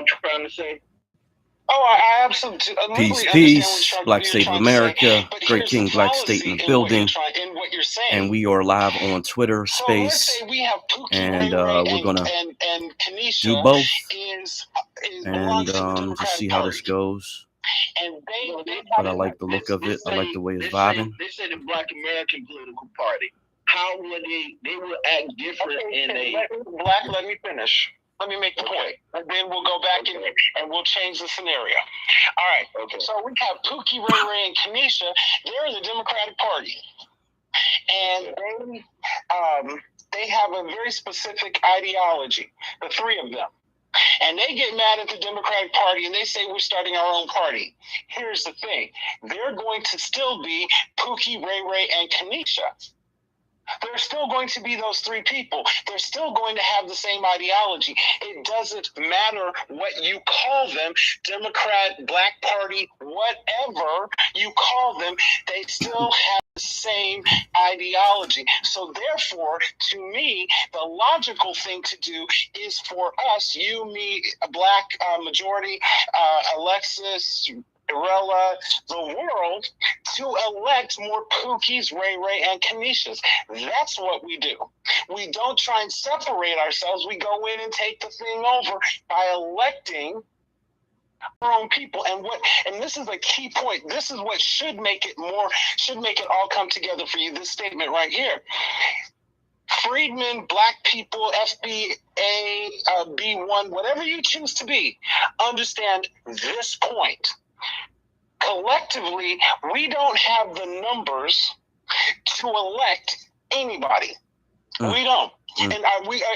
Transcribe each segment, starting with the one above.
I'm trying to say? Oh, I absolutely Peace, understand peace. what Black you're State of trying to say. America. But Great here's the King Black State in fallacy the in what you're building. in what you're saying. And we are live on Twitter So let's Space. say we have Pookie, And Ray we're going to and Kanisha do both. is And belongs to the just Democratic see how Party. this goes. And But I like the look of it. I like the way it's vibing. They say the Black American political party. How would they will act different in a Black? Let me finish. Let me make the point, and then we'll go back and we'll change the scenario. All right. Okay. So we have Pookie, Ray, and Kanisha. They're in the Democratic Party, and they have a very specific ideology. The three of them. And they get mad at the Democratic Party and they say we're starting our own party. Here's the thing. They're going to still be Pookie, Ray, and Kanisha. They're still going to be those three people. They're still going to have the same ideology. It doesn't matter what you call them, Democrat, Black Party, whatever you call them, they still have the same ideology. So therefore, to me, the logical thing to do is for us, you, me, a Black majority, Alexis, Irella, the world, to elect more Pookies, Ray, and Kanishas. That's what we do. We don't try and separate ourselves. We go in and take the thing over by electing our own people. And this is a key point. This is what should make it all come together for you. This statement right here. Freedmen, Black people, FBA, B1, whatever you choose to be, understand this point. Collectively, we don't have the numbers to elect anybody. We don't. And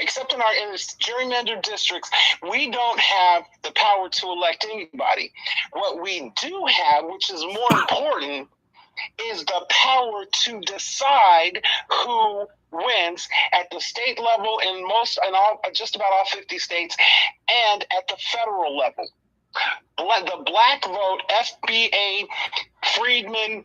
except in our gerrymandered districts, we don't have the power to elect anybody. What we do have, which is more important, is the power to decide who wins at the state level in just about all 50 states and at the federal level. The Black vote, FBA, Freedmen,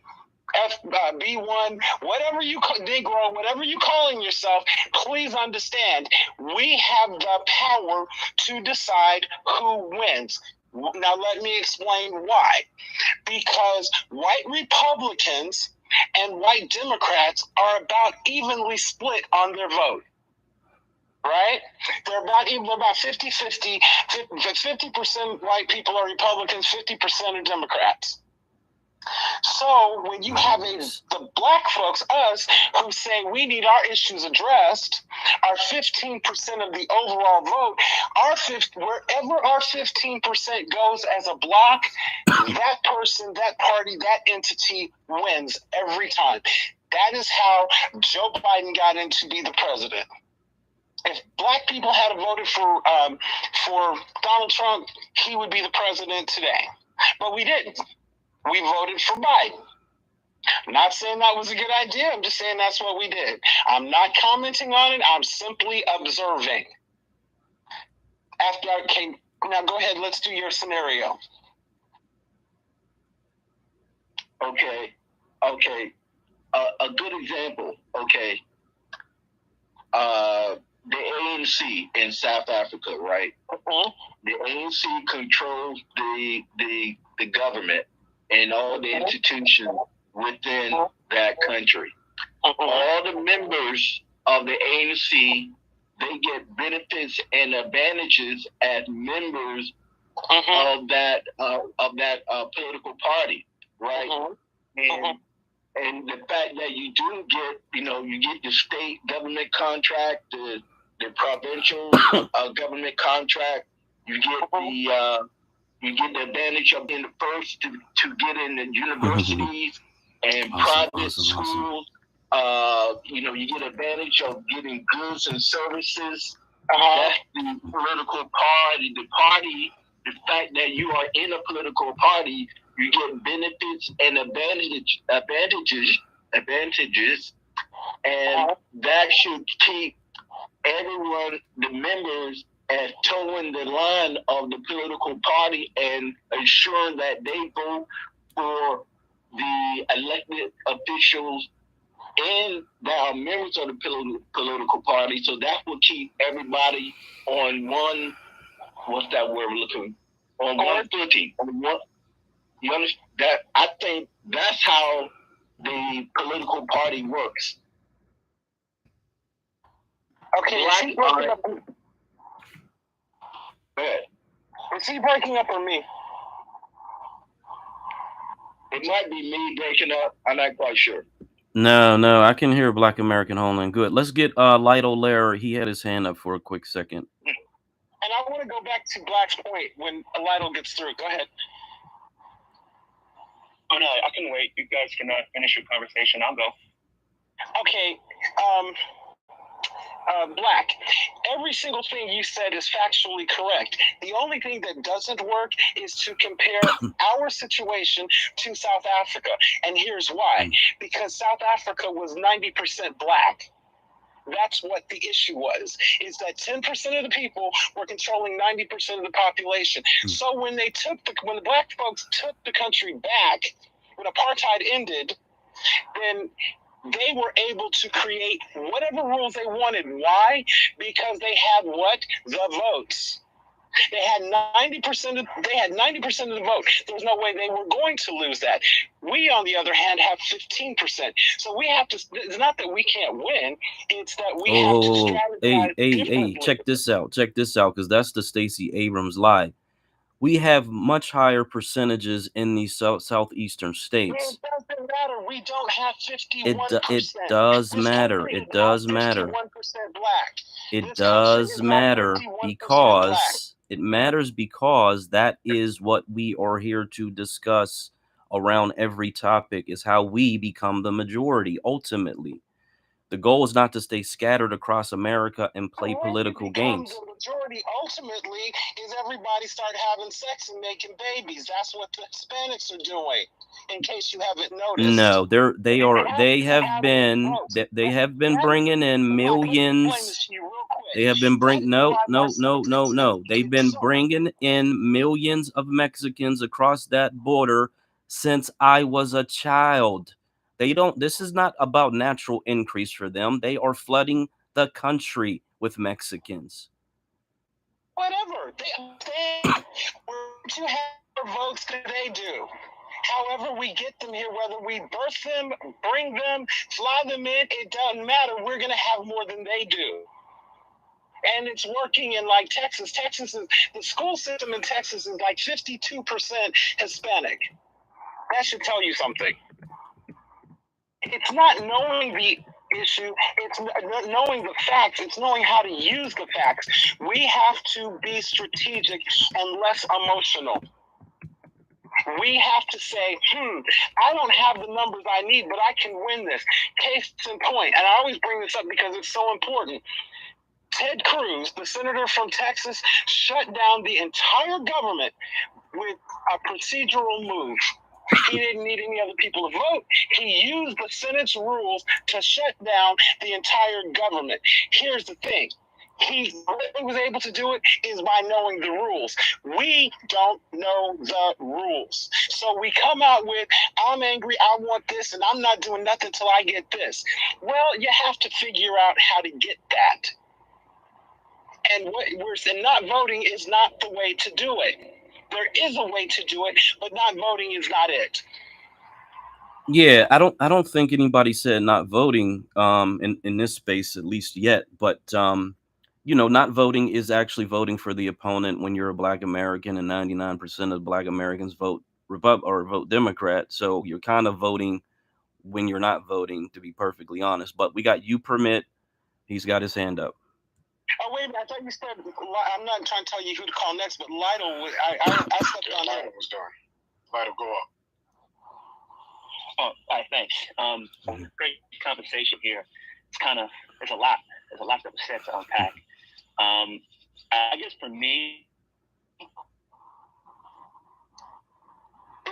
B1, whatever you Negro, whatever you calling yourself, please understand, we have the power to decide who wins. Now let me explain why. Because white Republicans and white Democrats are about evenly split on their vote. Right? They're about 50-50. 50% white people are Republicans, 50% are Democrats. So when you have the Black folks, us, who say we need our issues addressed, our 15% of the overall vote, wherever our 15% goes as a block, that person, that party, that entity wins every time. That is how Joe Biden got in to be the president. If Black people had voted for Donald Trump, he would be the president today. But we didn't. We voted for Biden. I'm not saying that was a good idea. I'm just saying that's what we did. I'm not commenting on it. I'm simply observing. Now go ahead. Let's do your scenario. Okay. A good example. Okay. The ANC in South Africa, right? The ANC controls the government and all the institutions within that country. All the members of the ANC, they get benefits and advantages as members of that political party, right? And the fact that you do get, you get the state government contract, the provincial government contract, you get the advantage of being the first to get in the universities and private schools. You get advantage of getting goods and services. That's the political party. The fact that you are in a political party, you get benefits and advantages, and that should keep everyone, the members, at towing the line of the political party and ensuring that they vote for the elected officials and that are members of the political party. So that will keep everybody on one what's that word we're looking on one footing. You understand that? I think that's how the political party works. Okay, is he breaking up? Is he breaking up or me? It might be me breaking up. I'm not quite sure. No, I can hear Black American Homeland. Good. Let's get Light O'Leary. He had his hand up for a quick second. And I want to go back to Black's point when Lytle gets through. Go ahead. Oh no, I can wait. You guys can finish your conversation. I'll go. Okay. Black, every single thing you said is factually correct. The only thing that doesn't work is to compare our situation to South Africa. And here's why. Because South Africa was 90% Black. That's what the issue was, is that 10% of the people were controlling 90% of the population. So when the Black folks took the country back, when apartheid ended, then they were able to create whatever rules they wanted. Why? Because they had what? The votes. They had 90% of the vote. There's no way they were going to lose that. We, on the other hand, have 15%. So we have to. It's not that we can't win. It's that we have to strategize differently. Check this out, because that's the Stacey Abrams lie. We have much higher percentages in these southeastern states. It doesn't matter. We don't have 51%. It does matter. It does matter. 51% Black. It does matter because it matters because that is what we are here to discuss around every topic, is how we become the majority ultimately. The goal is not to stay scattered across America and play political games. The majority ultimately is everybody start having sex and making babies. That's what the Hispanics are doing. In case you haven't noticed. No, they have been bringing in millions. They have been bringing no. They've been bringing in millions of Mexicans across that border since I was a child. This is not about natural increase for them. They are flooding the country with Mexicans. Whatever. You have votes that they do. However we get them here, whether we birth them, bring them, fly them in, it doesn't matter. We're going to have more than they do. And it's working in like Texas. The school system in Texas is like 52% Hispanic. That should tell you something. It's not knowing the issue, it's knowing the facts, it's knowing how to use the facts. We have to be strategic and less emotional. We have to say, I don't have the numbers I need, but I can win this. Case in point, and I always bring this up because it's so important. Ted Cruz, the senator from Texas, shut down the entire government with a procedural move. He didn't need any other people to vote. He used the Senate's rules to shut down the entire government. Here's the thing. He was able to do it is by knowing the rules. We don't know the rules. So we come out with, I'm angry, I want this, and I'm not doing nothing till I get this. Well, you have to figure out how to get that. And not voting is not the way to do it. There is a way to do it, but not voting is not it. Yeah, I don't think anybody said not voting in this space, at least yet, but not voting is actually voting for the opponent when you're a Black American, and 99% of Black Americans vote vote Democrat. So you're kind of voting when you're not voting, to be perfectly honest. But we got U-Permit. He's got his hand up. Oh, wait a minute. I thought you said, I'm not trying to tell you who to call next, but Lytle, I stepped on that. Lytle was done. Lytle, go up. Oh, all right, thanks. Great conversation here. There's a lot that was said to unpack. I guess for me,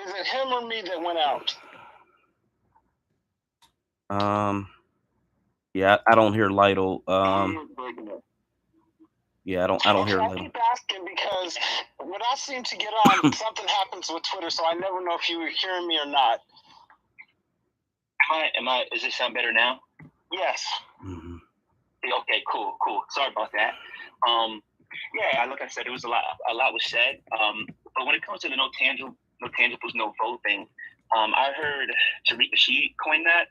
is it him or me that went out? Yeah, I don't hear Lytle. Yeah, I don't hear Lytle. I keep asking because when I seem to get on, something happens with Twitter, so I never know if you were hearing me or not. Does it sound better now? Yes. Mm-hmm. Okay, cool. Sorry about that. Yeah, like I said, it was a lot was said. But when it comes to the no tangibles, no vote thing, I heard Tariq Nasheed coin that.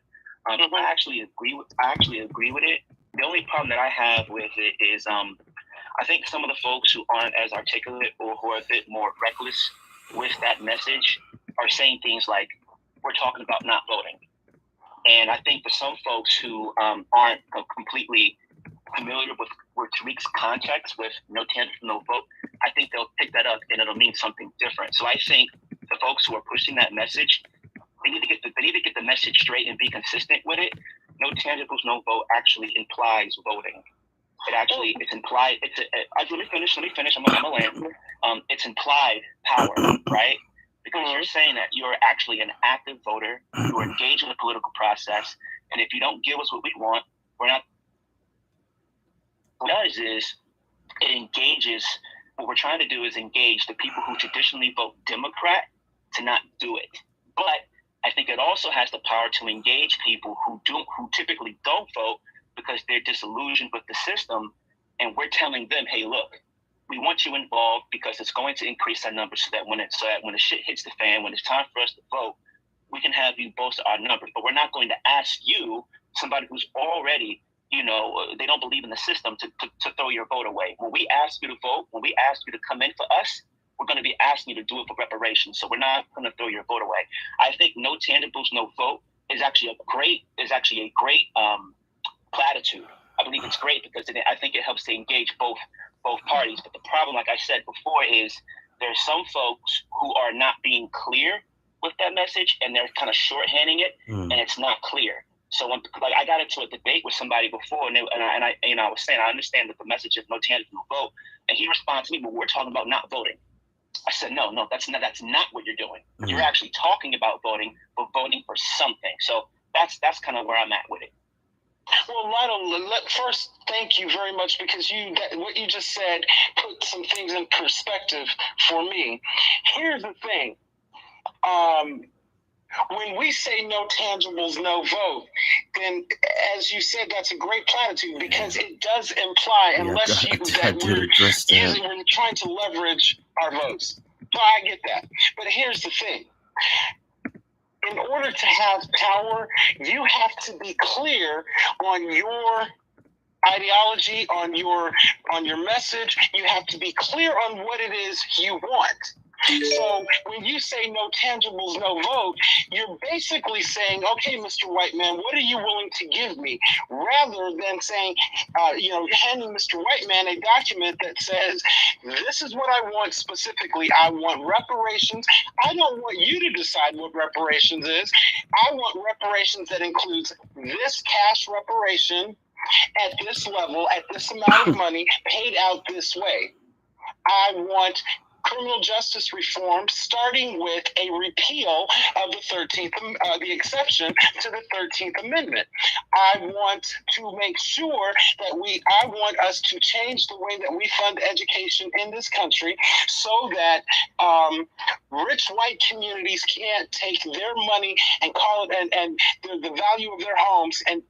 I actually agree with it. The only problem that I have with it is I think some of the folks who aren't as articulate or who are a bit more reckless with that message are saying things like, we're talking about not voting. And I think for some folks who aren't completely familiar with Tariq's context with no tangible, no vote, I think they'll pick that up and it'll mean something different. So I think the folks who are pushing that message, they need to get the message straight and be consistent with it. No tangibles, no vote actually implies voting. It's implied. Let me finish. I'm gonna land. It's implied power, right? Because you're saying that you're actually an active voter, you're engaged in the political process, and if you don't give us what we want, we're not. What it does is it engages. What we're trying to do is engage the people who traditionally vote Democrat to not do it. But I think it also has the power to engage people who typically don't vote because they're disillusioned with the system, and we're telling them, hey, look, we want you involved because it's going to increase our numbers so that when the shit hits the fan, when it's time for us to vote, we can have you bolster our numbers. But we're not going to ask you, somebody who's already, they don't believe in the system, to throw your vote away. When we ask you to vote, when we ask you to come in for us, we're going to be asking you to do it for reparations. So we're not going to throw your vote away. I think no tangibles, no vote is actually a great platitude. I believe it's great because I think it helps to engage both parties. But the problem, like I said before, is there's some folks who are not being clear with that message, and they're kind of shorthanding it, and it's not clear. So when I got into a debate with somebody before, and I was saying I understand that the message is no tangible, no vote, and he responded to me, but we're talking about not voting. I said, no, that's not what you're doing. You're actually talking about voting, but voting for something. So that's kind of where I'm at with it. Well, Lionel, first, thank you very much because what you just said put some things in perspective for me. Here's the thing. When we say no tangibles, no vote, then, as you said, that's a great platitude because it does imply, unless we're trying to leverage our votes. So I get that. But here's the thing. In order to have power, you have to be clear on your ideology, on your message. You have to be clear on what it is you want. So when you say no tangibles, no vote, you're basically saying, okay, Mr. White Man, what are you willing to give me? Rather than saying, handing Mr. White Man a document that says, this is what I want specifically. I want reparations. I don't want you to decide what reparations is. I want reparations that includes this cash reparation at this level, at this amount of money, paid out this way. I want criminal justice reform, starting with a repeal of the exception to the 13th Amendment. I want to make sure that I want us to change the way that we fund education in this country so that rich white communities can't take their money and call it and the value of their homes and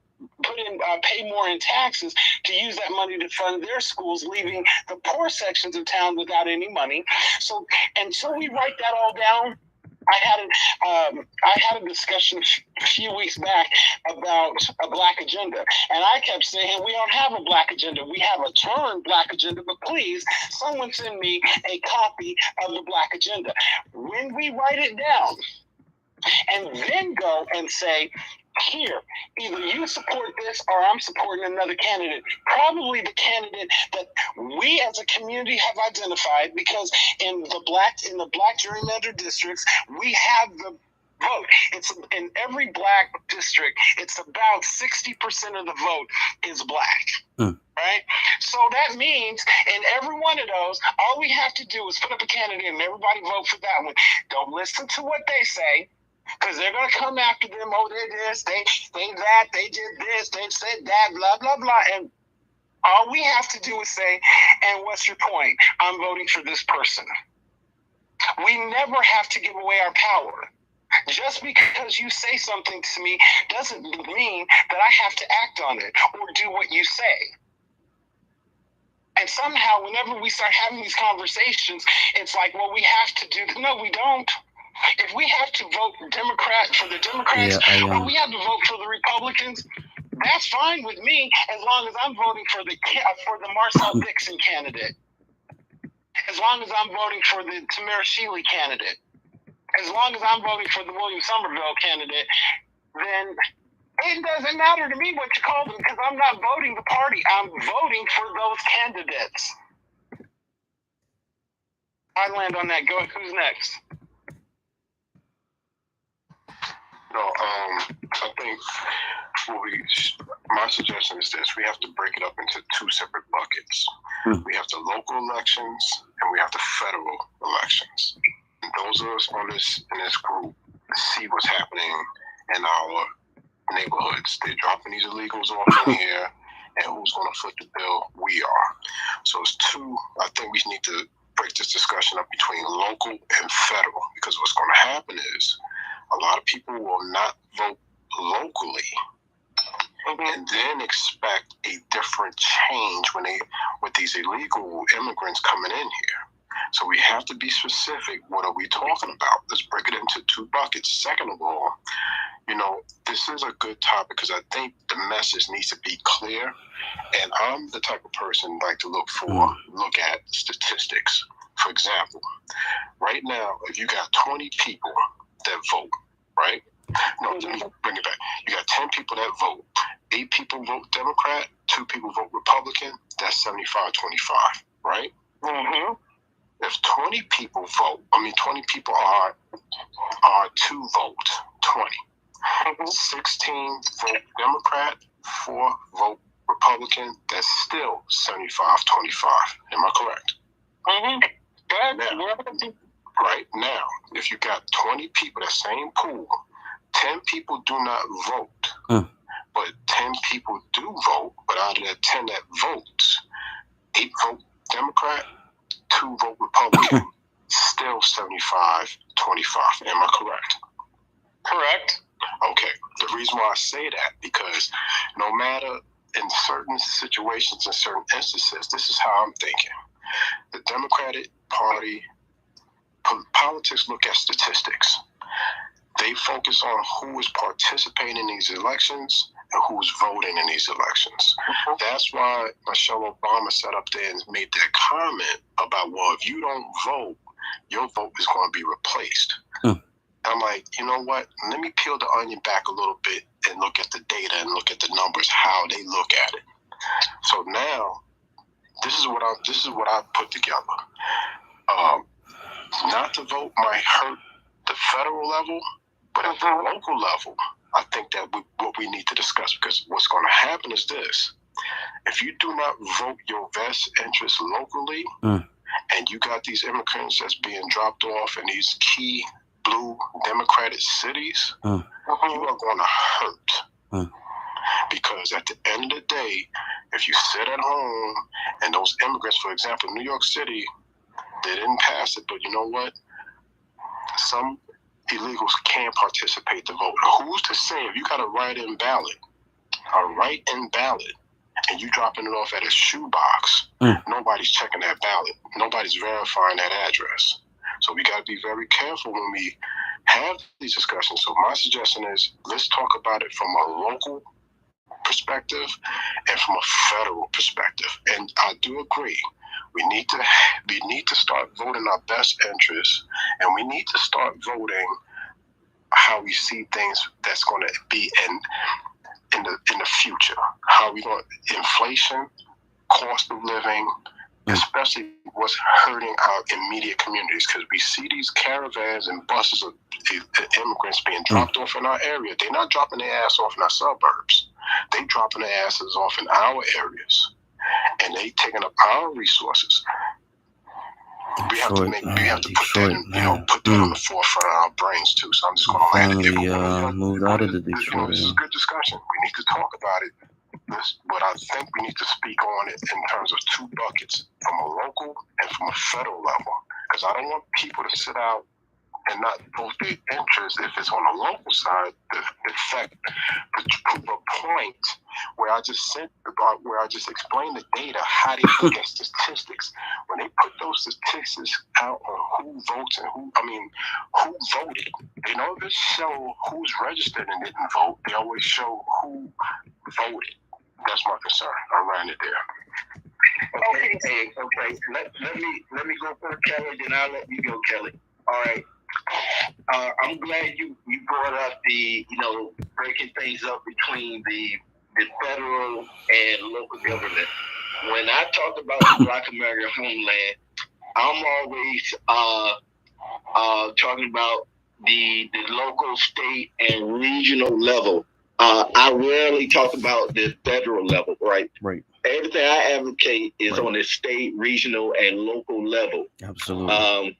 pay more in taxes to use that money to fund their schools, leaving the poor sections of town without any money. So until we write that all down, I had a discussion a few weeks back about a black agenda, and I kept saying we don't have a black agenda. We have a term black agenda, but please, someone send me a copy of the black agenda. When we write it down, and then go and say, here, either you support this or I'm supporting another candidate. Probably the candidate that we as a community have identified, because in the black gerrymander districts, we have the vote. It's in every black district, it's about 60% of the vote is black. Right? So that means in every one of those, all we have to do is put up a candidate and everybody vote for that one. Don't listen to what they say, because they're going to come after them. Oh, they this, they that, they did this, they said that, blah, blah, blah. And all we have to do is say, and what's your point? I'm voting for this person. We never have to give away our power. Just because you say something to me doesn't mean that I have to act on it or do what you say. And somehow, whenever we start having these conversations, it's like, well, we have to do. No, we don't. If we have to vote Democrat for the Democrats, or we have to vote for the Republicans, that's fine with me, as long as I'm voting for the Marcel Dixon candidate. As long as I'm voting for the Tamara Shealy candidate. As long as I'm voting for the William Somerville candidate, then it doesn't matter to me what you call them, because I'm not voting the party. I'm voting for those candidates. I land on that. Go. Who's next? No, I think my suggestion is this: we have to break it up into two separate buckets. We have the local elections and we have the federal elections. And those of us in this group see what's happening in our neighborhoods. They're dropping these illegals off in here, and who's going to foot the bill? We are. So it's two. I think we need to break this discussion up between local and federal, because what's going to happen is a lot of people will not vote locally and then expect a different change with these illegal immigrants coming in here. So we have to be specific. What are we talking about? Let's break it into two buckets. Second of all, this is a good topic because I think the message needs to be clear. And I'm the type of person like to look at statistics. For example, right now, if you got 20 people that vote, right? No, let me bring it back. You got 10 people that vote. 8 people vote Democrat, 2 people vote Republican. That's 75-25, right? Mm-hmm. If 20 people vote, 20 people are to vote, 20. 16 vote Democrat, 4 vote Republican. That's still 75-25. Am I correct? Mm-hmm. Right now, if you got 20 people, that same pool, 10 people do not vote, but 10 people do vote. But out of that 10 that votes, 8 vote Democrat, 2 vote Republican. Still 75-25. Am I correct? Correct. Okay. The reason why I say that, because no matter in certain situations, in certain instances, this is how I'm thinking. The Democratic Party, politics look at statistics. They focus on who is participating in these elections and who's voting in these elections. That's why Michelle Obama sat up there and made that comment about, well, if you don't vote, your vote is going to be replaced. I'm like, you know what? Let me peel the onion back a little bit and look at the data and look at the numbers, how they look at it. So now, this is what I put together. Not to vote might hurt the federal level, but at the local level, I think that what we need to discuss, because what's going to happen is this. If you do not vote your best interest locally, and you got these immigrants that's being dropped off in these key blue Democratic cities, you are going to hurt. Because at the end of the day, if you sit at home and those immigrants, for example, New York City, they didn't pass it, but you know what? Some illegals can participate to vote. Who's to say if you got a write-in ballot, and you dropping it off at a shoebox, nobody's checking that ballot. Nobody's verifying that address. So we got to be very careful when we have these discussions. So my suggestion is, let's talk about it from a local perspective and from a federal perspective. And I do agree. We need to start voting our best interests, and we need to start voting how we see things that's going to be in the future. How we going inflation, cost of living, especially what's hurting our immediate communities, because we see these caravans and buses of immigrants being dropped off in our area. They're not dropping their ass off in our suburbs. They dropping their asses off in our areas, and they taking up our resources. We have to put that on the forefront of our brains too. So I'm just going to land it there. Moved out of the Detroit. This is a good discussion. We need to talk about it. But I think we need to speak on it in terms of two buckets, from a local and from a federal level. Because I don't want people to sit out and not both their interests. If it's on the local side, the fact to prove a point where I just said about where I just explained the data, how they look at statistics. When they put those statistics out on who votes and who voted, they don't just show who's registered and didn't vote. They always show who voted. That's my concern. I ran it there. Okay. Let me go for Kelly, then I'll let you go, Kelly. All right. I'm glad you brought up the breaking things up between the federal and local government. When I talk about the Black American homeland, I'm always talking about the local, state, and regional level. I rarely talk about the federal level, right? Right. Everything I advocate is on the state, regional, and local level. Absolutely.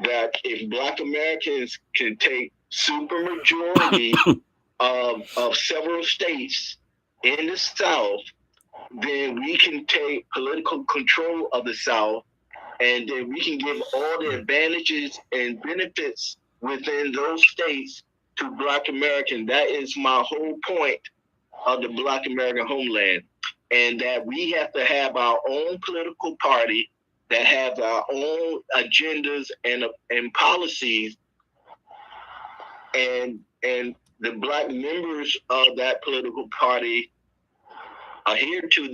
That if Black Americans can take supermajority of several states in the South, then we can take political control of the South, and then we can give all the advantages and benefits within those states to Black Americans. That is my whole point of the Black American homeland, and that we have to have our own political party that have our own agendas and policies, and the Black members of that political party adhere to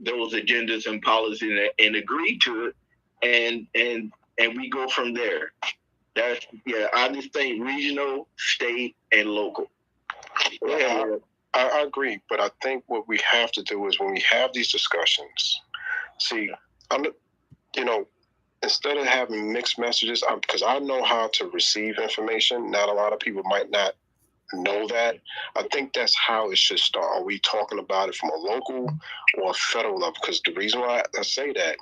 those agendas and policies and agree to it, and we go from there. I just think regional, state, and local. I agree, but I think what we have to do is when we have these discussions, instead of having mixed messages, because I know how to receive information. Not a lot of people might not know that. I think that's how it should start. Are we talking about it from a local or a federal level? Because the reason why I say that,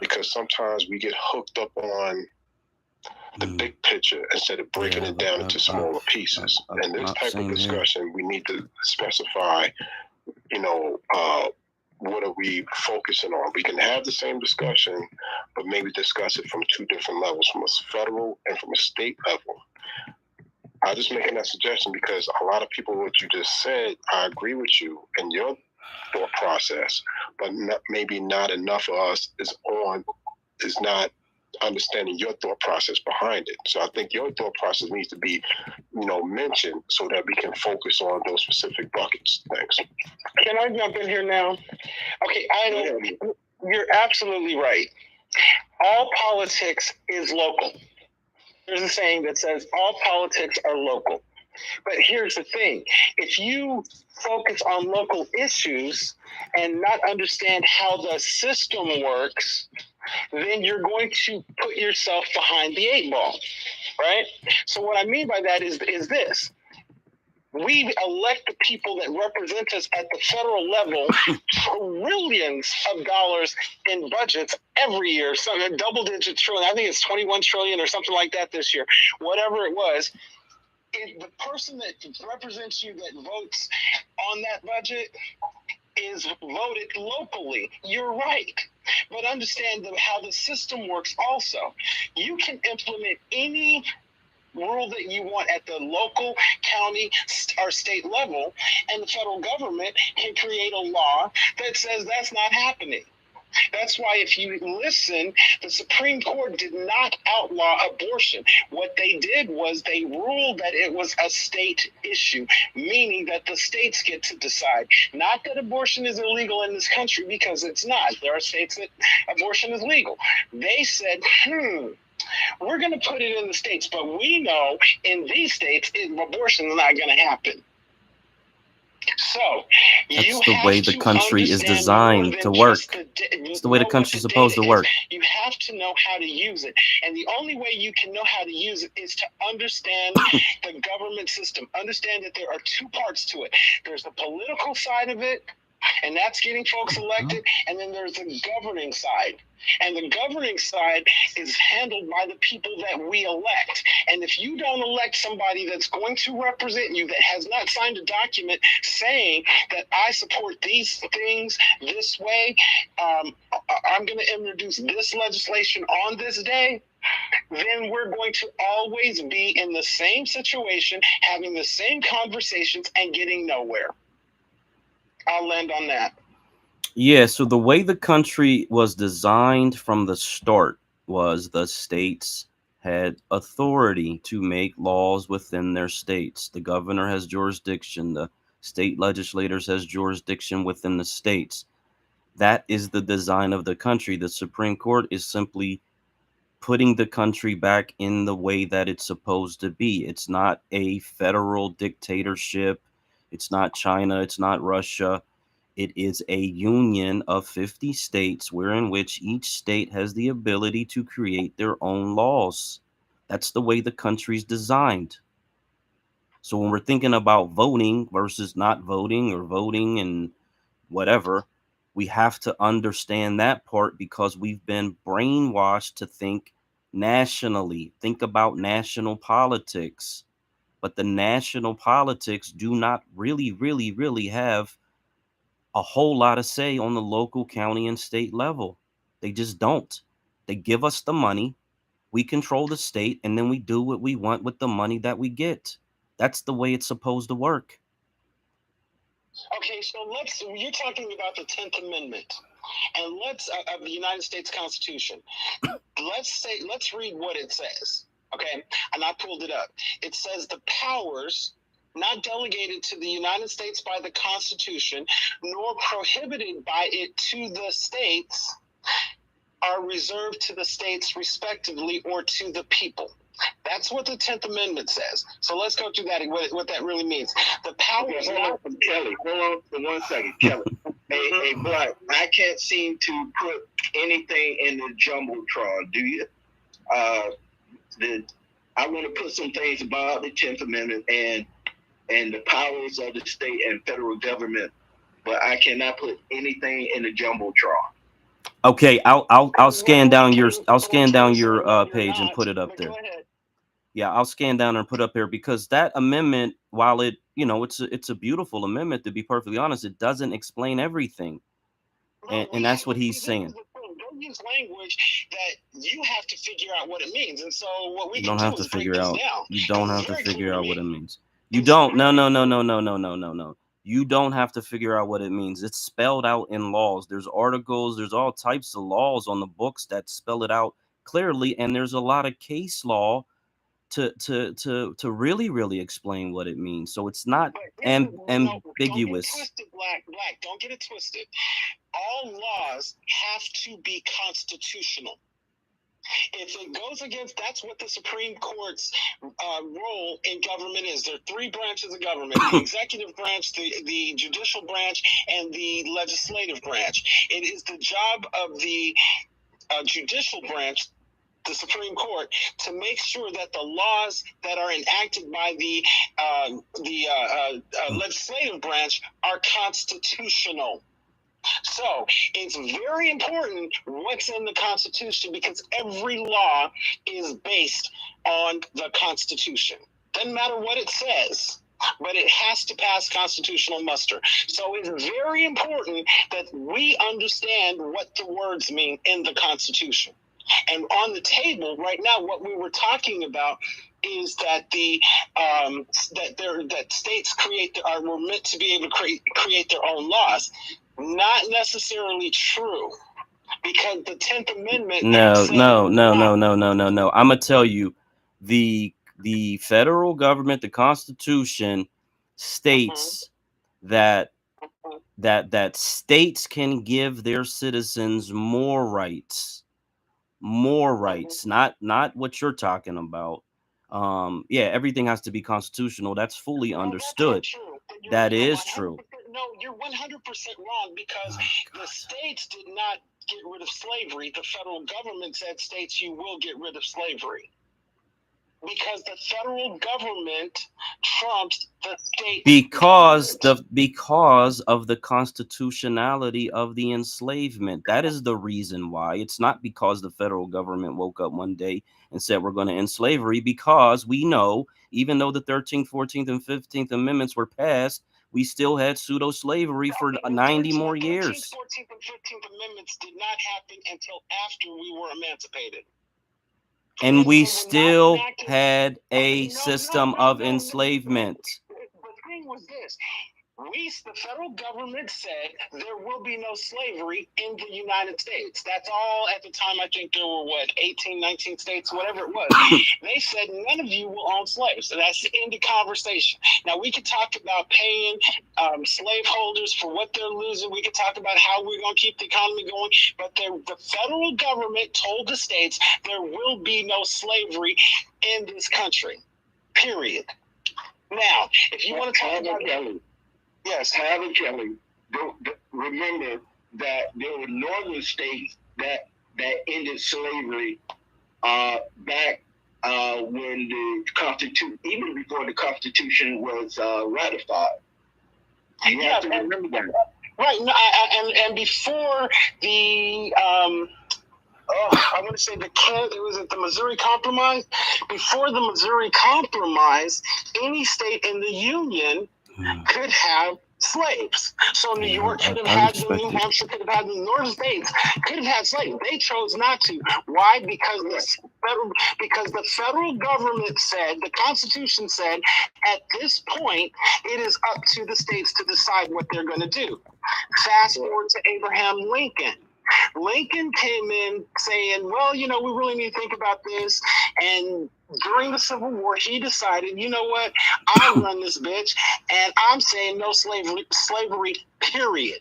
because sometimes we get hooked up on the big picture instead of breaking it down into smaller pieces. And this type of discussion, we need to specify, what are we focusing on? We can have the same discussion, but maybe discuss it from two different levels, from a federal and from a state level. I'm just making that suggestion because a lot of people, what you just said, I agree with you in your thought process, but maybe not enough of us is not understanding your thought process behind it. So I think your thought process needs to be, mentioned so that we can focus on those specific buckets. Thanks. Can I jump in here now? Okay, you're absolutely right. All politics is local. There's a saying that says all politics are local. But here's the thing. If you focus on local issues and not understand how the system works, then you're going to put yourself behind the 8 ball, right? So what I mean by that is this. We elect the people that represent us at the federal level trillions of dollars in budgets every year. So a double-digit trillion. I think it's 21 trillion or something like that this year. Whatever it was. The person that represents you that votes on that budget is voted locally. You're right. But understand how the system works also. You can implement any rule that you want at the local, county, or state level, and the federal government can create a law that says that's not happening. That's why if you listen, the Supreme Court did not outlaw abortion. What they did was they ruled that it was a state issue, meaning that the states get to decide. Not that abortion is illegal in this country, because it's not. There are states that abortion is legal. They said, we're going to put it in the states, but we know in these states, abortion is not going to happen. So that's the way the country is designed to work. It's the way the country is supposed to work. You have to know how to use it. And the only way you can know how to use it is to understand the government system. Understand that there are 2 parts to it. There's the political side of it, and that's getting folks elected. And then there's the governing side. And the governing side is handled by the people that we elect. And if you don't elect somebody that's going to represent you, that has not signed a document saying that I support these things this way, I'm going to introduce this legislation on this day, then we're going to always be in the same situation, having the same conversations, and getting nowhere. I'll land on that. Yeah, so the way the country was designed from the start was the states had authority to make laws within their states. The governor has jurisdiction, the state legislators has jurisdiction within the states. That is the design of the country. The Supreme Court is simply putting the country back in the way that it's supposed to be. It's not a federal dictatorship. It's not China. It's not Russia. It is a union of 50 states wherein which each state has the ability to create their own laws. That's the way the country's designed. So when we're thinking about voting versus not voting or voting and whatever, we have to understand that part because we've been brainwashed to think nationally, think about national politics. But the national politics do not really have a whole lot of say on the local, county, and state level. They just don't. They give us the money, we control the state, and then we do what we want with the money that we get. That's the way it's supposed to work. Okay, so you're talking about the 10th Amendment, and of the United States Constitution. Let's read what it says, okay? And I pulled it up. It says the powers not delegated to the United States by the Constitution, nor prohibited by it to the states, are reserved to the states respectively or to the people. That's what the 10th Amendment says. So let's go through that and what that really means. The powers. Kelly, hold on for 1 second. Kelly, hey, Black, I can't seem to put anything in the Jumbotron. Do you? I want to put some things about the 10th Amendment and the powers of the state and federal government, but I cannot put anything in the Jumbotron. Okay, I'll scan down your page and put it up there. Yeah, I'll scan down and put up there because that amendment, while it, it's a beautiful amendment, to be perfectly honest, it doesn't explain everything. And that's what he's saying. Don't use language that you have to figure out what it means. And so what we You don't can have do to is break figure this out. down. You don't have to figure out what it means. You don't. No. You don't have to figure out what it means. It's spelled out in laws. There's articles. There's all types of laws on the books that spell it out clearly. And there's a lot of case law to really explain what it means. So it's not ambiguous. Don't get twisted, Black. Don't get it twisted. All laws have to be constitutional. If it goes against, that's what the Supreme Court's role in government is. There are three branches of government: the executive branch, the judicial branch, and the legislative branch. It is the job of the judicial branch, the Supreme Court, to make sure that the laws that are enacted by the legislative branch are constitutional. So it's very important what's in the Constitution because every law is based on the Constitution. Doesn't matter what it says, but it has to pass constitutional muster. So it's very important that we understand what the words mean in the Constitution. And on the table right now, what we were talking about is that that states were meant to be able to create their own laws. Not necessarily true, because the 10th Amendment. No. I'm gonna tell you, the federal government, the Constitution states that states can give their citizens more rights, not what you're talking about. Everything has to be constitutional. That's fully understood. That is true. No, you're 100% wrong because the states did not get rid of slavery. The federal government said, states, you will get rid of slavery. Because the federal government trumps the state. Because of the constitutionality of the enslavement. That is the reason why. It's not because the federal government woke up one day and said we're going to end slavery, because we know, even though the 13th, 14th, and 15th Amendments were passed, we still had pseudo-slavery for 90 more years. 14th and 15th Amendments did not happen until after we were emancipated. And we were not still enacted. had a No, system of enslavement. The thing was this. The federal government said there will be no slavery in the United States. That's all at the time. I think there were, 18, 19 states, whatever it was. They said none of you will own slaves. So that's the end of conversation. Now, we could talk about paying slaveholders for what they're losing. We could talk about how we're going to keep the economy going. But the federal government told the states there will be no slavery in this country, period. Now, if you want to talk about Kelly. Yes, Howard Kelly. Remember that there were northern states that ended slavery back when the Constitution, even before the Constitution was ratified. You have to remember that. Right. No, and before the I want to say the Missouri Compromise. Before the Missouri Compromise, any state in the Union could have slaves. So New York could have had them, New Hampshire could have had them, the northern states could have had slaves. They chose not to. Why? Because the federal government said, the Constitution said, at this point, it is up to the states to decide what they're going to do. Fast forward to Abraham Lincoln. Lincoln came in saying, well, we really need to think about this. And during the Civil War, he decided, you know what, I'll run this bitch, and I'm saying no slavery, period.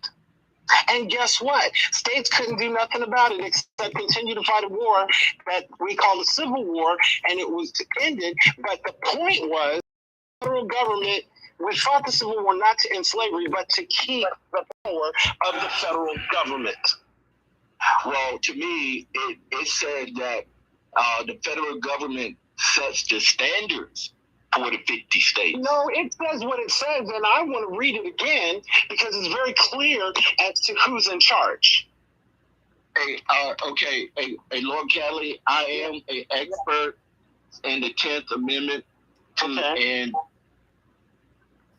And guess what? States couldn't do nothing about it except continue to fight a war that we call the Civil War, and it was ended. But the point was, the federal government, we fought the Civil War not to end slavery, but to keep the power of the federal government. Well, to me, it said that the federal government sets the standards for the 50 states. No, it says what it says, and I want to read it again because it's very clear as to who's in charge. Hey, Lord Kelly, I am an expert in the 10th Amendment, and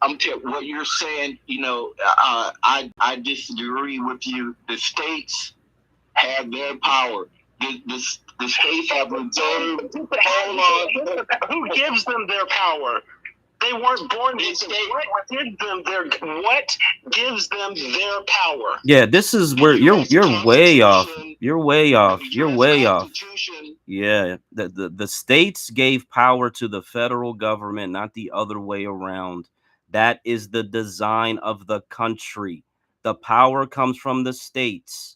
I'm telling what you're saying. I disagree with you. The states have their power. The states have reserved. Hold on. Who gives them their power? They weren't born with it. What gives them their power? Yeah, this is where you're way off. You're way off. You're way off. Yeah, the states gave power to the federal government, not the other way around. That is the design of the country. The power comes from the states.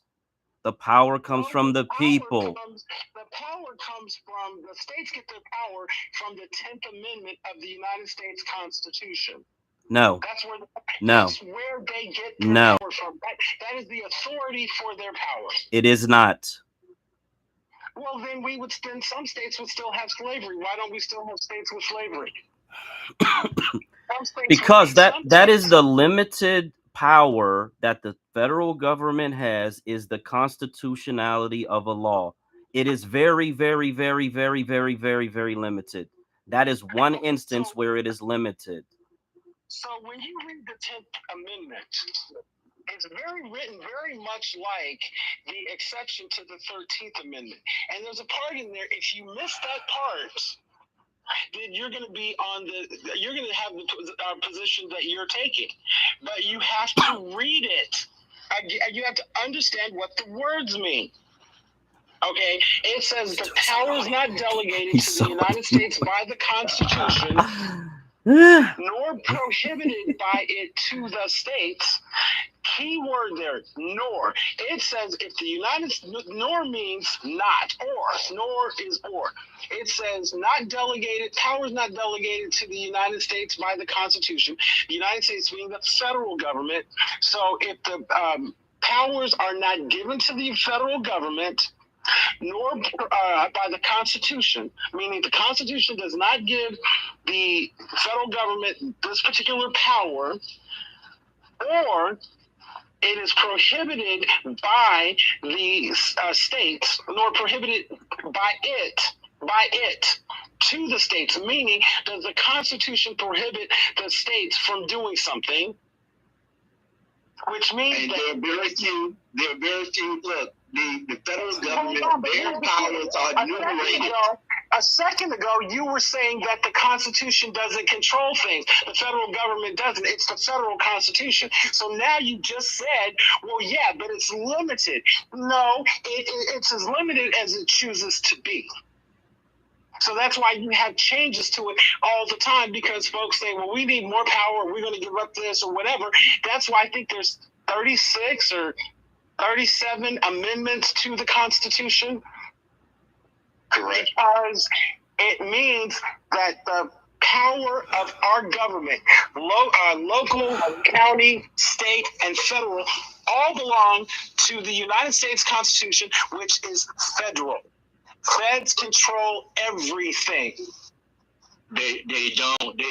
The power comes from the people. The power comes from the states get their power from the 10th Amendment of the United States Constitution. No. That's where they get their power from. That is the authority for their power. It is not. Well, then some states would still have slavery. Why don't we still have states with slavery? Because that is the limited power that the federal government has, is the constitutionality of a law. It is very, very, very, very, very, very, very limited. That is one instance where it is limited. So when you read the 10th Amendment, it's written very much like the exception to the 13th Amendment. And there's a part in there, if you miss that part, then you're going to have the position that you're taking. But you have to read it. You have to understand what the words mean. Okay? It says the power is not delegated to the United States by the Constitution, nor prohibited by it to the states. Key word there, nor. It says if the United States, nor means not, or, nor is or. It says not delegated, power is not delegated to the United States by the Constitution. The United States being the federal government. So if the powers are not given to the federal government, nor by the Constitution, meaning the Constitution does not give the federal government this particular power, or it is prohibited by the states, nor prohibited by it to the states, meaning does the Constitution prohibit the states from doing something, which means and there are very few, look, the federal government, their powers are enumerated. A second ago, you were saying that the Constitution doesn't control things. The federal government doesn't. It's the federal Constitution. So now you just said, well, yeah, but it's limited. No, it's as limited as it chooses to be. So that's why you have changes to it all the time, because folks say, well, we need more power. We're going to give up this or whatever. That's why I think there's 36 or 37 amendments to the Constitution. Correct. Because it means that the power of our government, local, county, state, and federal, all belong to the United States Constitution, which is federal. Feds control everything. They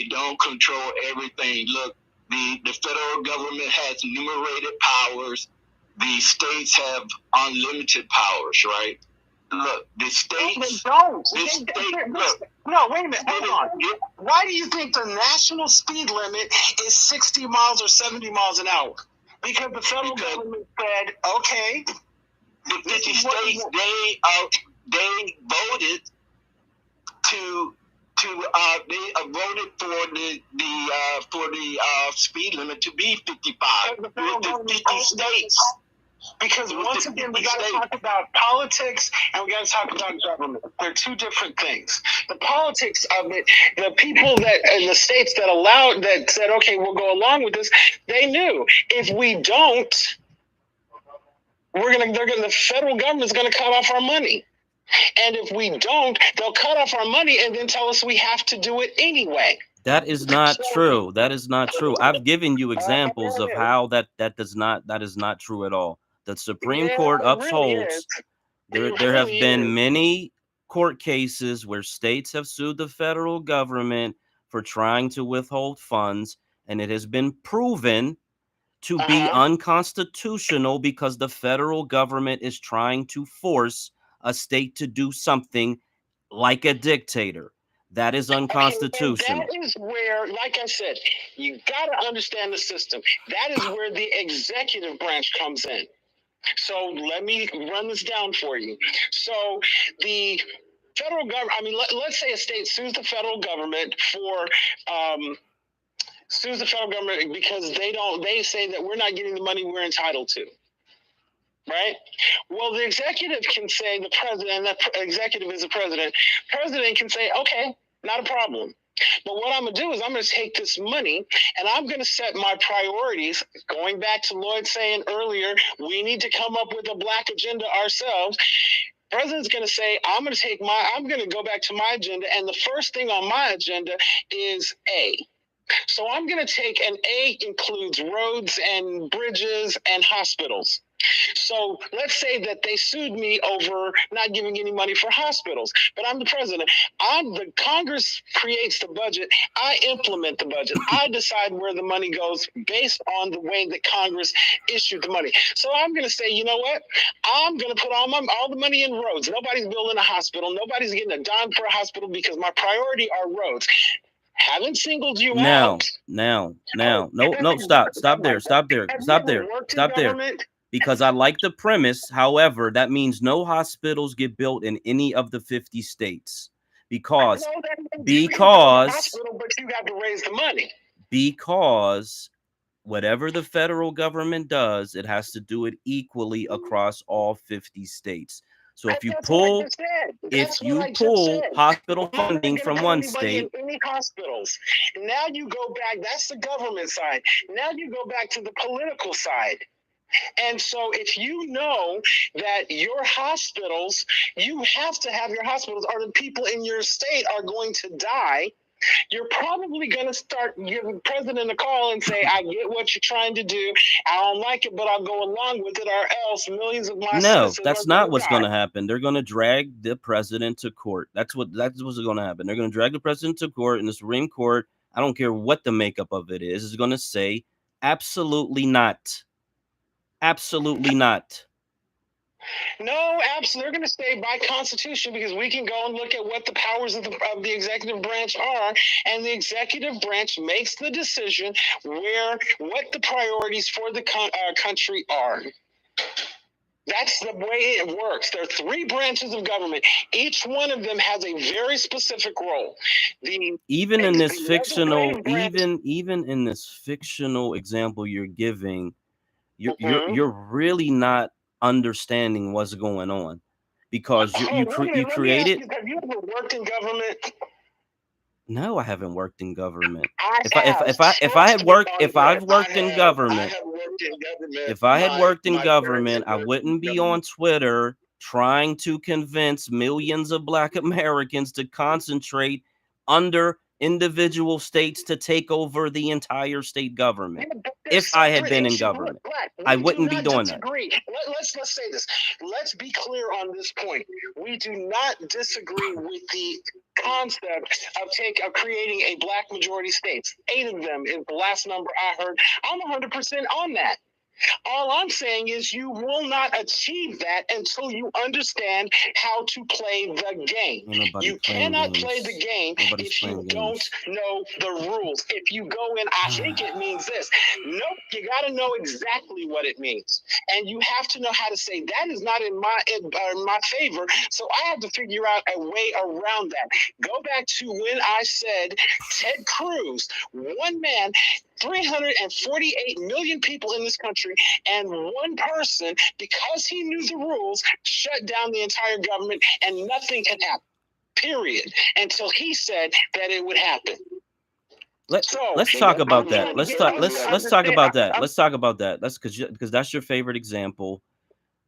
don't control everything. Look, the federal government has enumerated powers. The states have unlimited powers, right? Look, the states. No, they don't. No, wait a minute. Hold on. Why do you think the national speed limit is 60 miles or 70 miles an hour? Because the federal government said, okay. The 50 states, they voted they voted for the speed limit to be 55 with the 50 states. Because once again, we got to talk about politics and we got to talk about government. They're two different things. The politics of it, the people that in the states that said, okay, we'll go along with this, they knew if we don't, the federal government's going to cut off our money. And if we don't, they'll cut off our money and then tell us we have to do it anyway. That is not true. That is not true. I've given you examples of how that is not true at all. The Supreme Court upholds. There have been many court cases where states have sued the federal government for trying to withhold funds, and it has been proven to be unconstitutional because the federal government is trying to force a state to do something like a dictator. That is unconstitutional. That is where, like I said, you got to understand the system. That is where the executive branch comes in. So let me run this down for you. So the federal government, let's say a state sues the federal government because they say that we're not getting the money we're entitled to. Right? Well, the executive can say, the president, that executive is the president. President can say, okay, not a problem. But what I'm going to do is I'm going to take this money and I'm going to set my priorities. Going back to Lloyd saying earlier, we need to come up with a black agenda ourselves. President's going to say, I'm going to go back to my agenda. And the first thing on my agenda is A. So I'm going to take, and A includes roads and bridges and hospitals. So let's say that they sued me over not giving any money for hospitals, but I'm the president. The Congress creates the budget. I implement the budget. I decide where the money goes based on the way that Congress issued the money. So I'm going to say, you know what? I'm going to put all the money in roads. Nobody's building a hospital. Nobody's getting a dime for a hospital because my priority are roads. Haven't singled you out. No, stop there. Because I like the premise. However, that means no hospitals get built in any of the 50 states because but you have to raise the money. Because whatever the federal government does, it has to do it equally across all 50 states. So if you pull hospital funding from one state, any hospitals, now you go back. That's the government side. Now you go back to the political side. And so if you know that your hospitals, you have to have your hospitals, or the people in your state are going to die, you're probably going to start giving the president a call and say, I get what you're trying to do. I don't like it, but I'll go along with it, or else millions of my citizens that's not what's going to happen. They're going to drag the president to court. That's what's going to happen. They're going to drag the president to court, and the Supreme Court, I don't care what the makeup of it is going to say, absolutely not. Absolutely not. No, absolutely. They're going to say by Constitution, because we can go and look at what the powers of the executive branch are, and the executive branch makes the decision what the priorities for the country are. That's the way it works. There are 3 branches of government. Each one of them has a very specific role. Even in this the fictional, legislative branch- even in this fictional example you're giving, Mhm. you're really not understanding what's going on, because you Wait a minute, let me ask created. you, have you ever worked in government? No, I haven't worked in government. I If have. I had worked, if I've worked in I government, have worked in government. if I had worked in My parents government, have I worked wouldn't in be government. on Twitter trying to convince millions of Black Americans to concentrate under individual states to take over the entire state government. Yeah, but they're If I had separate been in issues. Look, government, Black, I we wouldn't do be not doing that. disagree. Let's say this. Let's be clear on this point. We do not disagree with the concept of creating a Black majority states. 8 of them is the last number I heard. I'm 100% on that. All I'm saying is you will not achieve that until you understand how to play the game. You cannot play the game if you don't know the rules. If you go in, I think it means this. Nope, you got to know exactly what it means. And you have to know how to say that is not in my favor. So I have to figure out a way around that. Go back to when I said Ted Cruz, one man, 348 million people in this country, and one person, because he knew the rules, shut down the entire government, and nothing can happen, period, until he said that it would happen. Let's talk about that. Let's talk about that. Let's talk about that. That's because that's your favorite example.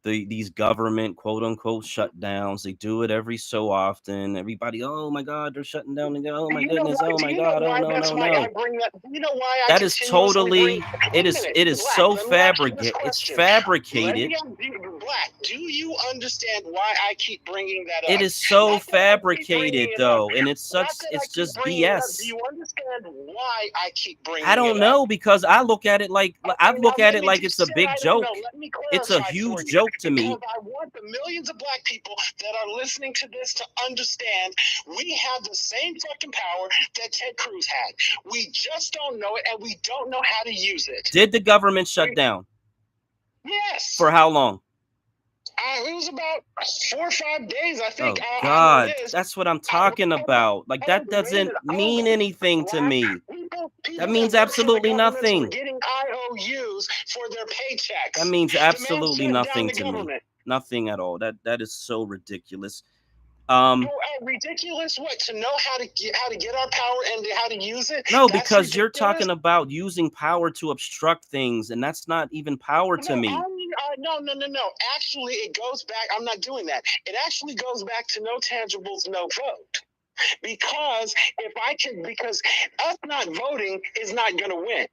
These government quote unquote shutdowns, they do it every so often. Everybody, oh my God, they're shutting down again. Oh my goodness, oh my God, oh no. You know why that is totally it is so fabricated. It's fabricated. Black, do you understand why I keep bringing that up? It is so fabricated though, and it's just BS. Do you understand why I keep bringing it up? I don't know, because I look at it like it's a big joke. It's a huge joke to me. Because I want the millions of Black people that are listening to this to understand we have the same fucking power that Ted Cruz had. We just don't know it, and we don't know how to use it. Did the government shut down? Yes. For how long? It was about 4 or 5 days, I think. Oh God, that's what I'm talking about. Like, that doesn't mean anything to me. That means absolutely nothing. Getting IOUs for their paychecks. That means absolutely nothing to me. Nothing at all. That is so ridiculous. Ridiculous what? To know how to get our power and how to use it? No, because you're talking about using power to obstruct things, and that's not even power to me. No. Actually, it goes back. I'm not doing that. It actually goes back to no tangibles, no vote. Because because us not voting is not going to win.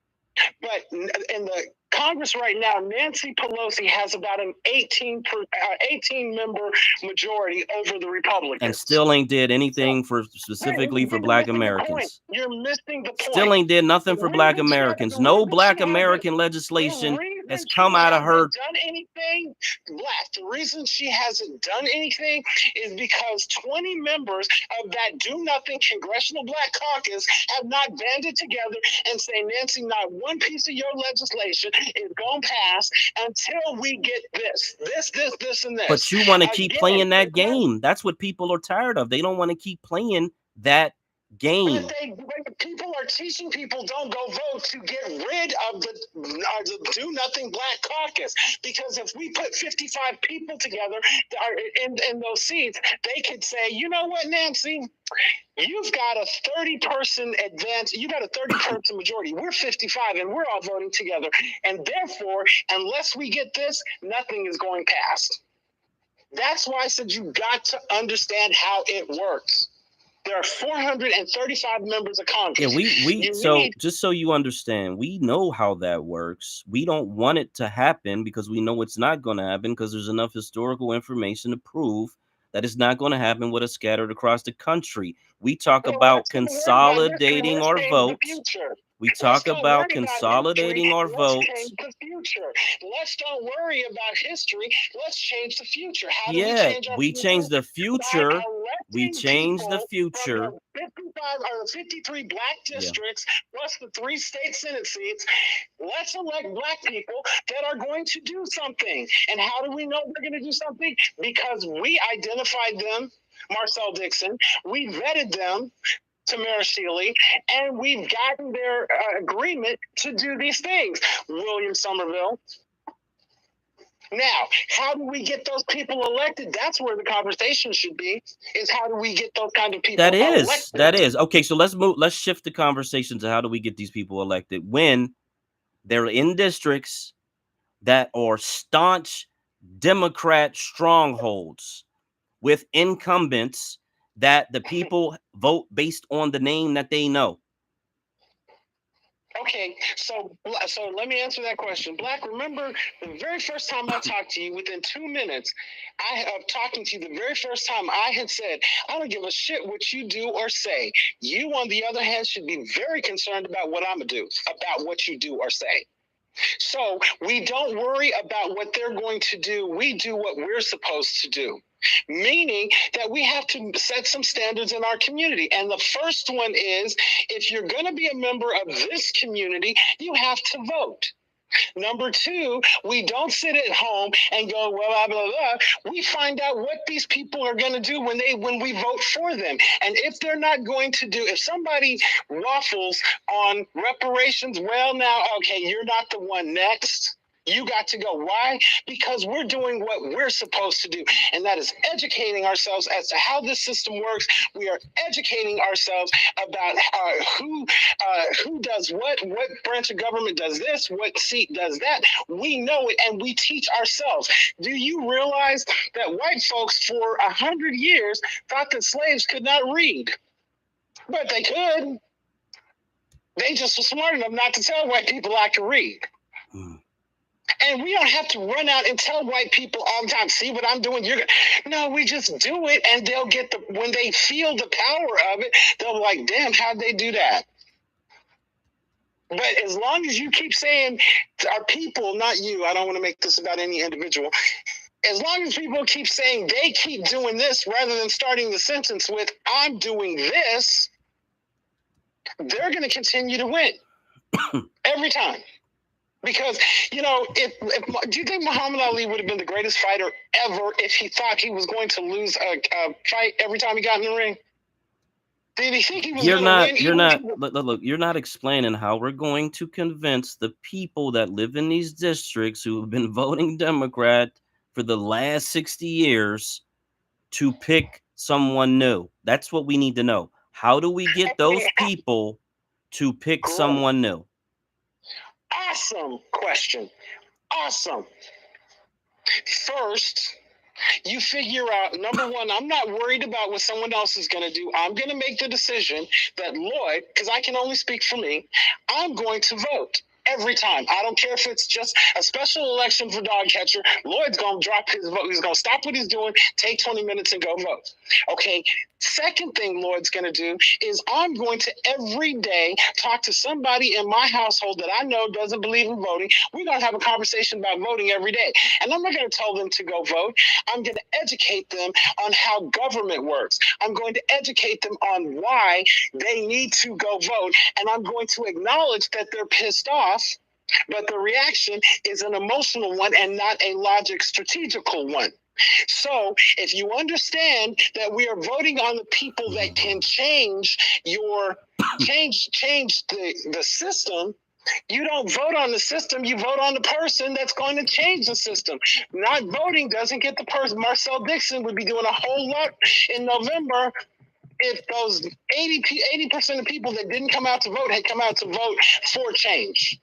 But in the Congress right now, Nancy Pelosi has about an 18-member majority over the Republicans. And still ain't did anything specifically for Black Americans. You're missing the point. Still ain't did nothing for Black Americans. No Black American legislation has come out of her. Done anything, Black. The reason she hasn't done anything is because 20 members of that Do Nothing Congressional Black Caucus have not banded together and say, Nancy, not one piece of your legislation is going to pass until we get this, and this. But you want to keep playing that game. That's what people are tired of. They don't want to keep playing that game. People are teaching people don't go vote to get rid of the Do Nothing Black Caucus, because if we put 55 people together in those seats, they could say, you know what, Nancy, you've got a 30-person advance. You got a 30-person majority. We're 55, and we're all voting together. And therefore, unless we get this, nothing is going past. That's why I said you got to understand how it works. There are 435 members of Congress. Yeah, just so you understand, we know how that works. We don't want it to happen because we know it's not going to happen, because there's enough historical information to prove that it's not going to happen with us scattered across the country. We talk about consolidating our votes. We talk about consolidating our votes. Let's change the future. Let's don't worry about history. Let's change the future. How do we change the future? We change the future. 55 or 53 black districts plus the 3 state Senate seats. Let's elect black people that are going to do something. And how do we know they're going to do something? Because we identified them, Marcel Dixon. We vetted them, Tamara Shealy, and we've gotten their agreement to do these things. William Somerville. Now, how do we get those people elected? That's where the conversation should be, is how do we get those kind of people elected? That is. Okay, so let's shift the conversation to how do we get these people elected when they're in districts that are staunch Democrat strongholds with incumbents that the people vote based on the name that they know. Okay, so let me answer that question. Black, remember the very first time I talked to you, within 2 minutes of talking to you, the very first time I had said, I don't give a shit what you do or say. You, on the other hand, should be very concerned about what I'm going to do, about what you do or say. So we don't worry about what they're going to do. We do what we're supposed to do. Meaning that we have to set some standards in our community. And the first one is, if you're going to be a member of this community, you have to vote. Number 2, we don't sit at home and go, well, blah, blah, blah. We find out what these people are going to do when we vote for them. And if they're not going to do, if somebody waffles on reparations, well, now, okay, you're not the one next. You got to go. Why? Because we're doing what we're supposed to do, and that is educating ourselves as to how this system works. We are educating ourselves about who does what branch of government does this, what seat does that. We know it, and we teach ourselves. Do you realize that white folks for 100 years thought that slaves could not read? But they could. They just were smart enough not to tell white people I can read. And we don't have to run out and tell white people all the time, see what I'm doing? No, we just do it, and they'll get when they feel the power of it, they'll be like, damn, how'd they do that? But as long as you keep saying to our people, not you, I don't want to make this about any individual. As long as people keep saying they keep doing this rather than starting the sentence with, I'm doing this, they're going to continue to win every time. Because, you know, do you think Muhammad Ali would have been the greatest fighter ever if he thought he was going to lose a fight every time he got in the ring? Did he think he was going to win? Look, you're not explaining how we're going to convince the people that live in these districts who have been voting Democrat for the last 60 years to pick someone new. That's what we need to know. How do we get those people to pick someone new? Awesome question. Awesome. First, you figure out, number 1, I'm not worried about what someone else is going to do. I'm going to make the decision that Lloyd, because I can only speak for me, I'm going to vote. Every time. I don't care if it's just a special election for dog catcher. Lloyd's going to drop his vote. He's going to stop what he's doing, take 20 minutes and go vote. Okay. Second thing Lloyd's going to do is I'm going to every day talk to somebody in my household that I know doesn't believe in voting. We're going to have a conversation about voting every day. And I'm not going to tell them to go vote. I'm going to educate them on how government works. I'm going to educate them on why they need to go vote. And I'm going to acknowledge that they're pissed off, but the reaction is an emotional one and not a logic strategical one. So if you understand that we are voting on the people that can change the system, you don't vote on the system, you vote on the person that's going to change the system. Not voting doesn't get the person. Marcel Dixon would be doing a whole lot in November if those 80% of people that didn't come out to vote had come out to vote for change.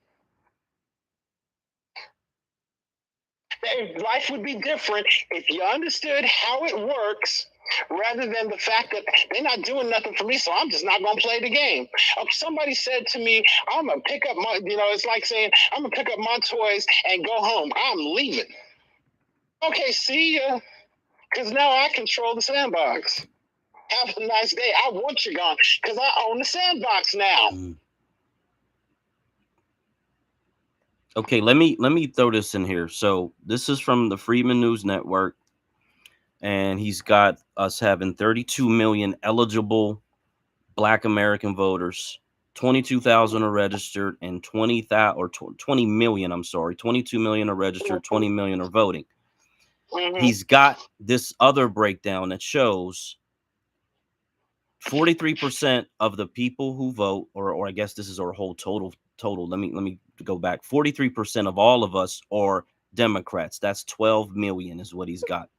Life would be different if you understood how it works rather than the fact that they're not doing nothing for me, so I'm just not going to play the game. Somebody said to me, I'm going to pick up my, it's like saying, I'm going to pick up my toys and go home. I'm leaving. Okay, see ya. Because now I control the sandbox. Have a nice day. I want you gone because I own the sandbox now. Okay, let me throw this in here. So this is from the Freedman News Network, and he's got us having 32 million eligible Black American voters. 22,000 are registered, and 20,000 or 20 million. I'm sorry, 22 million are registered. 20 million are voting. He's got this other breakdown that shows 43% of the people who vote, or I guess this is our whole total. Let me go back. 43% of all of us are Democrats. That's 12 million is what he's got.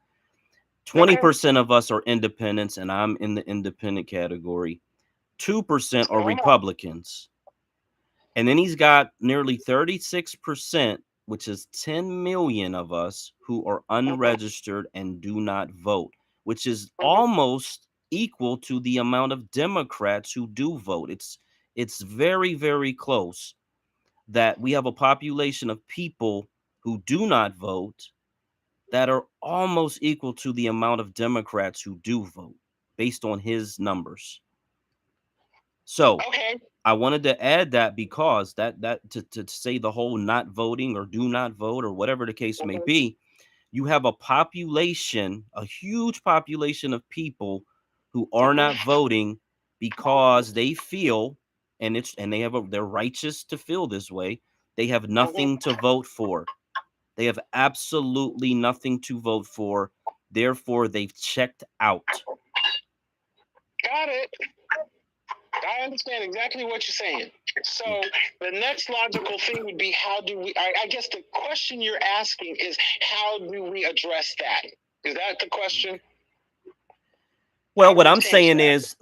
20% of us are independents, and I'm in the independent category. 2% are Republicans. And then he's got nearly 36%, which is 10 million of us who are unregistered and do not vote, which is almost equal to the amount of Democrats who do vote. It's very, very close that we have a population of people who do not vote that are almost equal to the amount of Democrats who do vote based on his numbers. So I wanted to add that because that to say the whole not voting or do not vote or whatever the case may be, you have a population, a huge population of people who are not voting because they feel, and they have they're righteous to feel this way. They have nothing to vote for. They have absolutely nothing to vote for. Therefore, they've checked out. Got it. I understand exactly what you're saying. So the next logical thing would be, how do we, I guess the question you're asking is, how do we address that? Is that the question? Well, what I'm saying is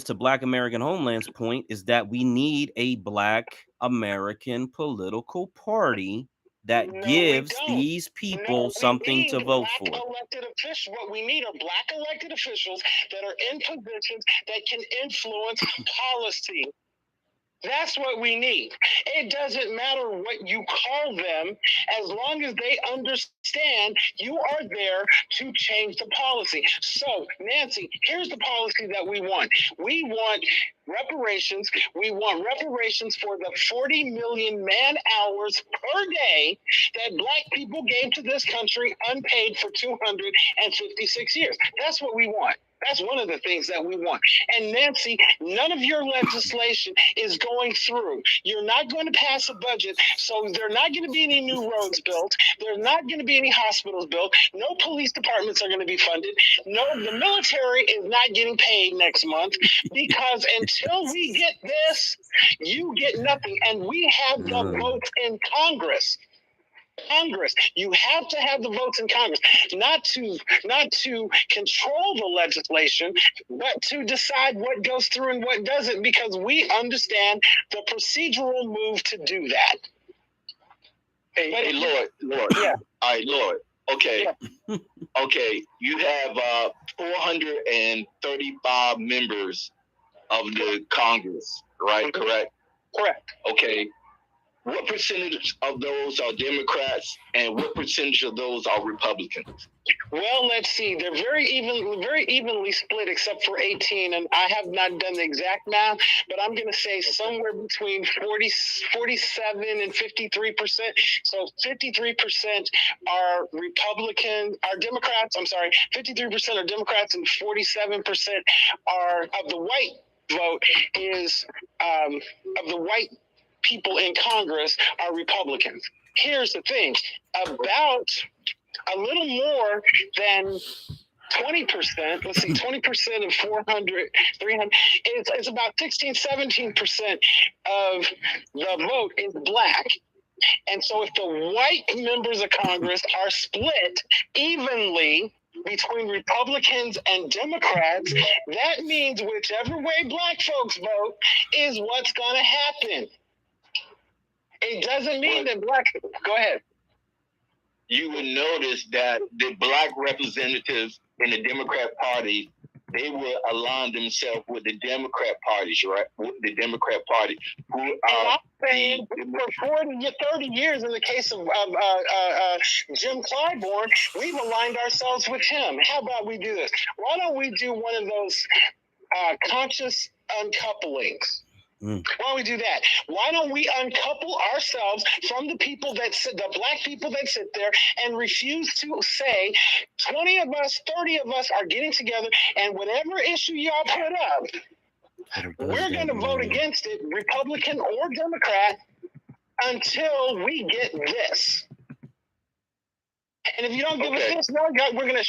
to Black American Homeland's point is that we need a Black American political party that gives these people something to vote for. Elected officials. What we need are Black elected officials that are in positions that can influence policy. That's what we need. It doesn't matter what you call them, as long as they understand you are there to change the policy. So, Nancy, here's the policy that we want. We want reparations. We want reparations for the 40 million man-hours per day that Black people gave to this country unpaid for 256 years. That's what we want. That's one of the things that we want. And Nancy, none of your legislation is going through. You're not going to pass a budget, so there are not going to be any new roads built. There's not going to be any hospitals built. No police departments are going to be funded. No, the military is not getting paid next month, because until we get this, you get nothing. And we have the votes in Congress. You have to have the votes in Congress, not to control the legislation, but to decide what goes through and what doesn't, because we understand the procedural move to do that. Hey, Lord. Yeah. All right, Lord. Okay. Yeah. Okay. You have 435 members of the Congress, right? Correct. Okay. What percentage of those are Democrats and what percentage of those are Republicans? Well, let's see. They're very evenly split, except for 18. And I have not done the exact math, but I'm going to say somewhere between 47 and 53%. So 53% are Democrats. I'm sorry. 53% are Democrats and 47% are of the white vote is of the white people in Congress are Republicans. Here's the thing, about a little more than 20%, let's see, 20% of 400, 300, it's about 16, 17% of the vote is Black. And so if the white members of Congress are split evenly between Republicans and Democrats, that means whichever way Black folks vote is what's going to happen. It doesn't mean that Black... Go ahead. You would notice that the Black representatives in the Democrat Party, they will align themselves with the Democrat parties, right? With the Democrat Party. Who are saying for 30 years, in the case of Jim Clyburn, we've aligned ourselves with him. How about we do this? Why don't we do one of those conscious uncouplings? Why don't we do that? Why don't we uncouple ourselves from the people the black people that sit there and refuse to say 20 of us, 30 of us are getting together, and whatever issue y'all put up, we're going to vote against it, Republican or Democrat, until we get this. And if you don't give us this, we're going to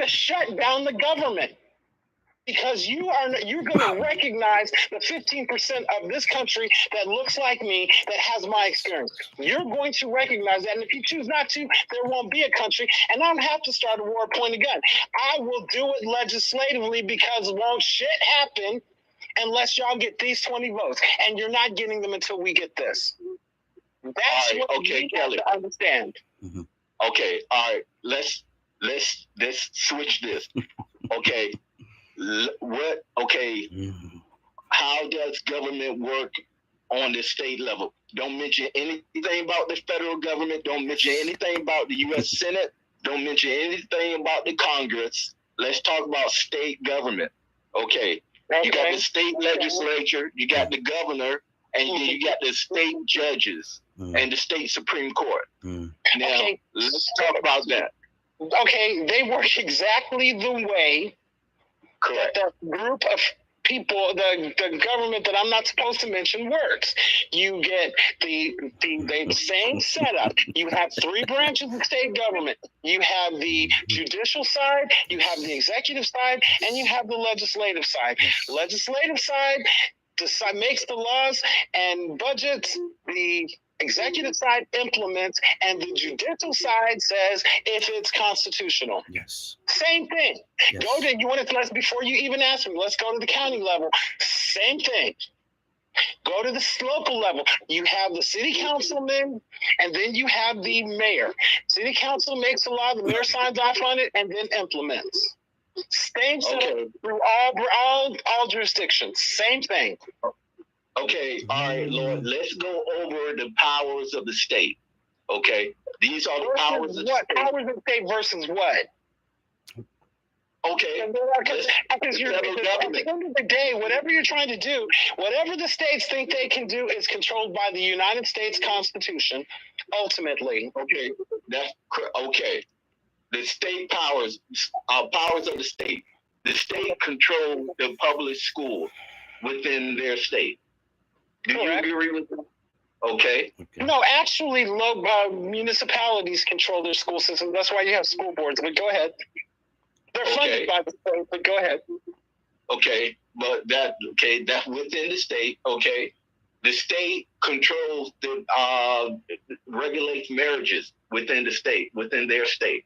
shut down the government. Because you're going to recognize the 15% of this country that looks like me, that has my experience. You're going to recognize that. And if you choose not to, there won't be a country. And I don't have to start a war, point a gun. I will do it legislatively, because won't shit happen unless y'all get these 20 votes. And you're not getting them until we get this. That's what you have to understand. Mm-hmm. Okay, all right. Let's switch this. Okay. How does government work on the state level? Don't mention anything about the federal government. Don't mention anything about the U.S. Senate. Don't mention anything about the Congress. Let's talk about state government. Okay. You got the state legislature, you got the governor, and then you got the state judges and the state Supreme Court. Now, let's talk about that. Okay, they work exactly the way that the group of people, the government that I'm not supposed to mention works. You get the same setup. You have three branches of state government. You have the judicial side, you have the executive side, and you have the legislative side. Legislative side makes the laws and budgets. The executive side implements, and the judicial side says if it's constitutional. Yes. Same thing. Yes. Before you even ask me, let's go to the county level. Same thing. Go to the local level. You have the city councilman, and then you have the mayor. City council makes a law, the mayor signs off on it, and then implements. Same thing through all jurisdictions. Same thing. Okay, all right, Lord, let's go over the powers of the state. Okay, these are the powers of the state. Powers of the state versus what? Okay. Because at the end of the day, whatever you're trying to do, whatever the states think they can do is controlled by the United States Constitution, ultimately. Okay, that's okay. The state powers of the state. The state control the public school within their state. Do you agree with that? Okay. No, actually, municipalities control their school system. That's why you have school boards. But go ahead. They're funded by the state. But go ahead. Okay, but that's within the state. Okay, the state controls regulates marriages within the state, within their state.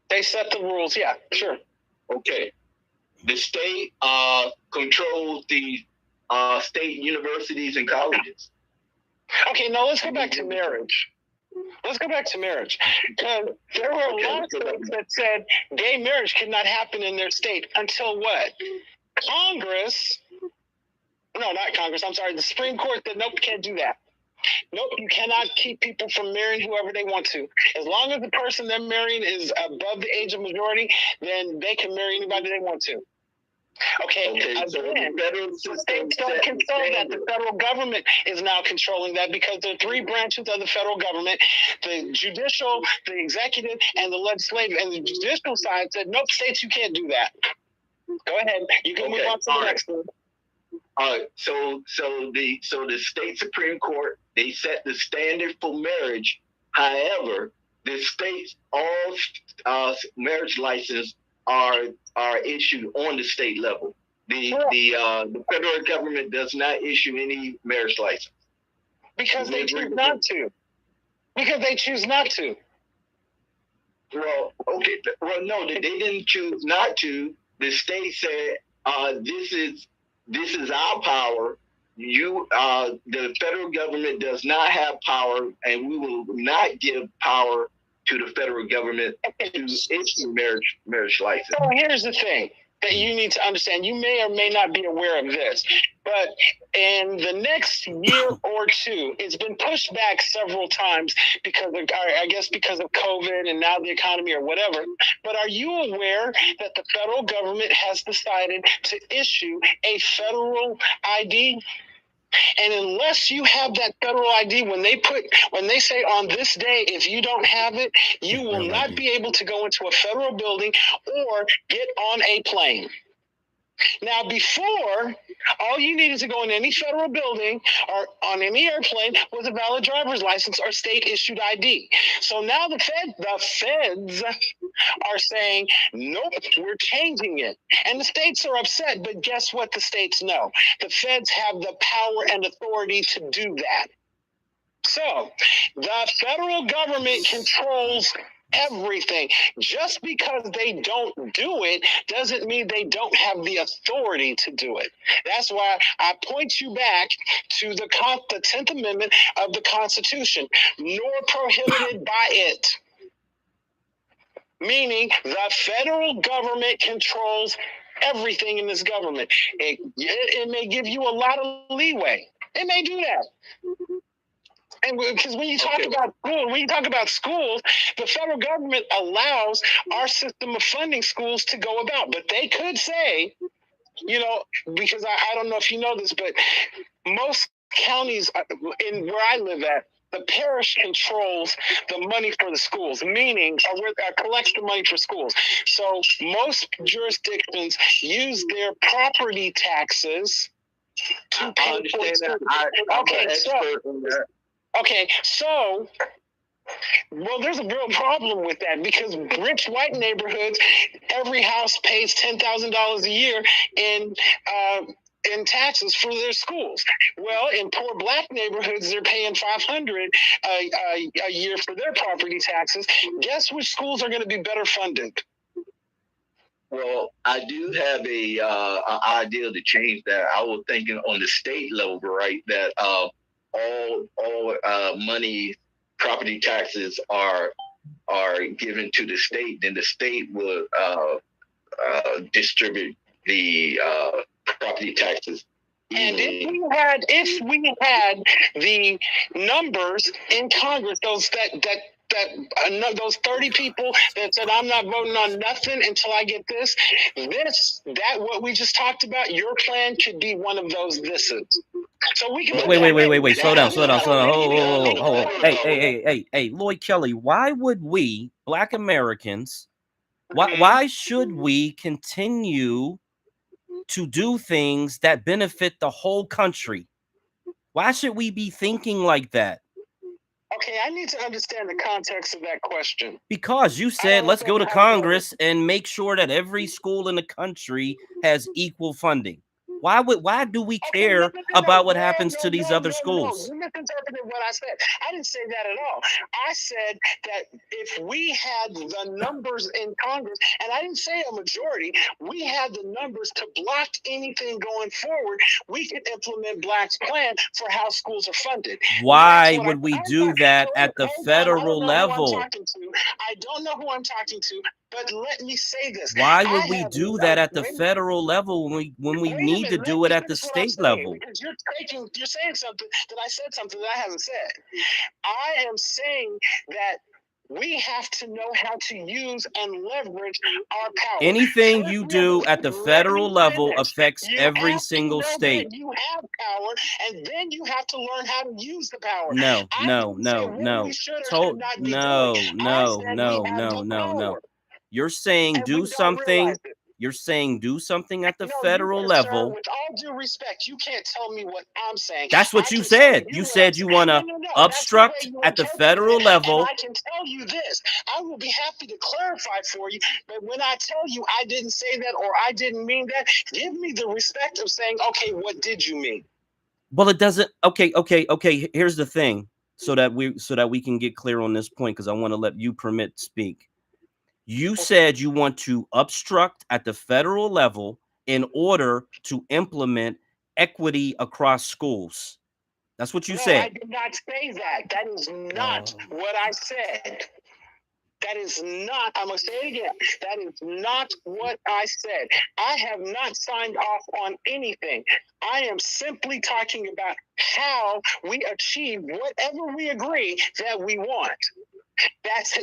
They set the rules. Yeah, sure. Okay, the state controls the state universities and colleges. Okay, now let's go back to marriage. Because there were a lot of states that said gay marriage could not happen in their state until what? The Supreme Court said, nope, can't do that. Nope, you cannot keep people from marrying whoever they want to. As long as the person they're marrying is above the age of majority, then they can marry anybody they want to. Okay, so the states don't control that. The federal government is now controlling that because there are three branches of the federal government: the judicial, the executive, and the legislative. And the judicial side said, nope, states, you can't do that. Go ahead. You can move on to the next one. All right. So the state Supreme Court, they set the standard for marriage. However, the states, all marriage licenses are issued on the state level. The federal government does not issue any marriage license. Because they choose not to. Well, okay. Well, no, they didn't choose not to. The state said, this is our power. The federal government does not have power, and we will not give power to the federal government to issue marriage license. So here's the thing that you need to understand. You may or may not be aware of this, but in the next year or two, it's been pushed back several times because of COVID and now the economy or whatever. But are you aware that the federal government has decided to issue a federal ID? And unless you have that federal ID, when they say on this day, if you don't have it, you will not be able to go into a federal building or get on a plane. Now, before, all you needed to go in any federal building or on any airplane was a valid driver's license or state-issued ID. So now the feds are saying, nope, we're changing it. And the states are upset, but guess what the states know? The feds have the power and authority to do that. So the federal government controls everything. Just because they don't do it doesn't mean they don't have the authority to do it. That's why I point you back to the 10th Amendment of the Constitution, nor prohibited by it. Meaning the federal government controls everything in this government. It may give you a lot of leeway. It may do that. And because when you talk about schools, the federal government allows our system of funding schools to go about. But they could say, because I don't know if you know this, but most counties in where I live at, the parish controls the money for the schools, meaning collects the money for schools. So most jurisdictions use their property taxes to pay for schools. There's a real problem with that because rich white neighborhoods, every house pays $10,000 a year in taxes for their schools. Well, in poor black neighborhoods, they're paying $500 a year for their property taxes. Guess which schools are going to be better funded? Well, I do have an idea to change that. I was thinking on the state level, right, that all money, property taxes are given to the state. Then the state will distribute the property taxes. And if we had the numbers in Congress, those 30 people that said, I'm not voting on nothing until I get this, what we just talked about, your plan could be one of those thises. So we can wait. Slow down. Hold. Hey, Lloyd Kelly, why would we, Black Americans, why should we continue to do things that benefit the whole country? Why should we be thinking like that? Okay, I need to understand the context of that question. Because you said, let's go to Congress and make sure that every school in the country has equal funding. Why do we care about what happens to these other schools? You misinterpreted what I said. I didn't say that at all. I said that if we had the numbers in Congress, and I didn't say a majority, we had the numbers to block anything going forward, we could implement Black's plan for how schools are funded. Why would we do that at the federal level? I don't know who I'm talking to, but let me say this. Why would we do that at the federal level when we need to do it at the state level? Because you're saying something that I said something that I haven't said. I am saying that we have to know how to use and leverage our power. Anything you do at the federal level affects every single state. You have power, and then you have to learn how to use the power. No. You're saying do something. You're saying do something at the federal level. With all due respect, you can't tell me what I'm saying. That's what you said. You said you want to obstruct at the federal level. And I can tell you this. I will be happy to clarify for you. But when I tell you I didn't say that or I didn't mean that, give me the respect of saying, okay, what did you mean? Well, it doesn't. Okay. Here's the thing, so that we can get clear on this point, because I want to let you permit speak. You said you want to obstruct at the federal level in order to implement equity across schools. That's what you said. I did not say that. That is not what I said. That is not, I'm going to say it again. That is not what I said. I have not signed off on anything. I am simply talking about how we achieve whatever we agree that we want.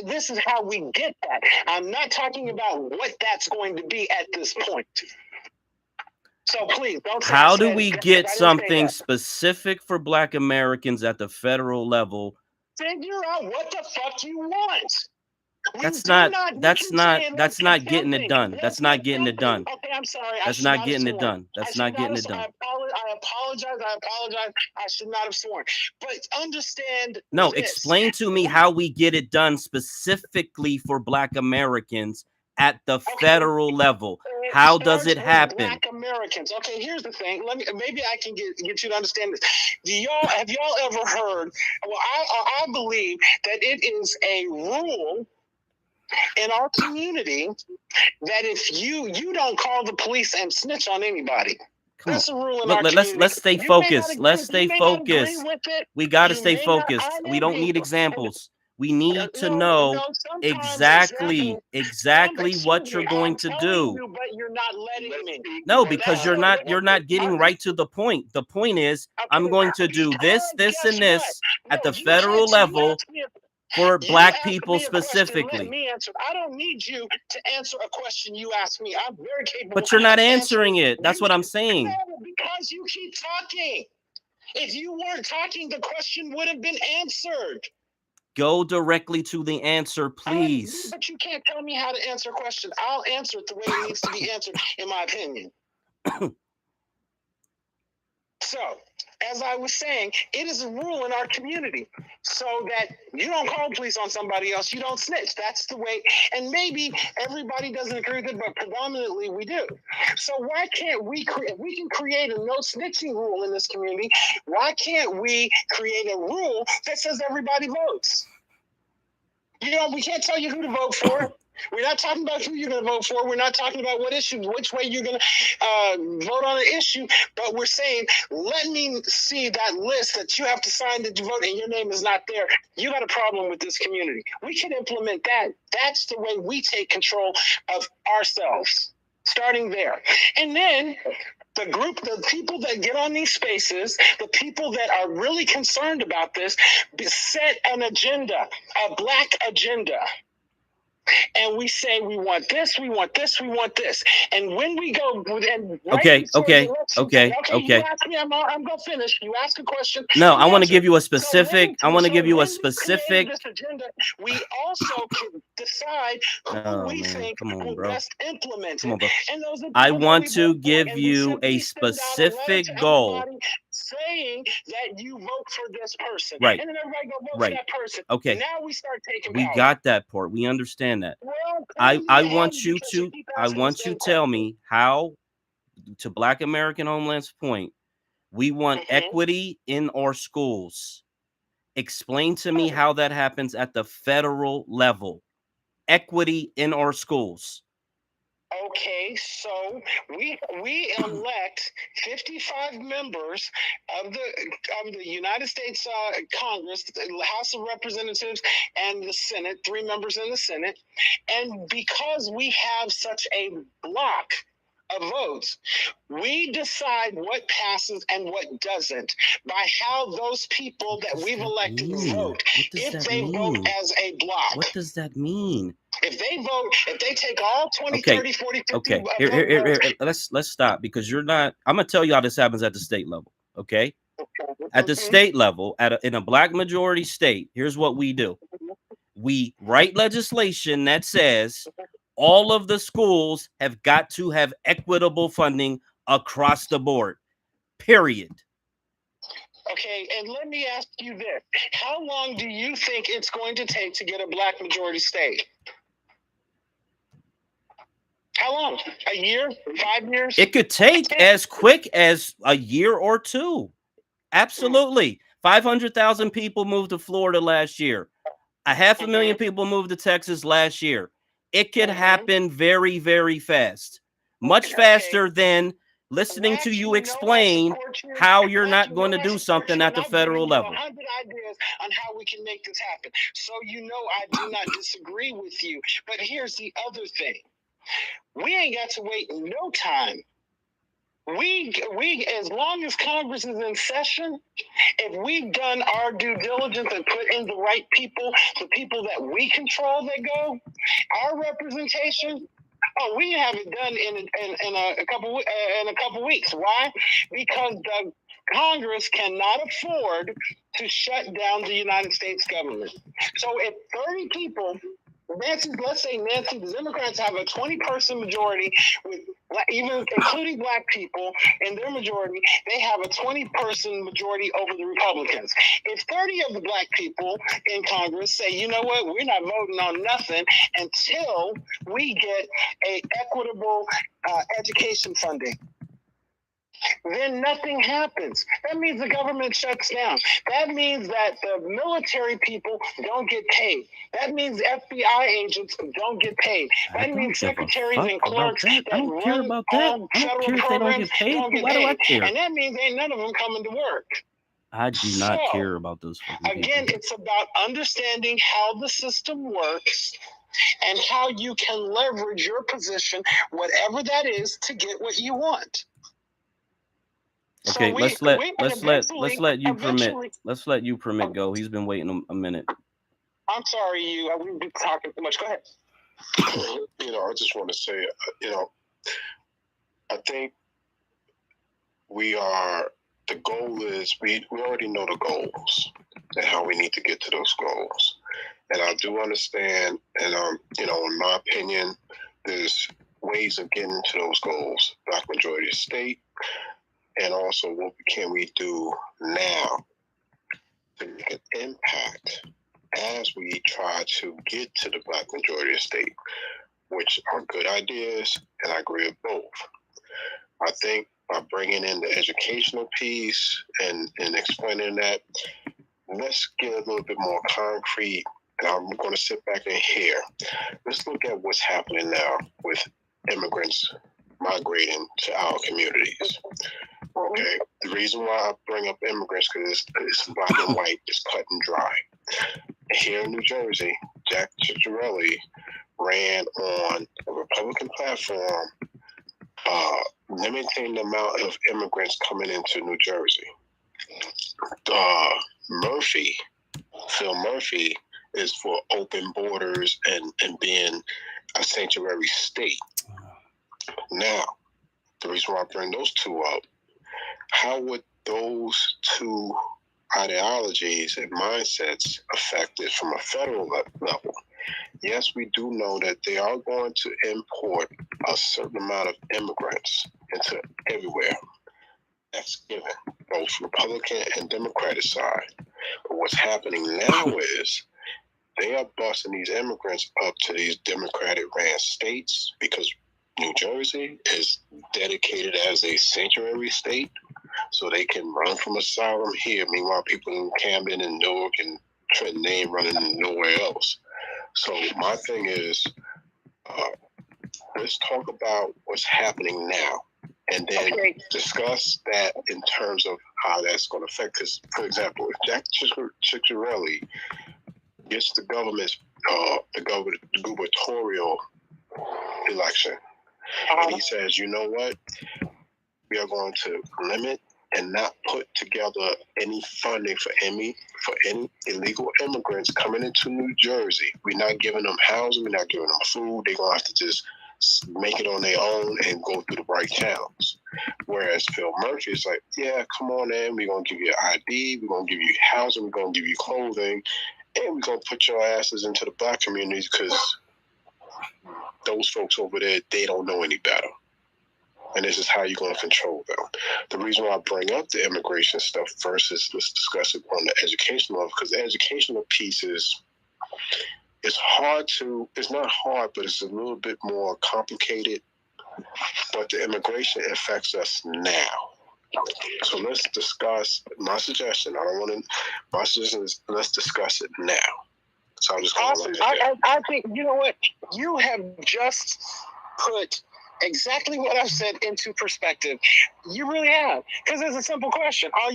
This is how we get that. I'm not talking about what that's going to be at this point. So please don't say How I do said we it, 'cause I get didn't say something that. specific for Black Americans at the federal level? Figure out what the fuck you want. That's not getting it done. Let's That's get not getting it something. done. Okay, I'm sorry. I That's should not not have getting it sworn. done. That's not getting it done. I apologize. I should not have sworn. But understand No, this. explain to me how we get it done specifically for Black Americans at the federal level. How does it happen? Black Americans. Okay, here's the thing. Maybe I can get you to understand this. Have y'all ever heard? Well, I believe that it is a rule in our community that if you don't call the police and snitch on anybody. That's a rule in our community. Let's stay focused. Let's stay focused. We got to stay focused. We don't need examples. We need to know exactly what you're going to do. But you're not letting me. No, because you're not getting right to the point. The point is, I'm going to do this, and this at the federal level for Black people specifically. Let me answer. I don't need you to answer a question you asked me. I'm very capable. But you're not answering it. That's what I'm saying. No, because you keep talking. If you weren't talking, the question would have been answered. Go directly to the answer, please. But you can't tell me how to answer a question. I'll answer it the way it needs to be answered, in my opinion. So, as I was saying, it is a rule in our community so that you don't call police on somebody else, you don't snitch. That's the way. And maybe everybody doesn't agree with it, but predominantly we do. So why can't we if we can create a no snitching rule in this community, why can't we create a rule that says everybody votes? You know, we can't tell you who to vote for. We're not talking about who you're going to vote for. We're not talking about what issue, which way you're going to vote on an issue. But we're saying, let me see that list that you have to sign that you vote and your name is not there. You got a problem with this community. We can implement that. That's the way we take control of ourselves, starting there. And then the people that get on these spaces, the people that are really concerned about this, set an agenda, a Black agenda. And we say we want this, we want this, we want this. And when we go and okay. You ask me, I'm gonna finish. You ask a question. No, I want to give you a specific. This agenda, we also can decide who we think will best implement it. And those I want to give you a specific goal. Saying that you vote for this person, right? And then everybody go vote for that person. Okay. Now we start taking. We got that part. We understand that. Well, I want you to tell me how, to Black American Homeland's point, we want equity in our schools. Explain to me how that happens at the federal level. Equity in our schools. Okay, so we elect 55 members of the United States Congress, the House of Representatives, and the Senate, 3 members in the Senate. And because we have such a block of votes, we decide what passes and what doesn't by how those people that we've elected vote. If they vote as a block. What does that mean? If they vote, if they take all 20, 30, 40, 50 okay. Here. Let's stop, because you're not. I'm gonna tell you how this happens at the state level. Okay. At the state level, in a Black majority state, here's what we do. We write legislation that says all of the schools have got to have equitable funding across the board. Period. Okay, and let me ask you this. How long do you think it's going to take to get a Black majority state? How long? A year? 5 years? It could take as quick as a year or 2. Absolutely. 500,000 people moved to Florida last year. 500,000 people moved to Texas last year. It could happen very, very fast. Much faster than listening to you explain how you're not going to do something at the federal level. 100 ideas on how we can make this happen. So you know I do not disagree with you. But here's the other thing. We ain't got to wait no time. We as long as Congress is in session, if we've done our due diligence and put in the right people, the people that we control that go, our representation, Oh, we have it done in a couple weeks. Why? Because the Congress cannot afford to shut down the United States government. So if 30 people, let's say Nancy, the Democrats have a 20-person majority with even including black people in their majority, they have a 20-person majority over the Republicans. If 30 of the black people in Congress say, you know what, we're not voting on nothing until we get a equitable education funding, then nothing happens. That means the government shuts down. That means that the military people don't get paid. That means FBI agents don't get paid. That means secretaries and clerks that run all federal programs don't get paid. And that means ain't none of them coming to work. I do not care about those. Again, it's about understanding how the system works and how you can leverage your position, whatever that is, to get what you want. Okay, so let's let you permit go. He's been waiting a minute. I'm sorry, we've been talking too much. Go ahead. I just want to say, I think the goal is we already know the goals and how we need to get to those goals. And I do understand, and in my opinion, there's ways of getting to those goals. Black majority of state. And also, what can we do now to make an impact as we try to get to the black majority of state, which are good ideas, and I agree with both. I think by bringing in the educational piece and explaining that, let's get a little bit more concrete, and I'm going to sit back and hear. Let's look at what's happening now with immigrants migrating to our communities. Okay, the reason why I bring up immigrants because it's black and white, it's cut and dry. Here in New Jersey, Jack Ciattarelli ran on a Republican platform, limiting the amount of immigrants coming into New Jersey. Phil Murphy is for open borders and being a sanctuary state. Now, the reason why I bring those two up, how would those two ideologies and mindsets affect it from a federal level? Yes, we do know that they are going to import a certain amount of immigrants into everywhere. That's given, both Republican and Democratic side. But what's happening now is they are busting these immigrants up to these Democratic-ran states because New Jersey is dedicated as a sanctuary state, so they can run from asylum here. Meanwhile, people in Camden and Newark and Trenton, they ain't running nowhere else. So my thing is, let's talk about what's happening now, and then discuss that in terms of how that's going to affect. Because, for example, if Jack Ciattarelli gets the gubernatorial election, and he says, you know what, we are going to limit and not put together any funding for any illegal immigrants coming into New Jersey. We're not giving them housing, we're not giving them food. They're going to have to just make it on their own and go through the right channels. Whereas Phil Murphy is like, yeah, come on in, we're going to give you an ID, we're going to give you housing, we're going to give you clothing, and we're going to put your asses into the black communities because those folks over there, they don't know any better. And this is how you're going to control them. The reason why I bring up the immigration stuff first is let's discuss it on the educational level, because the educational piece is it's not hard, but it's a little bit more complicated. But the immigration affects us now. So let's discuss my suggestion. My suggestion is let's discuss it now. So I'm just going to I think, you know what? You have just put exactly what I said into perspective. You really have. Because it's a simple question. A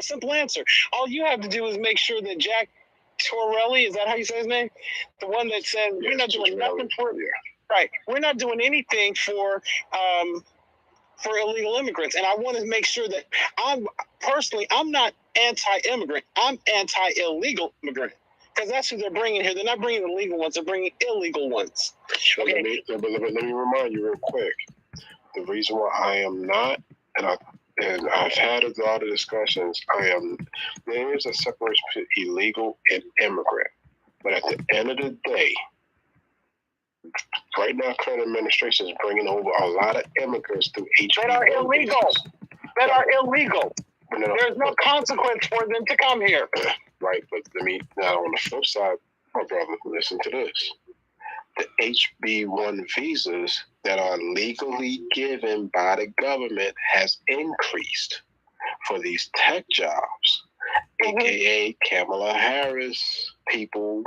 simple answer. All you have to do is make sure that Jack Ciattarelli, is that how you say his name? The one that said, we're not doing nothing for you. Right. We're not doing anything for illegal immigrants. And I want to make sure that I'm not anti-immigrant. I'm anti-illegal immigrant. Because that's who they're bringing here. They're not bringing the legal ones. They're bringing illegal ones. Okay. Okay. Let me remind you real quick. The reason why I am not, and I've had a lot of discussions. There is a separation between illegal and immigrant, but at the end of the day, right now, current administration is bringing over a lot of immigrants through HB That are illegal. That are illegal. There's no consequence for them to come here. Right, but now on the flip side, my brother, listen to this. The HB1 visas that are legally given by the government has increased for these tech jobs, aka Kamala Harris people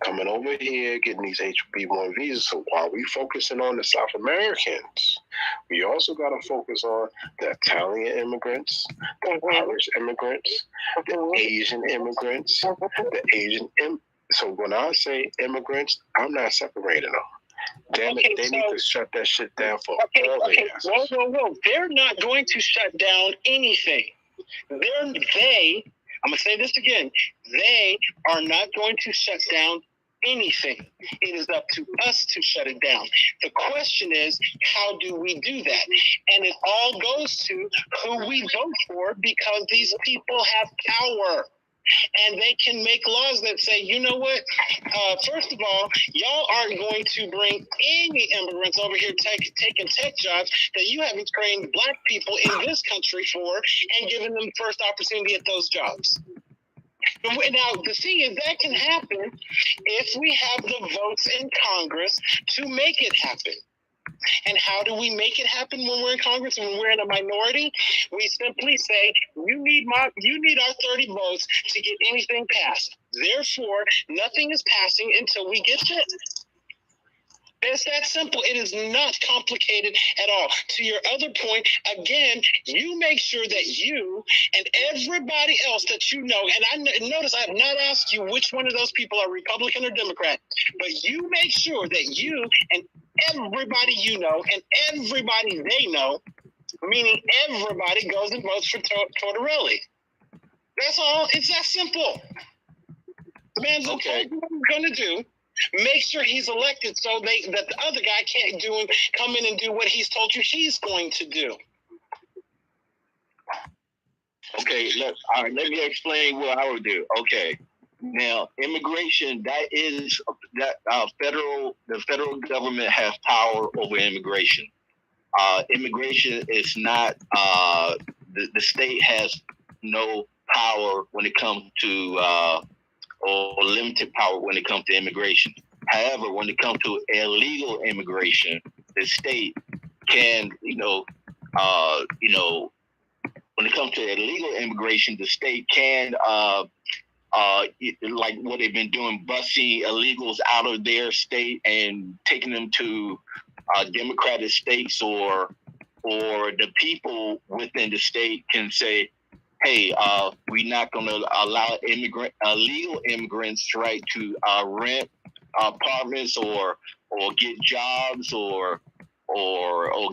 coming over here getting these HB1 visas. So while we focusing on the South Americans, we also got to focus on the Italian immigrants, the Irish immigrants, the Asian immigrants, the Asian So when I say immigrants, I'm not separating them. Damn it, they need to shut that shit down for all their asses. Whoa. They're not going to shut down anything. I'm going to say this again. They are not going to shut down anything. It is up to us to shut it down. The question is, how do we do that? And it all goes to who we vote for, because these people have power. And they can make laws that say, you know what? First of all, y'all aren't going to bring any immigrants over here taking tech jobs that you haven't trained Black people in this country for and given them first opportunity at those jobs. Now, the thing is, that can happen if we have the votes in Congress to make it happen. And how do we make it happen when we're in Congress and when we're in a minority? We simply say, you need our 30 votes to get anything passed. Therefore, nothing is passing until we get this. It's that simple. It is not complicated at all. To your other point, again, you make sure that you and everybody else that you know, and I notice I have not asked you which one of those people are Republican or Democrat, but you make sure that you and everybody you know and everybody they know, meaning everybody, goes and votes for Tortorelli. That's all. It's that simple. The man's told you what he's going to do. Make sure he's elected so that the other guy can't come in and do what he's told you he's going to do. Okay, let me explain what I would do. Okay, now immigration, the federal government has power over immigration. Immigration is not the state has no power when it comes to or limited power when it comes to immigration. However, when it comes to illegal immigration, the state can, when it comes to illegal immigration, the state can, like what they've been doing, busing illegals out of their state and taking them to democratic states, or the people within the state can say, hey, we're not going to allow illegal immigrants, right, to rent apartments or get jobs or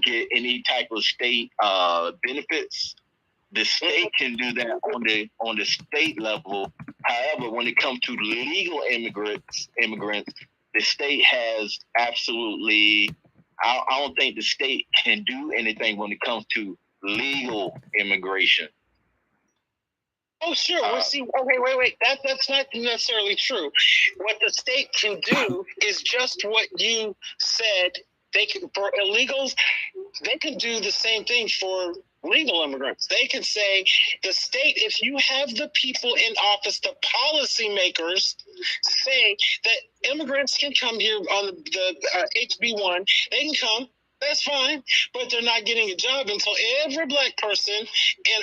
get any type of state benefits. The state can do that on the state level. However, when it comes to legal immigrants, the state has absolutely. I don't think the state can do anything when it comes to legal immigration. Oh, sure. We'll see. Okay, wait. That's not necessarily true. What the state can do is just what you said. They can, for illegals, they can do the same thing for legal immigrants. They could say, the state, if you have the people in office, the policymakers say that immigrants can come here on the HB1, they can come. That's fine, but they're not getting a job until every Black person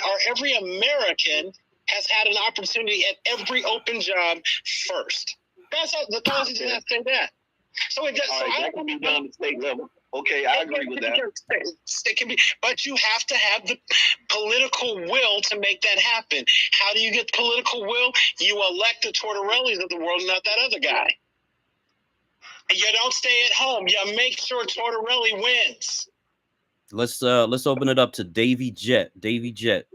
or every American has had an opportunity at every open job first. That's how the policy does not say that. So it does. So that can be done on the state level. Okay, I agree with that. It can be, but you have to have the political will to make that happen. How do you get political will? You elect the Tortorellis of the world, not that other guy. You don't stay at home. You make sure Tortorelli wins. Let's open it up to Davy Jet. Davy Jet.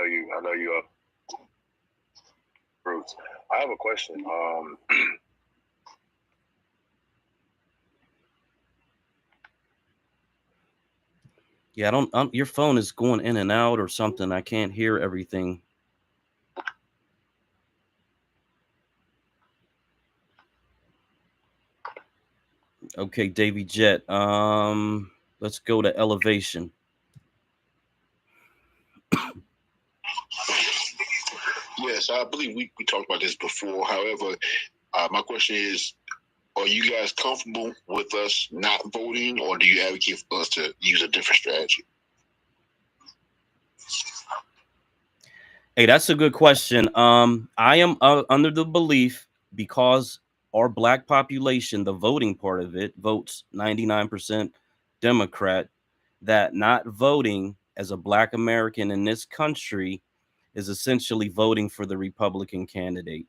know you Bruce. I have a question. Yeah, I don't. Your phone is going in and out or something. I can't hear everything. Okay, Davy Jet. Let's go to elevation. Yes, I believe we talked about this before. However, my question is, are you guys comfortable with us not voting, or do you advocate for us to use a different strategy? Hey, that's a good question. I am under the belief, because our black population, the voting part of it, votes 99% Democrat, that not voting as a black American in this country is essentially voting for the Republican candidate.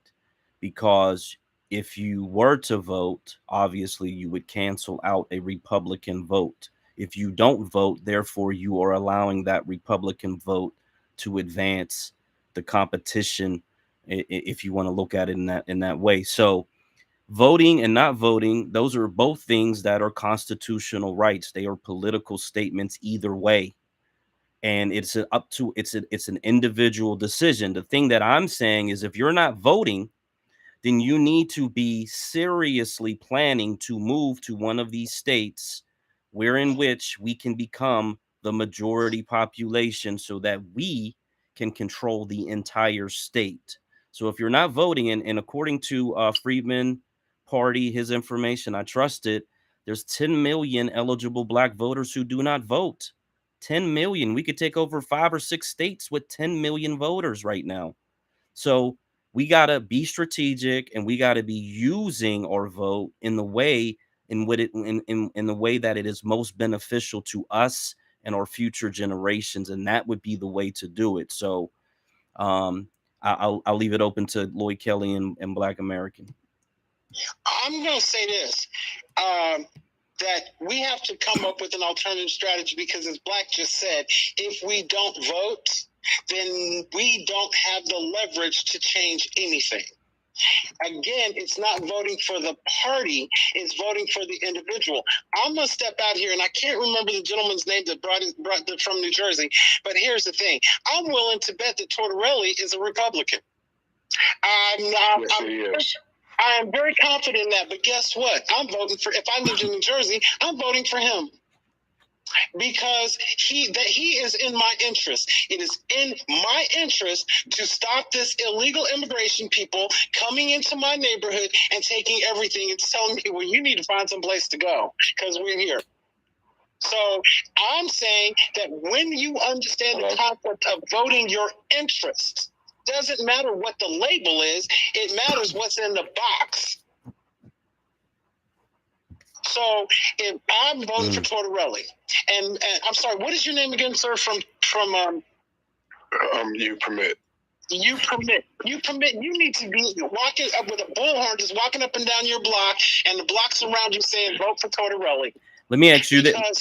Because if you were to vote, obviously you would cancel out a Republican vote. If you don't vote, therefore you are allowing that Republican vote to advance the competition, if you want to look at it in that way. So voting and not voting, those are both things that are constitutional rights. They are political statements either way, and it's an individual decision. The thing that I'm saying is, if you're not voting, then you need to be seriously planning to move to one of these states in which we can become the majority population, so that we can control the entire state. So if you're not voting, and according to Friedman Party, his information, I trust it, there's 10 million eligible black voters who do not vote. 10 million. We could take over 5 or 6 states with 10 million voters right now. So we got to be strategic, and we got to be using our vote in the way in the way that it is most beneficial to us and our future generations, and that would be the way to do it. So I'll leave it open to Lloyd Kelly and Black American. I'm going to say this, that we have to come up with an alternative strategy, because as Black just said, if we don't vote, then we don't have the leverage to change anything. Again, it's not voting for the party, it's voting for the individual. I'm going to step out here, and I can't remember the gentleman's name that brought it from New Jersey, but here's the thing. I'm willing to bet that Tortorelli is a Republican. I am very confident in that, but guess what? If I lived in New Jersey, I'm voting for him. Because he is in my interest. It is in my interest to stop this illegal immigration people coming into my neighborhood and taking everything. It's telling me, well, you need to find some place to go because we're here. So I'm saying that when you understand the concept of voting your interest, doesn't matter what the label is, it matters what's in the box. So if I'm voting for Tortorelli, and I'm sorry, what is your name again, sir? From You Permit. You Permit. You need to be walking up with a bullhorn, just walking up and down your block, and the blocks around you saying, vote for Tortorelli. Let me ask you that, because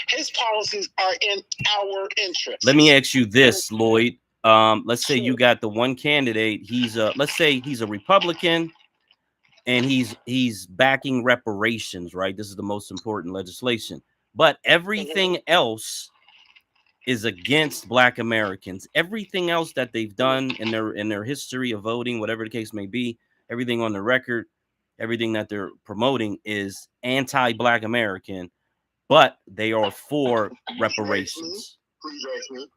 his policies are in our interest. Let me ask you this, Lloyd. Let's say you got the one candidate. Let's say he's a Republican, and he's backing reparations, right? This is the most important legislation. But everything else is against Black Americans. Everything else that they've done in their history of voting, whatever the case may be, everything on the record, everything that they're promoting is anti-Black American, but they are for reparations. Please ask me.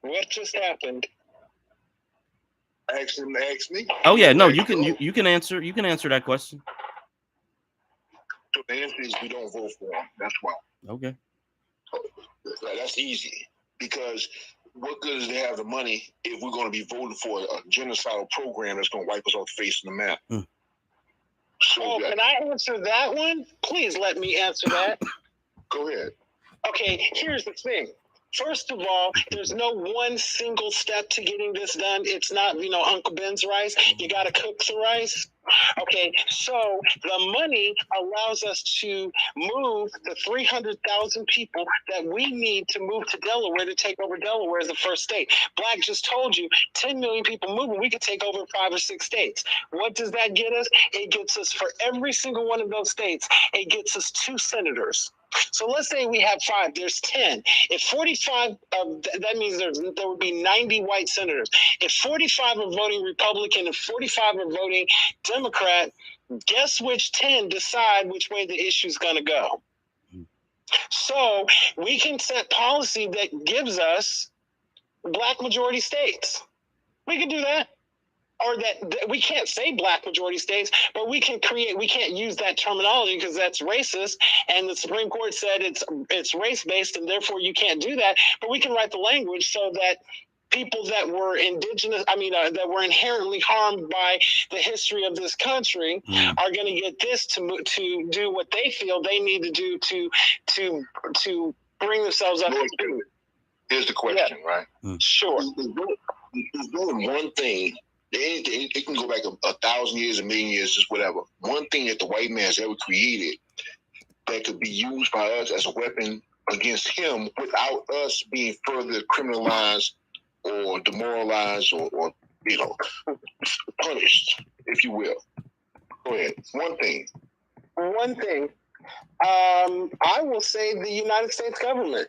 What just happened? Ask me. Oh yeah, no, you can answer that question. So the answer is we don't vote for him. That's why. Okay. That's easy, because what good is to have the money if we're going to be voting for a genocidal program that's going to wipe us off the face of the map? So can I answer that one? Please let me answer that. Go ahead. Okay, here's the thing. First of all, there's no one single step to getting this done. It's not, Uncle Ben's rice. You got to cook the rice. Okay, so the money allows us to move the 300,000 people that we need to move to Delaware to take over Delaware as the first state. Black just told you 10 million people moving, we could take over 5 or 6 states. What does that get us? It gets us, for every single one of those states, it gets us 2 senators. So let's say we have 5, there's 10. If 45, that means there would be 90 white senators. If 45 are voting Republican and 45 are voting Democrat, guess which 10 decide which way the issue's going to go? So we can set policy that gives us black majority states. We can do that. Or that we can't say black majority states, but we can't use that terminology because that's racist. And the Supreme Court said it's race-based and therefore you can't do that. But we can write the language so that people that were that were inherently harmed by the history of this country are going to get this to do what they feel they need to do to bring themselves up. Here's the question, right? Sure. There's only one thing. It can go back 1,000 years, 1,000,000 years, just whatever. One thing that the white man has ever created that could be used by us as a weapon against him without us being further criminalized or demoralized or punished, if you will. Go ahead. One thing. I will say the United States government,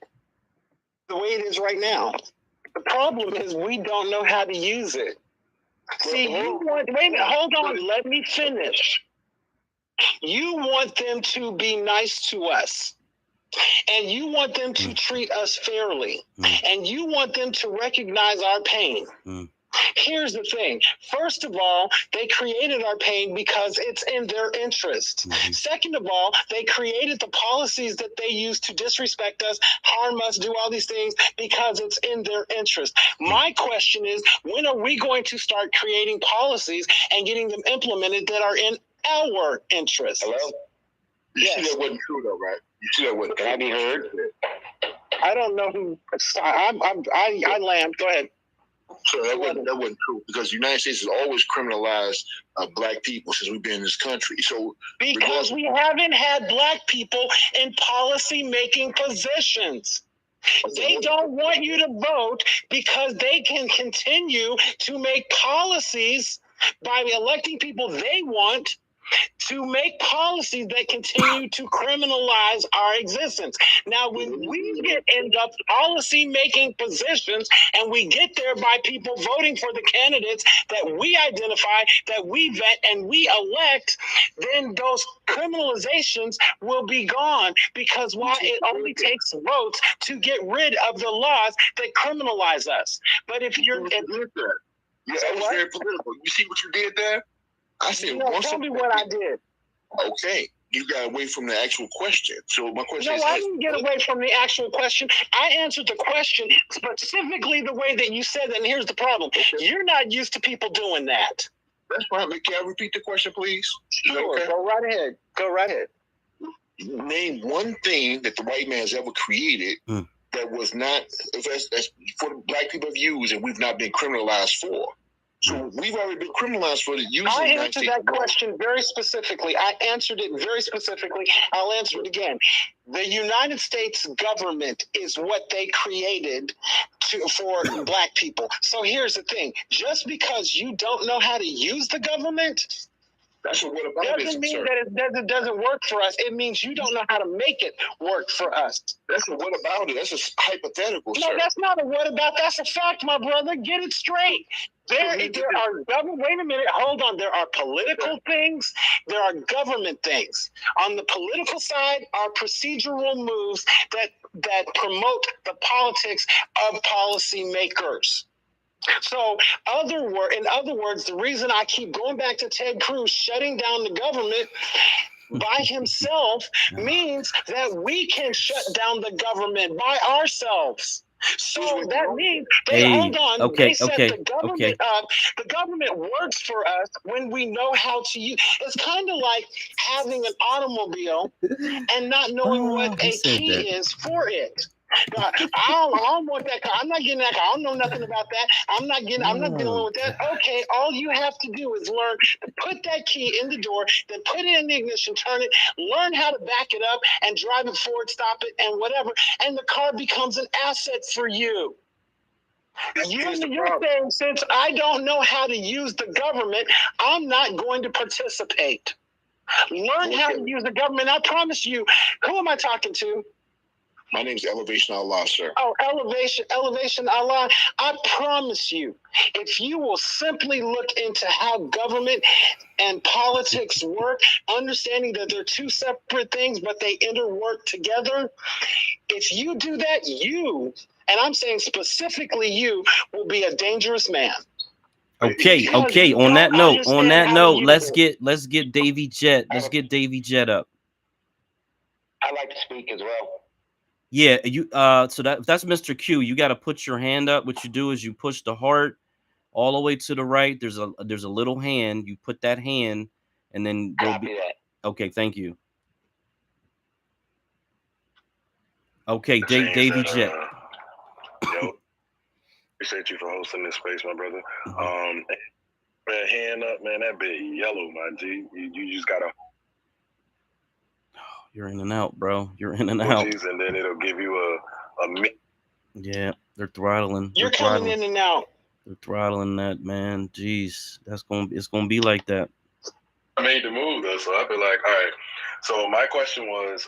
the way it is right now. The problem is we don't know how to use it. See, wait a minute, hold on, let me finish. You want them to be nice to us, and you want them to treat us fairly, and you want them to recognize our pain. Here's the thing. First of all, they created our pain because it's in their interest. Second of all, they created the policies that they use to disrespect us, harm us, do all these things because it's in their interest. My question is, when are we going to start creating policies and getting them implemented that are in our interest? Hello? You see that wasn't true though, right? You see that wasn't. Can I be heard? I don't know who. I land. Go ahead. So that wasn't true because the United States has always criminalized black people since we've been in this country. So because we haven't had black people in policy-making positions. They don't want you to vote because they can continue to make policies by electing people they want to make policies that continue to criminalize our existence. Now, when we end up policy-making positions and we get there by people voting for the candidates that we identify, that we vet, and we elect, then those criminalizations will be gone because it only takes votes to get rid of the laws that criminalize us. But if you're... that was very political. You see what you did there? I said, tell me what I did. Okay, you got away from the actual question. So my question is... No, I didn't get away from the actual question. I answered the question specifically the way that you said it, and here's the problem. Okay. You're not used to people doing that. That's fine. Can I repeat the question, please? Sure, okay? Go right ahead. Name one thing that the white man has ever created that was not... That's for the black people have used and we've not been criminalized for. So we've already been criminalized for the use of the United States. I answered that question very specifically. I answered it very specifically. I'll answer it again. The United States government is what they created for black people. So here's the thing. Just because you don't know how to use the government... doesn't mean that it doesn't work for us. It means you don't know how to make it work for us. That's a what about it. That's a hypothetical, No, sir. That's not a what about. That's a fact, my brother. Get it straight. There are wait a minute, hold on. There are political things, there are government things. On the political side are procedural moves that promote the politics of policymakers. So, in other words, the reason I keep going back to Ted Cruz shutting down the government by himself means that we can shut down the government by ourselves. So that means hold on. They said the government works for us when we know how to use. It's kind of like having an automobile and not knowing what a key is for it. I don't want that car. I'm not getting that car. I don't know nothing about that. I'm not dealing with that. Okay, all you have to do is learn to put that key in the door, then put it in the ignition, turn it, learn how to back it up and drive it forward, stop it, and whatever. And the car becomes an asset for you. You're saying, since I don't know how to use the government, I'm not going to participate. Learn how to use the government. I promise you. Who am I talking to? My name's Elevation Allah, sir. Oh, Elevation Allah. I promise you, if you will simply look into how government and politics work, understanding that they're two separate things, but they interwork together, if you do that, you, and I'm saying specifically you, will be a dangerous man. Okay. On that note, let's get Davy Jet. Let's get Davy Jet up. I'd like to speak as well. Yeah, you so that's Mr. Q. You got to put your hand up. What you do is you push the heart all the way to the right. There's a little hand. You put that hand, and then there'll be. Okay, thank you. Okay, Davy Jet. Yo, appreciate you for hosting this space, my brother. Man, hand up, man. That bit yellow, my G. You just gotta. You're in and out, bro. You're in and out. And then it'll give you a. Yeah, they're throttling. You're coming in and out. They're throttling that, man. Jeez, it's gonna be like that. I made the move though, so I'd be like, all right. So my question was,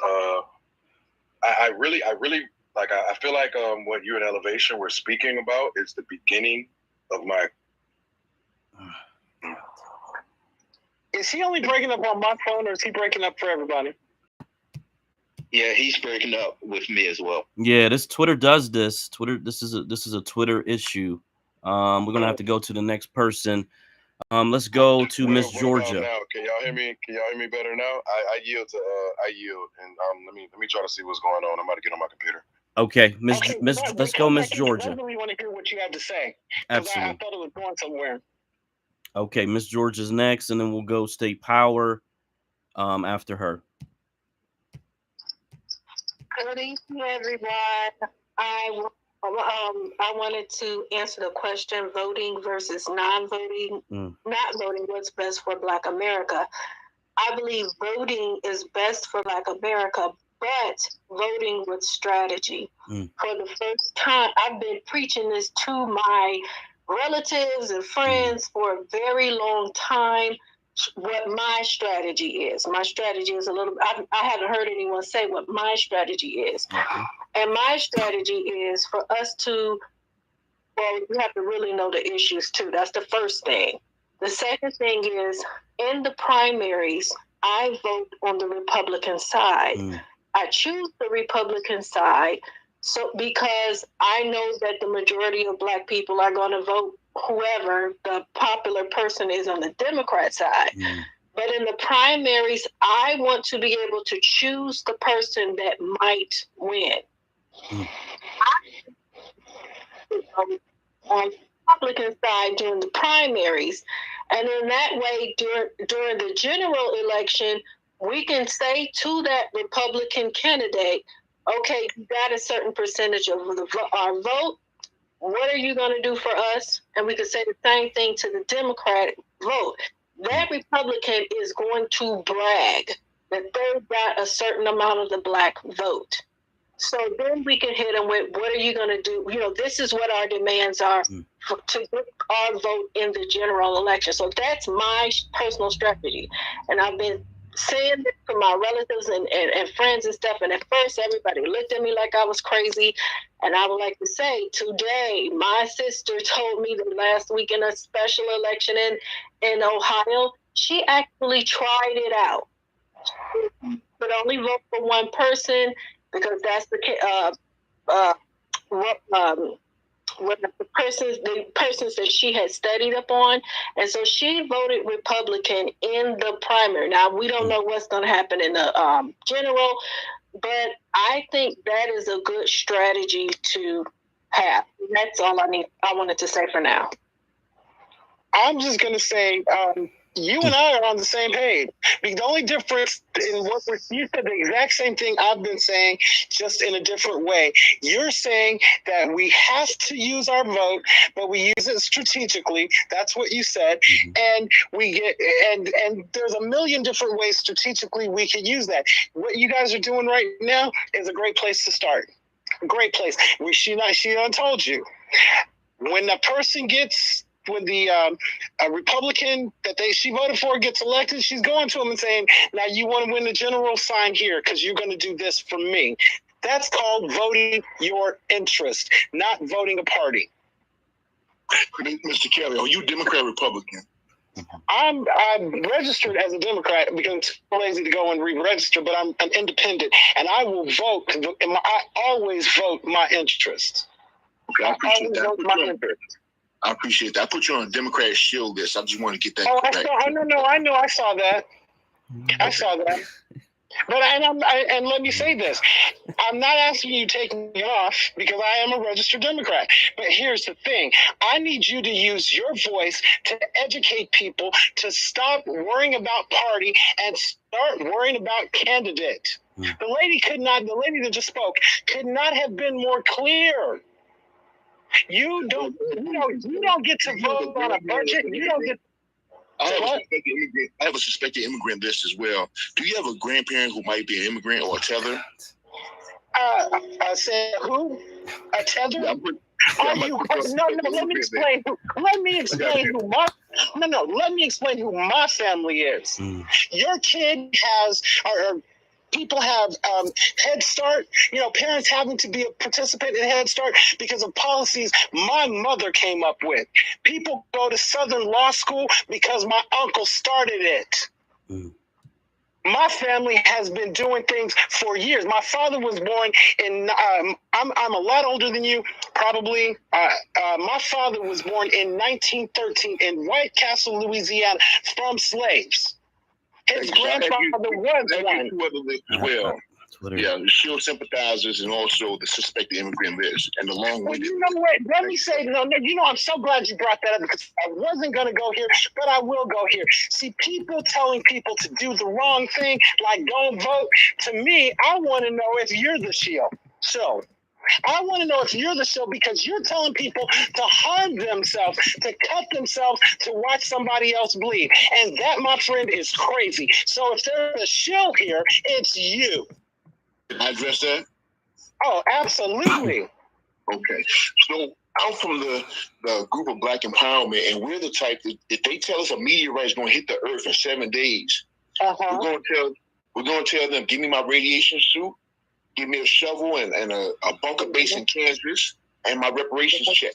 I really like. I feel like what you and Elevation were speaking about is the beginning of my. Is he only breaking up on my phone, or is he breaking up for everybody? Yeah, he's breaking up with me as well. Yeah, this Twitter does this. This is a Twitter issue. We're gonna have to go to the next person. Let's go to Miss Georgia. Now, can y'all hear me? Can y'all hear me better now? I yield, and let me try to see what's going on. I'm about to get on my computer. Okay, let's go, Miss Georgia. I really want to hear what you have to say. Absolutely. I thought it was going somewhere. Okay, Miss Georgia's next, and then we'll go State Power after her. Good evening, everyone. I wanted to answer the question: voting versus non-voting. Not voting, what's best for Black America? I believe voting is best for Black America, but voting with strategy. For the first time, I've been preaching this to my relatives and friends for a very long time. What my strategy is. My strategy is I haven't heard anyone say what my strategy is. Okay. And my strategy is for us to, well, we have to really know the issues too. That's the first thing. The second thing is, in the primaries, I vote on the Republican side. I choose the Republican side because I know that the majority of Black people are going to vote whoever the popular person is on the Democrat side. But in the primaries, I want to be able to choose the person that might win. On the Republican side during the primaries. And in that way, during the general election, we can say to that Republican candidate, okay, you got a certain percentage of our vote. What are you going to do for us? And we could say the same thing to the Democratic vote. That Republican is going to brag that they've got a certain amount of the Black vote. So then we can hit them with, what are you going to do? You know, this is what our demands are to get our vote in the general election. So that's my personal strategy. And I've been saying this to my relatives and friends and stuff. And at first, everybody looked at me like I was crazy. And I would like to say, today, my sister told me that last week in a special election in Ohio, she actually tried it out. She could only vote for one person because that's the persons that she had studied upon. And so she voted Republican in the primary. Now, we don't know what's going to happen in the general, but I think that is a good strategy to have. That's all I wanted to say for now. I'm just going to say, You and I are on the same page. The only difference in what you said the exact same thing I've been saying, just in a different way. You're saying that we have to use our vote, but we use it strategically. That's what you said. And we get and there's a million different ways strategically we could use that. What you guys are doing right now is a great place to start. A great place. She done told you. When a person gets when the a Republican that she voted for gets elected, she's going to him and saying, now you want to win the general, sign here because you're going to do this for me. That's called voting your interest, not voting a party. Mr. Kelly, are you Democrat or Republican? I'm registered as a Democrat because I'm too lazy to go and re-register, but I'm independent, and I will vote. I always vote my interest. Okay, I appreciate that. I appreciate that. I put you on a Democrat shield list. I just want to get that. Oh, I know. I saw that. I saw that. But and let me say this: I'm not asking you to take me off because I am a registered Democrat. But here's the thing: I need you to use your voice to educate people to stop worrying about party and start worrying about candidate. The lady that just spoke could not have been more clear. You don't get to vote on a budget. You don't get. I have a suspected immigrant list as well. Do you have a grandparent who might be an immigrant or a tether? I said who? A tether? Are you? No. Let me explain. Let me explain who my family is. Your kid has or people have Head Start, parents having to be a participant in Head Start because of policies my mother came up with. People go to Southern Law School because my uncle started it. My family has been doing things for years. My father was born in, I'm a lot older than you, probably. My father was born in 1913 in White Castle, Louisiana, from slaves. His grandfather was one. Well, yeah, the shield sympathizers and also the suspected immigrant list and the long-winded. You know what? Let me say, I'm so glad you brought that up because I wasn't going to go here, but I will go here. See, people telling people to do the wrong thing, like don't vote. To me, I want to know if you're the shield. So I want to know if you're the shield because you're telling people to harm themselves, to cut themselves, to watch somebody else bleed. And that, my friend, is crazy. So if there's a shield here, it's you. Can I address that? Oh, absolutely. Okay. So I'm from the group of Black Empowerment, and we're the type that if they tell us a meteorite is going to hit the earth in 7 days, we're going to tell them, give me my radiation suit, give me a shovel and a bunker base in Kansas, and my reparations check.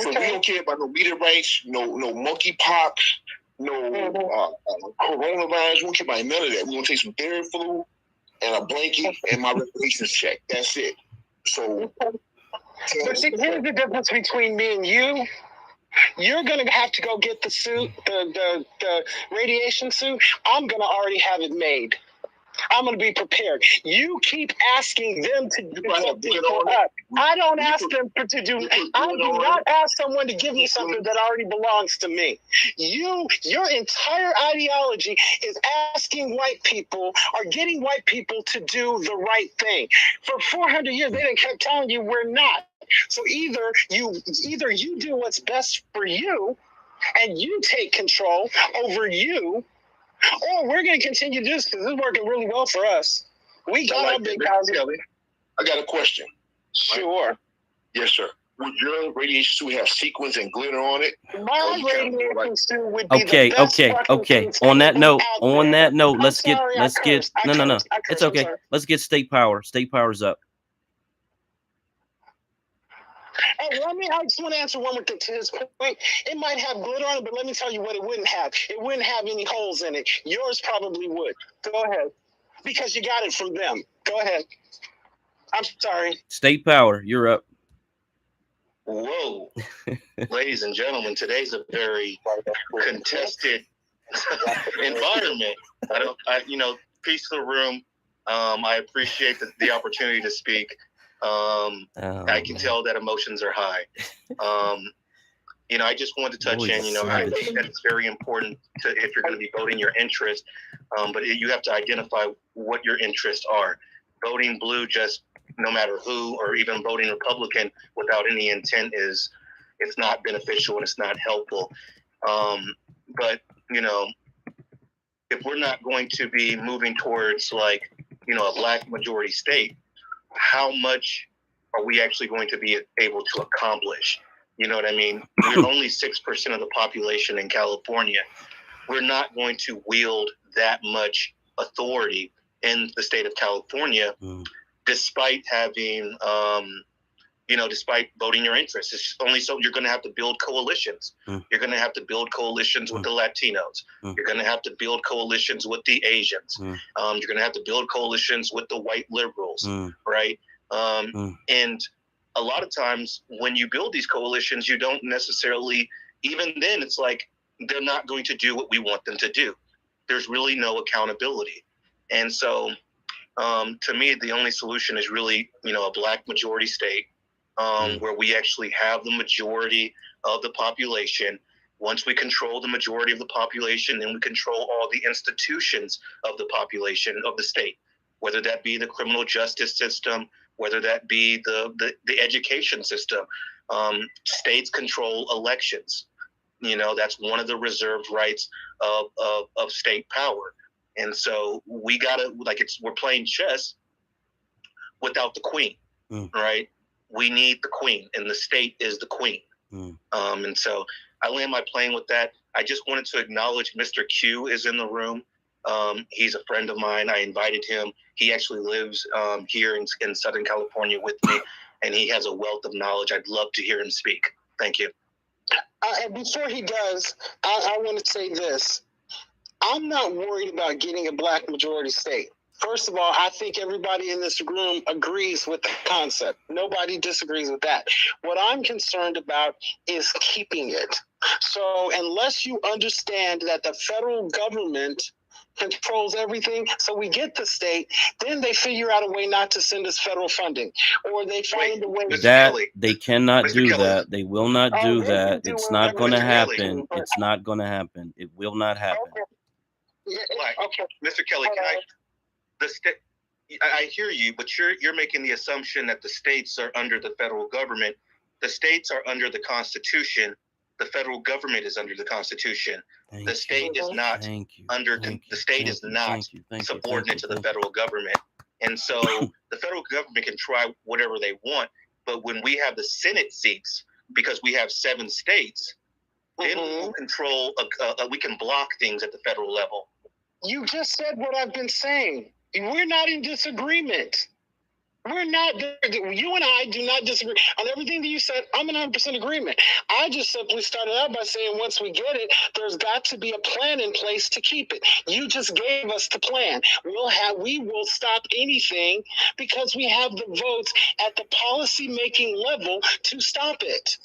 So we don't care about no meteorites, no monkeypox, no coronavirus. We don't care about none of that. We're going to take some Theraflu and a blanket and my reparations check. That's it. So, but see, here's the difference between me and you. You're going to have to go get the suit, the radiation suit. I'm going to already have it made. I'm going to be prepared. You keep asking them to do something for us. I don't ask them to do. I do not ask someone to give me something that already belongs to me. Your entire ideology is asking white people or getting white people to do the right thing. For 400 years, they didn't keep telling you we're not. So either you do what's best for you, and you take control over you. Or we're going to continue to do this because this is working really well for us. We got our big houses. I got a question. Sure. Right? Yes, sir. Would your radiation suit have sequins and glitter on it? My radiation suit would be the best okay. On that note, let's get no. It's okay. Let's get state power. State power's up. Hey, I just want to answer one more thing to his point. It might have glitter on it, but let me tell you what it wouldn't have. It wouldn't have any holes in it. Yours probably would. Go ahead. Because you got it from them. Go ahead. I'm sorry. State power, you're up. Whoa. Ladies and gentlemen, today's a very contested environment. Peace to the room. I appreciate the opportunity to speak. I can tell that emotions are high. I just wanted to touch Boy, in. I think that's very important if you're going to be voting your interest. But you have to identify what your interests are. Voting blue, just no matter who, or even voting Republican without any intent it's not beneficial and it's not helpful. But if we're not going to be moving towards a black majority state, how much are we actually going to be able to accomplish? You know what I mean? We're only 6% of the population in California. We're not going to wield that much authority in the state of California, despite having, despite voting your interests. It's only so you're going to have to build coalitions. You're going to have to build coalitions with the Latinos. You're going to have to build coalitions with the Asians. You're going to have to build coalitions with the white liberals, right? And a lot of times when you build these coalitions, you don't necessarily, even then, it's like they're not going to do what we want them to do. There's really no accountability. And so to me, the only solution is really, a black majority state where we actually have the majority of the population. Once we control the majority of the population, then we control all the institutions of the population of the state, whether that be the criminal justice system, whether that be the education system. States control elections. That's one of the reserved rights of state power. And so we gotta, we're playing chess without the queen, right? We need the queen, and the state is the queen. And so I land my plane with that. I just wanted to acknowledge Mr. Q is in the room. He's a friend of mine. I invited him. He actually lives here in Southern California with me, and he has a wealth of knowledge. I'd love to hear him speak. Thank you. And before he does, I want to say this. I'm not worried about getting a black majority state. First of all, I think everybody in this room agrees with the concept. Nobody disagrees with that. What I'm concerned about is keeping it. So unless you understand that the federal government controls everything, so we get the state, then they figure out a way not to send us federal funding, or they find a way that they cannot do that. They will not do that. It's not going to happen. It's not going to happen. It will not happen. Okay. Okay. Mr. Kelly, I hear you, but you're making the assumption that the states are under the federal government. The states are under the Constitution. The federal government is under the Constitution. The state is not under. The state is not subordinate to the federal government. And so the federal government can try whatever they want. But when we have the Senate seats, because we have 7 states, then we will control. We can block things at the federal level. You just said what I've been saying. We're not in disagreement. We're not. You and I do not disagree on everything that you said. I'm in 100% agreement. I just simply started out by saying once we get it, there's got to be a plan in place to keep it. You just gave us the plan. We will stop anything because we have the votes at the policy making level to stop it.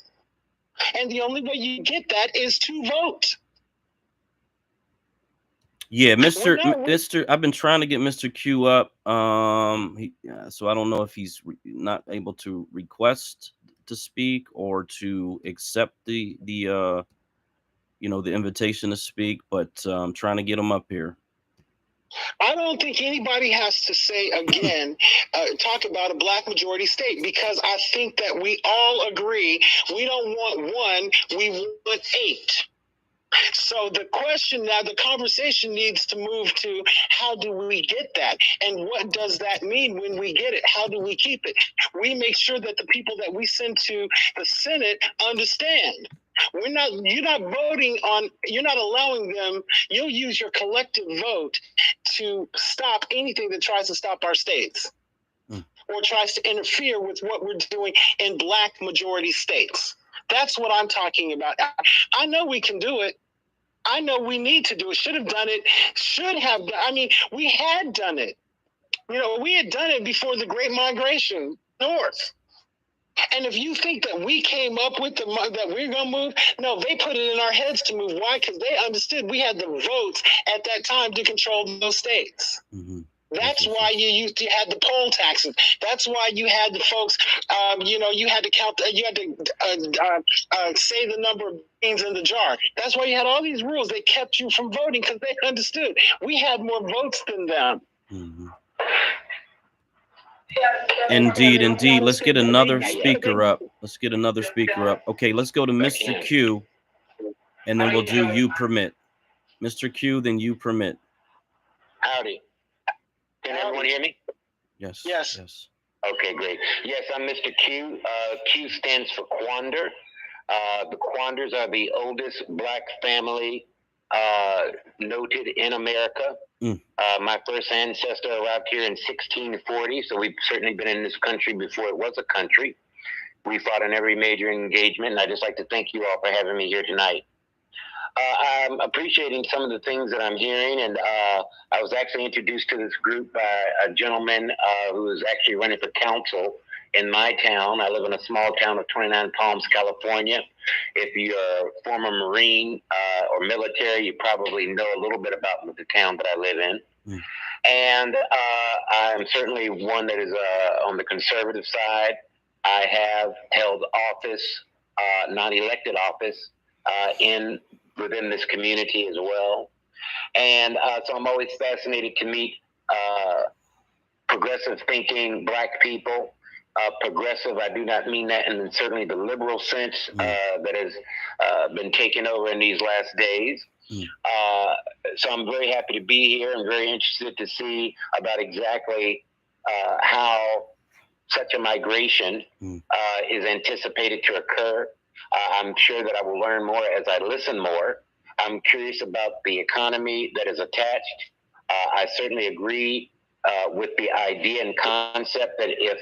And the only way you get that is to vote. Yeah, Mr. I've been trying to get Mr. Q up. So I don't know if he's not able to request to speak or to accept the invitation to speak, but I'm trying to get him up here. I don't think anybody has to say again, talk about a black majority state, because I think that we all agree we don't want 1, we want 8. So the question now, the conversation needs to move to how do we get that? And what does that mean when we get it? How do we keep it? We make sure that the people that we send to the Senate understand. You're not voting on, you're not allowing them, you'll use your collective vote to stop anything that tries to stop our states or tries to interfere with what we're doing in black majority states. That's what I'm talking about. I know we can do it. I know we need to do it. Should have done it. We had done it. We had done it before the Great Migration north. And if you think that we came up with that we're going to move, no, they put it in our heads to move. Why? Because they understood we had the votes at that time to control those states. That's why you had the poll taxes. That's why you had the folks. You had to count. You had to say the number of beans in the jar. That's why you had all these rules. They kept you from voting because they understood we had more votes than them. Mm-hmm. Indeed. Let's get another speaker up. Okay, let's go to Mr. Q, and then we'll do you permit. Mr. Q, then you permit. Howdy. Can everyone hear me? Yes. Okay, great. Yes, I'm Mr. Q. Q stands for Quander. The Quanders are the oldest black family noted in America. My first ancestor arrived here in 1640, so we've certainly been in this country before it was a country. We fought in every major engagement, and I'd just like to thank you all for having me here tonight. I'm appreciating some of the things that I'm hearing, and I was actually introduced to this group by a gentleman who is actually running for council in my town. I live in a small town of 29 Palms, California. If you're a former Marine or military, you probably know a little bit about the town that I live in. And I'm certainly one that is on the conservative side. I have held office, non-elected office, within this community as well. And so I'm always fascinated to meet progressive thinking black people. Progressive, I do not mean that in certainly the liberal sense that has been taken over in these last days. So I'm very happy to be here. I'm very interested to see about exactly how such a migration is anticipated to occur. I'm sure that I will learn more as I listen more. I'm curious about the economy that is attached. I certainly agree with the idea and concept that if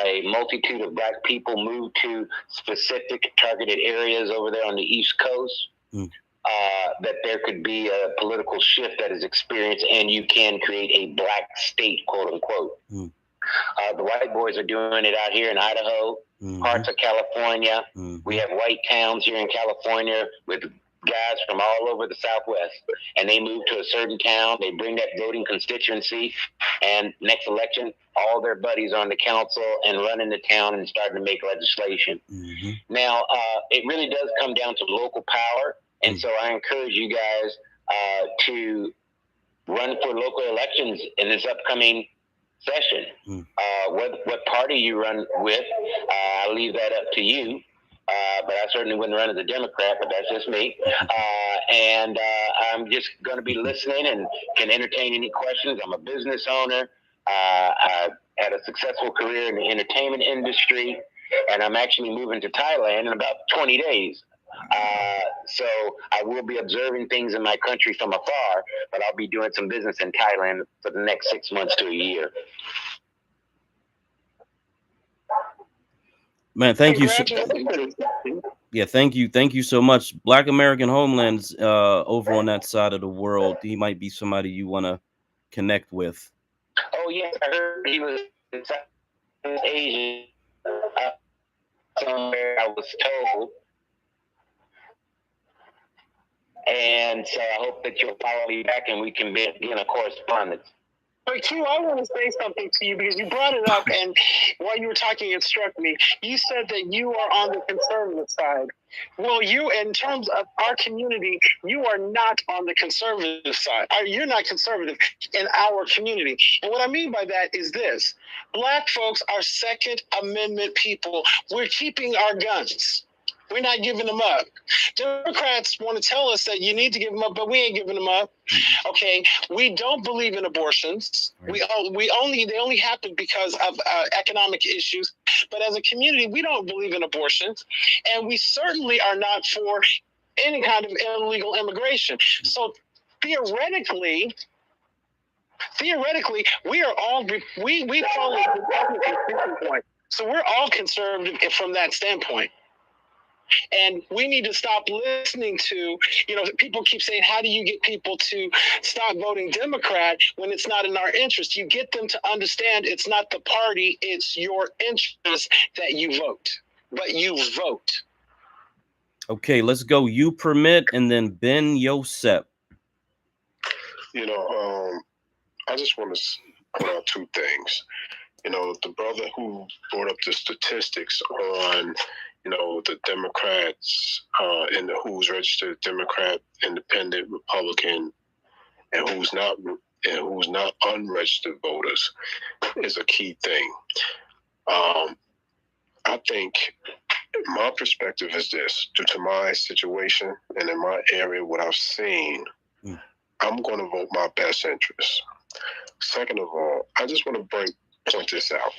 a multitude of black people move to specific targeted areas over there on the East Coast, that there could be a political shift that is experienced and you can create a black state, quote unquote. The white boys are doing it out here in Idaho, parts of California. We have white towns here in California with guys from all over the Southwest, and they move to a certain town. They bring that voting constituency, and next election, all their buddies are on the council and running the town and starting to make legislation. Now, it really does come down to local power, and so I encourage you guys to run for local elections in this upcoming session. What party you run with, I'll leave that up to you. But I certainly wouldn't run as a Democrat, but that's just me. And I'm just going to be listening and can entertain any questions. I'm a business owner. I had a successful career in the entertainment industry, and I'm actually moving to Thailand in about 20 days. So I will be observing things in my country from afar, but I'll be doing some business in Thailand for the next 6 months to a year. Man, thank you. Yeah, thank you so much. Black American Homeland's over on that side of the world. He might be somebody you want to connect with. Oh, yes, I heard he was in Asia somewhere, I was told. And so I hope that you'll follow me back and we can begin a correspondence. But Q, I want to say something to you because you brought it up, and while you were talking, it struck me. You said that you are on the conservative side. Well, you, in terms of our community, you are not on the conservative side. You're not conservative in our community. And what I mean by that is this. Black folks are Second Amendment people. We're keeping our guns. We're not giving them up. Democrats want to tell us that you need to give them up, but we ain't giving them up. Okay, we don't believe in abortions. They only happen because of economic issues. But as a community, we don't believe in abortions, and we certainly are not for any kind of illegal immigration. So theoretically, we are all we follow the Republican point. So we're all conservative from that standpoint. And we need to stop listening to, people keep saying, how do you get people to stop voting Democrat when it's not in our interest? You get them to understand it's not the party, it's your interest that you vote, but you vote. Okay, let's go. You permit, and then Ben Yosep. I just want to, point out two things. You know, the brother who brought up the statistics on, you know, the Democrats and who's registered Democrat, Independent, Republican, and who's not unregistered voters is a key thing. I think my perspective is this: due to my situation and in my area, what I've seen, I'm going to vote my best interest. Second of all, I just want to point this out.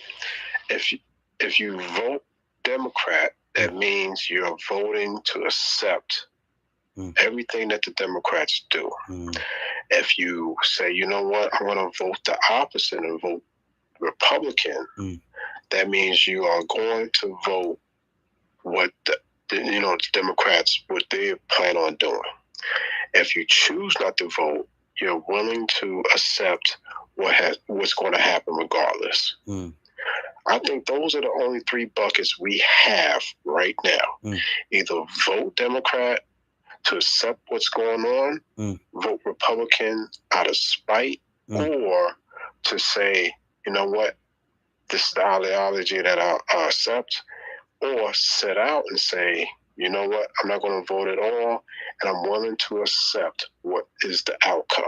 If you vote Democrat, that means you're voting to accept everything that the Democrats do. If you say, you know what, I'm going to vote the opposite and vote Republican, that means you are going to vote what the Democrats, what they plan on doing. If you choose not to vote, you're willing to accept what's going to happen regardless. I think those are the only three buckets we have right now. Either vote Democrat to accept what's going on, vote Republican out of spite, or to say, you know what, this is the ideology that I accept, or sit out and say, you know what, I'm not going to vote at all, and I'm willing to accept what is the outcome.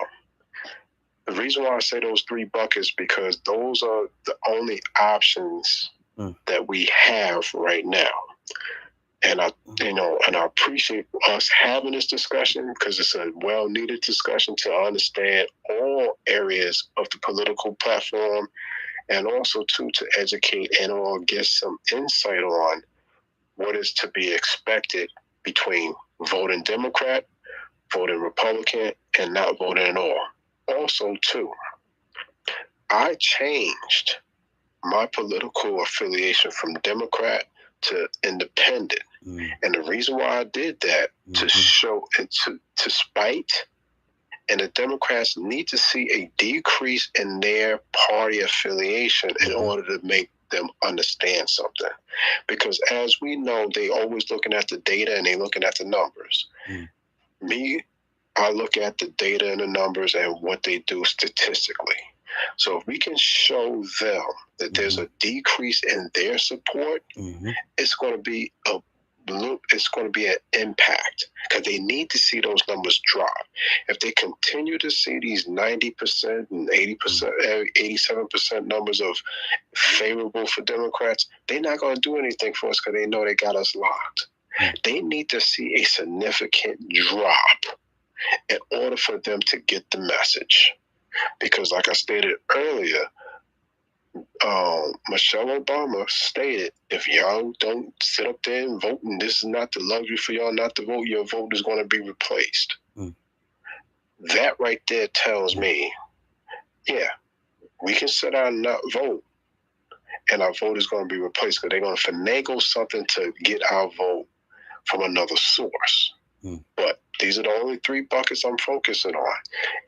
The reason why I say those three buckets, because those are the only options that we have right now. And I appreciate us having this discussion, because it's a well-needed discussion to understand all areas of the political platform, and also to educate and or get some insight on what is to be expected between voting Democrat, voting Republican, and not voting at all. Also, too, I changed my political affiliation from Democrat to Independent. And the reason why I did that, to show and to spite, and the Democrats need to see a decrease in their party affiliation in order to make them understand something. Because as we know, they always looking at the data and they looking at the numbers. Me, I look at the data and the numbers and what they do statistically. So if we can show them that there's a decrease in their support, it's going to be an impact, because they need to see those numbers drop. If they continue to see these 90% and 80%, 87% numbers of favorable for Democrats, they're not going to do anything for us, because they know they got us locked. They need to see a significant drop in order for them to get the message. Because like I stated earlier, Michelle Obama stated, if y'all don't sit up there and vote, and this is not the luxury for y'all not to vote, your vote is going to be replaced. That right there tells me, yeah, we can sit down and not vote, and our vote is going to be replaced, because they're going to finagle something to get our vote from another source. But these are the only three buckets I'm focusing on.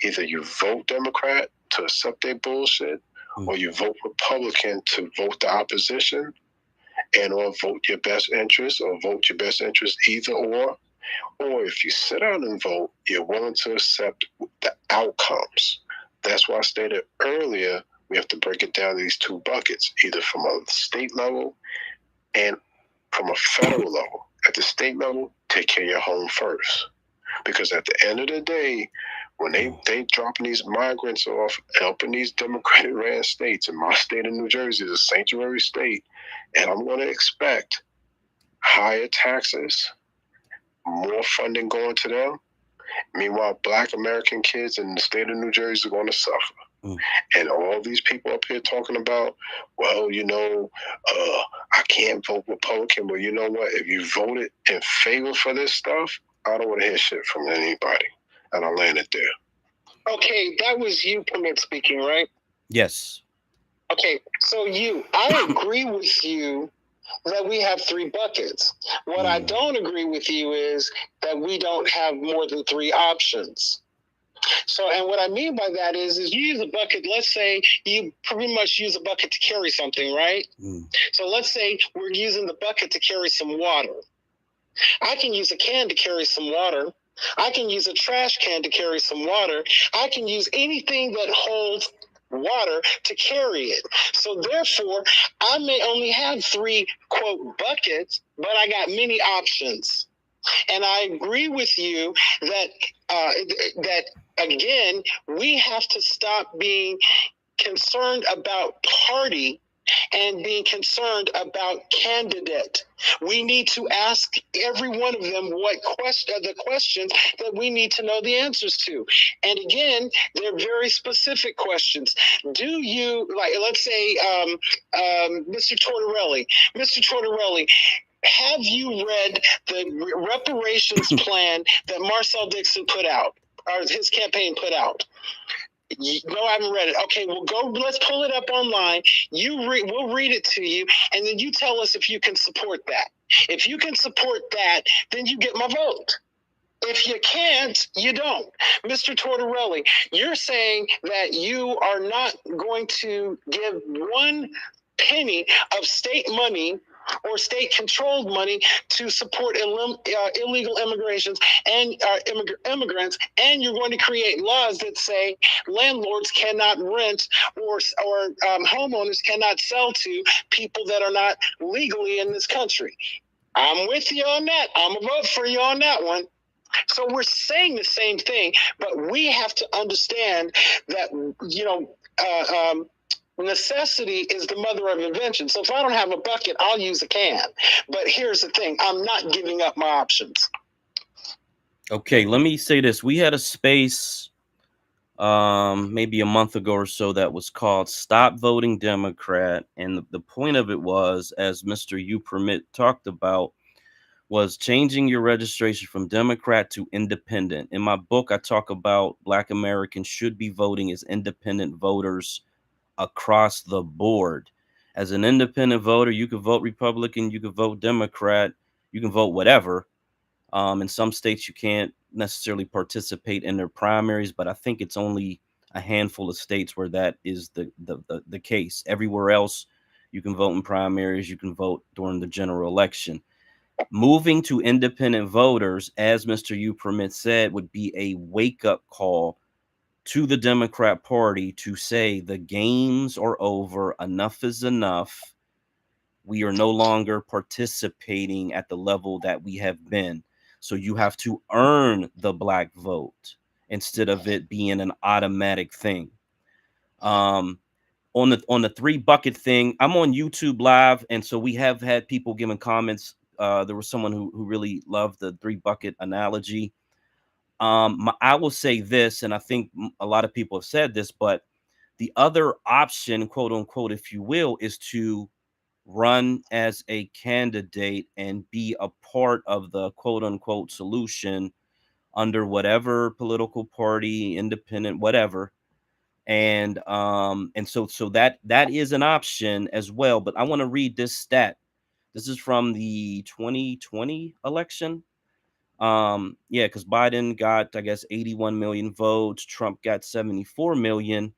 Either you vote Democrat to accept their bullshit, or you vote Republican to vote the opposition, and or vote your best interest, or vote your best interest either or if you sit down and vote, you're willing to accept the outcomes. That's why I stated earlier, we have to break it down to these two buckets, either from a state level and from a federal level. At the state level, take care of your home first. Because at the end of the day, when they dropping these migrants off up in these Democratic ran states, and my state of New Jersey is a sanctuary state, and I'm going to expect higher taxes, more funding going to them. Meanwhile, Black American kids in the state of New Jersey are going to suffer. And all these people up here talking about, well, I can't vote Republican. Well, you know what? If you voted in favor for this stuff, I don't want to hear shit from anybody. And I'll land it there. Okay, that was you, Permit speaking, right? Yes. Okay, so I agree with you that we have three buckets. What I don't agree with you is that we don't have more than three options. So, and what I mean by that is you use a bucket. Let's say you pretty much use a bucket to carry something, right? So let's say we're using the bucket to carry some water. I can use a can to carry some water. I can use a trash can to carry some water. I can use anything that holds water to carry it. So therefore, I may only have 3, quote, buckets, but I got many options. And I agree with you that that again, we have to stop being concerned about party and being concerned about candidate. We need to ask every one of them the questions that we need to know the answers to. And again, they're very specific questions. Do you, like, let's say, Mr. Tortorelli, have you read the reparations plan that Marcel Dixon put out, or his campaign put out? No, I haven't read it. Okay, well, let's pull it up online. We'll read it to you, and then you tell us if you can support that. If you can support that, then you get my vote. If you can't, you don't. Mr. Tortorelli, you're saying that you are not going to give 1 penny of state money or state-controlled money to support illegal immigrations and immigrants, and you're going to create laws that say landlords cannot rent or homeowners cannot sell to people that are not legally in this country. I'm with you on that. I'm going to vote for you on that one. So we're saying the same thing, but we have to understand that, necessity is the mother of invention. So if I don't have a bucket, I'll use a can. But here's the thing. I'm not giving up my options. Okay, let me say this. We had a space maybe a month ago or so that was called Stop Voting Democrat. And the point of it was, as Mr. U Permit talked about, was changing your registration from Democrat to independent. In my book, I talk about Black Americans should be voting as independent voters across the board. As an independent voter, you can vote Republican, you can vote Democrat, you can vote whatever. In some states, you can't necessarily participate in their primaries, but I think it's only a handful of states where that is the case. Everywhere else, you can vote in primaries, you can vote during the general election. Moving to independent voters, as Mr. U Permit said, would be a wake-up call to the Democrat Party to say the games are over, enough is enough. We are no longer participating at the level that we have been. So you have to earn the Black vote instead of it being an automatic thing. On the 3 bucket thing, I'm on YouTube Live, and so we have had people giving comments. There was someone who really loved the 3 bucket analogy. I will say this, and I think a lot of people have said this, but the other option, quote unquote, if you will, is to run as a candidate and be a part of the quote unquote solution under whatever political party, independent, whatever. And so that is an option as well. But I want to read this stat. This is from the 2020 election. Because Biden got, I guess, 81 million votes. Trump got 74 million.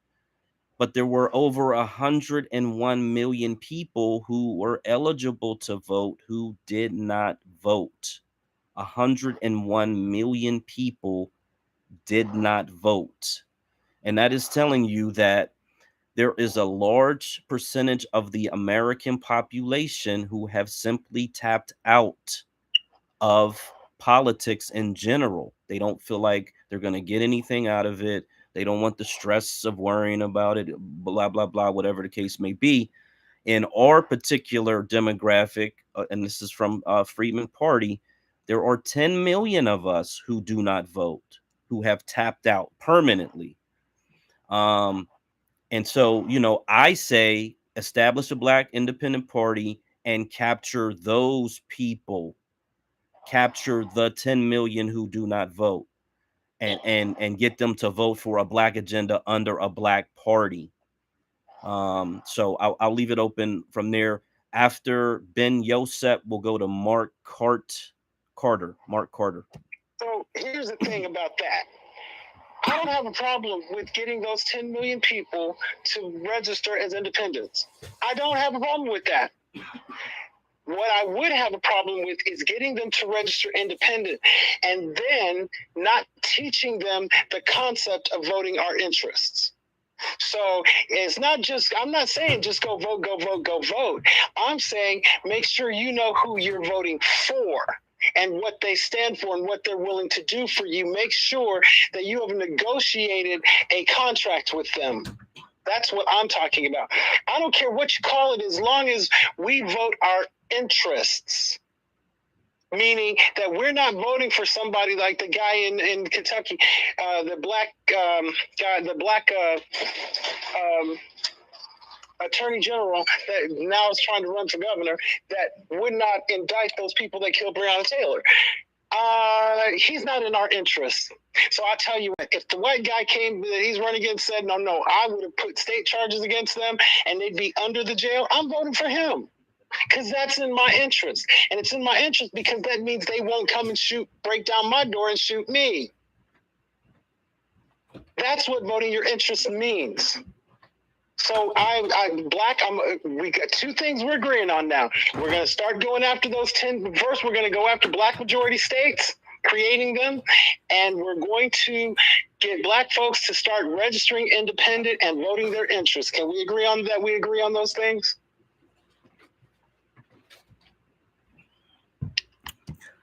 But there were over 101 million people who were eligible to vote who did not vote. 101 million people did not vote. And that is telling you that there is a large percentage of the American population who have simply tapped out of politics in general. They don't feel like they're going to get anything out of it. They don't want the stress of worrying about it, blah, blah, blah, whatever the case may be. In our particular demographic, and this is from Freedman Party, there are 10 million of us who do not vote, who have tapped out permanently. And so, I say establish a Black independent party and capture those people. Capture the 10 million who do not vote and get them to vote for a Black agenda under a Black party. So I'll leave it open from there. After Ben Yosep, we'll go to Mark Carter. So here's the thing about that. I don't have a problem with getting those 10 million people to register as independents. I don't have a problem with that. What I would have a problem with is getting them to register independent and then not teaching them the concept of voting our interests. So it's not just, I'm not saying just go vote, go vote, go vote. I'm saying make sure you know who you're voting for and what they stand for and what they're willing to do for you. Make sure that you have negotiated a contract with them. That's what I'm talking about. I don't care what you call it, as long as we vote our interests. Meaning that we're not voting for somebody like the guy in Kentucky, the black guy, the black attorney general that now is trying to run for governor, that would not indict those people that killed Breonna Taylor. He's not in our interest. So I tell you what, if the white guy came that he's running against said, no, I would have put state charges against them and they'd be under the jail, I'm voting for him. Because that's in my interest. And it's in my interest because that means they won't come and break down my door and shoot me. That's what voting your interest means. So we got two things we're agreeing on now. We're going to start going after those 10. First, we're going to go after black majority states, creating them. And we're going to get black folks to start registering independent and voting their interests. Can we agree on that? We agree on those things?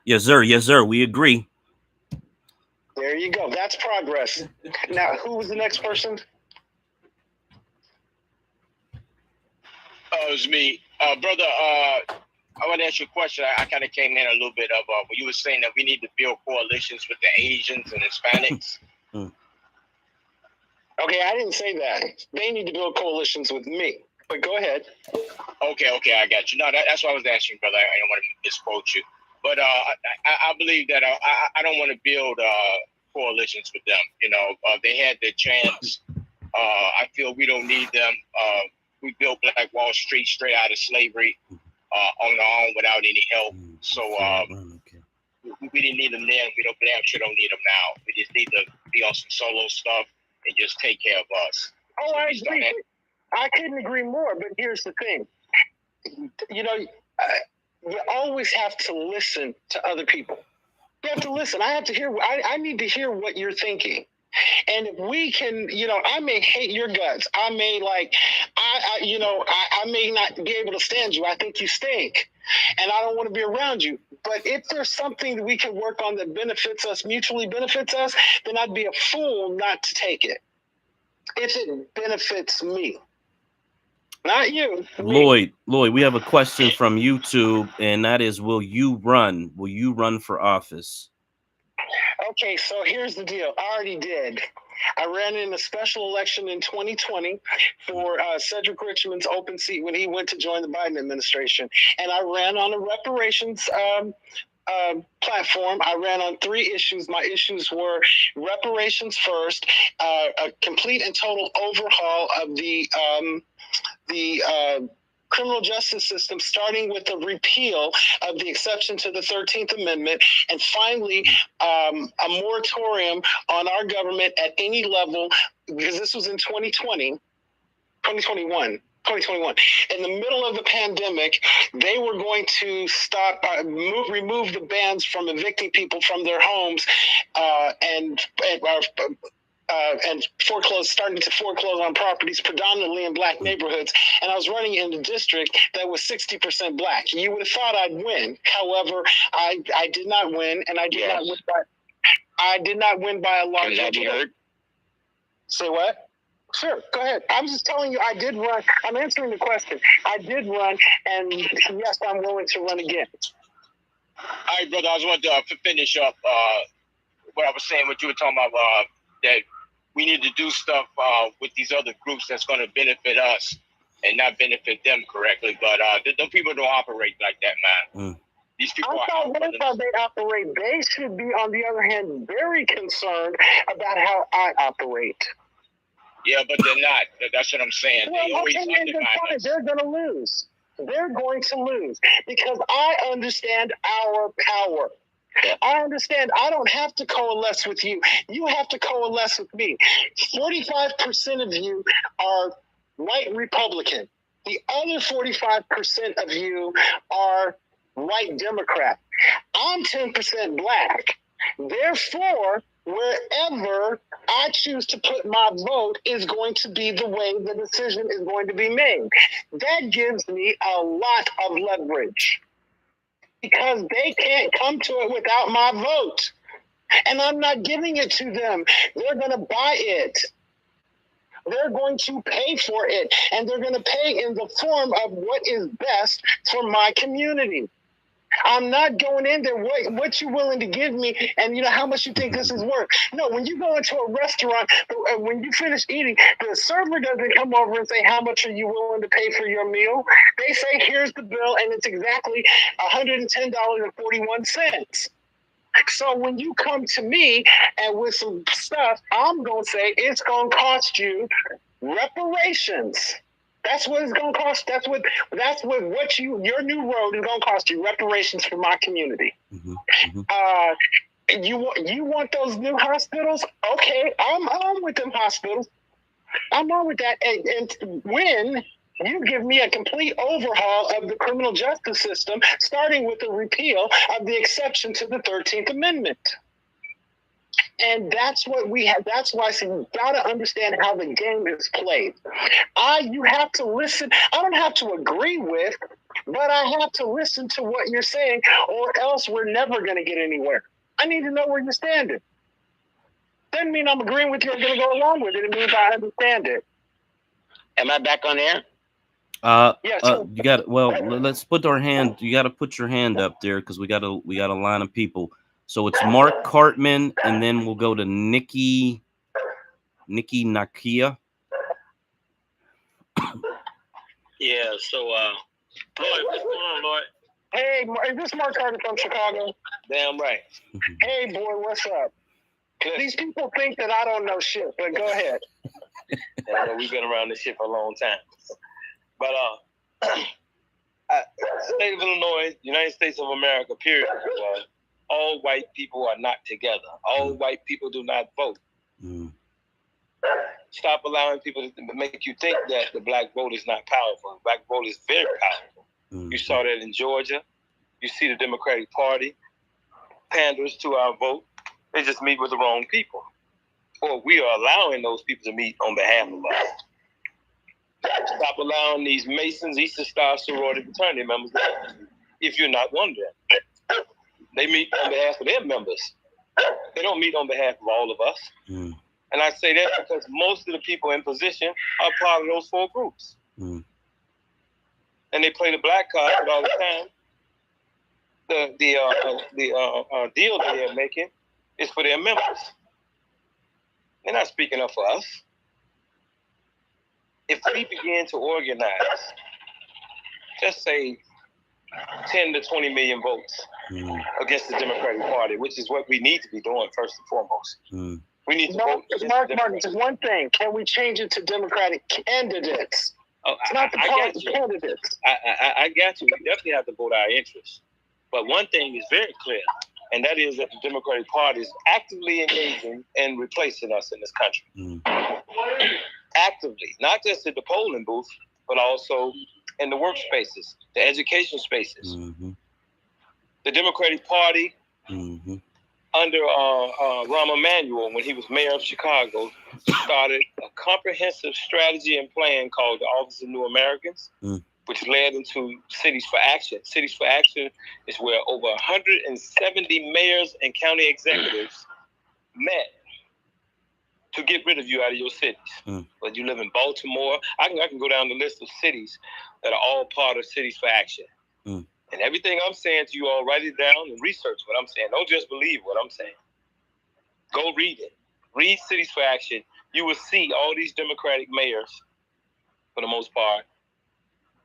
Yes, sir. Yes, sir. We agree. There you go. That's progress. Now, who was the next person? It was me. Brother, I want to ask you a question. I kind of came in a little bit of when you were saying that we need to build coalitions with the Asians and Hispanics. Okay, I didn't say that. They need to build coalitions with me. But go ahead. Okay, I got you. No, that's what I was asking, brother. I don't want to misquote you. But I believe that I don't want to build coalitions with them. You know, they had their chance. I feel we don't need them. We built Black Wall Street straight out of slavery on our own without any help. So we didn't need them then. We don't damn sure don't need them now. We just need to be on some solo stuff and just take care of us. Oh, I agree. I couldn't agree more. But here's the thing. You know, you always have to listen to other people. You have to listen. I have to hear. I need to hear what you're thinking. And if we can, you know, I may hate your guts. I may I may not be able to stand you. I think you stink. And I don't want to be around you. But if there's something that we can work on that benefits us, mutually benefits us, then I'd be a fool not to take it. If it benefits me. Not you. Lloyd, we have a question from YouTube, and that is, will you run? Will you run for office? Okay, so here's the deal. I already did. I ran in a special election in 2020 for Cedric Richmond's open seat when he went to join the Biden administration. And I ran on a reparations platform. I ran on 3 issues. My issues were reparations first, a complete and total overhaul of the criminal justice system, starting with the repeal of the exception to the 13th Amendment, and finally a moratorium on our government at any level, because this was in 2021. In the middle of the pandemic, they were going to stop, remove the bans from evicting people from their homes and starting to foreclose on properties predominantly in black neighborhoods. And I was running in a district that was 60% black. You would have thought I'd win. However, I did not win, and I did not win by a large margin. Say what? Sure, go ahead. I'm just telling you I did run. I'm answering the question. I did run, and yes, I'm willing to run again. All right, brother, I just wanted to finish up what I was saying, what you were talking about, that we need to do stuff with these other groups that's going to benefit us and not benefit them correctly. But those people don't operate like that, man. These people that's how they operate. They should be, on the other hand, very concerned about how I operate. Yeah, but they're not. That's what I'm saying. Well, they always they're going to lose. They're going to lose because I understand our power. I understand I don't have to coalesce with you. You have to coalesce with me. 45% of you are white Republican. The other 45% of you are white Democrat. I'm 10% black. Therefore, wherever I choose to put my vote is going to be the way the decision is going to be made. That gives me a lot of leverage because they can't come to it without my vote. And I'm not giving it to them. They're going to buy it. They're going to pay for it. And they're going to pay in the form of what is best for my community. I'm not going in there, what you willing to give me and how much you think this is worth. No, when you go into a restaurant, when you finish eating, the server doesn't come over and say, how much are you willing to pay for your meal? They say, here's the bill, and it's exactly $110.41. So when you come to me and with some stuff, I'm going to say it's going to cost you reparations. That's what it's going to cost. That's what your new road is going to cost you, reparations for my community. Mm-hmm. You want those new hospitals? Okay, I'm on with them hospitals. I'm on with that. And when you give me a complete overhaul of the criminal justice system, starting with the repeal of the exception to the 13th Amendment. And that's what we have. That's why I say you've got to understand how the game is played. You have to listen. I don't have to agree with, but I have to listen to what you're saying, or else we're never going to get anywhere. I need to know where you're standing. Doesn't mean I'm agreeing with you or going to go along with it. It means I understand it. Am I back on air? Yes. You got. Well, let's put our hand. You got to put your hand up there because we got a line of people. So it's Mark Cartman, and then we'll go to Nikki Nakia. Yeah, so, Lloyd, what's going on, Lloyd? Hey, is this Mark Cartman from Chicago? Damn right. Hey, boy, what's up? These people think that I don't know shit, but go ahead. Yeah, we've been around this shit for a long time. But, state of Illinois, United States of America, period. All white people are not together. All white people do not vote. Mm. Stop allowing people to make you think that the black vote is not powerful. The black vote is very powerful. Mm. You saw that in Georgia. You see the Democratic Party panders to our vote. They just meet with the wrong people. Or we are allowing those people to meet on behalf of us. Stop allowing these Masons, Easter Star sorority fraternity members, if you're not one of them. They meet on behalf of their members. They don't meet on behalf of all of us. Mm. And I say that because most of the people in position are part of those four groups. Mm. And they play the black card all the time. The deal that they're making is for their members. They're not speaking up for us. If we begin to organize, just say 10 to 20 million votes against the Democratic Party, which is what we need to be doing first and foremost. Mm. We need to vote. Mark, just one thing. Can we change it to Democratic candidates? It's not the party candidates. I got you. We definitely have to vote our interests. But one thing is very clear, and that is that the Democratic Party is actively engaging and replacing us in this country. Mm. Actively, not just at the polling booth, but also in the workspaces, the education spaces. Mm-hmm. The Democratic Party, under Rahm Emanuel, when he was mayor of Chicago, started a comprehensive strategy and plan called the Office of New Americans, which led into Cities for Action. Cities for Action is where over 170 mayors and county executives met to get rid of you out of your cities. Whether you live in Baltimore, I can go down the list of cities that are all part of Cities for Action. And everything I'm saying to you all, write it down and research what I'm saying. Don't just believe what I'm saying. Go read it. Read Cities for Action. You will see all these Democratic mayors, for the most part,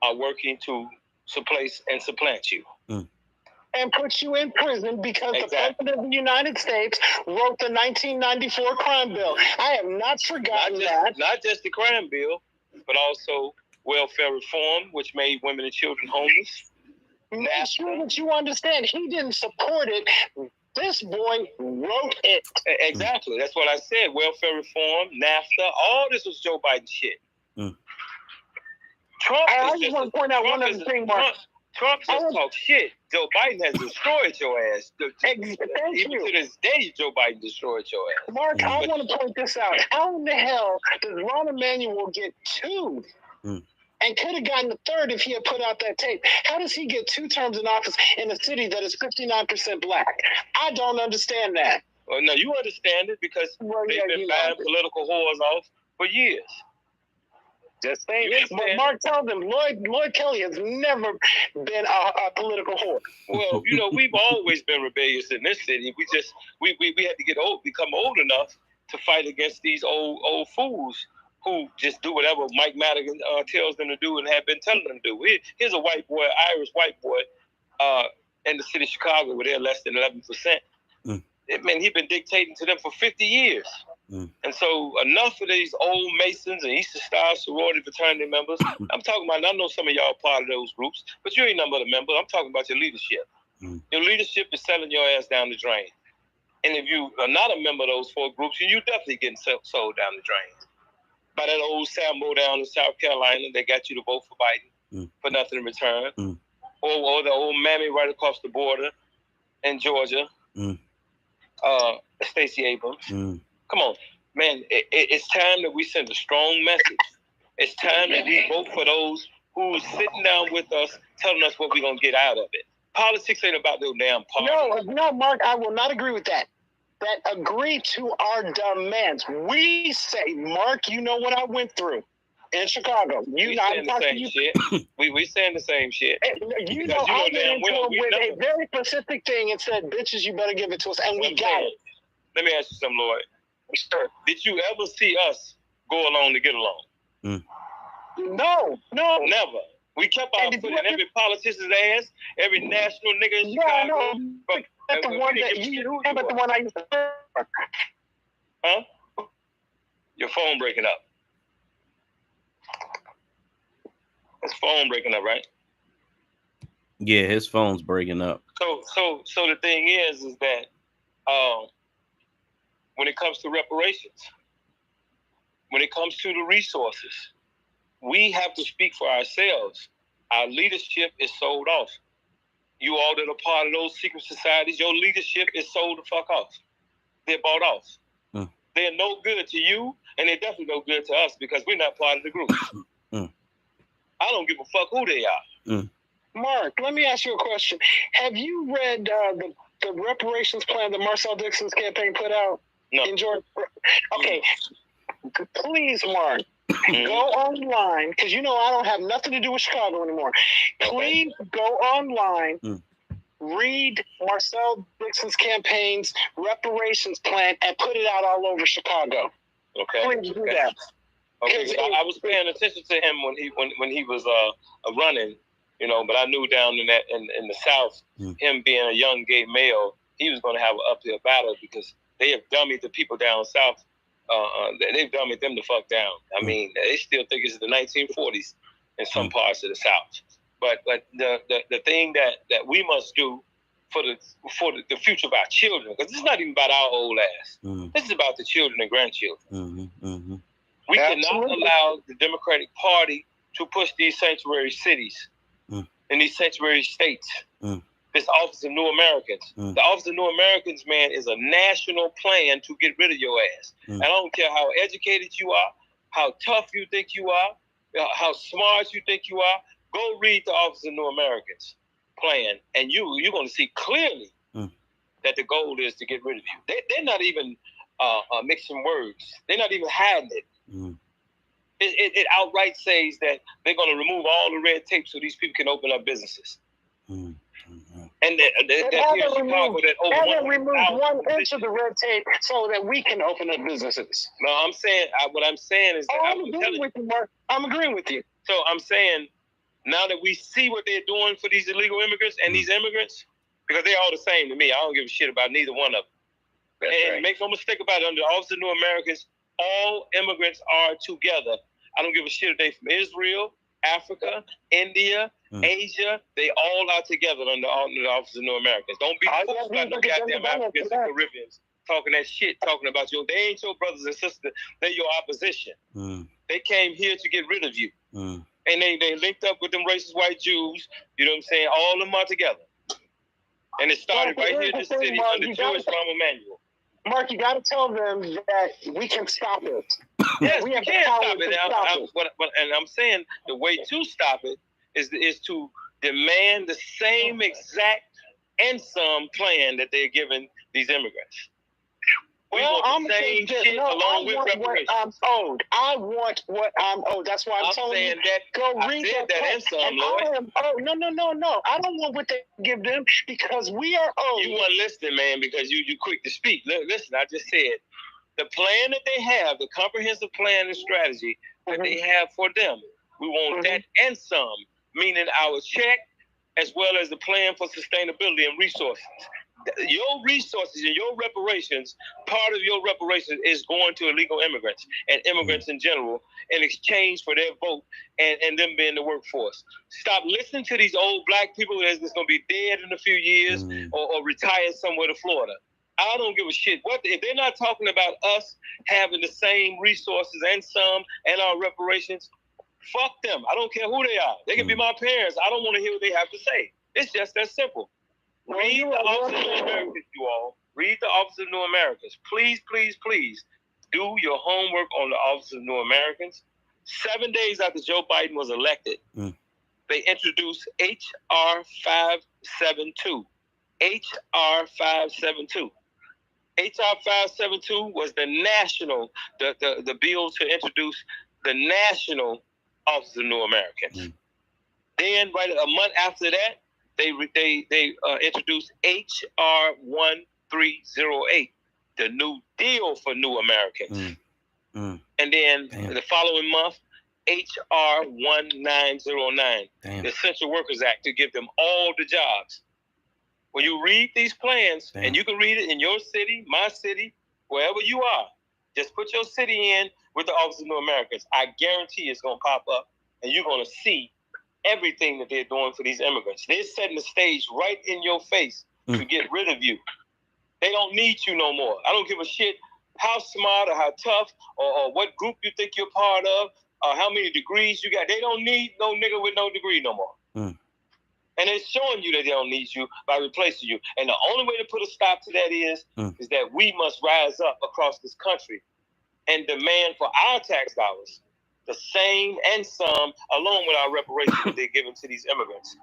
are working to supplant you. And put you in prison because the President of the United States wrote the 1994 crime bill. I have not forgotten that. Not just the crime bill, but also welfare reform, which made women and children homeless. Make sure that you understand he didn't support it. This boy wrote it. Exactly. That's what I said. Welfare reform, NAFTA, all this was Joe Biden shit. Trump Trump just talks shit. Joe Biden has destroyed your ass. Even to this day, Joe Biden destroyed your ass. Mark, I want to point this out. How in the hell does Rahm Emanuel get 2 and could have gotten the 3rd if he had put out that tape? How does he get 2 terms in office in a city that is 59% black? I don't understand that. Well, no, you understand it because they've been buying political whores off for years. Just saying. But Mark tells them Lloyd Kelly has never been a political whore. Well, you know, we've always been rebellious in this city. We had to become old enough to fight against these old fools who just do whatever Mike Madigan tells them to do and have been telling them to do. Here's a white boy, Irish white boy, in the city of Chicago where they're less than 11%. Man, he's been dictating to them for 50 years. And so enough of these old Masons and Eastern Star sorority fraternity members. I'm talking about, I know some of y'all part of those groups, but you ain't none but a member. I'm talking about your leadership. Your leadership is selling your ass down the drain. And if you are not a member of those 4 groups, you definitely getting sold down the drain. By that old Sambo down in South Carolina, they got you to vote for Biden for nothing in return. Or the old mammy right across the border in Georgia, Stacey Abrams. Come on, man, it's time that we send a strong message. It's time that we vote for those who's sitting down with us, telling us what we're going to get out of it. Politics ain't about no damn party. No, Mark, I will not agree with that. That agree to our demands. We say, Mark, you know what I went through in Chicago. We saying the same shit. We saying the same shit. You know, I went into it with a very specific thing and said, bitches, you better give it to us. And we got it. Let me ask you something, Lloyd. Sure. Did you ever see us go along to get along? No. Never. We kept our foot in every politician's ass, every national nigga in Chicago. But the one that the one I used to. Huh? Your phone breaking up. His phone breaking up, right? Yeah, his phone's breaking up. So the thing is that when it comes to reparations, when it comes to the resources, we have to speak for ourselves. Our leadership is sold off. You all that are part of those secret societies, your leadership is sold the fuck off. They're bought off. They're no good to you, and they're definitely no good to us because we're not part of the group. I don't give a fuck who they are. Mark, let me ask you a question. Have you read the reparations plan that Marcel Dixon's campaign put out? No. In Georgia? Okay. Please, Mark, go online, because you know I don't have nothing to do with Chicago anymore. Please go online, read Marcel Dixon's campaign's reparations plan, and put it out all over Chicago. Okay. Please do that. Okay. I was paying attention to him when he was running, you know, but I knew down in the South, him being a young gay male, he was going to have an uphill battle because they have dummied the people down South. They've dummied them the fuck down. I mean, they still think it's the 1940s in some parts of the South. But the thing that we must do for the future of our children, because this is not even about our old ass. This is about the children and grandchildren. We cannot allow the Democratic Party to push these sanctuary cities and these sanctuary states. This Office of New Americans. The Office of New Americans, man, is a national plan to get rid of your ass. And I don't care how educated you are, how tough you think you are, how smart you think you are. Go read the Office of New Americans plan, and you're going to see clearly that the goal is to get rid of you. They're not even mixing words. They're not even hiding it. It outright says that they're going to remove all the red tape so these people can open up businesses. And they haven't removed 1 inch of the red tape so that we can open up businesses. No, I'm saying what I'm saying is that I'm agreeing with you, Mark. I'm agreeing with you. So I'm saying now that we see what they're doing for these illegal immigrants and these immigrants, because they're all the same to me. I don't give a shit about neither one of them. And make no mistake about it, under the Office of New Americans, all immigrants are together. I don't give a shit if they're from Israel, Africa, India, Asia. They all are together under the Office of New Americans. Don't be fooled by the goddamn Africans and Caribbeans talking that shit, talking about you. They ain't your brothers and sisters. They're your opposition. They came here to get rid of you. and they linked up with them racist white Jews. You know what I'm saying? All of them are together. And it started right here in this city under Jewish Rahm Emanuel. Mark, you got to tell them that we can stop it. Yes, we can stop it. And I'm saying the way to stop it is to demand the same exact and some plan that they're giving these immigrants. Well, I'm saying shit along with reparations. I'm owed. I want what I'm owed. That's why I'm telling you. That, go read that and some, Lloyd. No. I don't want what they give them because we are owed. You weren't listening, man, because you quick to speak. Listen, I just said the plan that they have, the comprehensive plan and strategy that they have for them. We want that and some, meaning our check as well as the plan for sustainability and resources. Your resources and your reparations, part of your reparations is going to illegal immigrants and immigrants in general in exchange for their vote and them being the workforce. Stop listening to these old black people that's going to be dead in a few years or retired somewhere to Florida. I don't give a shit. If they're not talking about us having the same resources and some and our reparations, fuck them. I don't care who they are. They can be my parents. I don't want to hear what they have to say. It's just that simple. Read the Office of New Americans, you all. Read the Office of New Americans. Please, please, please do your homework on the Office of New Americans. 7 days after Joe Biden was elected, they introduced H.R. 572. H.R. 572. H.R. 572 was the national, the bill to introduce the national Office of New Americans. Then, right a month after that, they introduced H.R. 1308, the New Deal for New Americans. And then the following month, H.R. 1909, the Essential Workers Act, to give them all the jobs. When you read these plans, and you can read it in your city, my city, wherever you are, just put your city in with the Office of New Americans. I guarantee it's going to pop up, and you're going to see everything that they're doing for these immigrants. They're setting the stage right in your face to get rid of you. They don't need you no more. I don't give a shit how smart or how tough or what group you think you're part of or how many degrees you got. They don't need no nigga with no degree no more. And they're showing you that they don't need you by replacing you. And the only way to put a stop to that is that we must rise up across this country and demand for our tax dollars the same and some, along with our reparations that they're giving to these immigrants.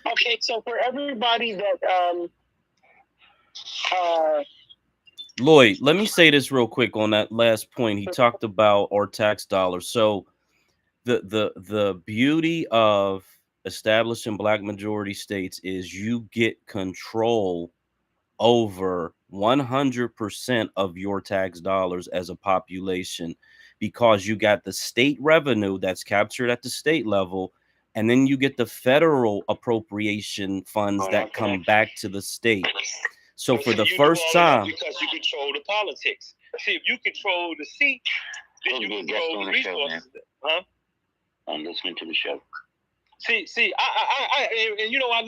Okay, so for everybody that Lloyd, let me say this real quick on that last point. He talked about our tax dollars. So the beauty of establishing black majority states is you get control over 100% of your tax dollars as a population, because you got the state revenue that's captured at the state level, and then you get the federal appropriation funds that come back to the state. So for the first time, because you control the politics. See, if you control the seat, then you control the resources. Huh? I'm listening to the show. See, I and you know, I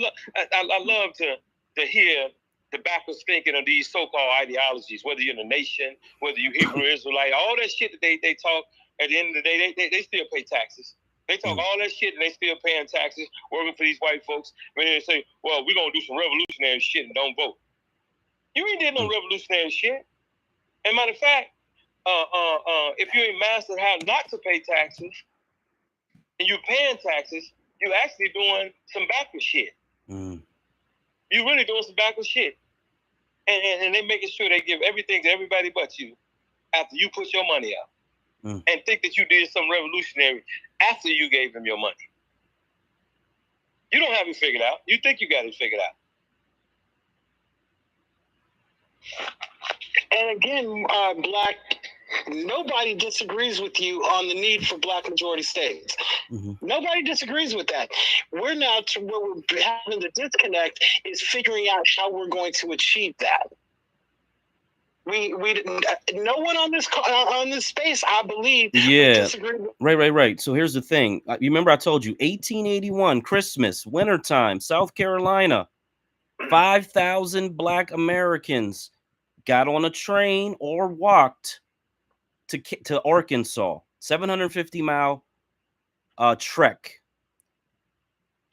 love to hear the backwards thinking of these so-called ideologies, whether you're in the nation, whether you Hebrew Israelite, all that shit that they talk, at the end of the day, they still pay taxes. They talk all that shit and they still paying taxes, working for these white folks. When they say, well, we're going to do some revolutionary shit and don't vote. You ain't did no revolutionary shit. And matter of fact, if you ain't mastered how not to pay taxes and you're paying taxes, you're actually doing some backward shit. You're really doing some backward shit. And they're making sure they give everything to everybody but you after you put your money out. And think that you did something revolutionary after you gave them your money. You don't have it figured out. You think you got it figured out. And again, Black, nobody disagrees with you on the need for black majority states. Nobody disagrees with that. We're now to where we're having the disconnect is figuring out how we're going to achieve that. We no one on this space, I believe. Right. So here's the thing. You remember I told you 1881 Christmas, wintertime, South Carolina, 5,000 black Americans got on a train or walked to Arkansas, 750-mile trek,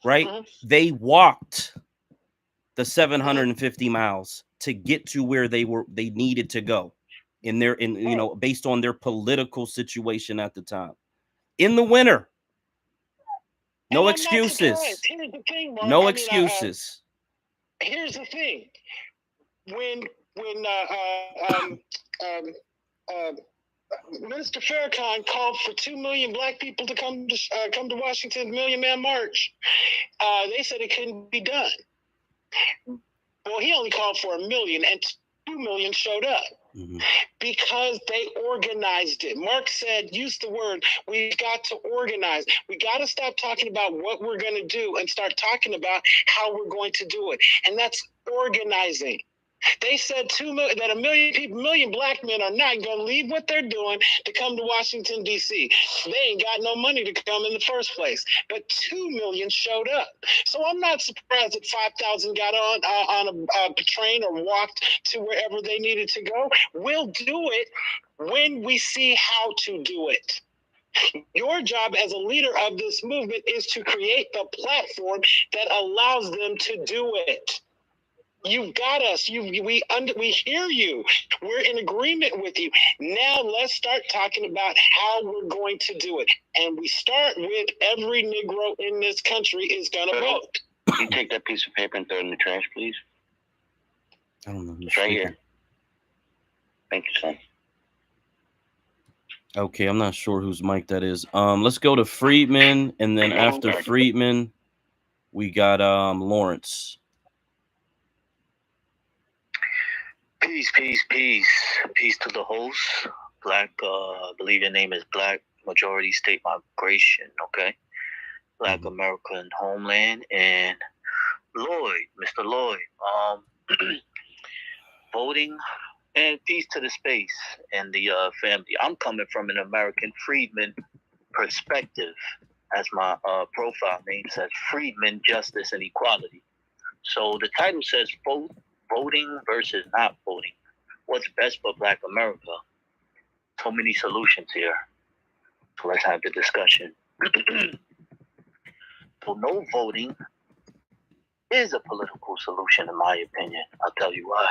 right? They walked the 750 miles to get to where they needed to go based on their political situation at the time. In the winter. No excuses. Here's the thing, Mark. No excuses. Here's the thing. When Minister Farrakhan called for 2 million black people to come to Washington, Million Man March, they said it couldn't be done. Well, he only called for 1 million, and 2 million showed up. Because they organized it. Mark said, use the word, we've got to organize. We got to stop talking about what we're going to do and start talking about how we're going to do it. And that's organizing. They said 2 million, that 1 million people, 1 million black men are not going to leave what they're doing to come to Washington, D.C. They ain't got no money to come in the first place. But 2 million showed up. So I'm not surprised that 5,000 got on a train or walked to wherever they needed to go. We'll do it when we see how to do it. Your job as a leader of this movement is to create the platform that allows them to do it. You've got us. We hear you. We're in agreement with you. Now let's start talking about how we're going to do it. And we start with every Negro in this country is going to vote. Can you take that piece of paper and throw it in the trash, please? I don't know. It's right here. Thank you, son. Okay, I'm not sure whose mic that is. Let's go to Friedman, and then after Friedman, we got Lawrence. Peace to the host. Black, I believe your name is Black Majority State Migration, okay? Black American Homeland, and Lloyd, Mr. Lloyd, voting, and peace to the space and the family. I'm coming from an American freedman perspective, as my profile name says, Freedman, Justice, and Equality. So the title says voting versus not voting. What's best for Black America? So many solutions here. So let's have the discussion. So no voting is a political solution, in my opinion. I'll tell you why.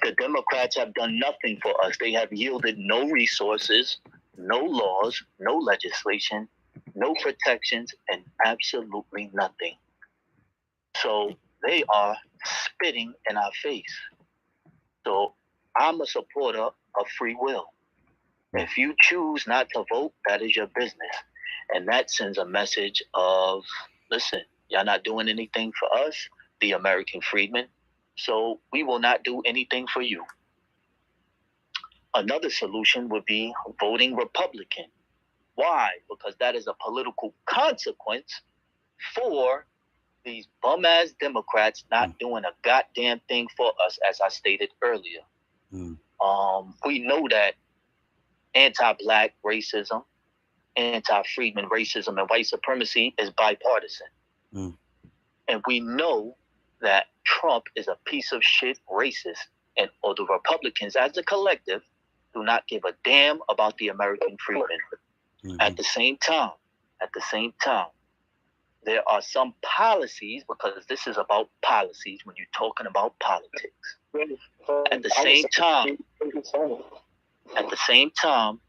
The Democrats have done nothing for us. They have yielded no resources, no laws, no legislation, no protections, and absolutely nothing. So they are spitting in our face. So I'm a supporter of free will. If you choose not to vote, that is your business. And that sends a message of, listen, y'all not doing anything for us, the American freedmen, so we will not do anything for you. Another solution would be voting Republican. Why? Because that is a political consequence for these bum-ass Democrats not doing a goddamn thing for us, as I stated earlier. We know that anti-Black racism, anti-freedman racism, and white supremacy is bipartisan. And we know that Trump is a piece of shit racist, and or the Republicans as a collective do not give a damn about the American freedmen. At the same time, there are some policies, because this is about policies when you're talking about politics. At the same time,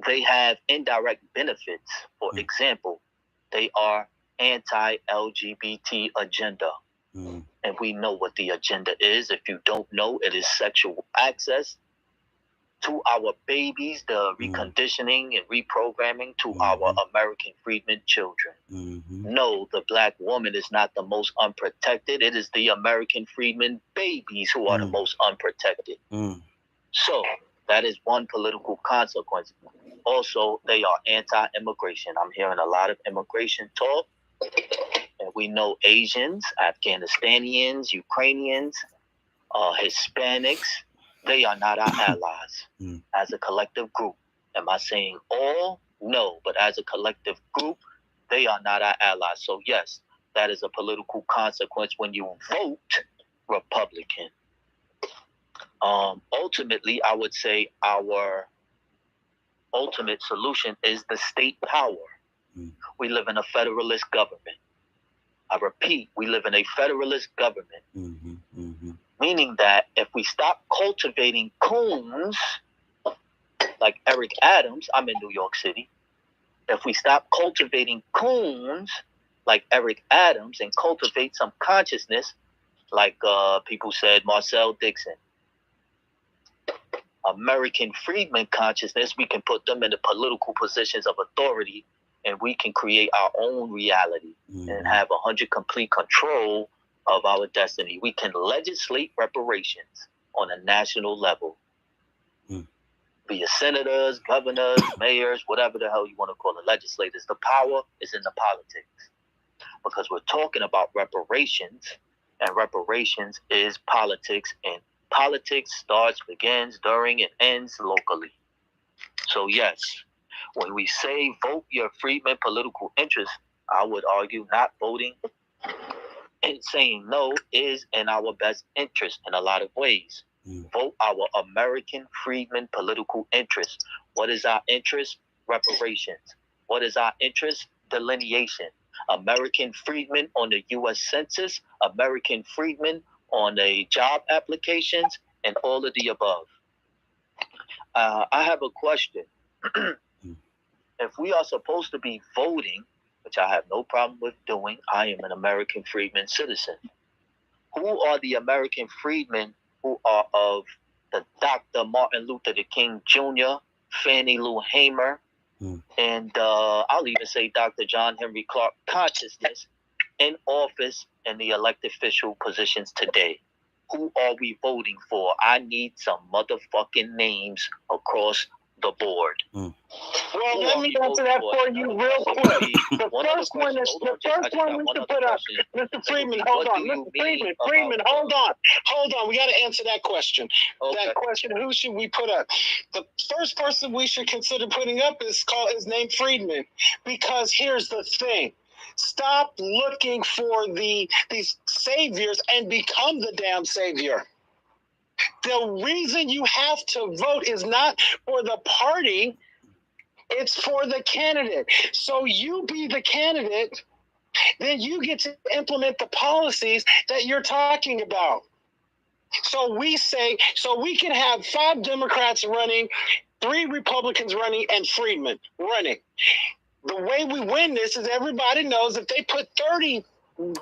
they have indirect benefits. For example, they are anti-LGBT agenda. And we know what the agenda is. If you don't know, it is sexual access to our babies, the reconditioning and reprogramming to our American freedmen children. No, the Black woman is not the most unprotected. It is the American freedmen babies who are the most unprotected. So that is one political consequence. Also, they are anti-immigration. I'm hearing a lot of immigration talk. And we know Asians, Afghanistanians, Ukrainians, Hispanics, they are not our allies as a collective group. Am I saying all? No, but as a collective group, they are not our allies. So yes, that is a political consequence when you vote Republican. Ultimately, I would say our ultimate solution is the state power. We live in a federalist government. I repeat, we live in a federalist government. Meaning that if we stop cultivating coons like Eric Adams, I'm in New York City. If we stop cultivating coons like Eric Adams and cultivate some consciousness, like people said, Marcel Dixon, American freedmen consciousness, we can put them in the political positions of authority, and we can create our own reality and have 100% complete control of our destiny. We can legislate reparations on a national level. Be it senators, governors, mayors, whatever the hell you want to call it, legislators. The power is in the politics. Because we're talking about reparations, and reparations is politics, and politics starts, begins, during, and ends locally. So yes, when we say vote your freedmen political interest, I would argue not voting and saying no is in our best interest in a lot of ways. Vote our American freedmen political interest. What is our interest? Reparations. What is our interest? Delineation. American freedmen on the U.S. Census, American freedmen on the job applications, and all of the above. I have a question. If we are supposed to be voting, which I have no problem with doing, I am an American freedman citizen. Who are the American freedmen who are of the Dr. Martin Luther King Jr., Fannie Lou Hamer, and I'll even say Dr. John Henry Clark consciousness in office in the elected official positions today? Who are we voting for? I need some motherfucking names across the board. Well, let me answer that for you real quick. The first one we should put up, Mr. Freedman, hold on. Mr. Freedman, hold on. We got to answer that question. Okay. That question, who should we put up? The first person we should consider putting up is named Freedman, because here's the thing. Stop looking for these saviors and become the damn savior. The reason you have to vote is not for the party, it's for the candidate. So you be the candidate, then you get to implement the policies that you're talking about. So we can have 5 Democrats running, 3 Republicans running, and Freedman running. The way we win this is everybody knows if they put 30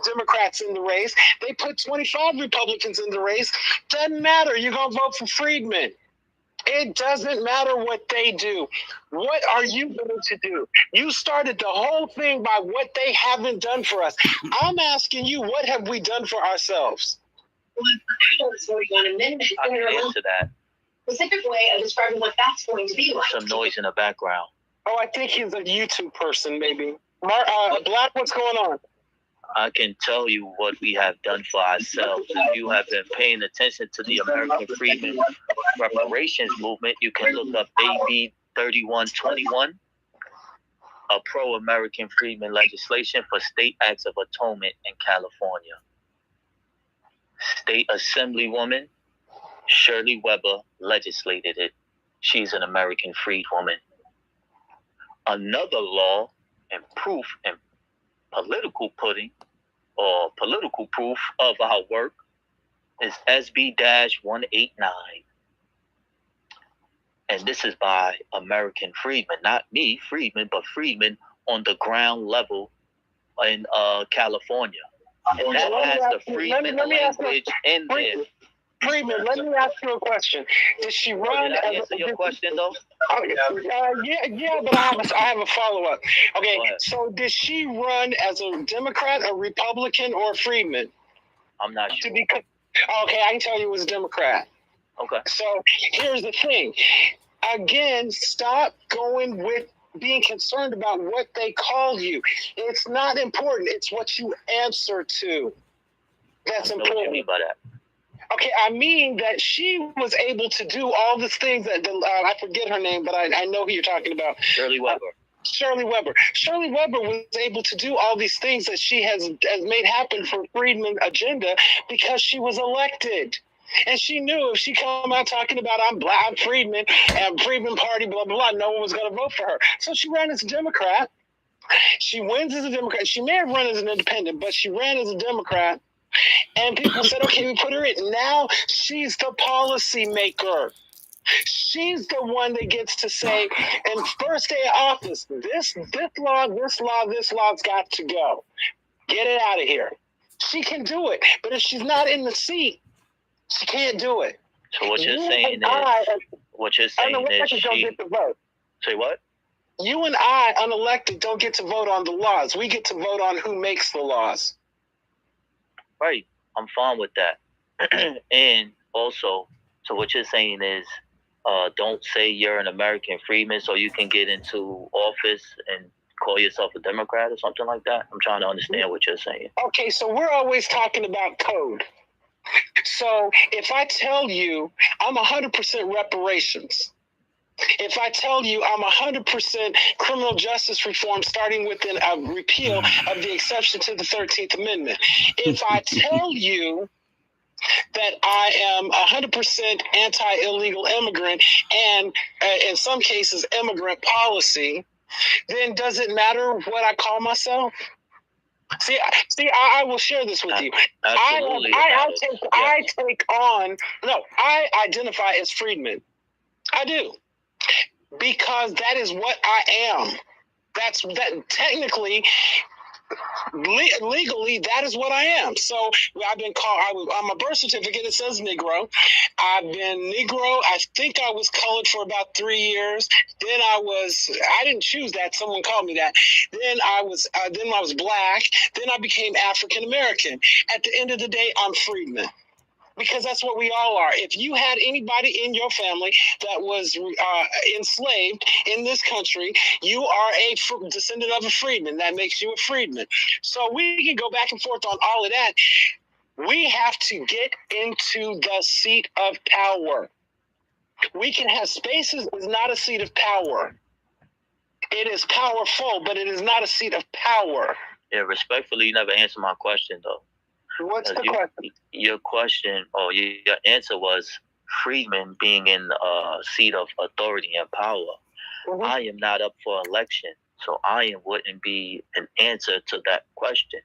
Democrats in the race, they put 25 Republicans in the race, doesn't matter. You're going to vote for Freedman. It doesn't matter what they do. What are you going to do? You started the whole thing by what they haven't done for us. I'm asking you, what have we done for ourselves? I can answer that. Specific way of describing what that's going to be like. Some noise in the background. Oh, I think he's a YouTube person, maybe. Black, what's going on? I can tell you what we have done for ourselves. If you have been paying attention to the American Freedmen Reparations Movement, you can look up AB 3121, a pro-American freedmen legislation for state acts of atonement in California. State Assemblywoman Shirley Weber legislated it. She's an American freed woman. Another law and proof and political pudding or political proof of our work is SB-189. And this is by American freedmen, not me, freedmen, but freedmen on the ground level in California. And that has the freedmen language in there. Freedman, let me ask you a question. Did she run? Did I answer your question though? Yeah, but I have a follow-up. Okay, so did she run as a Democrat, a Republican, or a Freedman? I'm not sure. Okay, I can tell you it was a Democrat. Okay. So here's the thing. Again, stop going with being concerned about what they call you. It's not important. It's what you answer to. That's important. What do you mean by that? Okay, I mean that she was able to do all the things that I forget her name, but I know who you're talking about. Shirley Weber. Shirley Weber. Shirley Weber was able to do all these things that she has made happen for Freedman agenda because she was elected. And she knew if she come out talking about I'm black, I'm Freedman, and Freedman Party, blah, blah, blah, no one was going to vote for her. So she ran as a Democrat. She wins as a Democrat. She may have run as an independent, but she ran as a Democrat. And people said, okay, we put her in. Now she's the policy maker. She's the one that gets to say, in first day of office, this law's got to go. Get it out of here. She can do it. But if she's not in the seat, she can't do it. So what you're saying is she don't get to vote. Say what? You and I, unelected, don't get to vote on the laws. We get to vote on who makes the laws. Right. I'm fine with that. And also, so what you're saying is, don't say you're an American freedman so you can get into office and call yourself a Democrat or something like that. I'm trying to understand what you're saying. Okay, so we're always talking about code. So if I tell you I'm 100% reparations, if I tell you I'm 100% criminal justice reform, starting with a repeal of the exception to the 13th Amendment, if I tell you that I am 100% anti-illegal immigrant and in some cases immigrant policy, then does it matter what I call myself? See, I will share this with you. Absolutely. I identify as freedman. I do. Because that is what I am. That technically, legally, that is what I am. So I've been called, on my birth certificate, it says Negro. I've been Negro. I think I was colored for about 3 years. Then I didn't choose that. Someone called me that. Then I was black. Then I became African American. At the end of the day, I'm freedman. Because that's what we all are. If you had anybody in your family that was enslaved in this country, you are a descendant of a freedman. That makes you a freedman. So we can go back and forth on all of that. We have to get into the seat of power. We can have spaces. It's not a seat of power. It is powerful, but it is not a seat of power. Yeah, respectfully, you never answered my question, though. What's the question? Your question, or your answer was freedmen being in a seat of authority and power. Mm-hmm. I am not up for election, so I wouldn't be an answer to that question.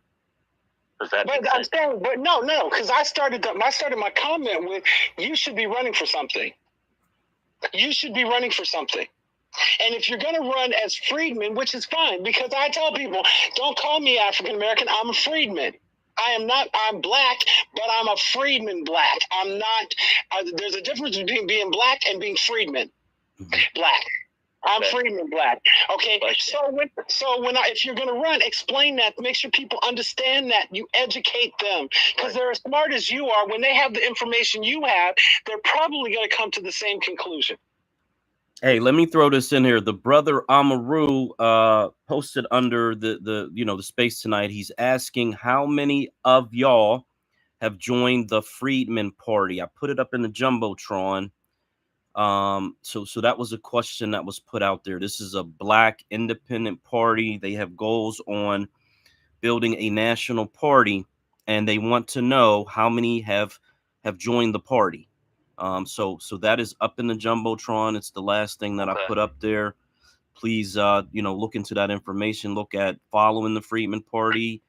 Does that make sense? But no, because I started my comment with, you should be running for something. You should be running for something. And if you're going to run as freedman, which is fine, because I tell people, don't call me African American, I'm a freedman. I'm black, but I'm a freedman black. I'm not, there's a difference between being black and being freedman black. I'm freedman black. Okay. So if you're going to run, explain that, make sure people understand that, you educate them, because they're as smart as you are. When they have the information you have, they're probably going to come to the same conclusion. Hey, let me throw this in here. The brother Amaru posted under the space tonight. He's asking how many of y'all have joined the Freedman Party. I put it up in the Jumbotron. So that was a question that was put out there. This is a black independent party. They have goals on building a national party, and they want to know how many have joined the party. So that is up in the Jumbotron. It's the last thing that I put up there. Please, look into that information. Look at following the Freedman Party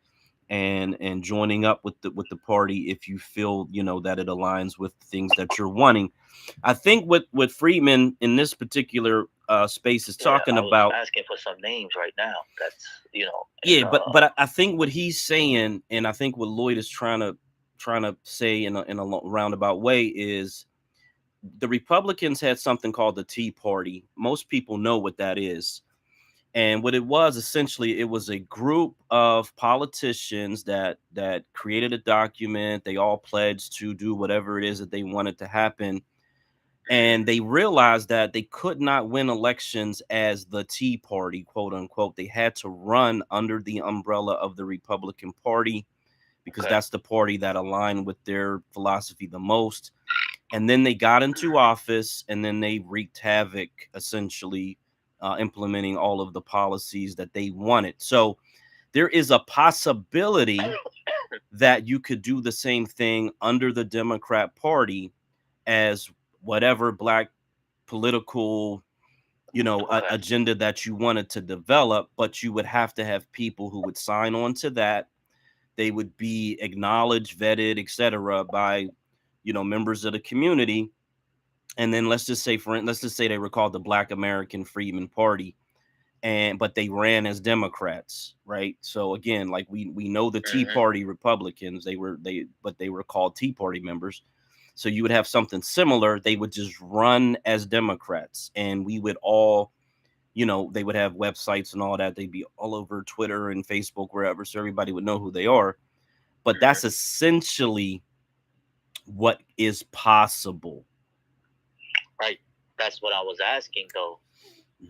and joining up with the party if you feel, that it aligns with things that you're wanting. I think what Freedman in this particular space is talking about. Asking for some names right now. That's, Yeah, but I think what he's saying, and I think what Lloyd is trying to say in a roundabout way is, the Republicans had something called the Tea Party. Most people know what that is. And what it was, essentially, it was a group of politicians that created a document. They all pledged to do whatever it is that they wanted to happen. And they realized that they could not win elections as the Tea Party, quote unquote. They had to run under the umbrella of the Republican Party, because that's the party that aligned with their philosophy the most. And then they got into office, and then they wreaked havoc, essentially implementing all of the policies that they wanted. So there is a possibility that you could do the same thing under the Democrat Party as whatever black political, agenda that you wanted to develop, but you would have to have people who would sign on to that. They would be acknowledged, vetted, etc., by, members of the community. And then let's just say they were called the Black American Freedmen Party, but they ran as Democrats, right? So again, like we know the Tea Party Republicans, they were called Tea Party members. So you would have something similar. They would just run as Democrats, and we would all, they would have websites and all that. They'd be all over Twitter and Facebook, wherever, so everybody would know who they are. But that's essentially what is possible. Right. That's what I was asking, though.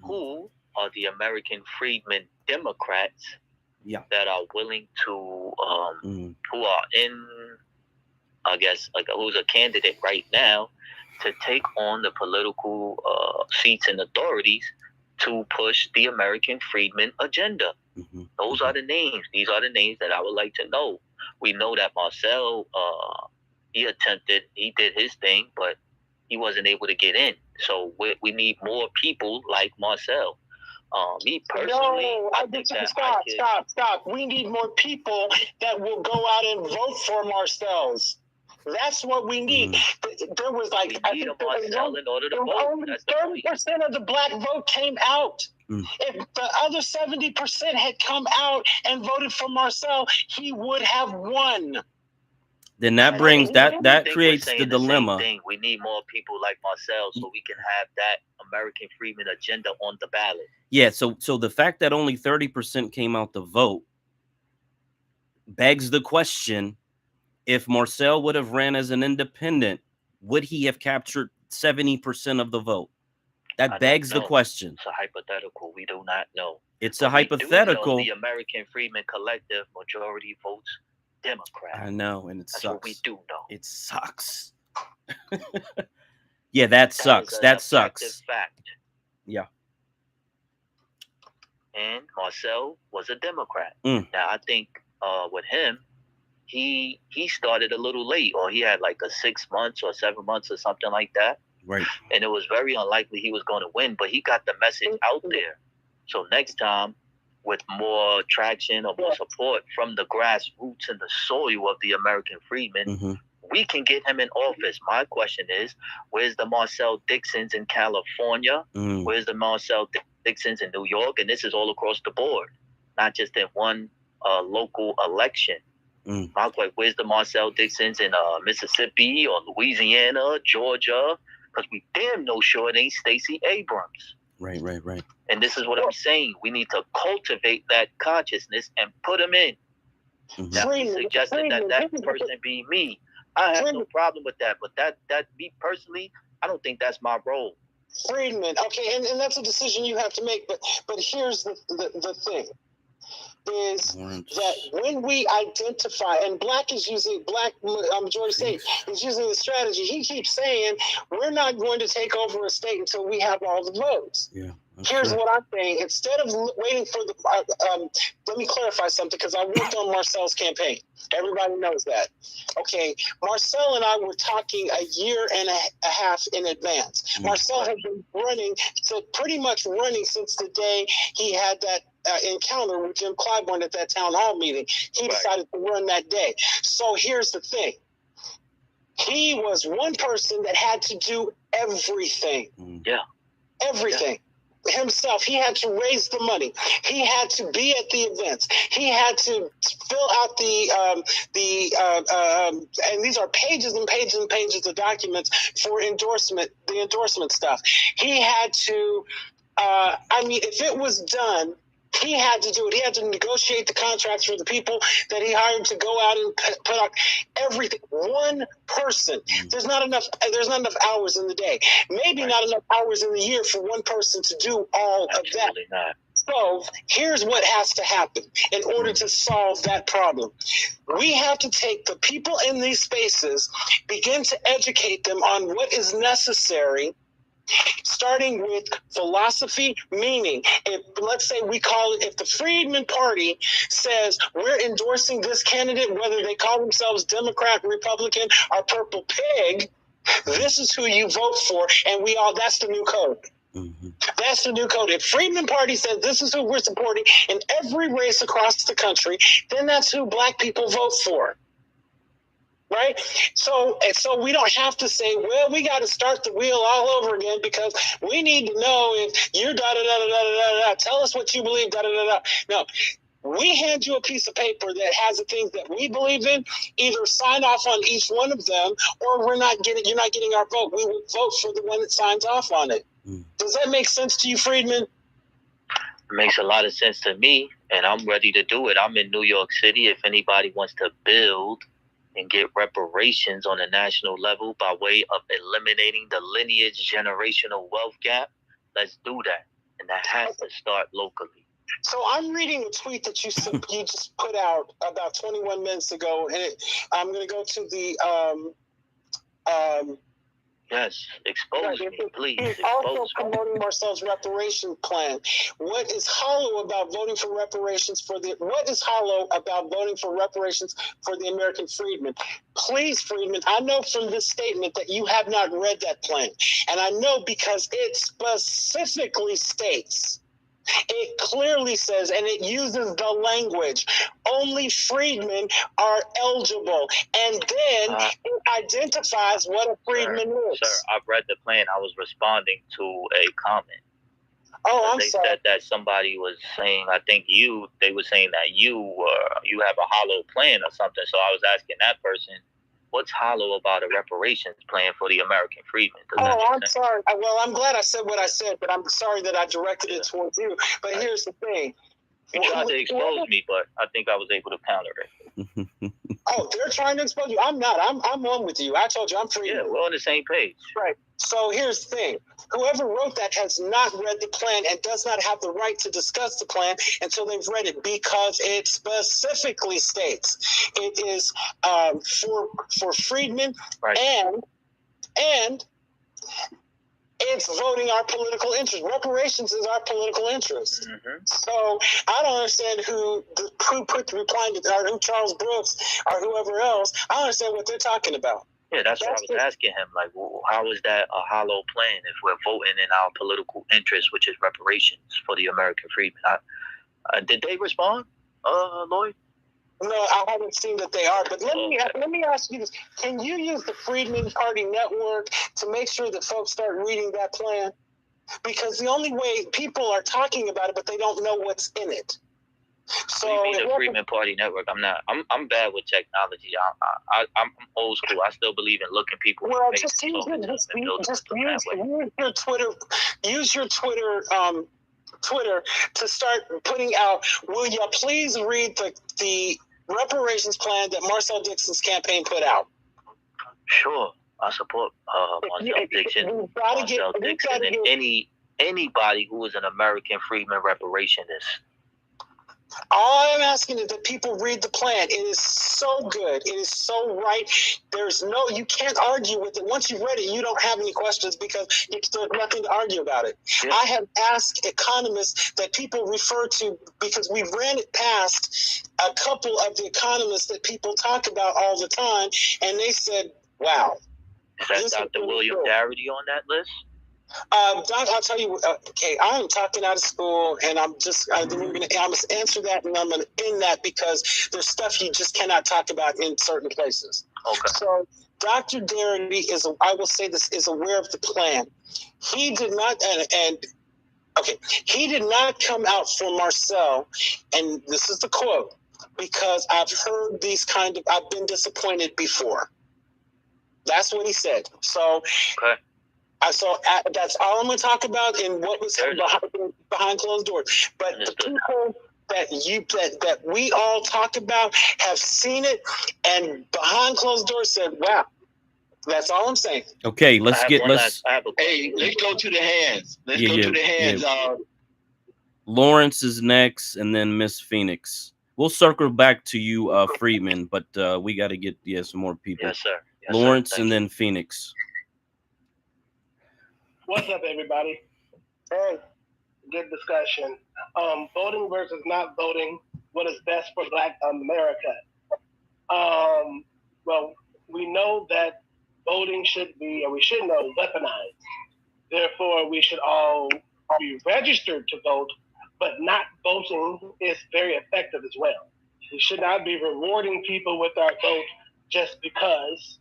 Who are the American Freedmen Democrats that are willing to, who are in, I guess, like who's a candidate right now to take on the political seats and authorities to push the American Freedmen agenda? Those are the names. These are the names that I would like to know. We know that Marcel, he did his thing, but he wasn't able to get in. So we need more people like Marcel. Me personally, Stop. We need more people that will go out and vote for Marcel's. That's what we need. There was like, I think Marcel in order to vote. Only 30% of the black vote came out. If the other 70% had come out and voted for Marcel, he would have won. Then that brings that creates the dilemma. We need more people like Marcel so we can have that American Freedmen agenda on the ballot. Yeah, so the fact that only 30% came out to vote begs the question: if Marcel would have ran as an independent, would he have captured 70% of the vote? That begs the question. It's a hypothetical. We do not know. It's a hypothetical. The American Freedmen Collective majority votes Democrat. I know, and it That's sucks. what we do know. It sucks. Yeah, that sucks. That sucks. Fact. Yeah. And Marcel was a Democrat. Now I think with him, he started a little late, or he had like a 6 months or 7 months or something like that. Right. And it was very unlikely he was going to win, but he got the message out there. So next time, with more traction or more support from the grassroots and the soil of the American Freedmen, we can get him in office. My question is, where's the Marcel Dixons in California? Where's the Marcel Dixons in New York? And this is all across the board, not just in one local election. My question, where's the Marcel Dixons in Mississippi or Louisiana, Georgia? Because we damn no sure it ain't Stacey Abrams. Right. And this is what I'm saying. We need to cultivate that consciousness and put them in. Now, he suggested that person be me. I have no problem with that. But that me personally, I don't think that's my role. Freedmen, okay, and that's a decision you have to make. But here's the thing. Is that when we identify, and black majority state is using the strategy, he keeps saying, we're not going to take over a state until we have all the votes. Yeah. Here's what I'm saying. Instead of waiting for the, let me clarify something, because I worked on Marcel's campaign. Everybody knows that. Okay, Marcel and I were talking a year and a half in advance. Marcel had been pretty much running since the day he had that encounter with Jim Clyburn at that town hall meeting. He decided to run that day. So here's the thing. He was one person that had to do everything. Everything. Himself. He had to raise the money. He had to be at the events. He had to fill out and these are pages and pages and pages of documents for the endorsement stuff. He had to, if it was done, he had to do it. He had to negotiate the contracts for the people that he hired to go out and put out everything. One person. There's not enough hours in the day. Maybe not enough hours in the year for one person to do all of that. Not. So here's what has to happen in order to solve that problem. We have to take the people in these spaces, begin to educate them on what is necessary starting with philosophy, meaning if, let's say we call it, if the Freedmen Party says we're endorsing this candidate, whether they call themselves Democrat, Republican, or Purple Pig, this is who you vote for, and that's the new code. Mm-hmm. That's the new code. If Freedmen Party says this is who we're supporting in every race across the country, then that's who black people vote for. Right? So we don't have to say, well, we got to start the wheel all over again because we need to know if you're da-da-da-da-da-da-da. Tell us what you believe, da-da-da-da. No. We hand you a piece of paper that has the things that we believe in. Either sign off on each one of them, or you're not getting our vote. We will vote for the one that signs off on it. Does that make sense to you, Friedman? It makes a lot of sense to me, and I'm ready to do it. I'm in New York City. If anybody wants to build and get reparations on a national level by way of eliminating the lineage generational wealth gap, let's do that. And that has to start locally. So I'm reading a tweet that you just put out about 21 minutes ago, and I'm going to go to the yes, expose me, please. He's also promoting Marcel's reparation plan. What is hollow about voting for reparations for the American freedmen? Please, Freedman, I know from this statement that you have not read that plan. And I know because it specifically states, it clearly says, and it uses the language, only freedmen are eligible. And then it identifies what a freedman is. Sir, I've read the plan. I was responding to a comment. Oh, I'm sorry. They said that somebody was saying, they were saying that you have a hollow plan or something. So I was asking that person, what's hollow about a reparations plan for the American freedmen? I'm sorry. Well, I'm glad I said what I said, but I'm sorry that I directed it towards you. But here's the thing. You tried to expose me, but I think I was able to counter it. Oh, they're trying to expose you? I'm not. I'm on with you. I told you I'm free. Yeah, we're on the same page. Right. So here's the thing. Whoever wrote that has not read the plan and does not have the right to discuss the plan until they've read it, because it specifically states it is for freedmen, right, and it's voting our political interest. Reparations is our political interest. Mm-hmm. So I don't understand who put the reply to, or who Charles Brooks or whoever else. I don't understand what they're talking about. Yeah, that's what I was asking him. Like, well, how is that a hollow plan if we're voting in our political interest, which is reparations for the American freedmen? Did they respond, Lloyd? No, I haven't seen that they are. But let me ask you this: can you use the Freedmen Party network to make sure that folks start reading that plan? Because the only way people are talking about it, but they don't know what's in it. So you mean the Freedmen Party network? I'm bad with technology. I'm old school. I still believe in looking people. Well, just use your Twitter. Use your Twitter to start putting out. Will you please read the reparations plan that Marcel Dixon's campaign put out? Sure, I support Marcel Dixon. And anybody who is an American freedman reparationist. All I'm asking is that people read the plan. It is so good. It is so right. You can't argue with it. Once you've read it, you don't have any questions because there's nothing to argue about it. Yeah. I have asked economists that people refer to, because we ran it past a couple of the economists that people talk about all the time, and they said, wow. Is that Dr. William Darity on that list? Doc, I'll tell you. Okay, I'm talking out of school, and I'm gonna answer that, and I'm gonna end that because there's stuff you just cannot talk about in certain places. Okay. So Dr. Darity is aware of the plan. He did not, he did not come out for Marcel, and this is the quote, because I've heard I've been disappointed before. That's what he said. So. Okay. So that's all I'm going to talk about in what was behind closed doors. But the people that we all talk about have seen it, and behind closed doors said, "Wow." That's all I'm saying. Okay, let's go to the hands. Let's go to the hands. Lawrence is next, and then Miss Phoenix. We'll circle back to you, Freedman, but we got to get some more people. Yes, sir. Lawrence and then Phoenix. What's up, everybody? Hey, good discussion. Voting versus not voting. What is best for Black America? Well, we know that voting should be, or we should know, weaponized. Therefore, we should all be registered to vote, but not voting is very effective as well. We should not be rewarding people with our vote just because,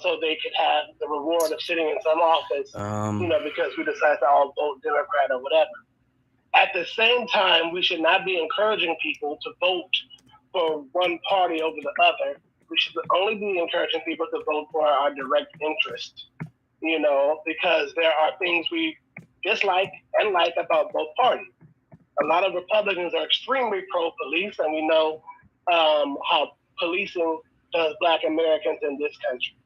so they could have the reward of sitting in some office, because we decide to all vote Democrat or whatever. At the same time, we should not be encouraging people to vote for one party over the other. We should only be encouraging people to vote for our direct interest, because there are things we dislike and like about both parties. A lot of Republicans are extremely pro-police, and we know how policing does Black Americans in this country.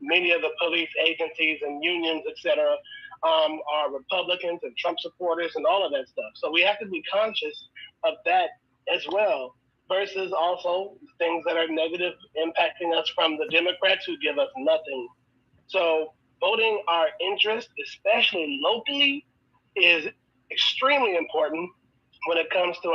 Many of the police agencies and unions, et cetera, are Republicans and Trump supporters and all of that stuff. So we have to be conscious of that as well, versus also things that are negative impacting us from the Democrats who give us nothing. So voting our interest, especially locally, is extremely important when it comes to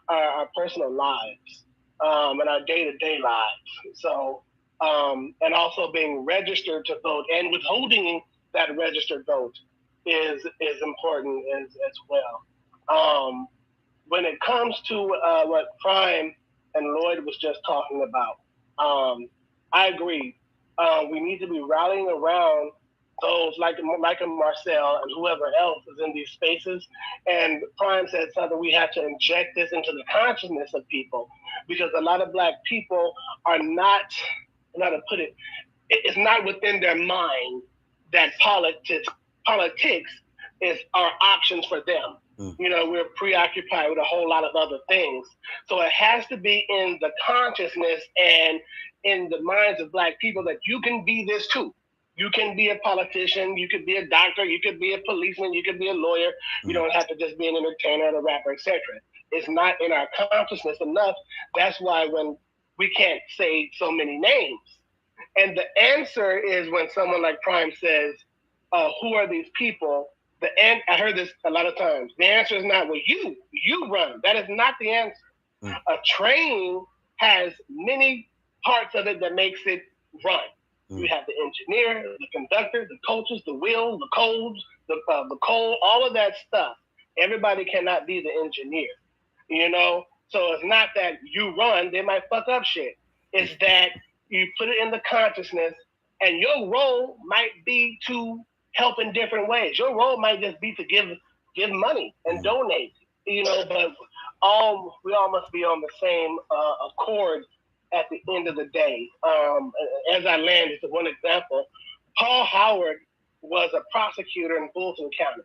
our personal lives and our day-to-day lives. So, and also being registered to vote and withholding that registered vote is important as well. When it comes to what Prime and Lloyd was just talking about, I agree. We need to be rallying around those like a Marcel and whoever else is in these spaces. And Prime said something, we have to inject this into the consciousness of people, because a lot of Black people are not, how to put it, it's not within their mind that politics is our options for them. We're preoccupied with a whole lot of other things. So it has to be in the consciousness and in the minds of Black people that you can be this too. You can be a politician, you could be a doctor, you could be a policeman, you could be a lawyer. You don't have to just be an entertainer and a rapper, etc. It's not in our consciousness enough. That's why when we can't say so many names. And the answer is when someone like Prime says, who are these people? I heard this a lot of times. The answer is not, well, you run. That is not the answer. A train has many parts of it that makes it run. You have the engineer, the conductor, the coaches, the wheel, the codes, the coal, all of that stuff. Everybody cannot be the engineer, So it's not that you run, they might fuck up shit. It's that you put it in the consciousness, and your role might be to help in different ways. Your role might just be to give money and donate, but we all must be on the same accord at the end of the day. As I land, just one example, Paul Howard was a prosecutor in Fulton County.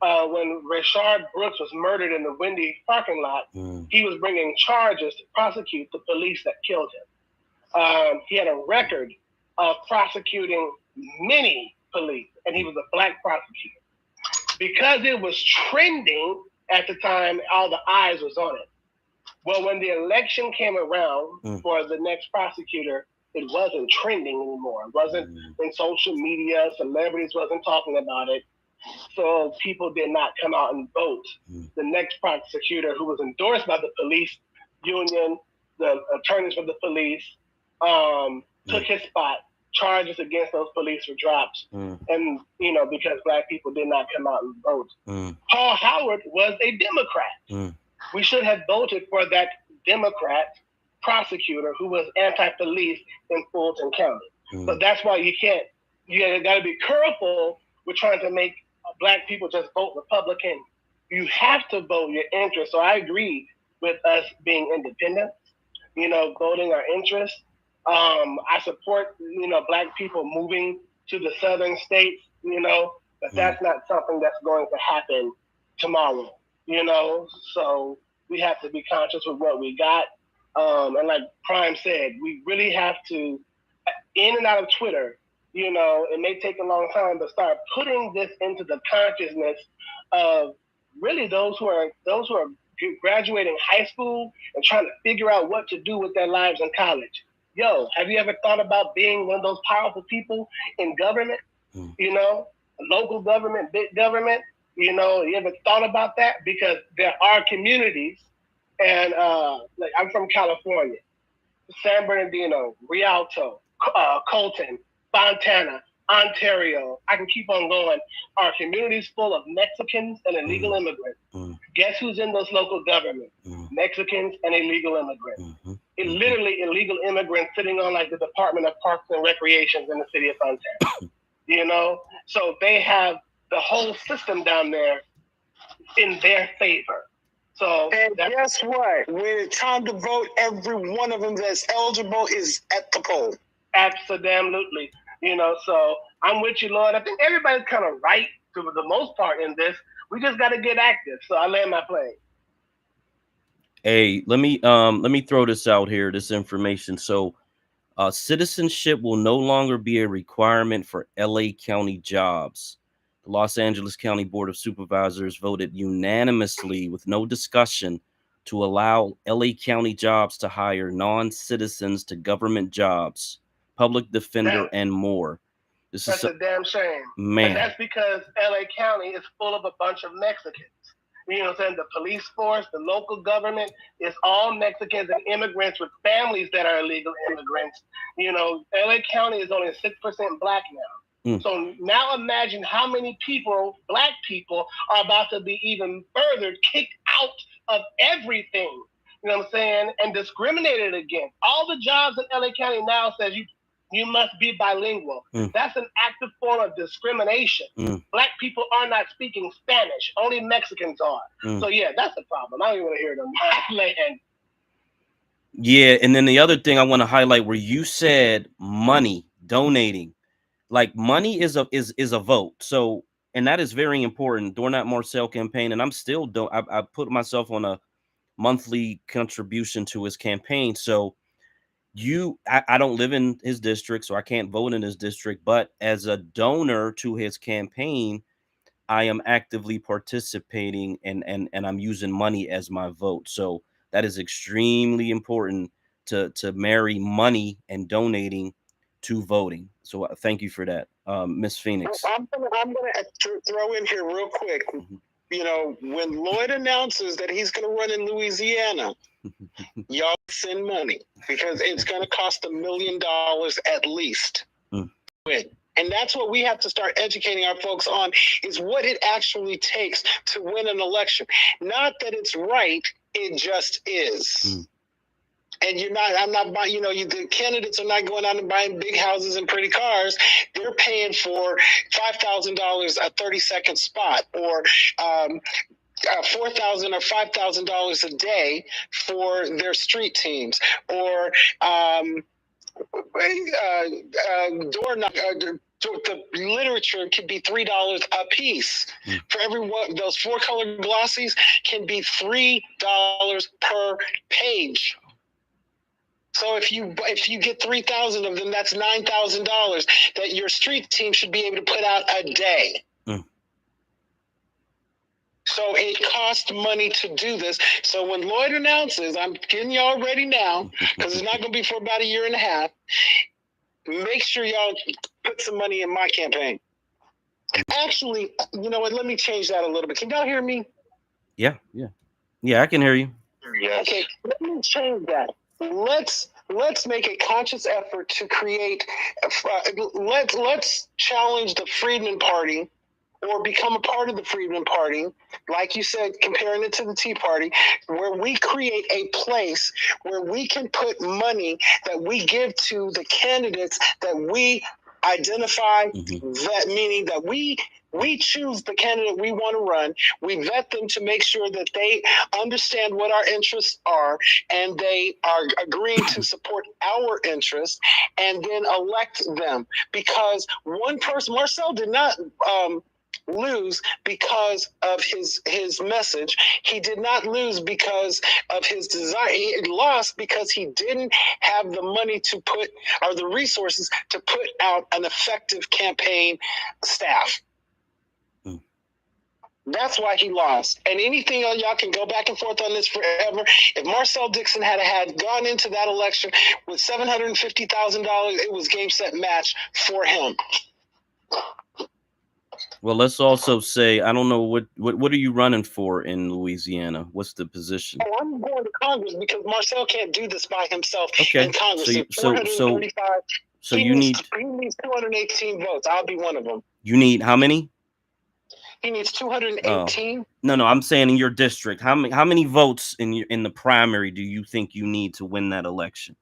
When Rayshard Brooks was murdered in the Wendy's parking lot, he was bringing charges to prosecute the police that killed him. He had a record of prosecuting many police, and he was a Black prosecutor. Because it was trending at the time, all the eyes was on it. Well, when the election came around for the next prosecutor, it wasn't trending anymore. It wasn't in social media. Celebrities wasn't talking about it. So people did not come out and vote. The next prosecutor, who was endorsed by the police union, the attorneys for the police, took his spot. Charges against those police were dropped. And, because Black people did not come out and vote. Paul Howard was a Democrat. We should have voted for that Democrat prosecutor who was anti-police in Fulton County. But that's why you got to be careful with trying to make Black people just vote Republican. You have to vote your interest. So I agree with us being independent, voting our interests. I support, Black people moving to the southern states, but that's not something that's going to happen tomorrow, so we have to be conscious of what we got. And like Prime said, we really have to, in and out of Twitter, it may take a long time, but start putting this into the consciousness of really those who are graduating high school and trying to figure out what to do with their lives in college. Yo, have you ever thought about being one of those powerful people in government? You know, local government, big government. You know, you ever thought about that? Because there are communities, and like I'm from California, San Bernardino, Rialto, Colton, Fontana, Ontario. I can keep on going. Are communities full of Mexicans and illegal immigrants. Guess who's in those local governments? Mexicans and illegal immigrants. It's literally illegal immigrants sitting on like the Department of Parks and Recreations in the city of Fontana. You know, so they have the whole system down there in their favor. So, and guess what? When it's time to vote, every one of them that's eligible is at the poll. Absolutely. You know, so I'm with you, Lord. I think everybody's kind of right to the most part in this. We just got to get active. So I land my plane. Hey, let me throw this out here, this information. So citizenship will no longer be a requirement for LA County jobs. The Los Angeles County Board of Supervisors voted unanimously with no discussion to allow LA County jobs to hire non-citizens to government jobs, public defender, and more. That's a damn shame. Man. And that's because LA County is full of a bunch of Mexicans. You know what I'm saying? The police force, the local government is all Mexicans and immigrants with families that are illegal immigrants. You know, LA County is only 6% black now. So now imagine how many people, black people, are about to be even further kicked out of everything. You know what I'm saying? And discriminated against. All the jobs in LA County now says you must be bilingual. That's an active form of discrimination. Black people are not speaking Spanish. Only Mexicans are. So yeah, that's the problem. I don't even want to hear them land. Yeah, and then the other thing I want to highlight where you said money, donating. Like money is a vote. So, and that is very important during that Marcel campaign. And I'm still I put myself on a monthly contribution to his campaign. So I don't live in his district, so I can't vote in his district. But as a donor to his campaign, I am actively participating and I'm using money as my vote. So that is extremely important to marry money and donating to voting. So thank you for that, Miss Phoenix. I'm gonna throw in here real quick. You know, when Lloyd announces that he's gonna run in Louisiana, y'all send money because it's gonna cost $1 million at least. And that's what we have to start educating our folks on, is what it actually takes to win an election. Not that it's right, it just is. And I'm not buying, you know, the candidates are not going out and buying big houses and pretty cars. They're paying for $5,000 a 30-second spot, or $4,000 or $5,000 a day for their street teams, or door knock. The literature could be $3 a piece. For every one, those 4-color glossies can be $3 per page. So if you get 3,000 of them, that's $9,000 that your street team should be able to put out a day. So it costs money to do this. So when Lloyd announces, I'm getting y'all ready now, because it's not going to be for about 1.5 years. Make sure y'all put some money in my campaign. Actually, you know what? Let me change that a little bit. Can y'all hear me? Yeah, I can hear you. Yes. Okay, let me change that. Let's make a conscious effort to create. Let's challenge the Freedman Party, or become a part of the Freedman Party, like you said, comparing it to the Tea Party, where we create a place where we can put money that we give to the candidates that we identify, that meaning that we choose the candidate we want to run. We vet them to make sure that they understand what our interests are and they are agreeing to support our interests, and then elect them. Because one person, Marcel did not lose because of his message. He did not lose because of his desire. He lost because he didn't have the money to put, or the resources to put out an effective campaign staff. That's why he lost. And anything else, y'all can go back and forth on this forever. If Marcel Dixon had gone into that election with $750,000, it was game, set, match for him. Well, let's also say, I don't know what are you running for in Louisiana? What's the position? Oh, I'm going to Congress because Marcel can't do this by himself Okay. in Congress. So you need 218 votes. I'll be one of them. You need how many? He needs 218. No, I'm saying in your district. How many votes in the primary do you think you need to win that election?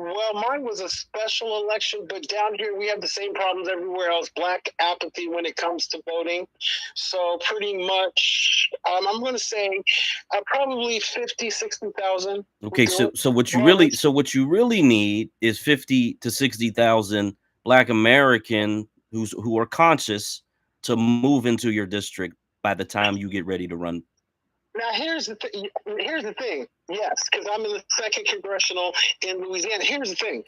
Well, mine was a special election, but down here we have the same problems everywhere else. Black apathy when it comes to voting. So pretty much, I'm going to say probably 50, 60,000. Okay, so what you really need is 50 to 60,000 Black American who are conscious to move into your district by the time you get ready to run. Now, here's the thing. Yes, because I'm in the 2nd congressional in Louisiana. Here's the thing.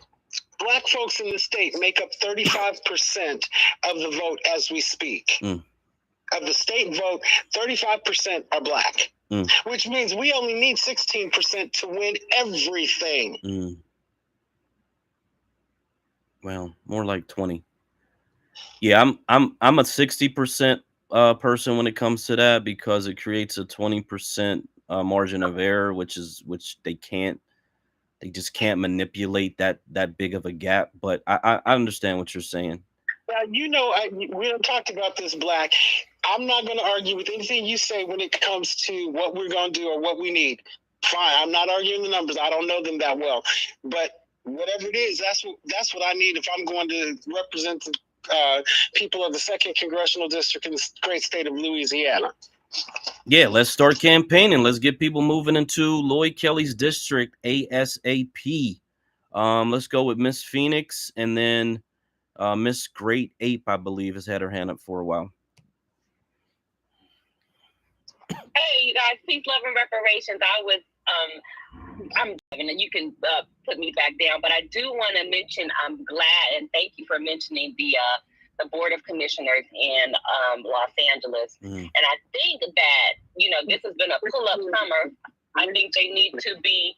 Black folks in the state make up 35% of the vote as we speak. Of the state vote, 35% are Black, which means we only need 16% to win everything. Well, more like 20. Yeah, I'm a 60% person when it comes to that, because it creates a 20% margin of error, which they just can't manipulate that big of a gap. But I understand what you're saying. Now, we have talked about this, Black. I'm not going to argue with anything you say when it comes to what we're going to do or what we need. Fine, I'm not arguing the numbers. I don't know them that well, but whatever it is, that's what I need if I'm going to represent the people of the 2nd congressional district in the great state of Louisiana. Yeah, let's start campaigning. Let's get people moving into Lloyd Kelly's district ASAP. Let's go with Miss Phoenix, and then Miss Great Ape, I believe, has had her hand up for a while. Hey, you guys, peace, love, and reparations. I'm you can put me back down, but I do want to mention I'm glad and thank you for mentioning the Board of Commissioners in Los Angeles. And I think that this has been a pull-up summer. I think they need to be.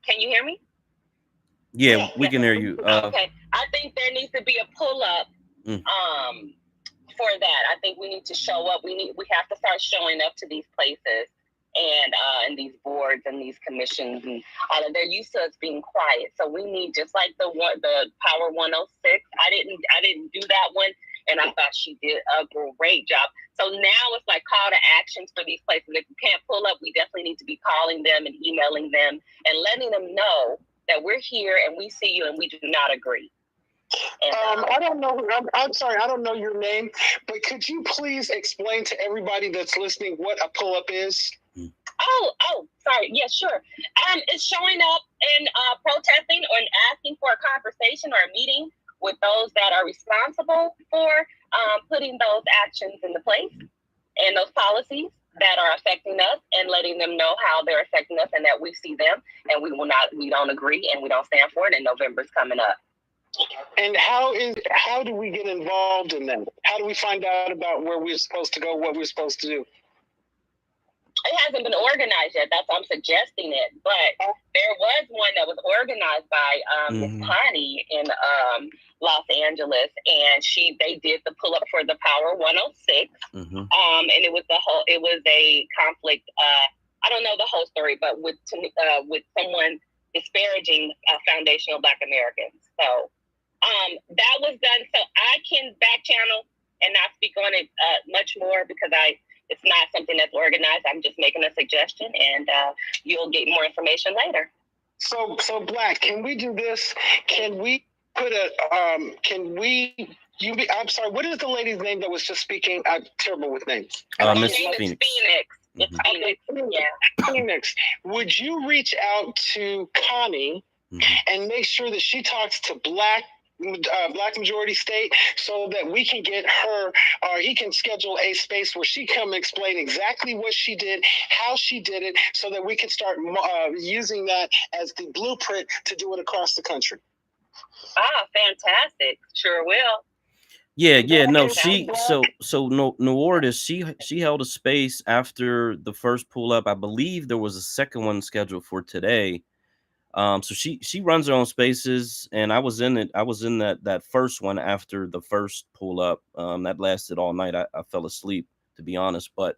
Can you hear me? Yeah, we can hear you. Okay, I think there needs to be a pull-up for that. I think we need to show up. We have to start showing up to these places and these boards and these commissions, and all of they're used to us being quiet. So we need, just like the Power 106. I didn't do that one, and I thought she did a great job. So now it's like call to actions for these places. If you can't pull up, we definitely need to be calling them and emailing them and letting them know that we're here and we see you and we do not agree. And, I don't know. I'm sorry, I don't know your name, but could you please explain to everybody that's listening what a pull-up is? Oh, sorry. Yeah, sure. It's showing up and protesting or asking for a conversation or a meeting with those that are responsible for putting those actions into place and those policies that are affecting us, and letting them know how they're affecting us and that we see them and we don't agree and we don't stand for it, and November's coming up. And how do we get involved in them? How do we find out about where we're supposed to go, what we're supposed to do? It hasn't been organized yet. That's why I'm suggesting it. But there was one that was organized by Ms. Connie in Los Angeles, and they did the pull up for the Power 106. And it was a conflict. I don't know the whole story, but with someone disparaging foundational Black Americans. So that was done. So I can back channel and not speak on it much more because it's not something that's organized. I'm just making a suggestion, and you'll get more information later. So Black, can we do this? Can we put I'm sorry, what is the lady's name that was just speaking? I'm terrible with names. Miss Phoenix. It's Phoenix. Yeah. Phoenix, would you reach out to Connie and make sure that she talks to Black majority state so that we can get her, or he can schedule a space where she come and explain exactly what she did, how she did it, so that we can start using that as the blueprint to do it across the country. Fantastic. Sure will. Yeah. No, Noordis, she held a space after the first pull up. I believe there was a second one scheduled for today. So she runs her own spaces, and I was in it. I was in that first one after the first pull up. That lasted all night. I fell asleep, to be honest, but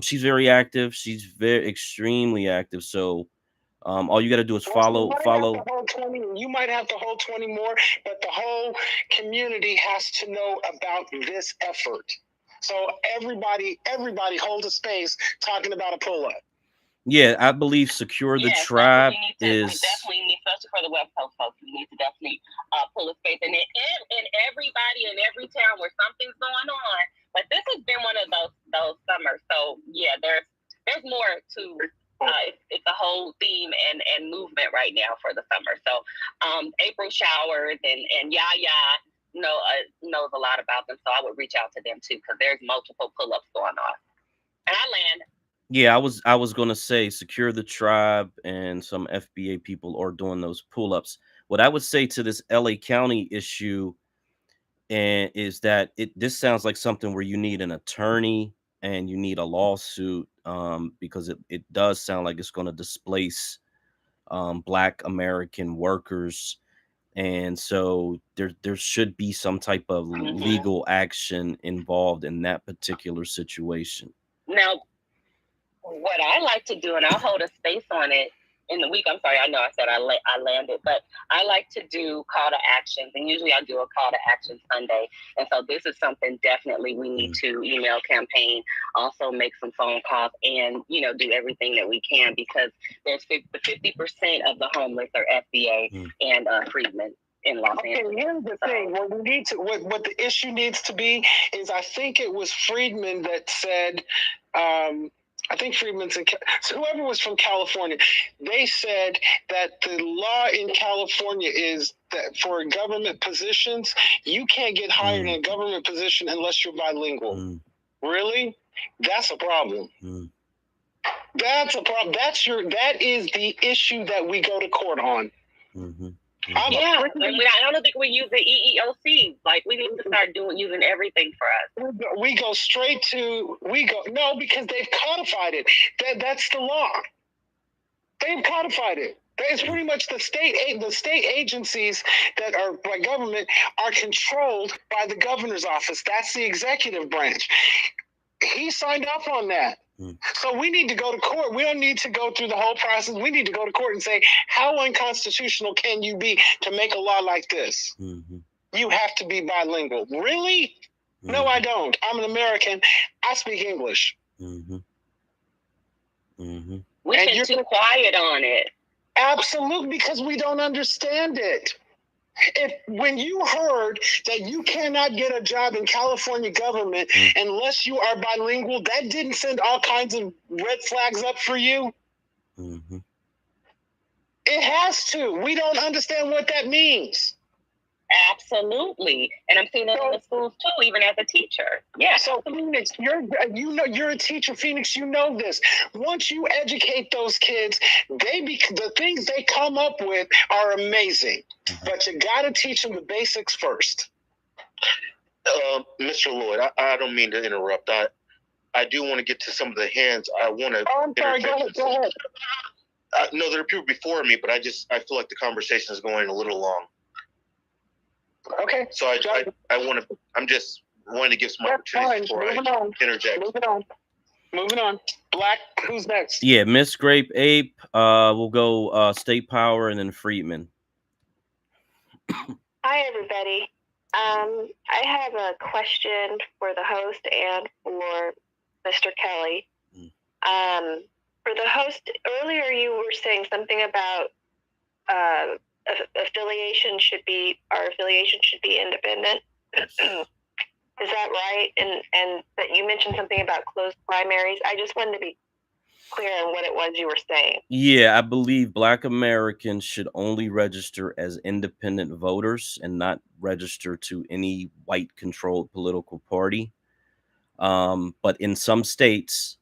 she's very active. She's very extremely active. So all you got to do is follow. You might have to hold 20 more, but the whole community has to know about this effort. So everybody hold a space talking about a pull up. Yeah, I believe Secure the Tribe we definitely need, especially for the West Coast folks, we need to definitely pull a space in everybody in every town where something's going on. But this has been one of those summers. So yeah, there's more to it's a whole theme and movement right now for the summer. So April Showers and Yaya knows a lot about them. So I would reach out to them too, because there's multiple pull-ups going on. And I land. Yeah, I was gonna say Secure the Tribe and some FBA people are doing those pull-ups. What I would say to this LA County issue is that this sounds like something where you need an attorney and you need a lawsuit, because it does sound like it's going to displace Black American workers, and so there should be some type of legal action involved in that particular situation. Now, what I like to do, and I'll hold a space on it in the week. I'm sorry, I know I said I landed, but I like to do call to actions, and usually I do a call to action Sunday. And so this is something definitely we need to email campaign, also make some phone calls, and do everything that we can, because there's 50% of the homeless are FBA and freedmen in Los Angeles. Here's the thing. What we need to, what the issue needs to be is, I think it was Friedman that said. I think Friedman's whoever was from California, they said that the law in California is that for government positions, you can't get hired in a government position unless you're bilingual. Really? That's a problem. That's a problem. That is the issue that we go to court on. I don't think we use the EEOC. Like, we need to start using everything for us. We go straight to because they've codified it. That's the law. They've codified it. It's pretty much the state agencies that are by government are controlled by the governor's office. That's the executive branch. He signed off on that. So we need to go to court. We don't need to go through the whole process. We need to go to court and say, how unconstitutional can you be to make a law like this? You have to be bilingual. Really? No, I don't. I'm an American. I speak English. We've been too quiet on it. Absolutely, because we don't understand it. When you heard that you cannot get a job in California government unless you are bilingual, that didn't send all kinds of red flags up for you? It has to. We don't understand what that means. Absolutely. And I'm seeing it in the schools too, even as a teacher. Yeah. So Phoenix, you're a teacher, Phoenix, you know this. Once you educate those kids, the things they come up with are amazing. But you gotta teach them the basics first. Mr. Lloyd, I don't mean to interrupt. I do want to get to some of the hands. I want to. I'm sorry, go ahead. No, there are people before me, but I feel like the conversation is going a little long. Okay. So I'm just wanting to give some opportunity before I interject. Moving on. Black, who's next? Yeah, Miss Grape Ape. We'll go State Power and then Friedman. Hi, everybody. I have a question for the host and for Mr. Kelly. For the host, earlier you were saying something about our affiliation should be independent. Is that right? And that you mentioned something about closed primaries. I just wanted to be clear on what it was you were saying. Yeah, I believe Black Americans should only register as independent voters and not register to any white-controlled political party. But in some states,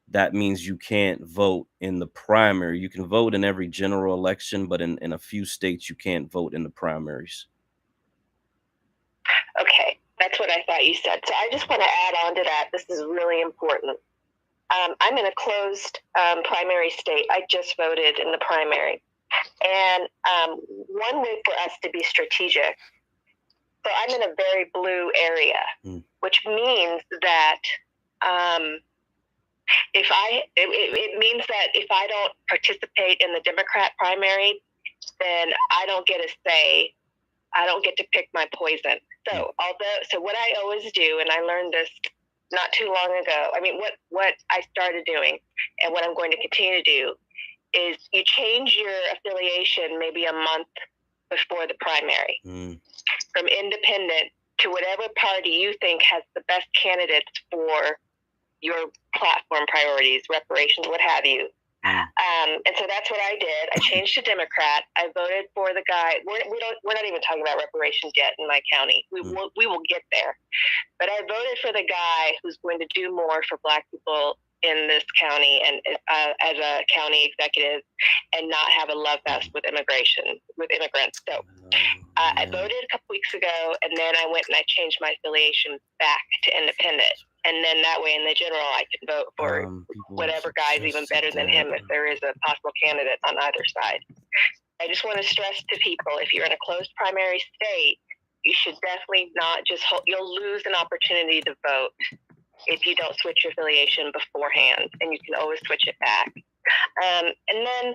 that means you can't vote in the primary. You can vote in every general election, but in a few states, you can't vote in the primaries. Okay, that's what I thought you said. So I just want to add on to that. This is really important. I'm in a closed primary state. I just voted in the primary. And one way for us to be strategic, so I'm in a very blue area, which means that it means that if I don't participate in the Democrat primary, then I don't get a say. I don't get to pick my poison. So what I always do, and I learned this not too long ago, I mean, what I started doing and what I'm going to continue to do is you change your affiliation maybe a month before the primary, from independent to whatever party you think has the best candidates for your platform priorities, reparations, what have you. And so that's what I did. I changed to Democrat. I voted for the guy. We're not even talking about reparations yet in my county. We will get there. But I voted for the guy who's going to do more for Black people in this county and as a county executive, and not have a love fest with immigrants. So I voted a couple weeks ago, and then I went and I changed my affiliation back to independent. And then that way, in the general, I can vote for whatever guy's even better than him if there is a possible candidate on either side. I just want to stress to people, if you're in a closed primary state, you should definitely not just you'll lose an opportunity to vote if you don't switch your affiliation beforehand, and you can always switch it back. And then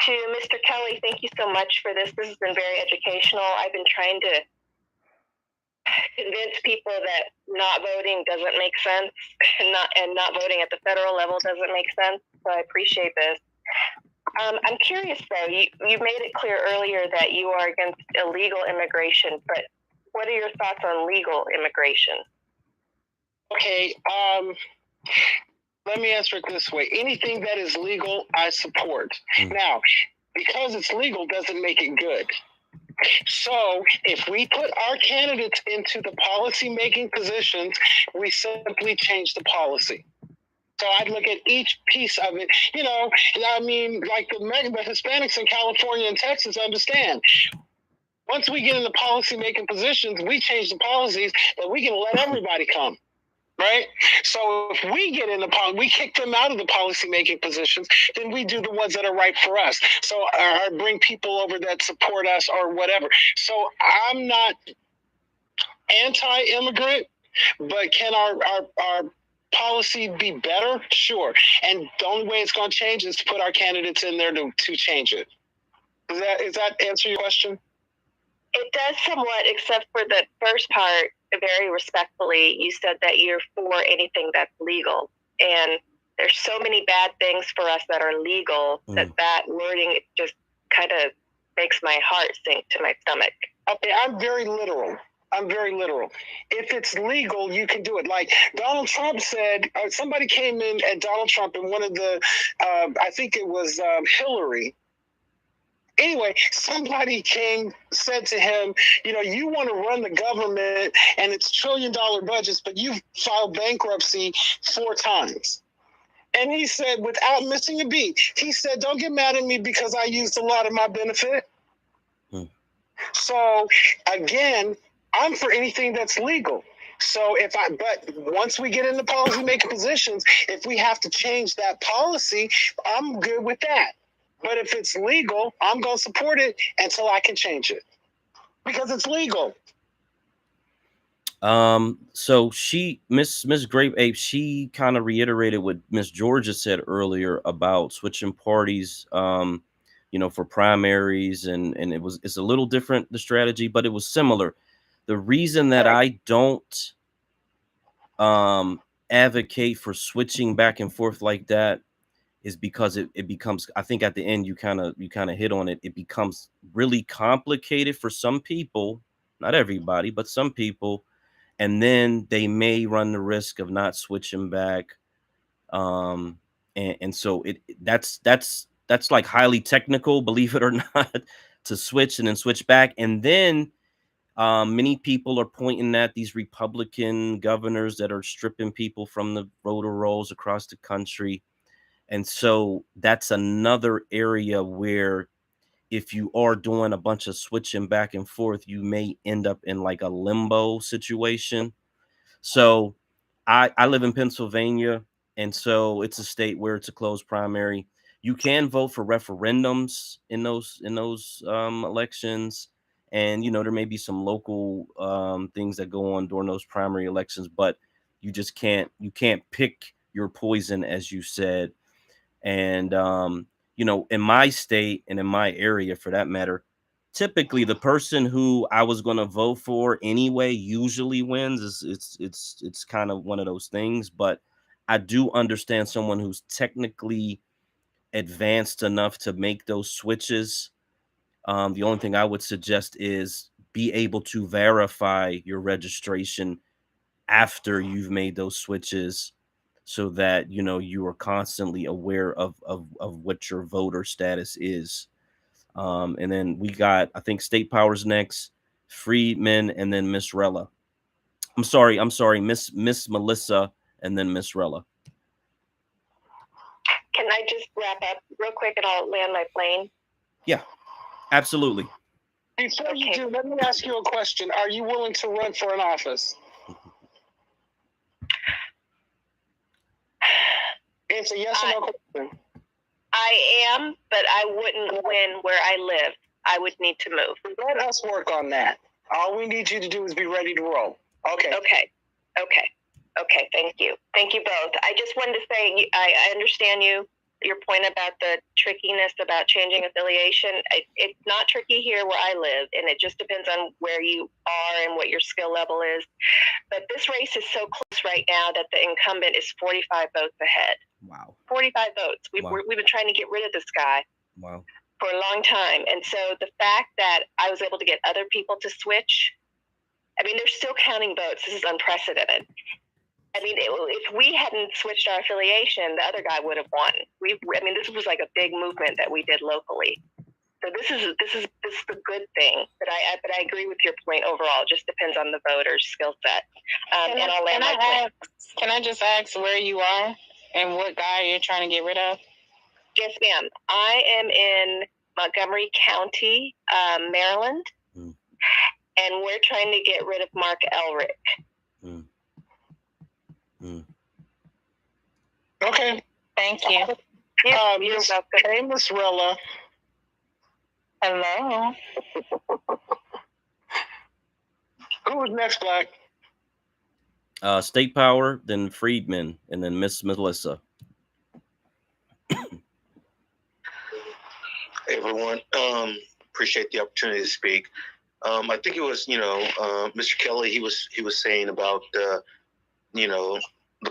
to Mr. Kelly, thank you so much for this. This has been very educational. I've been trying to convince people that not voting doesn't make sense, and not voting at the federal level doesn't make sense. So I appreciate this. I'm curious though, you made it clear earlier that you are against illegal immigration, but what are your thoughts on legal immigration? Okay, let me answer it this way. Anything that is legal, I support. Now, because it's legal doesn't make it good. So if we put our candidates into the policy-making positions, we simply change the policy. So I'd look at each piece of it. You know, I mean, like the Hispanics in California and Texas understand. Once we get in the policy-making positions, we change the policies, but we can let everybody come. Right? So if we get in we kick them out of the policy-making positions, then we do the ones that are right for us. So I bring people over that support us or whatever. So I'm not anti-immigrant, but can our policy be better? Sure. And the only way it's going to change is to put our candidates in there to change it. Does that answer your question? It does somewhat, except for the first part. Very respectfully, you said that you're for anything that's legal, and there's so many bad things for us that are legal that wording just kind of makes my heart sink to my stomach. Okay, I'm very literal. If it's legal, you can do it. Like Donald Trump said, somebody came in at Donald Trump and one of the, I think it was Hillary. Anyway, somebody said to him, you know, you want to run the government and it's $1 trillion budgets, but you've filed bankruptcy 4 times. And he said, without missing a beat, he said, don't get mad at me because I used a lot of my benefit. So again, I'm for anything that's legal. So but once we get into policy-making positions, if we have to change that policy, I'm good with that. But if it's legal, I'm going to support it until I can change it because it's legal. So Miss Grape Ape, she kind of reiterated what Miss Georgia said earlier about switching parties, you know, for primaries, and it's a little different, the strategy, but it was similar. The reason that I don't advocate for switching back and forth like that is because it becomes, I think at the end you kind of hit on it. It becomes really complicated for some people, not everybody, but some people, and then they may run the risk of not switching back. And so that's like highly technical, believe it or not, to switch and then switch back. And then many people are pointing at these Republican governors that are stripping people from the voter rolls across the country. And so that's another area where if you are doing a bunch of switching back and forth, you may end up in like a limbo situation. So I live in Pennsylvania, and so it's a state where it's a closed primary. You can vote for referendums in those elections, and there may be some local things that go on during those primary elections, but you can't pick your poison, as you said. And in my state and in my area, for that matter, typically the person who I was going to vote for anyway usually wins. It's kind of one of those things, but I do understand someone who's technically advanced enough to make those switches. The only thing I would suggest is be able to verify your registration after you've made those switches, so that you are constantly aware of what your voter status is. And then we got, I think, State Power's next, Friedman, and then Miss Rella. I'm sorry, Miss Melissa, and then Miss Rella. Can I just wrap up real quick and I'll land my plane? Yeah, absolutely. Before you do, let me ask you a question. Are you willing to run for an office? It's a yes or no question. I am, but I wouldn't win where I live. I would need to move. Let us work on that. All we need you to do is be ready to roll. Okay. Okay. Thank you. Thank you both. I just wanted to say I understand your point about the trickiness about changing affiliation. It's not tricky here where I live, and it just depends on where you are and what your skill level is. But this race is so close right now that the incumbent is 45 votes ahead. Wow. 45 votes. We've been trying to get rid of this guy. Wow. For a long time. And so the fact that I was able to get other people to switch, I mean, they're still counting votes. This is unprecedented. I mean, if we hadn't switched our affiliation, the other guy would have won. This was like a big movement that we did locally. So this is the good thing. But I agree with your point overall. It just depends on the voter's skill set. Can I just ask where you are and what guy you're trying to get rid of? Yes, ma'am. I am in Montgomery County, Maryland, and we're trying to get rid of Mark Elric. Okay. Thank you. Hey, Miss Rella. Hello. Who was next, Black? State Power, then Friedman, and then Miss Melissa. Hey everyone, appreciate the opportunity to speak. I think it was, Mr. Kelly. He was saying about the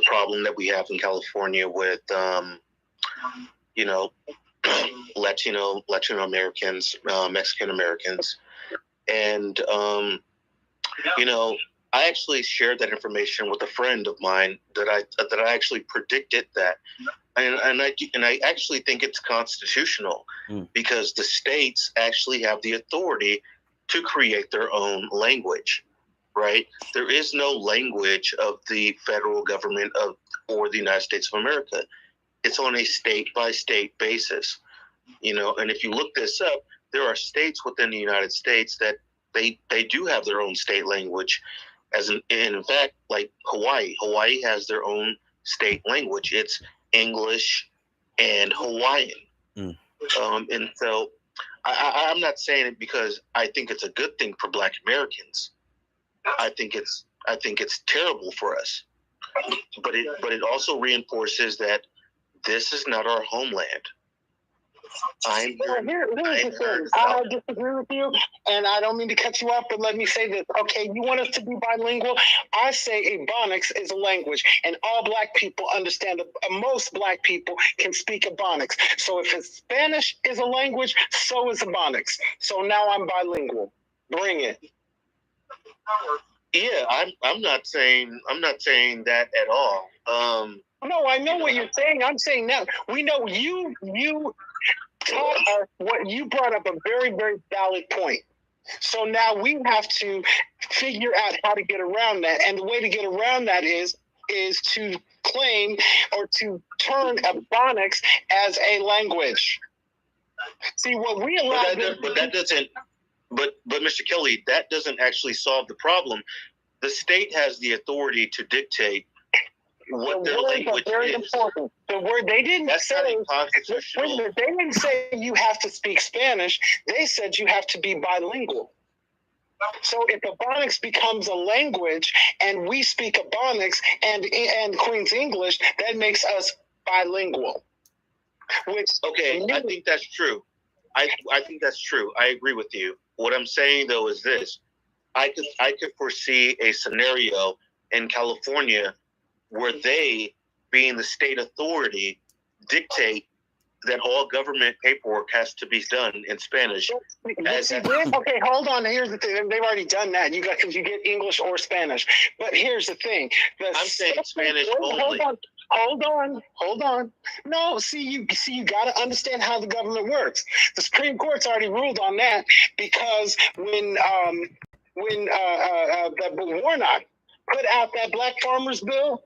problem that we have in California with Latino Americans, Mexican Americans, and I actually shared that information with a friend of mine that I actually predicted that. And I actually think it's constitutional because the states actually have the authority to create their own language, right? There is no language of the federal government or the United States of America. It's on a state-by-state basis, and if you look this up, there are states within the United States that they do have their own state language, and in fact, like Hawaii has their own state language. It's English and Hawaiian. And so I'm not saying it because I think it's a good thing for Black Americans. I think it's terrible for us, but it also reinforces that this is not our homeland. Here's the thing. I disagree with you, and I don't mean to cut you off, but let me say this. Okay, you want us to be bilingual? I say Ebonics is a language, and all Black people understand. Most Black people can speak Ebonics. So if Spanish is a language, so is Ebonics. So now I'm bilingual. Bring it. Yeah, I'm not saying that at all. No, I know what you're saying. I'm saying that we know you taught us what you brought up, a very, very valid point. So now we have to figure out how to get around that. And the way to get around that is to claim or to turn Ebonics as a language. See, what we allow But Mr. Kelly, that doesn't actually solve the problem. The state has the authority to dictate what their words language are very is. important. The word they didn't That's say. not Wait a constitutional. minute, they didn't say you have to speak Spanish. They said you have to be bilingual. So if Ebonics becomes a language and we speak Ebonics and Queen's English, that makes us bilingual. Which Okay, I think that's true. I think that's true. I agree with you. What I'm saying though is this: I could foresee a scenario in California where they, being the state authority, dictate that all government paperwork has to be done in Spanish. Okay, hold on. Here's the thing. They've already done that. You get English or Spanish. But here's the thing. I'm saying Spanish only. Hold on. No, you got to understand how the government works. The Supreme Court's already ruled on that because when Warnock put out that Black Farmers Bill,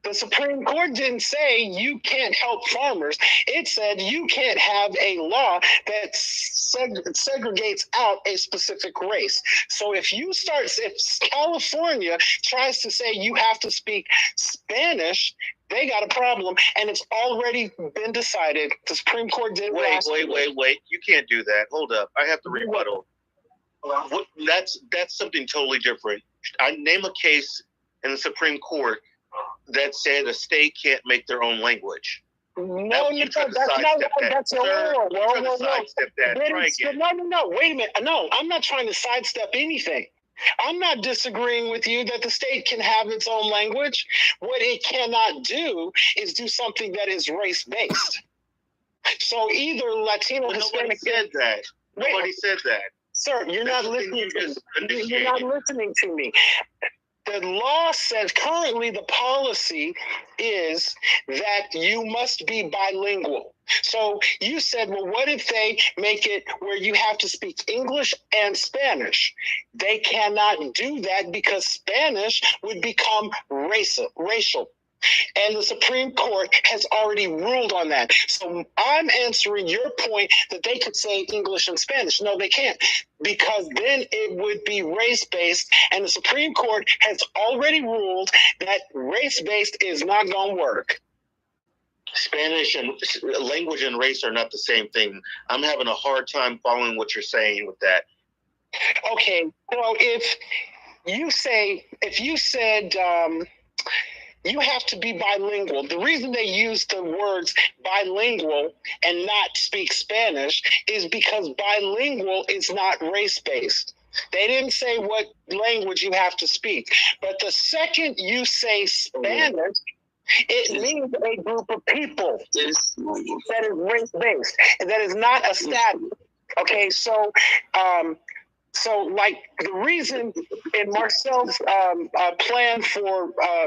the Supreme Court didn't say you can't help farmers. It said you can't have a law that segregates out a specific race. So if California tries to say you have to speak Spanish, they got a problem, and it's already been decided. The Supreme Court did. Wait. You can't do that. Hold up. I have to rebuttal. That's something totally different. I name a case in the Supreme Court that said a state can't make their own language. No, that's illegal. No, wait a minute. No, I'm not trying to sidestep anything. I'm not disagreeing with you that the state can have its own language. What it cannot do is do something that is race-based. So either Latino, Hispanic... Nobody said that. Sir, you're not listening to me. The law says currently the policy is that you must be bilingual. So you said, well, what if they make it where you have to speak English and Spanish? They cannot do that because Spanish would become racial. And the Supreme Court has already ruled on that. So I'm answering your point that they could say English and Spanish. No, they can't, because then it would be race-based. And the Supreme Court has already ruled that race-based is not going to work. Spanish and language and race are not the same thing. I'm having a hard time following what you're saying with that. Okay, so if you said you have to be bilingual. The reason they use the words bilingual and not speak Spanish is because bilingual is not race-based. They didn't say what language you have to speak. But the second you say Spanish, it means a group of people that is race-based and that is not a status. Okay, so like the reason in Marcel's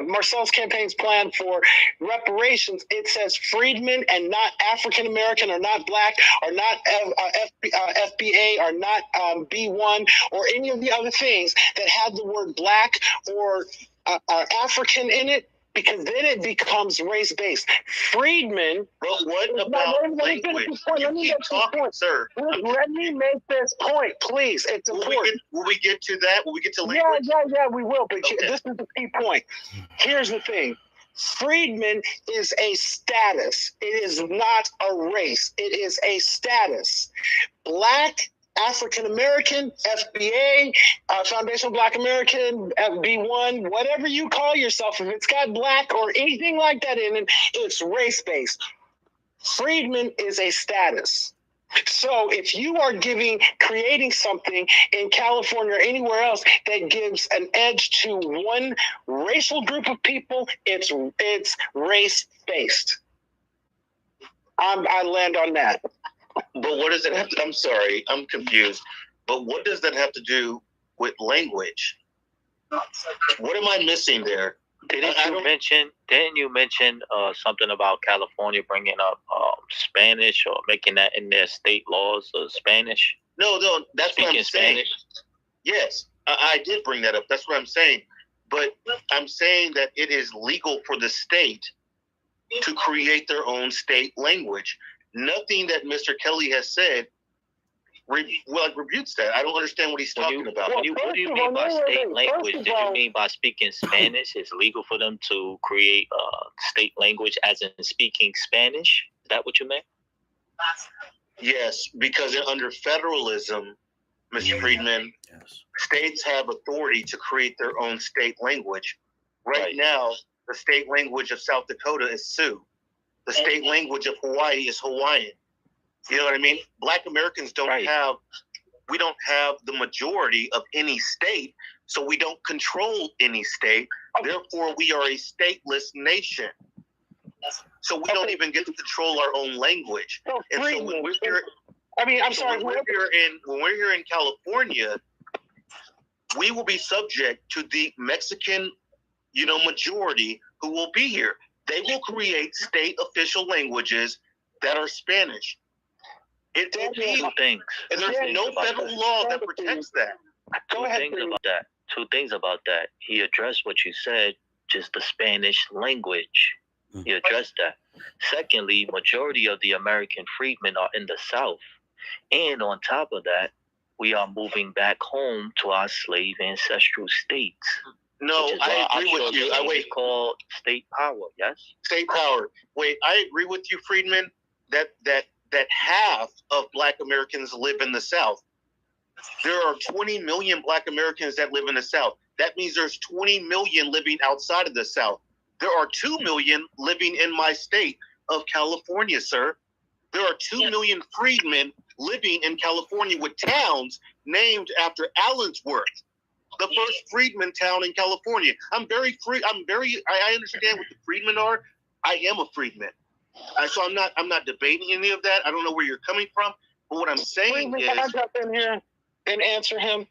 Marcel's campaign's plan for reparations, it says freedmen and not African American or not Black or not FBA or not B1 or any of the other things that have the word Black or African in it, because then it becomes race-based. Freedmen. But what about language? You keep talking, sir. Let me make this point, please. It's important. Will we get to that? Will we get to language? Yeah, we will. But this is the key point. Here's the thing. Freedmen is a status. It is not a race. It is a status. Black, African American, FBA, Foundational Black American, FB1, whatever you call yourself, if it's got Black or anything like that in it, it's race-based. Freedman is a status. So if you are creating something in California or anywhere else that gives an edge to one racial group of people, it's race-based. I land on that. But what does it have to? I'm sorry, I'm confused. But what does that have to do with language? What am I missing there? Didn't you mention something about California bringing up Spanish or making that in their state laws of Spanish? No, that's what I'm saying. Yes, I did bring that up. That's what I'm saying. But I'm saying that it is legal for the state to create their own state language. Nothing that Mr. Kelly has said rebukes that. I don't understand what he's talking about. What do you mean by state language? Did you mean by speaking Spanish? It's legal for them to create state language as in speaking Spanish? Is that what you meant? Yes, because under federalism, Mr. Friedman, states have authority to create their own state language. Right now, the state language of South Dakota is Sioux. The state language of Hawaii is Hawaiian. You know what I mean? Black Americans we don't have the majority of any state, so we don't control any state. Therefore, we are a stateless nation. So we don't even get to control our own language. And so when we're here, when we're here in California, we will be subject to the Mexican, majority who will be here. They will create state official languages that are Spanish. It will be, and there's no federal law that protects that. Go ahead. Two things about that. He addressed what you said, just the Spanish language. He addressed that. Secondly, majority of the American freedmen are in the South. And on top of that, we are moving back home to our slave ancestral states. No, I agree with you. It's called state power, yes? State power. Wait, I agree with you, Friedman, that half of Black Americans live in the South. There are 20 million Black Americans that live in the South. That means there's 20 million living outside of the South. There are 2 million living in my state of California, sir. There are 2 million freedmen living in California with towns named after Allensworth, the first freedman town in California. I understand what the freedmen are. I am a freedman. So I'm not debating any of that. I don't know where you're coming from, but what I'm saying is, can I jump in here and answer him?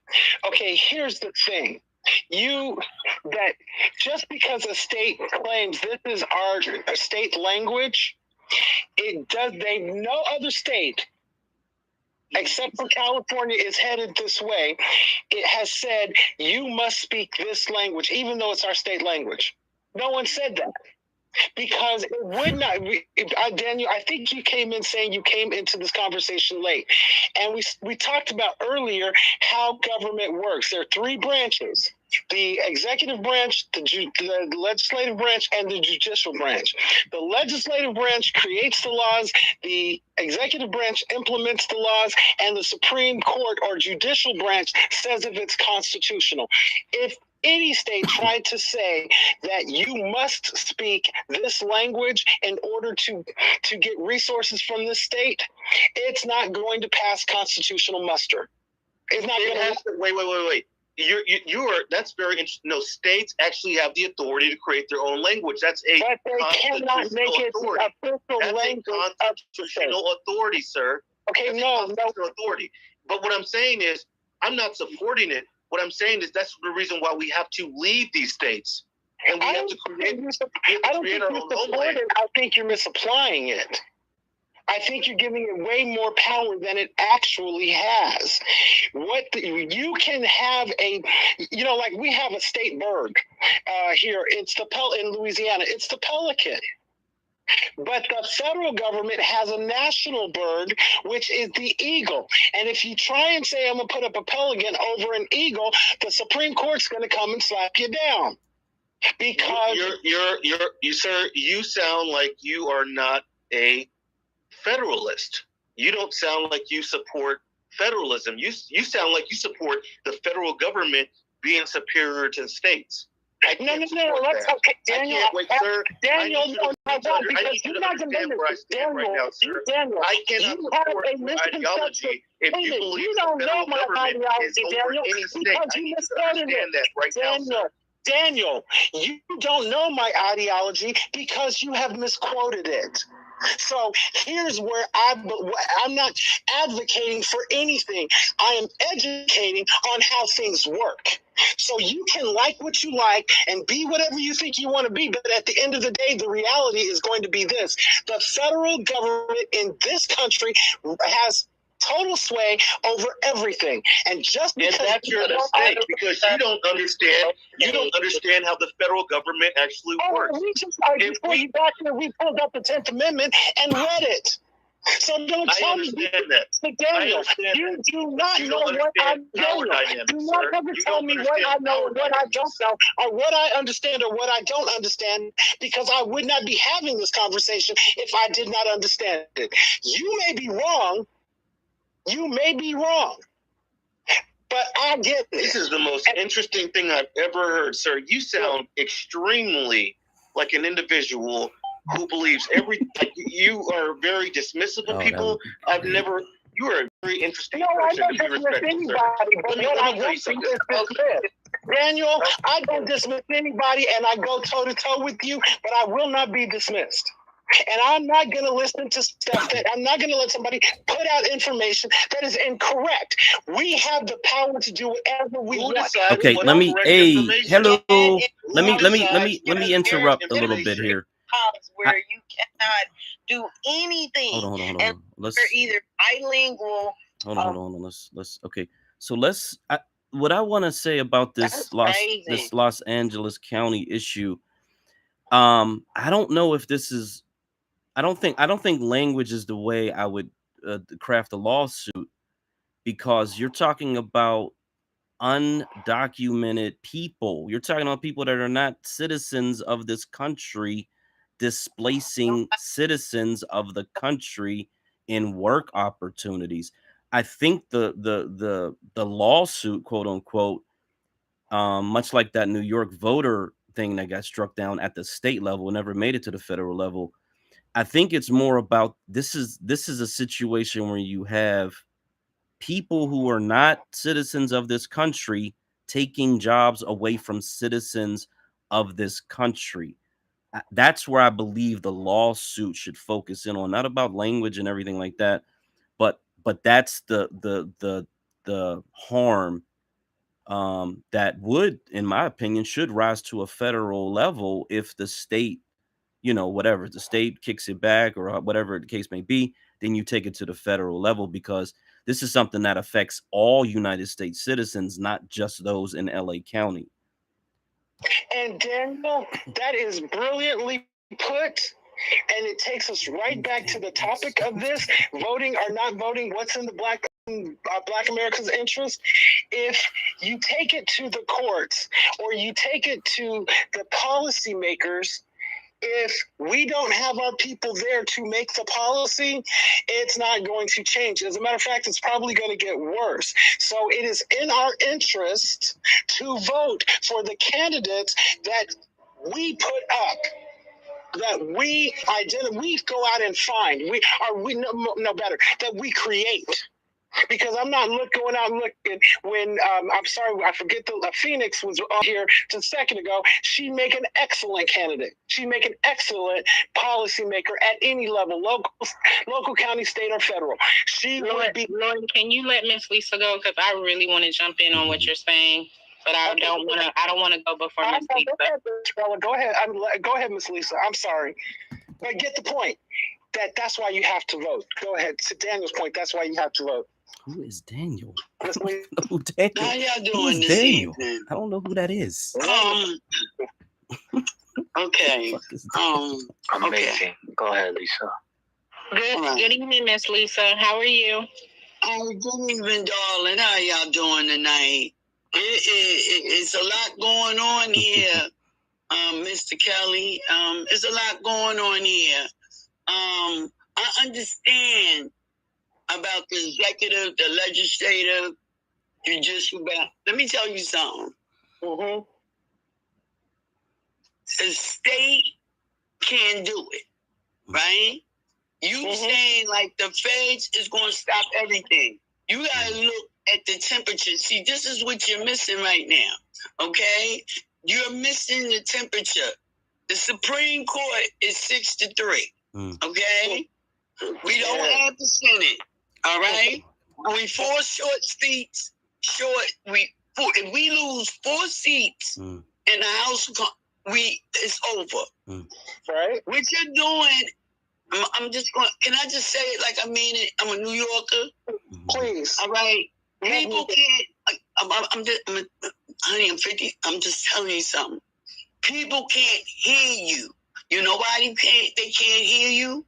Okay, here's the thing. That just because a state claims this is our state language, no other state except for California is headed this way. It has said you must speak this language, even though it's our state language. No one said that. Because it would not, Daniel, I think you came in saying you came into this conversation late. And we talked about earlier how government works. There are 3 branches: the executive branch, the legislative branch, and the judicial branch. The legislative branch creates the laws, the executive branch implements the laws, and the Supreme Court or judicial branch says if it's constitutional. If any state tried to say that you must speak this language in order to get resources from this state, it's not going to pass constitutional muster. It's not going to. Wait. That's very interesting. No, states actually have the authority to create their own language. That's a cannot make it official language. That's a constitutional authority, sir. Okay, no authority. But what I'm saying is, I'm not supporting it. What I'm saying is that's the reason why we have to leave these states, and we have to create our own homeland. I think you're misapplying it. I think you're giving it way more power than it actually has. You can have like we have a state bird here. It's in Louisiana. It's the pelican. But the federal government has a national bird, which is the eagle. And if you try and say, I'm going to put up a pelican over an eagle, the Supreme Court's going to come and slap you down. Because sir, you sound like you are not a federalist. You don't sound like you support federalism. You sound like you support the federal government being superior to the states. No. Let's okay, Daniel. Daniel, because you're not going to Daniel, I cannot support your ideology if you believe you don't know my ideology, Daniel. Because you misquoted it. Daniel, you don't know my ideology because you have misquoted it. So here's where I'm not advocating for anything. I am educating on how things work. So you can like what you like and be whatever you think you want to be. But at the end of the day, the reality is going to be this. The federal government in this country has total sway over everything. And just because that's your mistake, because you don't understand how the federal government actually works. We pulled up the 10th Amendment and read it. So don't tell me, Daniel, you do not know what I know. Do not ever tell me what I know and what I don't know, or what I understand or what I don't understand, because I would not be having this conversation if I did not understand it. You may be wrong. You may be wrong. But I get it. This is the most interesting thing I've ever heard, sir. You sound extremely like an individual who believes everything. Like you are very dismissive of people. You are a very interesting person. I don't dismiss anybody, but what I want to is this. Daniel, I don't dismiss anybody, and I go toe-to-toe with you, but I will not be dismissed. And I'm not going to listen to stuff I'm not going to let somebody put out information that is incorrect. We have the power to do whatever we want. Okay, let me interrupt a little bit here. Where you cannot do anything. Hold on. They're either bilingual. Hold on. Let's. Okay. So what I want to say about this Los Angeles County issue. I don't know if this is. I don't think language is the way I would craft a lawsuit, because you're talking about undocumented people. You're talking about people that are not citizens of this country, displacing citizens of the country in work opportunities. I think the lawsuit, quote unquote, much like that New York voter thing that got struck down at the state level, never made it to the federal level. I think it's more about this is a situation where you have people who are not citizens of this country taking jobs away from citizens of this country. That's where I believe the lawsuit should focus in on, not about language and everything like that, but that's the harm that would, in my opinion, should rise to a federal level if the state, whatever, the state kicks it back or whatever the case may be, then you take it to the federal level, because this is something that affects all United States citizens, not just those in LA County. And Daniel, that is brilliantly put. And it takes us right back to the topic of this, voting or not voting, what's in the Black Americans' interest. If you take it to the courts or you take it to the policymakers, if we don't have our people there to make the policy, it's not going to change. As a matter of fact, it's probably going to get worse. So it is in our interest to vote for the candidates that we put up, that we go out and find, that we create. Because I'm not going out and looking when I'm sorry, I forget Phoenix was on here just a second ago. She make an excellent candidate. She make an excellent policymaker at any level, local, county, state, or federal. She would be. Lord, can you let Miss Lisa go? Because I really want to jump in on what you're saying, but I don't want to go before Miss Lisa. Go ahead. Go ahead, Miss Lisa. I'm sorry, but get the point. That's why you have to vote. Go ahead. To Daniel's point, that's why you have to vote. Who is Daniel? Who Daniel? How y'all doing this Daniel? evening? I don't know who that is. Okay. Okay. Go ahead, Lisa. Good evening, Miss Lisa. How are you? Good evening, darling. How y'all doing tonight? It's a lot going on here, Mr. Kelly. There's a lot going on here. I understand about the executive, the legislative, judicial. Let me tell you something. Mm-hmm. The state can do it, right? You saying like the feds is going to stop everything. You got to look at the temperature. See, this is what you're missing right now, okay? You're missing the temperature. The Supreme Court is 6-3, okay? We don't have the Senate, all right? We 4 short seats, if we lose 4 seats in the House, it's over. Right? What you're doing, I'm just going. Can I just say it like I mean it? I'm a New Yorker. Please. All right. People can't. Honey, I'm 50. I'm just telling you something. People can't hear you. You know why they can't hear you?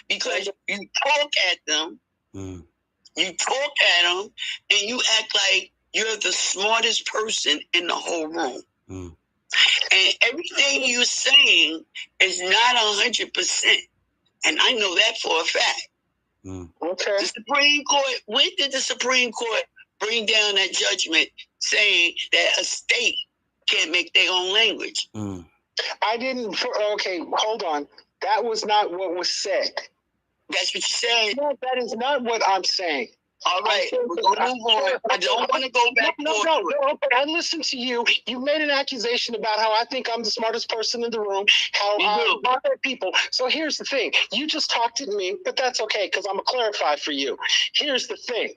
because you talk at them, you talk at them, and you act like you're the smartest person in the whole room. And everything you're saying is not 100%. And I know that for a fact. Okay. The Supreme Court, when did the Supreme Court bring down that judgment saying that a state can't make their own language? I didn't. Okay, hold on. That was not what was said. That's what you said. No, that is not what I'm saying. All right, we're going to move on. I don't want to go back. No. Okay, I listened to you. You made an accusation about how I think I'm the smartest person in the room, how other people. So here's the thing. You just talked at me, but that's okay because I'm going to clarify for you. Here's the thing.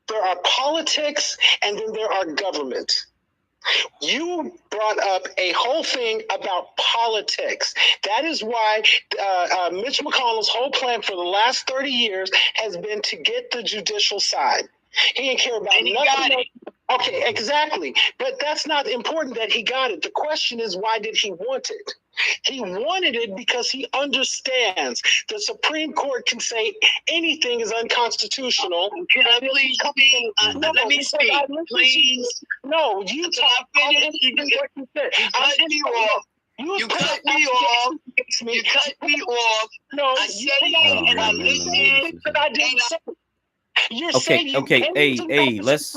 There are politics and then there are government. You brought up a whole thing about politics. That is why Mitch McConnell's whole plan for the last 30 years has been to get the judicial side. He didn't care about nothing. Okay, exactly. But that's not important that he got it. The question is, why did he want it? He wanted it because he understands the Supreme Court can say anything is unconstitutional. Can I please speak? Let me speak, please. No, you talk. You cut me off. You cut me off. You cut me off. No, I said it and I listened. But I didn't say it. You're Okay. Hey, let's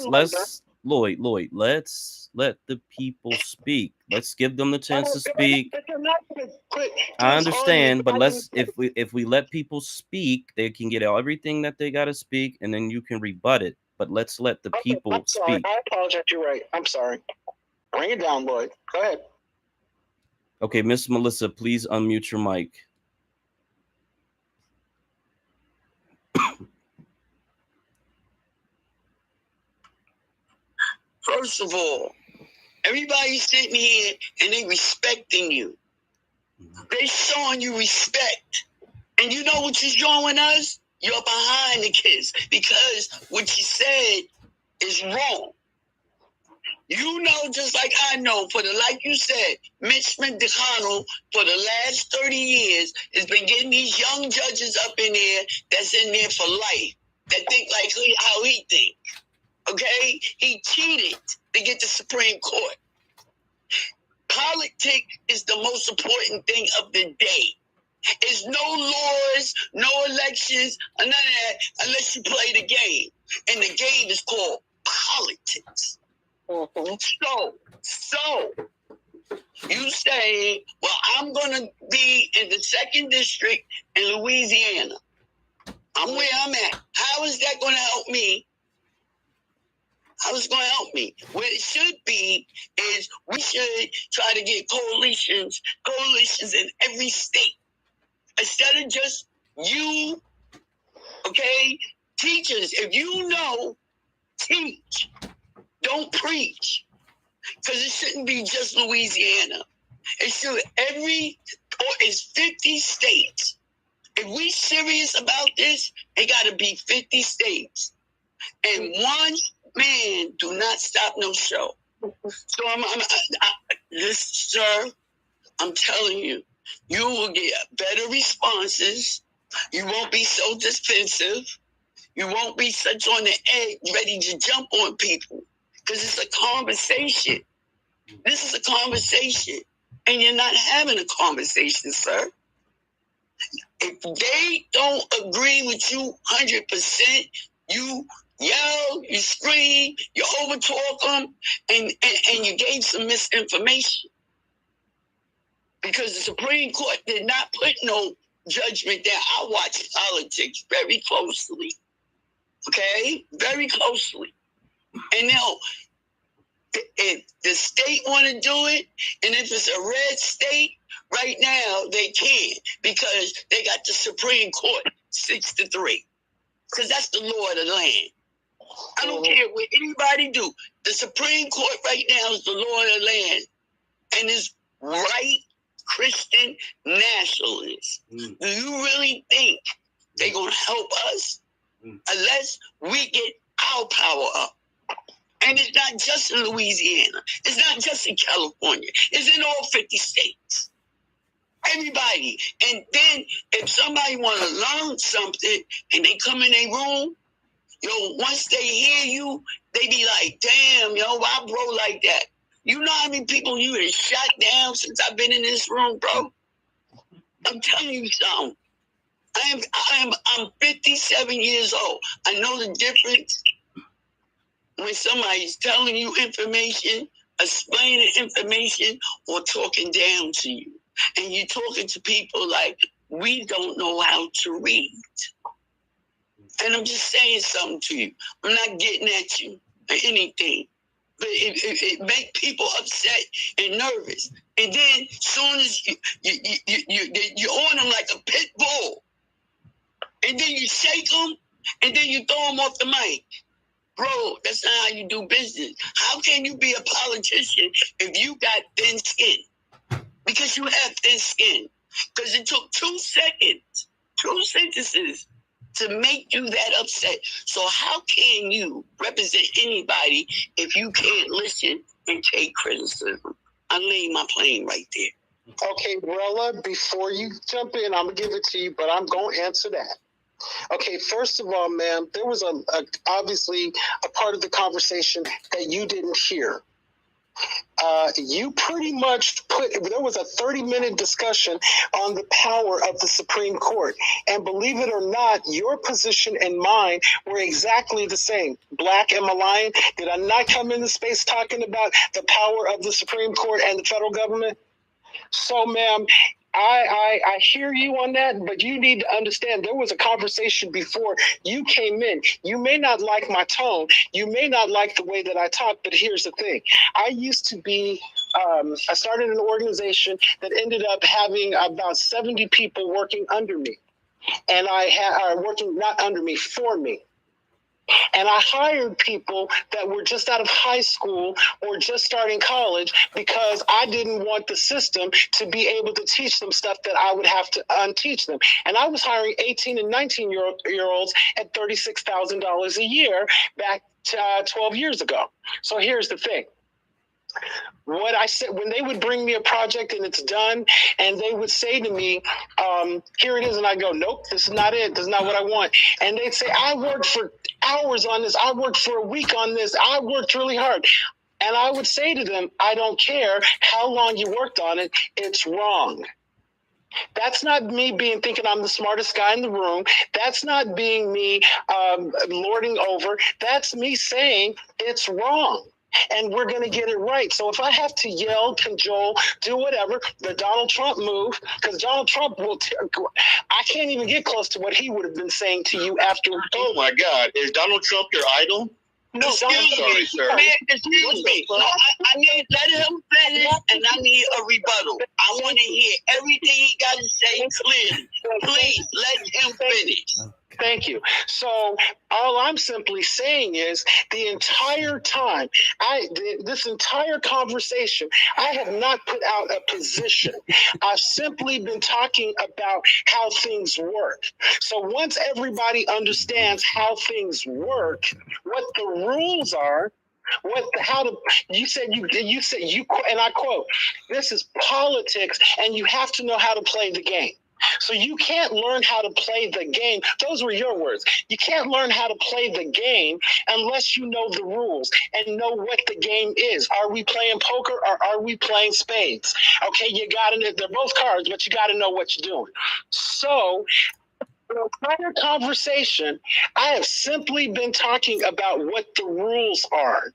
Lloyd, let's let the people speak. Let's give them the chance to speak. I understand, but if we let people speak, they can get everything that they got to speak, and then you can rebut it. But let's let the people speak. I apologize. You're right. I'm sorry. Bring it down, Lloyd. Go ahead. Okay, Miss Melissa, please unmute your mic. First of all, everybody's sitting here and they respecting you. They showing you respect. And you know what you're showing us? You're behind the kids because what you said is wrong. You know, just like I know, like you said, Mitch McConnell for the last 30 years has been getting these young judges up in there that's in there for life, that think like how he thinks. Okay? He cheated to get the Supreme Court. Politics is the most important thing of the day. There's no laws, no elections, none of that unless you play the game. And the game is called politics. So, you say, well, I'm going to be in the 2nd District in Louisiana. I'm where I'm at. How is that going to help me? How is it going to help me? What it should be is we should try to get coalitions in every state. Instead of just you, okay? Teachers, if you know, teach. Don't preach. Because it shouldn't be just Louisiana. It should it's 50 states. If we serious about this, it got to be 50 states. And one man do not stop no show. So sir, I'm telling you, you will get better responses. You won't be so defensive. You won't be such on the edge, ready to jump on people. Because it's a conversation. This is a conversation. And you're not having a conversation, sir. If they don't agree with you 100%, you yell, you scream, you overtalk them, and you gave some misinformation. Because the Supreme Court did not put no judgment there. I watch politics very closely. Okay? Very closely. And now, if the state want to do it, and if it's a red state, right now they can, because they got the Supreme Court 6-3. Because that's the law of the land. I don't care what anybody do. The Supreme Court right now is the law of the land. And it's right Christian nationalists. Do you really think they're going to help us? Unless we get our power up. And it's not just in Louisiana. It's not just in California. It's in all 50 states. Everybody. And then if somebody want to learn something and they come in their room, once they hear you, they be like, damn, why bro like that? You know how many people you have shut down since I've been in this room, bro? I'm telling you something. I'm 57 years old. I know the difference when somebody's telling you information, explaining information, or talking down to you. And you're talking to people like, we don't know how to read. And I'm just saying something to you. I'm not getting at you or anything. But it makes people upset and nervous. And then as soon as you're on them like a pit bull, and then you shake them, and then you throw them off the mic. Bro, that's not how you do business. How can you be a politician if you got thin skin? Because you have thin skin. Because it took 2 seconds, 2 sentences to make you that upset. So how can you represent anybody if you can't listen and take criticism? I'm laying my plane right there. Okay, Rella, before you jump in, I'm going to give it to you, but I'm going to answer that. Okay, first of all, ma'am, there was obviously a part of the conversation that you didn't hear. You pretty much there was a 30-minute discussion on the power of the Supreme Court. And believe it or not, your position and mine were exactly the same. Black, am I lying? Did I not come into space talking about the power of the Supreme Court and the federal government? So, ma'am, I hear you on that, but you need to understand there was a conversation before you came in. You may not like my tone. You may not like the way that I talk, but here's the thing. I used to be, I started an organization that ended up having about 70 people working under me. And I had working not under me, for me. And I hired people that were just out of high school or just starting college because I didn't want the system to be able to teach them stuff that I would have to unteach them. And I was hiring 18 and 19-year-olds at $36,000 a year back 12 years ago. So here's the thing. What I said, when they would bring me a project and it's done, and they would say to me, here it is, and I go, nope, this is not it. This is not what I want. And they'd say, I worked for hours on this. I worked for a week on this. I worked really hard. And I would say to them, I don't care how long you worked on it. It's wrong. That's not me thinking I'm the smartest guy in the room. That's not being me lording over. That's me saying it's wrong. And we're going to get it right. So if I have to yell, cajole, do whatever, the Donald Trump move, because Donald Trump I can't even get close to what he would have been saying to you after. Oh my God. Is Donald Trump your idol? No, excuse me, sir. Man, excuse me. No, I need let him finish, and I need a rebuttal. I want to hear everything he got to say clearly. Please let him finish. Thank you. So all I'm simply saying is the entire time, this entire conversation, I have not put out a position. I've simply been talking about how things work. So once everybody understands how things work, what the rules are, you said, and I quote, this is politics and you have to know how to play the game. So you can't learn how to play the game. Those were your words. You can't learn how to play the game unless you know the rules and know what the game is. Are we playing poker or are we playing spades? Okay, you got to, they're both cards, but you got to know what you're doing. So in the prior conversation, I have simply been talking about what the rules are.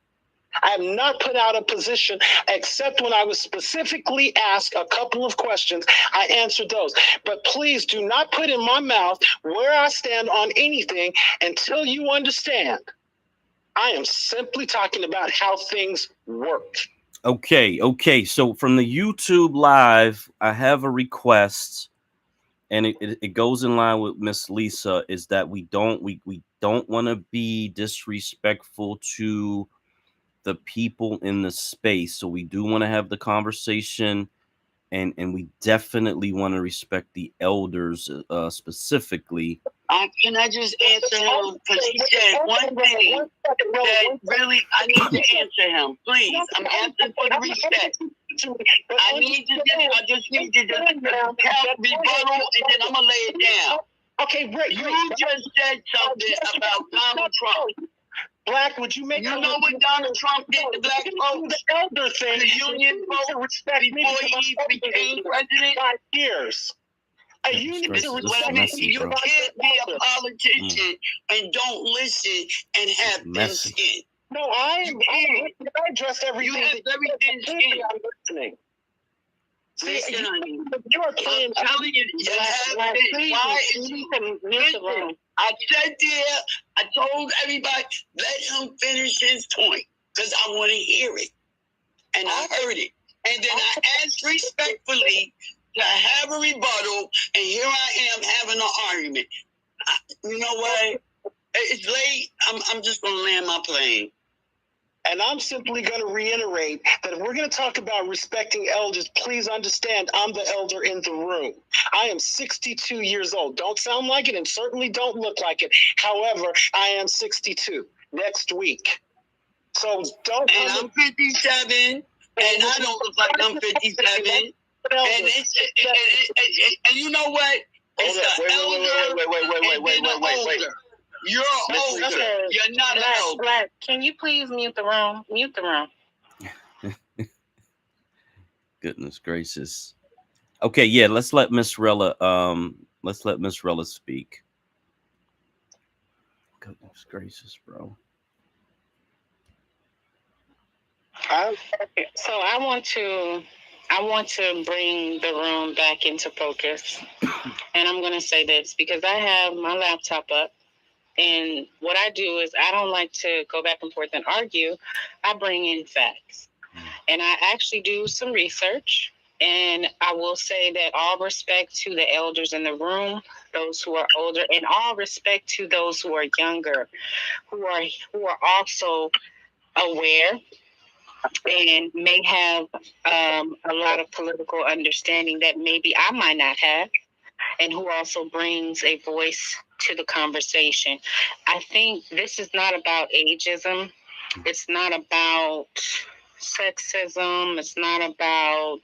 I have not put out a position except when I was specifically asked a couple of questions. I answered those. But please do not put in my mouth where I stand on anything until you understand. I am simply talking about how things work. Okay. So from the YouTube live, I have a request, and it goes in line with Miss Lisa, is that we don't want to be disrespectful to the people in the space. So we do want to have the conversation, and we definitely want to respect the elders specifically. Can I just answer him? Because he said one thing that really I need to answer him. Please, I'm asking for the respect. I just need you to count rebuttal, and then I'm gonna lay it down. Okay, great. You just said something about Donald Trump. Black, would you make? You know what Donald Trump did to black folks? The elder thing. The union folks before he became president. 5 years. You can't be a politician and don't listen and have thin skin. No, I addressed everything. You have very thin skin. I'm listening. Listen, honey. You are playing. I'm telling you, why is he listen? I said there, I told everybody, let him finish his point, because I want to hear it. And I heard it. And then I asked respectfully to have a rebuttal, and here I am having an argument. You know what? It's late. I'm just going to land my plane. And I'm simply going to reiterate that if we're going to talk about respecting elders, please understand I'm the elder in the room. I am 62 years old. Don't sound like it and certainly don't look like it. However, I am 62 next week. So don't. And I'm 57, and I don't look like I'm 57. And you know what? It's the elder. Wait. You're older. You're not older. Black, can you please mute the room? Mute the room. Goodness gracious. Okay, yeah, let's let Miss Rella speak. Goodness gracious, bro. So I want to bring the room back into focus. And I'm going to say this because I have my laptop up. And what I do is I don't like to go back and forth and argue. I bring in facts. And I actually do some research. And I will say that all respect to the elders in the room, those who are older, and all respect to those who are younger, who are also aware and may have a lot of political understanding that maybe I might not have, and who also brings a voice to the conversation. I think this is not about ageism. It's not about sexism. It's not about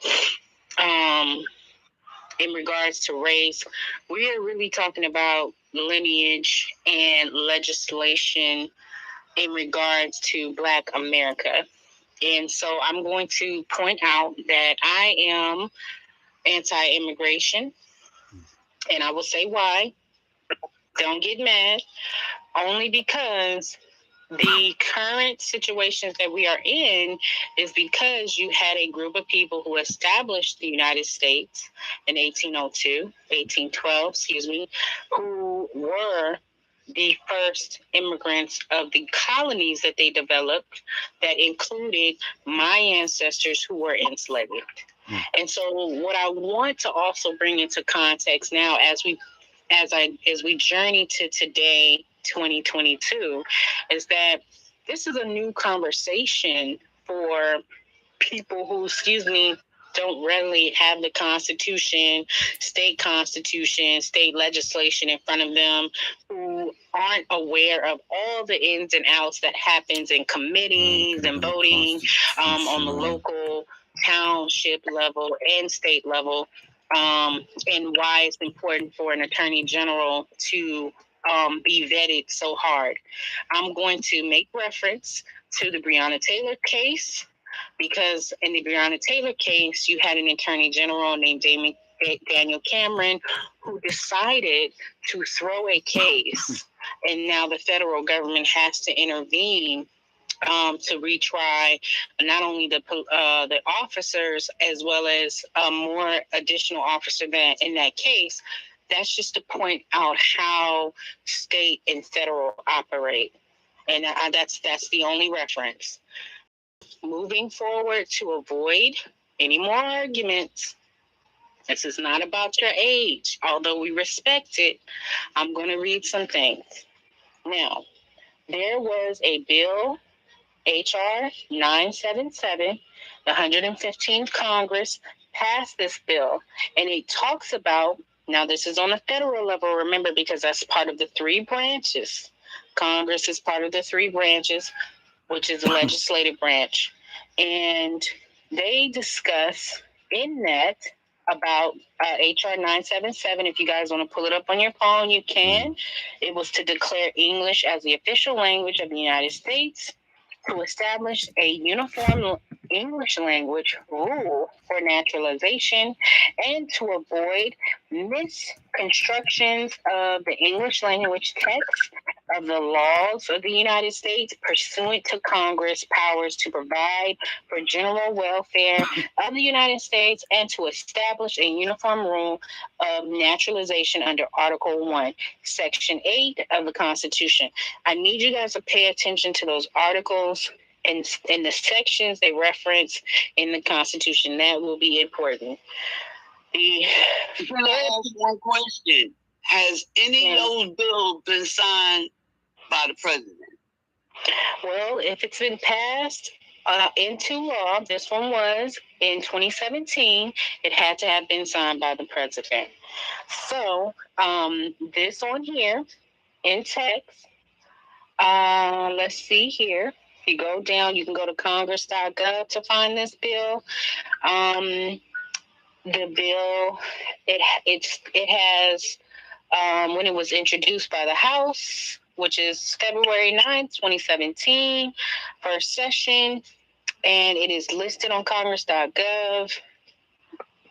in regards to race. We are really talking about lineage and legislation in regards to Black America. And so I'm going to point out that I am anti-immigration, and I will say why. Don't get mad. Only because the current situations that we are in is because you had a group of people who established the United States in 1812, who were the first immigrants of the colonies that they developed that included my ancestors who were enslaved. And so what I want to also bring into context now as we journey to today, 2022, is that this is a new conversation for people who, don't readily have the Constitution, state legislation in front of them, who aren't aware of all the ins and outs that happens in committees and voting on the local, township level and state level, and why it's important for an attorney general to be vetted so hard. I'm going to make reference to the Breonna Taylor case, because in the Breonna Taylor case, you had an attorney general named Daniel Cameron who decided to throw a case, and now the federal government has to intervene to retry not only the officers as well as more additional officer than in that case. That's just to point out how state and federal operate, and that's the only reference. Moving forward, to avoid any more arguments, this is not about your age, although we respect it. I'm going to read some things. Now, there was a bill, HR 977, the 115th Congress passed this bill, and it talks about, now this is on the federal level, remember, because that's part of the three branches. Congress is part of the three branches, which is the legislative branch. And they discuss in that about HR 977. If you guys want to pull it up on your phone, you can. It was to declare English as the official language of the United States, to establish a uniform English language rule for naturalization, and to avoid misconstructions of the English language text of the laws of the United States pursuant to Congress powers to provide for general welfare of the United States, and to establish a uniform rule of naturalization under Article 1, Section 8 of the Constitution. I need you guys to pay attention to those articles and the sections they reference in the Constitution. That will be important. One question. Has any of those bills been signed by the president? Well, if it's been passed into law, this one was in 2017, it had to have been signed by the president. So this on here in text, let's see here. If you go down, you can go to congress.gov to find this bill. The bill, it has, when it was introduced by the House, which is February 9th, 2017, first session, and it is listed on congress.gov,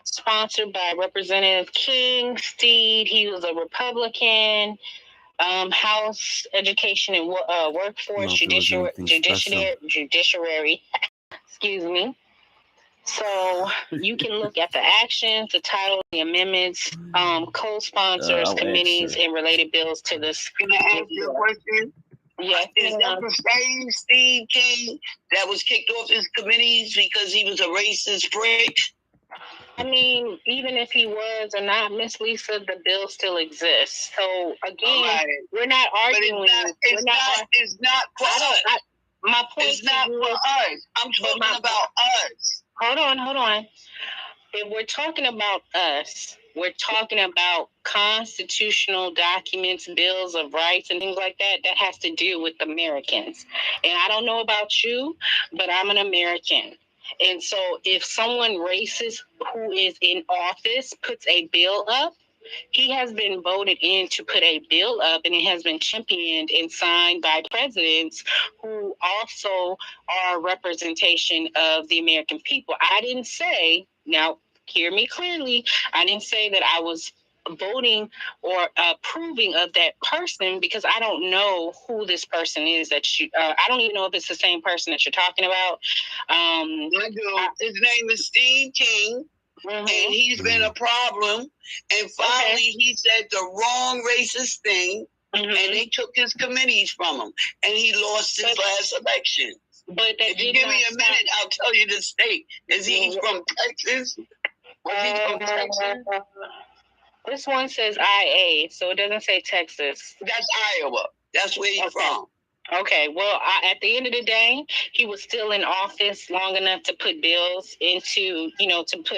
sponsored by Representative King Steed. He was a Republican. House Education and Workforce Judiciary, excuse me. So you can look at the actions, the title, the amendments, co-sponsors, committees, and related bills to this. Can I ask you a question? Yes. Is that the same Steve King that was kicked off his committees because he was a racist prick? I mean, even if he was or not, Miss Lisa, the bill still exists. So again, we're not arguing. It's not for us. My point is not for us. I'm talking about us. Hold on. If we're talking about us, we're talking about constitutional documents, bills of rights, and things like that. That has to do with Americans. And I don't know about you, but I'm an American. And so if someone racist who is in office puts a bill up, he has been voted in to put a bill up, and it has been championed and signed by presidents who also are a representation of the American people. I didn't say, now hear me clearly, I didn't say that I was voting or approving of that person, because I don't know who this person is that you, I don't even know if it's the same person that you're talking about. I do. His name is Steve King. And he's been a problem. And finally, he said the wrong racist thing, and they took his committees from him, and he lost his last election. But if you give me a minute, I'll tell you the state. Is he from Texas? Was he from Texas? This one says IA, so it doesn't say Texas. That's Iowa. That's where he's from. Okay, well, at the end of the day, he was still in office long enough to put bills into,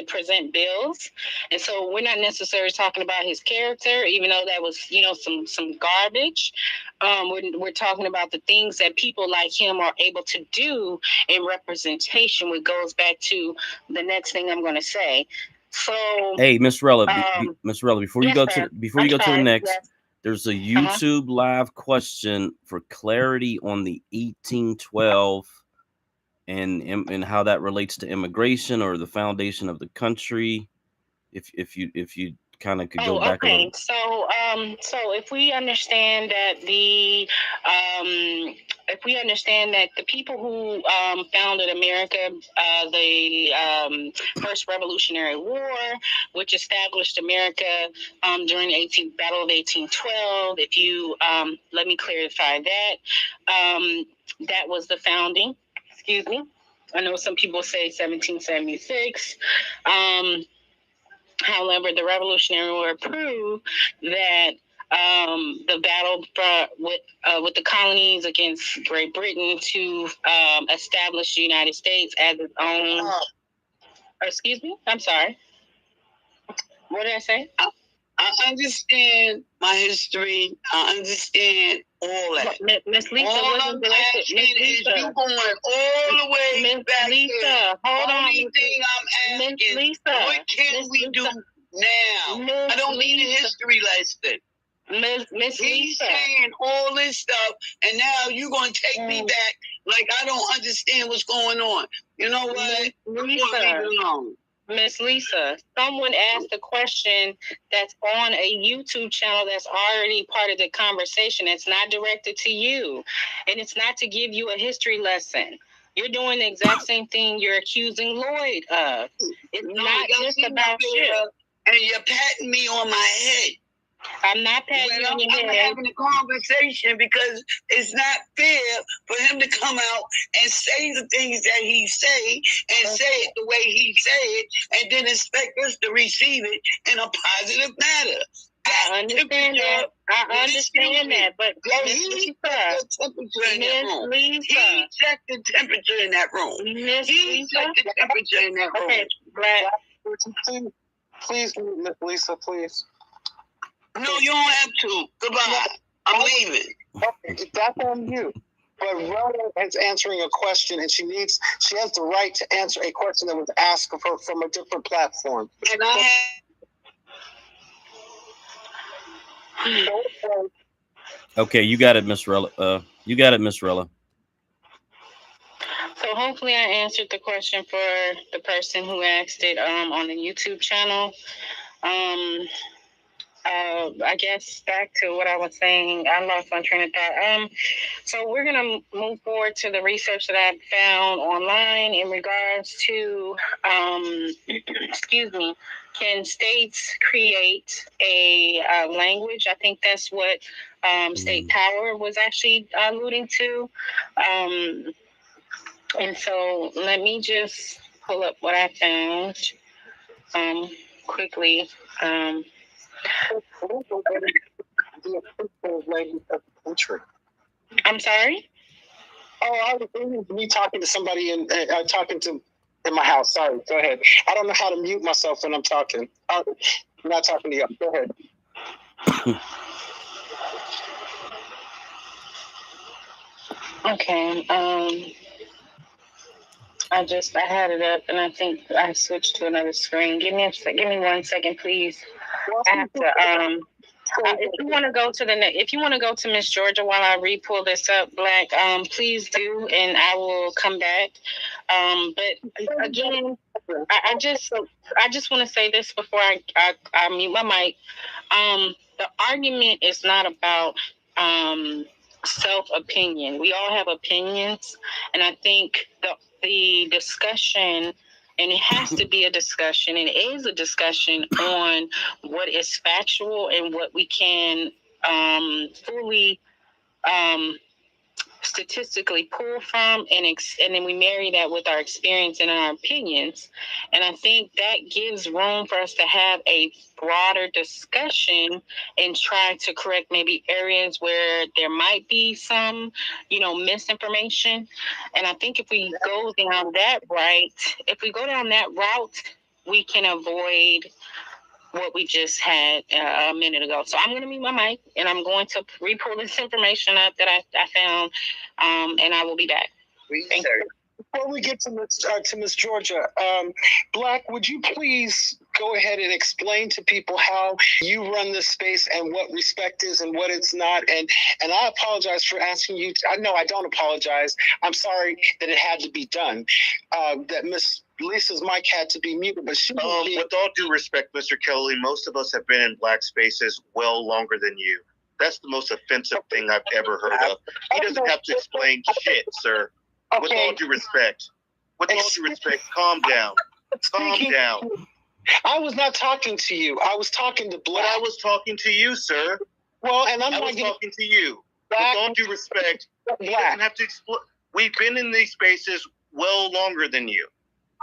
present bills. And so we're not necessarily talking about his character, even though that was, some garbage. We're talking about the things that people like him are able to do in representation, which goes back to the next thing I'm going to say. So, hey, Miss Rella, before you go to the next. Yes. There's a YouTube live question for clarity on the 1812 and how that relates to immigration or the foundation of the country. If you kind of could go back a little. So if we understand that the people who founded America, the First Revolutionary War, which established America during the Battle of 1812, if you let me clarify that, that was the founding. Excuse me. I know some people say 1776. However, the Revolutionary War proved that the battle with the colonies against Great Britain to establish the United States as its own. Excuse me? I'm sorry. What did I say? I understand my history. I understand all that. Miss Lisa, all I'm asking is you going all the way back Lisa, there. hold on. Only thing I'm asking, Lisa, what can we do now? I don't need a history lesson. Miss He's Lisa. saying all this stuff, and now you're going to take me back like I don't understand what's going on. You know what? Miss Lisa, someone asked a question that's on a YouTube channel that's already part of the conversation. It's not directed to you, and it's not to give you a history lesson. You're doing the exact same thing you're accusing Lloyd of. It's not just about you. And you're patting me on my head. I'm not patting you on your head. I'm having a conversation because it's not fair for him to come out and say the things that he say and say it the way he say it and then expect us to receive it in a positive manner. I understand that. I understand that, but he checked the temperature in that room. He checked the temperature in that room. He checked the temperature in that room. Okay, Black. Please, Miss Lisa, please. No, you don't have to. Goodbye. I'm leaving. Okay, that's on you. But Rella is answering a question, and she has the right to answer a question that was asked of her from a different platform. And I Okay, you got it, Miss Rella. You got it, Miss Rella. So hopefully I answered the question for the person who asked it on the YouTube channel. I guess back to what I was saying, I lost my train of thought. So we're going to move forward to the research that I found online in regards to, can states create a language? I think that's what state power was actually alluding to. And so let me just pull up what I found quickly. I'm sorry? Oh, I was me talking to somebody in my house. Sorry, go ahead. I don't know how to mute myself when I'm talking. I'm not talking to you. Go ahead. Okay. I had it up, and I think I switched to another screen. Give me 1 second, please. I have to. If you want to go to if you want to go to Miss Georgia while I re-pull this up, Black, please do, and I will come back. But again, I just want to say this before I mute my mic. The argument is not about self-opinion. We all have opinions, and I think the discussion, and it has to be a discussion, and it is a discussion on what is factual and what we can fully statistically pull from, and then we marry that with our experience and our opinions. And I think that gives room for us to have a broader discussion and try to correct maybe areas where there might be some, misinformation. And I think if we go down that route, we can avoid what we just had a minute ago. So I'm going to mute my mic, and I'm going to re-pull this information up that I found, and I will be back. Thank you. Before we get to Miss Georgia, Black, would you please go ahead and explain to people how you run this space and what respect is and what it's not? And I apologize for asking you. I don't apologize. I'm sorry that it had to be done. That Miss Lisa's mic had to be muted, but she. With all due respect, Mr. Kelly, most of us have been in Black spaces well longer than you. That's the most offensive thing I've ever heard of. He doesn't have to explain shit, sir. Okay. With all due respect, calm down. Calm down. I was not talking to you. I was talking to Black. But I was talking to you, sir. Well, and I was talking to you. Black, with all due respect, he doesn't have to explain. We've been in these spaces well longer than you.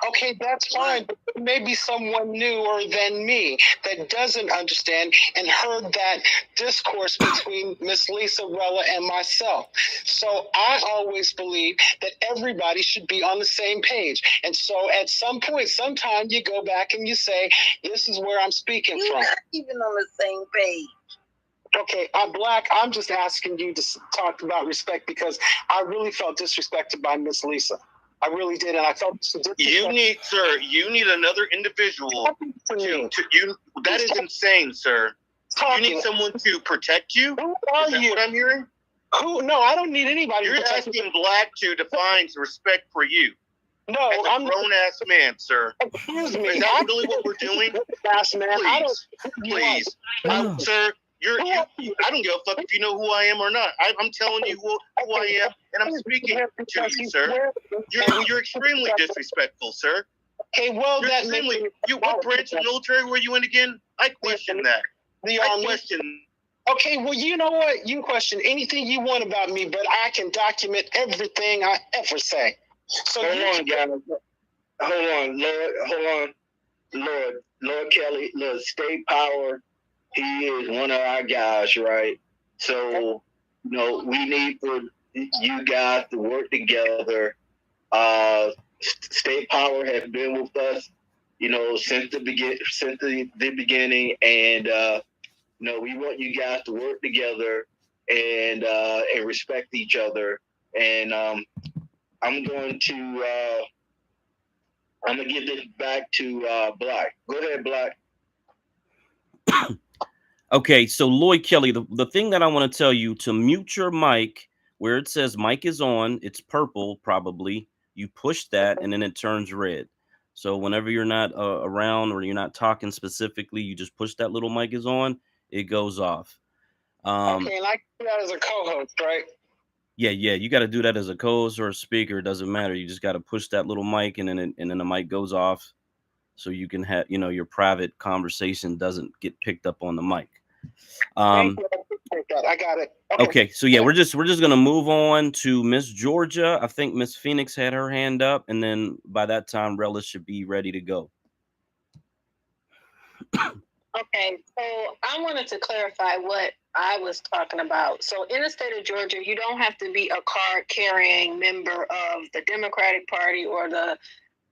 Okay, that's fine, but there may be someone newer than me that doesn't understand and heard that discourse between Miss Lisa Rella and myself. So I always believe that everybody should be on the same page. And so at some point, sometime you go back and you say, this is where I'm speaking from. You're not even on the same page. Okay, I'm Black. I'm just asking you to talk about respect because I really felt disrespected by Miss Lisa. I really did, and I felt you need another individual that is insane, sir. You need someone to protect you. Who are you? What I'm hearing? No, I don't need anybody. You're asking Black to define respect for you. No, as a grown ass man, sir. Excuse me. Is that really what we're doing? Please, sir. I don't give a fuck if you know who I am or not. I'm telling you who I am, and I'm speaking to you, sir. You're extremely disrespectful, sir. Okay, well, what branch of the military were you in again? I question that. I question. Okay, well, you know what? You question anything you want about me, but I can document everything I ever say. So hold on, guys. Hold on, Lord Kelly. Look, State Power. He is one of our guys, right? So, we need for you guys to work together. State Power has been with us, since the beginning, and we want you guys to work together and respect each other. And I'm gonna give this back to Black. Go ahead, Black. Okay, so Lloyd Kelly, the thing that I want to tell you, to mute your mic where it says mic is on, it's purple probably. You push that and then it turns red. So whenever you're not around or you're not talking specifically, you just push that little mic is on, it goes off. Okay, and I can do that as a co-host, right? Yeah, you got to do that as a co-host or a speaker. It doesn't matter. You just got to push that little mic and then the mic goes off, so you can have your private conversation doesn't get picked up on the mic. I got it. Okay, so yeah, we're just gonna move on to Miss Georgia. I think Miss Phoenix had her hand up, and then by that time, Rella should be ready to go. Okay, so I wanted to clarify what I was talking about. So in the state of Georgia, you don't have to be a card-carrying member of the Democratic Party or the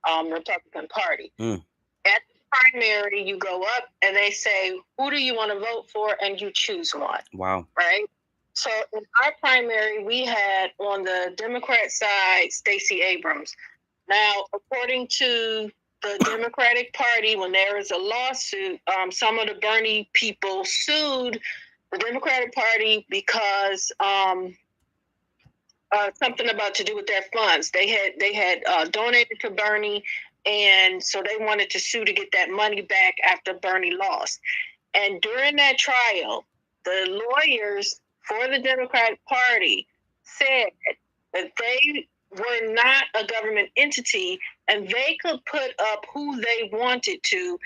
Republican Party. At the primary, you go up and they say, who do you want to vote for? And you choose one. Wow. Right? So in our primary, we had on the Democrat side, Stacey Abrams. Now, according to the Democratic Party, when there is a lawsuit, some of the Bernie people sued the Democratic Party because something about to do with their funds. They had donated to Bernie, and so they wanted to sue to get that money back after Bernie lost. And during that trial, the lawyers for the Democratic Party said that they were not a government entity and they could put up who they wanted to,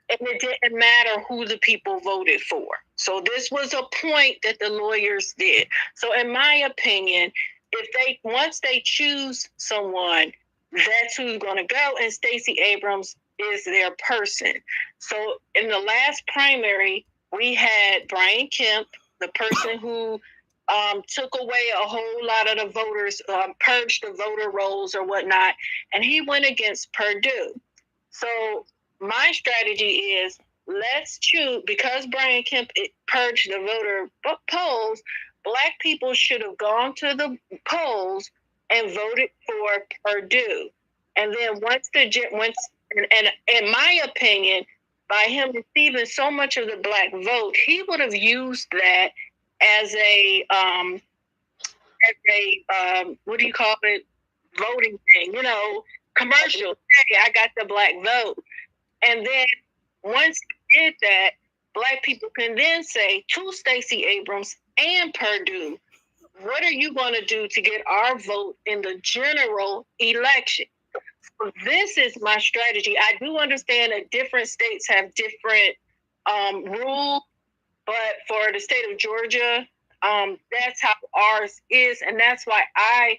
and it didn't matter who the people voted for. So this was a point that the lawyers did. So in my opinion, once they choose someone, that's who's going to go, and Stacey Abrams is their person. So in the last primary, we had Brian Kemp, the person who took away a whole lot of the voters, purged the voter rolls or whatnot, and he went against Perdue. So my strategy is, let's choose, because Brian Kemp purged the voter polls, Black people should have gone to the polls and voted for Perdue. And then and in my opinion, by him receiving so much of the Black vote, he would have used that as a what do you call it, voting thing, commercial. Hey, I got the Black vote. And then once he did that, Black people can then say to Stacey Abrams and Perdue, what are you going to do to get our vote in the general election? So this is my strategy. I do understand that different states have different rules, but for the state of Georgia, that's how ours is. And that's why I,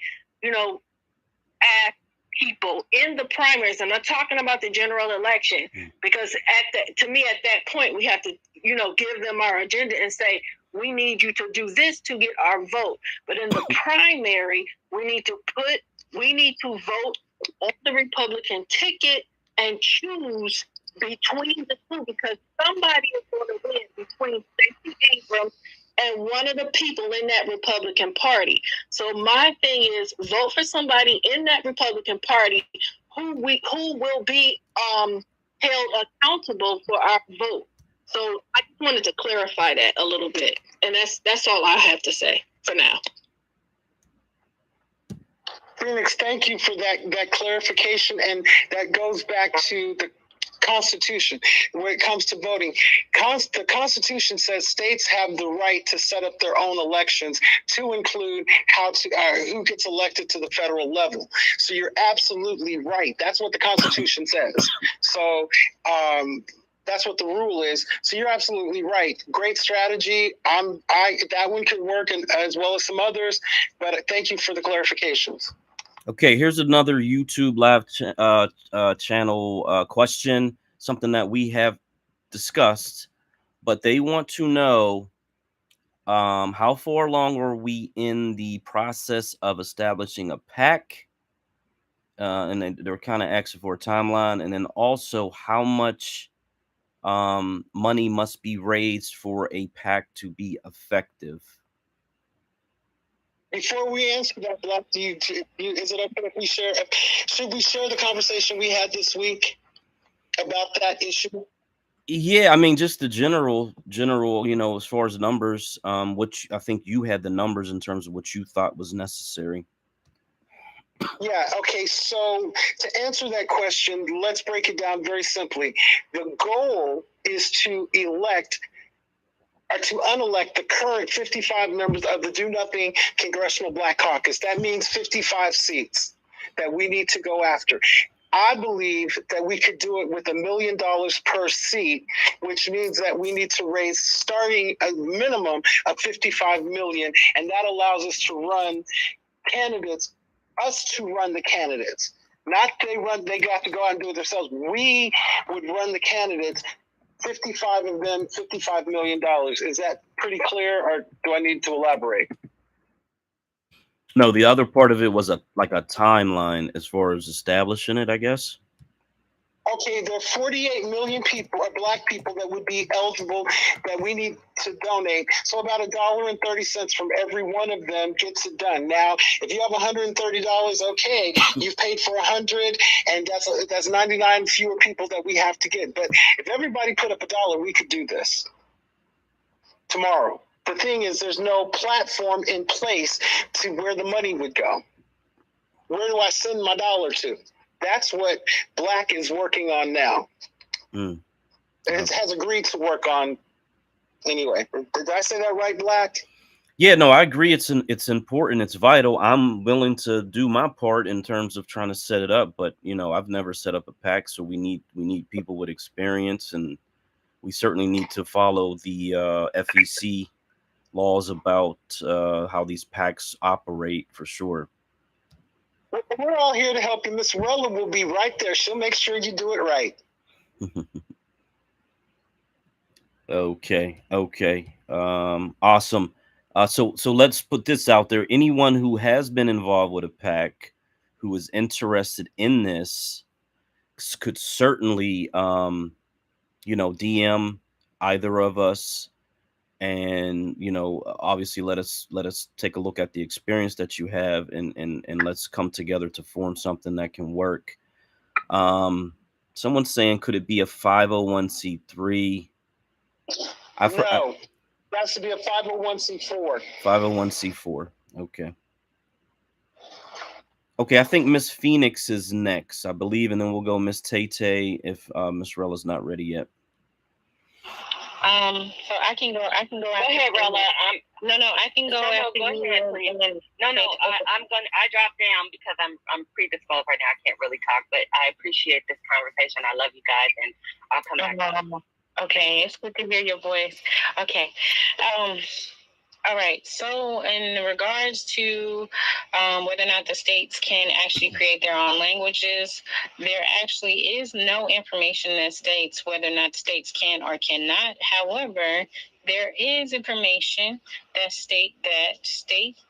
ask people people in the primaries, and I'm talking about the general election, because to me at that point we have to, give them our agenda and say, we need you to do this to get our vote. But in the primary, we need to vote on the Republican ticket and choose between the two, because somebody is going to win between Stacey Abrams and one of the people in that Republican Party. So my thing is, vote for somebody in that Republican Party who will be held accountable for our vote. So I just wanted to clarify that a little bit, and that's all I have to say for now. Phoenix, thank you for that clarification, and that goes back to the Constitution. When it comes to voting, the Constitution says states have the right to set up their own elections, to include who gets elected to the federal level. So you're absolutely right. That's what the Constitution says. So that's what the rule is. So you're absolutely right. Great strategy. That one could work, and as well as some others. But thank you for the clarifications. Okay, here's another YouTube live channel question, something that we have discussed, but they want to know how far along are we in the process of establishing a PAC? And they're kind of asking for a timeline, and then also how much money must be raised for a PAC to be effective. Before we answer that, Black, is it okay if we should we share the conversation we had this week about that issue? Yeah, I mean, just the general, as far as numbers, which I think you had the numbers in terms of what you thought was necessary. Yeah, okay, so to answer that question, let's break it down very simply. The goal is to unelect the current 55 members of the Do Nothing Congressional Black Caucus. That means 55 seats that we need to go after. I believe that we could do it with $1 million per seat, which means that we need to raise starting a minimum of $55 million, and that allows us to run the candidates. Not they got to go out and do it themselves. We would run the candidates. 55 of them, $55 million. Is that pretty clear, or do I need to elaborate? No, the other part of it was a timeline as far as establishing it, I guess. Okay, there are 48 million people, or Black people, that would be eligible that we need to donate. So about $1.30 from every one of them gets it done. Now, if you have $130, okay, you've paid for 100, and that's 99 fewer people that we have to get. But if everybody put up $1, we could do this tomorrow. The thing is, there's no platform in place to where the money would go. Where do I send my dollar to? That's what Black is working on now. It has agreed to work on. Anyway, did I say that right, Black? Yeah, no, I agree. It's important. It's vital. I'm willing to do my part in terms of trying to set it up. But I've never set up a PAC, so we need people with experience, and we certainly need to follow the FEC laws about how these PACs operate for sure. We're all here to help you. Miss Rella will be right there. She'll make sure you do it right. Okay. Awesome. So let's put this out there. Anyone who has been involved with a PAC, who is interested in this, could certainly, DM either of us, and obviously let us take a look at the experience that you have, and let's come together to form something that can work. Someone's saying, could it be a 501c3? No, it has to be a 501c4. 501c4. Okay, I think Miss Phoenix is next, I believe, and then we'll go Miss Tay if Miss Rella's not ready yet. So I can go. Go ahead, Rella. I can go after you. I dropped down because I'm predisposed right now. I can't really talk, but I appreciate this conversation. I love you guys, and I'll come back. Okay, it's good to hear your voice. Okay. All right. So in regards to whether or not the states can actually create their own languages, there actually is no information that states whether or not states can or cannot. However, there is information that state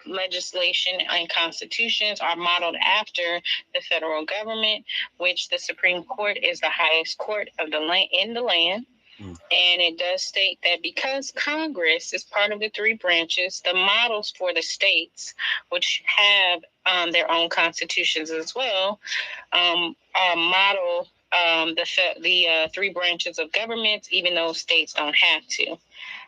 legislation and constitutions are modeled after the federal government, which the Supreme Court is the highest court of the land in the land. And it does state that because Congress is part of the three branches, the models for the states, which have their own constitutions as well, model the three branches of government, even though states don't have to.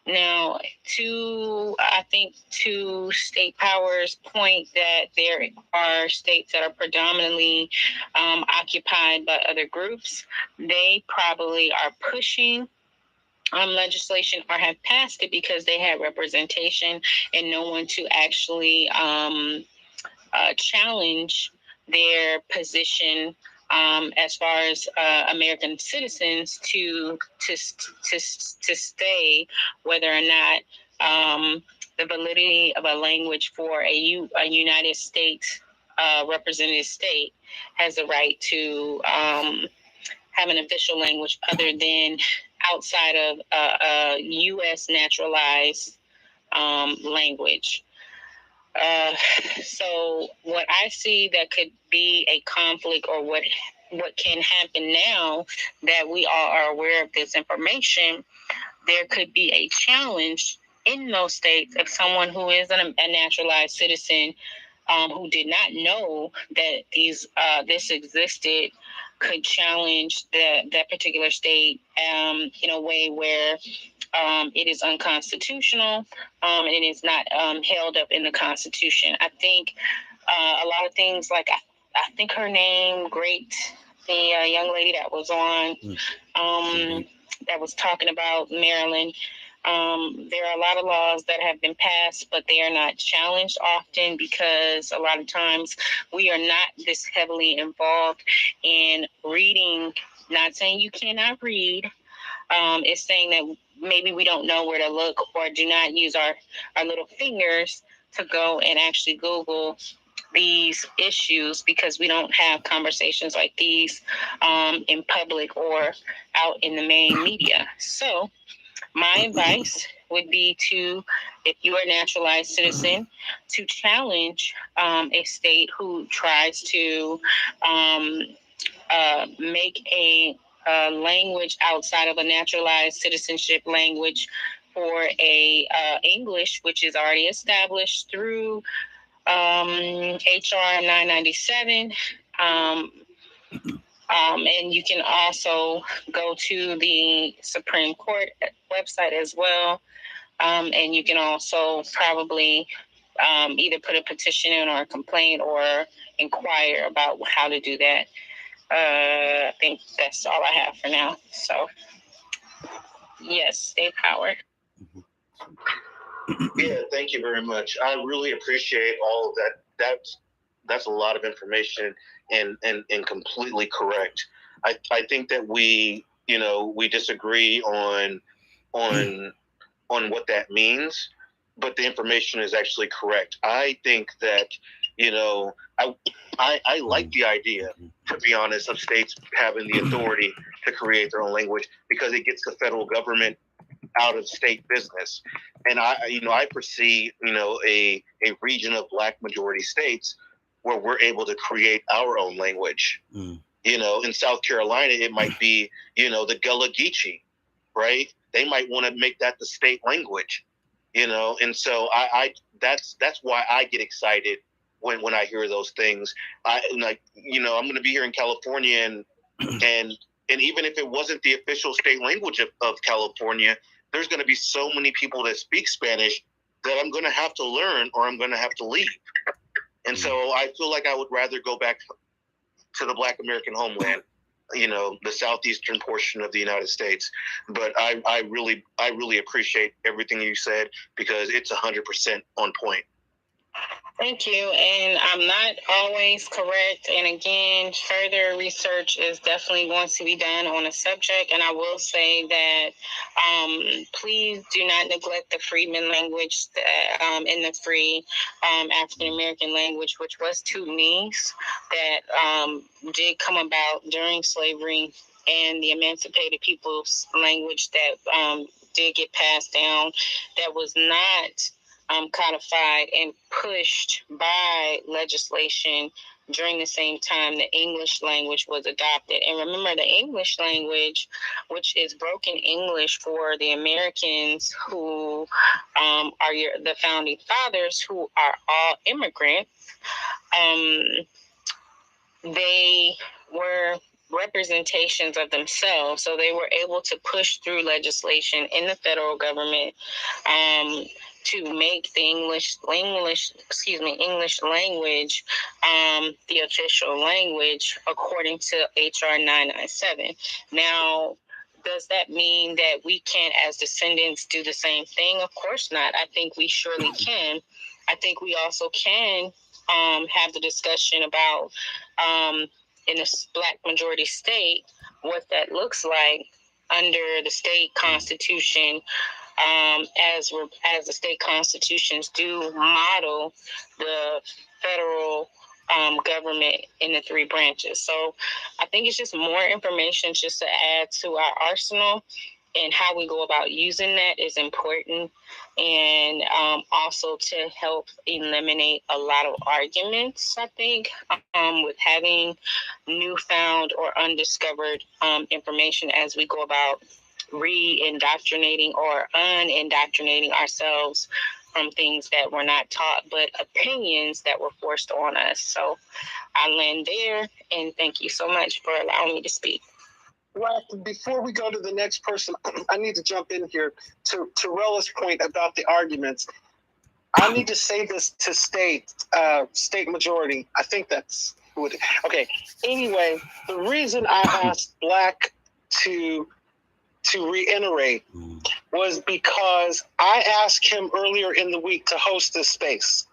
Now, I think to State Power's point that there are states that are predominantly occupied by other groups, they probably are pushing legislation or have passed it because they had representation and no one to actually challenge their position as far as American citizens to stay whether or not the validity of a language for a United States representative state has the right to have an official language other than outside of a U.S. naturalized language. So what I see that could be a conflict, or what can happen now that we all are aware of this information, there could be a challenge in those states if someone who is a naturalized citizen who did not know that this existed could challenge that particular state in a way where it is unconstitutional and it is not held up in the Constitution. I think a lot of things, like I think her name, the young lady that was on, that was talking about Maryland. There are a lot of laws that have been passed, but they are not challenged often because a lot of times we are not this heavily involved in reading. Not saying you cannot read. It's saying that maybe we don't know where to look or do not use our little fingers to go and actually Google these issues because we don't have conversations like these in public or out in the main media. So my advice would be to, if you are a naturalized citizen, to challenge a state who tries to make a language outside of a naturalized citizenship language for a English, which is already established through HR 997. And you can also go to the Supreme Court website as well. And you can also probably either put a petition in or a complaint or inquire about how to do that. I think that's all I have for now. So, yes, State Power. Yeah, thank you very much. I really appreciate all of that. That's a lot of information and completely correct. I think that we disagree on what that means, but the information is actually correct. I think that, I like the idea, to be honest, of states having the authority to create their own language because it gets the federal government out of state business. And I foresee, a region of Black majority states where we're able to create our own language. In South Carolina, it might be, the Gullah Geechee, right? They might want to make that the state language, and so that's why I get excited when I hear those things. I'm going to be here in California, and even if it wasn't the official state language of California, there's going to be so many people that speak Spanish that I'm going to have to learn or I'm going to have to leave. And so I feel like I would rather go back to the Black American homeland, the southeastern portion of the United States. But I really appreciate everything you said because it's 100% on point. Thank you. And I'm not always correct. And again, further research is definitely going to be done on the subject. And I will say that please do not neglect the Freedmen language in the free African American language, which was Tutanese, that did come about during slavery, and the emancipated people's language that did get passed down, that was not codified and pushed by legislation during the same time the English language was adopted. And remember, the English language, which is broken English for the Americans who are the founding fathers, who are all immigrants, they were representations of themselves, so they were able to push through legislation in the federal government to make the English language the official language according to HR 997. Now, does that mean that we can't, as descendants, do the same thing? Of course not. I think we surely can. I think we also can have the discussion about in a Black majority state what that looks like under the state constitution, as the state constitutions do model the federal government in the three branches. So I think it's just more information just to add to our arsenal, and how we go about using that is important, and also to help eliminate a lot of arguments, I think, with having newfound or undiscovered information as we go about re-indoctrinating or unindoctrinating ourselves from things that were not taught, but opinions that were forced on us. So I land there, and thank you so much for allowing me to speak. Well, before we go to the next person, I need to jump in here to Rella's point about the arguments. I need to say this to state majority. I think that's who it is. Okay. Anyway, the reason I asked Black to reiterate was because I asked him earlier in the week to host this space.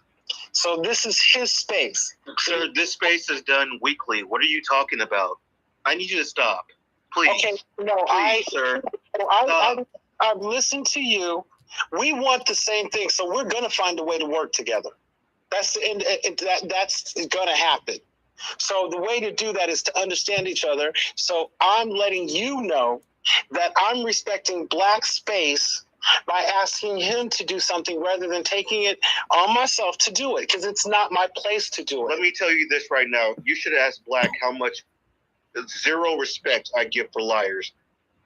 So this is his space. Sir, this space is done weekly. What are you talking about? I need you to stop. Please. Okay, no, please, sir. I've listened to you. We want the same thing, so we're going to find a way to work together. That's going to happen. So the way to do that is to understand each other. So I'm letting you know that I'm respecting Black space by asking him to do something rather than taking it on myself to do it, because it's not my place to do it. Let me tell you this right now. You should ask Black how much zero respect I give for liars.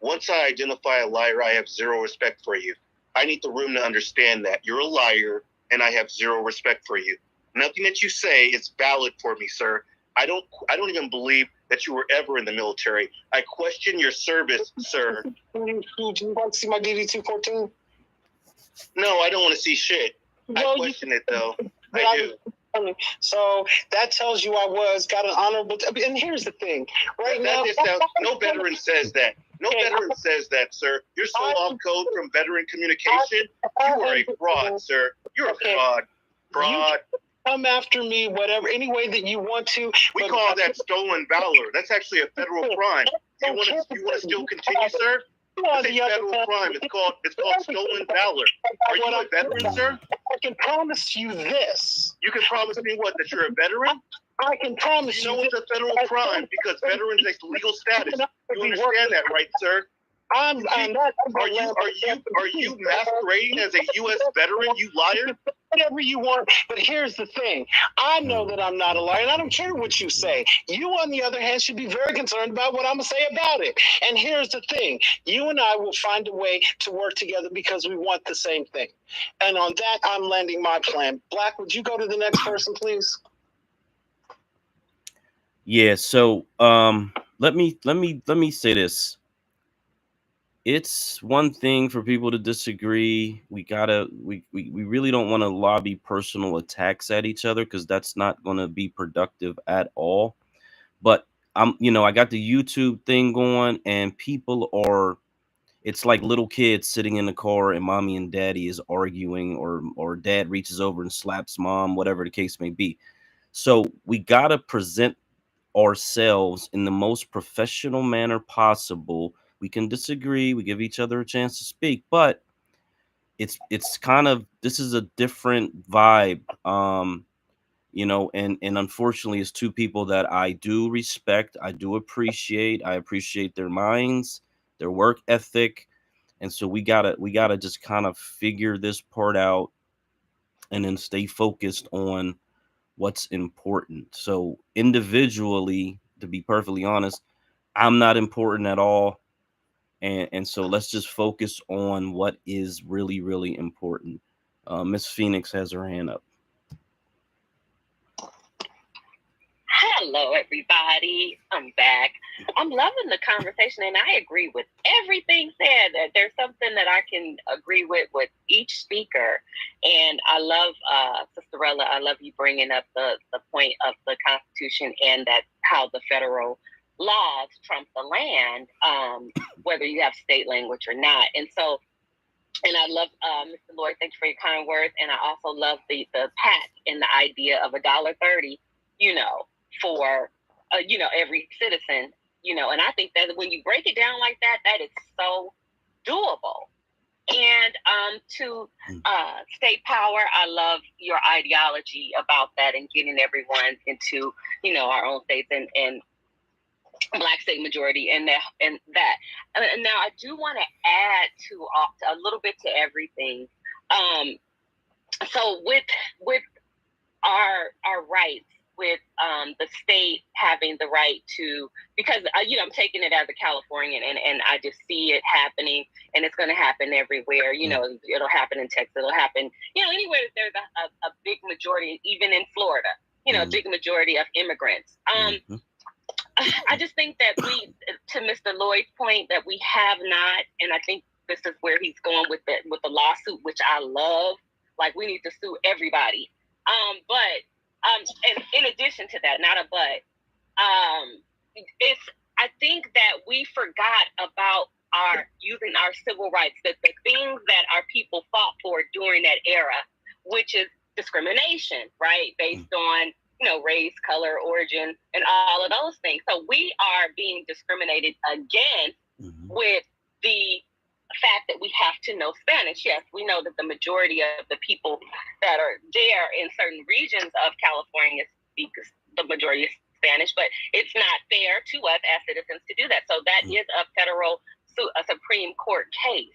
Once I identify a liar, I have zero respect for you. I need the room to understand that. You're a liar, and I have zero respect for you. Nothing that you say is valid for me, sir. I don't even believe that you were ever in the military. I question your service, sir. Do you want to see my DD-214? No, I don't want to see shit. I question it, though. I do. So that tells you I got an honorable. And here's the thing, right now, no veteran says that. No veteran says that, sir. You're so off code from veteran communication. You are a fraud, sir. You're a fraud. Fraud. Come after me, whatever, any way that you want to. We call that stolen valor. That's actually a federal crime. You want to still continue, sir? It's a federal crime. It's called stolen valor. Are you a veteran, sir? I can promise you this. You can promise me what? That you're a veteran? I can promise you. You know it's a federal crime because veterans have legal status. You understand that, right, sir? Are you masquerading as a U.S. veteran, you liar? Whatever you want. But here's the thing. I know that I'm not a liar, and I don't care what you say. You, on the other hand, should be very concerned about what I'm going to say about it. And here's the thing. You and I will find a way to work together because we want the same thing. And on that, I'm landing my plan. Black, would you go to the next person, please? Yeah, so let me say this. It's one thing for people to disagree. We really don't want to lobby personal attacks at each other, because that's not going to be productive at all. But I got the YouTube thing going, and people are it's like little kids sitting in the car and mommy and daddy is arguing, or dad reaches over and slaps mom, whatever the case may be. So we got to present ourselves in the most professional manner possible. We can disagree, we give each other a chance to speak, but it's kind of, this is a different vibe. You know, and unfortunately it's two people that I do respect, I do appreciate. I appreciate their minds, their work ethic. And so we gotta just kind of figure this part out and then stay focused on what's important. So individually, to be perfectly honest, I'm not important at all. And so let's just focus on what is really, really important. Miss Phoenix has her hand up. Hello, everybody. I'm back. I'm loving the conversation, and I agree with everything said. That there's something that I can agree with each speaker. And I love, Sister Rella, I love you bringing up the point of the Constitution and that how the federal laws trump the land, whether you have state language or not. And so, and I love, Mr. Lloyd, thank you for your kind words. And I also love the PAC and the idea of $1.30, you know, for, you know, every citizen, you know. And I think that when you break it down like that, that is so doable. And to state power, I love your ideology about that and getting everyone into, you know, our own states and Black state majority and that. And now I do want to add to a little bit to everything. So with our rights, with the state having the right to, because you know, I'm taking it as a Californian and I just see it happening, and it's going to happen everywhere. You know, it'll happen in Texas, it'll happen, you know, anywhere that there's a big majority, even in Florida, you know, a big majority of immigrants. I just think that we, to Mr. Lloyd's point, that we have not, and I think this is where he's going with the lawsuit, which I love. Like, we need to sue everybody. And in addition to that, not a but, I think that we forgot about using our civil rights, that the things that our people fought for during that era, which is discrimination, right? Based on, you know, race, color, origin, and all of those things. So we are being discriminated against with the fact that we have to know Spanish. Yes, we know that the majority of the people that are there in certain regions of California speak the majority of Spanish, but it's not fair to us as citizens to do that. So that is a Supreme Court case.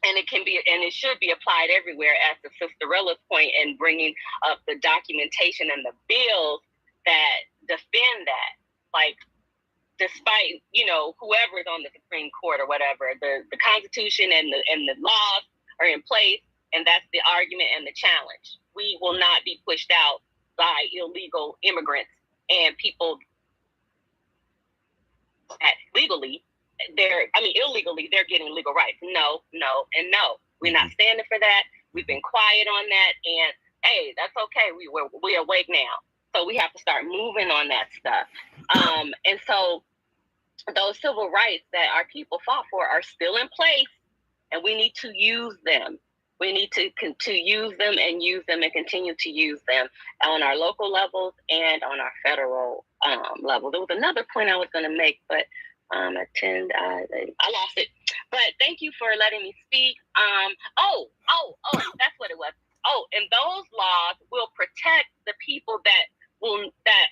And it can be, and it should be applied everywhere, as to Sister Rella's point, and bringing up the documentation and the bills that defend that. Like, despite, you know, whoever's on the Supreme Court or whatever, the Constitution and the laws are in place, and that's the argument and the challenge. We will not be pushed out by illegal immigrants and people that illegally they're getting legal rights. No, and no. We're not standing for that. We've been quiet on that, and hey, that's okay. We're awake now. So we have to start moving on that stuff. And so those civil rights that our people fought for are still in place, and we need to use them. We need to use them and continue to use them on our local levels and on our federal level. There was another point I was going to make, but I lost it. But thank you for letting me speak. That's what it was. Oh, and those laws will protect the people that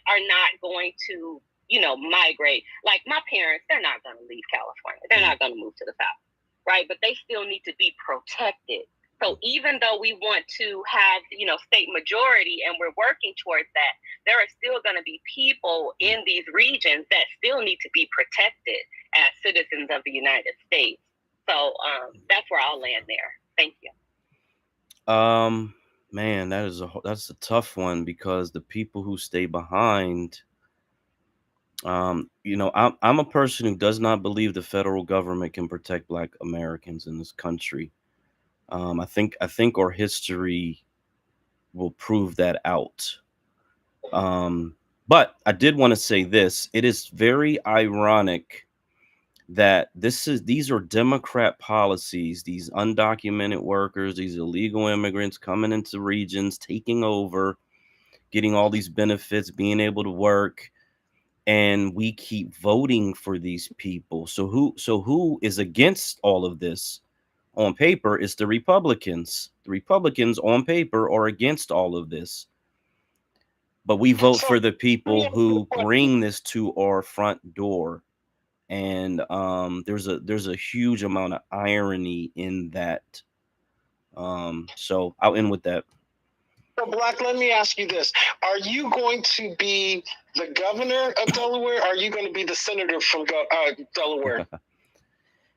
are not going to, you know, migrate. Like my parents, they're not going to leave California. They're not going to move to the South, right? But they still need to be protected. So even though we want to have, you know, state majority, and we're working towards that, there are still going to be people in these regions that still need to be protected as citizens of the United States. So that's where I'll land there. Thank you. Man, that's a tough one, because the people who stay behind, you know, I'm a person who does not believe the federal government can protect Black Americans in this country. I think our history will prove that out. But I did want to say this. It is very ironic that these are Democrat policies, these undocumented workers, these illegal immigrants coming into regions, taking over, getting all these benefits, being able to work, and we keep voting for these people. So who is against all of this on paper is the Republicans. The Republicans on paper are against all of this. But we vote for the people who bring this to our front door. And there's a huge amount of irony in that. So I'll end with that. So, Black, let me ask you this. Are you going to be the governor of Delaware? Or are you going to be the senator from Delaware?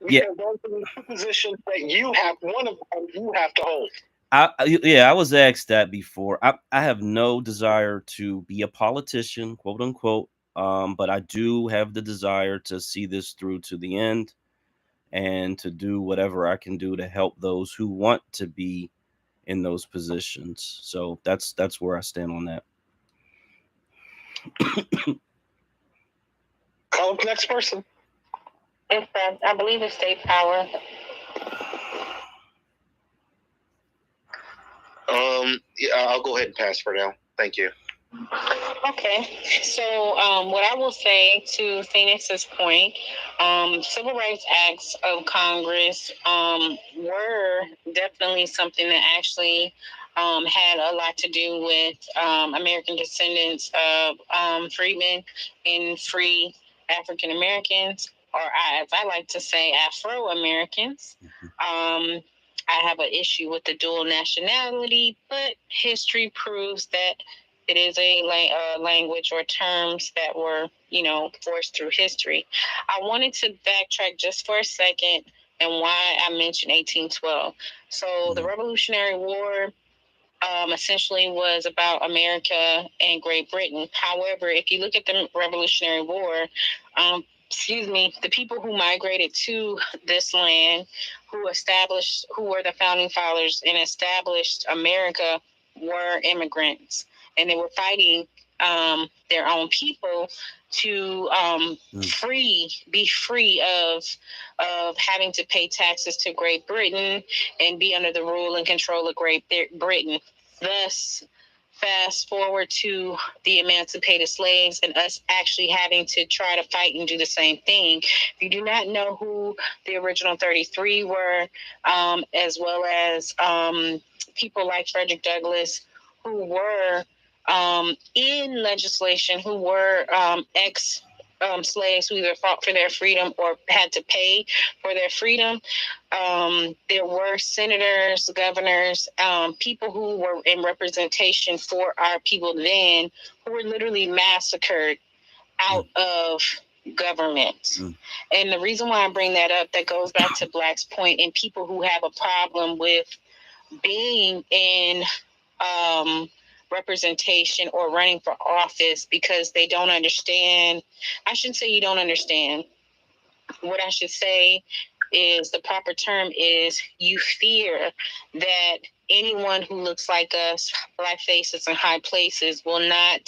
Yeah. Because those are the two positions that you have, one of them you have to hold. I was asked that before. I have no desire to be a politician, quote unquote. But I do have the desire to see this through to the end and to do whatever I can do to help those who want to be in those positions. So that's where I stand on that. Call up the next person. I believe it's State Power. Yeah, I'll go ahead and pass for now. Thank you. Okay, so what I will say to Phoenix's point, civil rights acts of Congress were definitely something that actually had a lot to do with American descendants of freedmen and free African Americans, or as I like to say, Afro Americans. I have an issue with the dual nationality, but history proves that it is a language or terms that were, forced through history. I wanted to backtrack just for a second and why I mentioned 1812. So the Revolutionary War essentially was about America and Great Britain. However, if you look at the Revolutionary War, the people who migrated to this land, who were the founding fathers and established America, were immigrants. And they were fighting their own people to be free of having to pay taxes to Great Britain and be under the rule and control of Great Britain. Thus, fast forward to the emancipated slaves and us actually having to try to fight and do the same thing. If you do not know who the original 33 were, as well as people like Frederick Douglass, who were in legislation, who were slaves who either fought for their freedom or had to pay for their freedom. There were senators, governors, people who were in representation for our people then, who were literally massacred out of government. And the reason why I bring that up, that goes back to Black's point, and people who have a problem with being in representation or running for office because they don't understand. I shouldn't say you don't understand. What I should say is the proper term is you fear that anyone who looks like us, black faces in high places, will not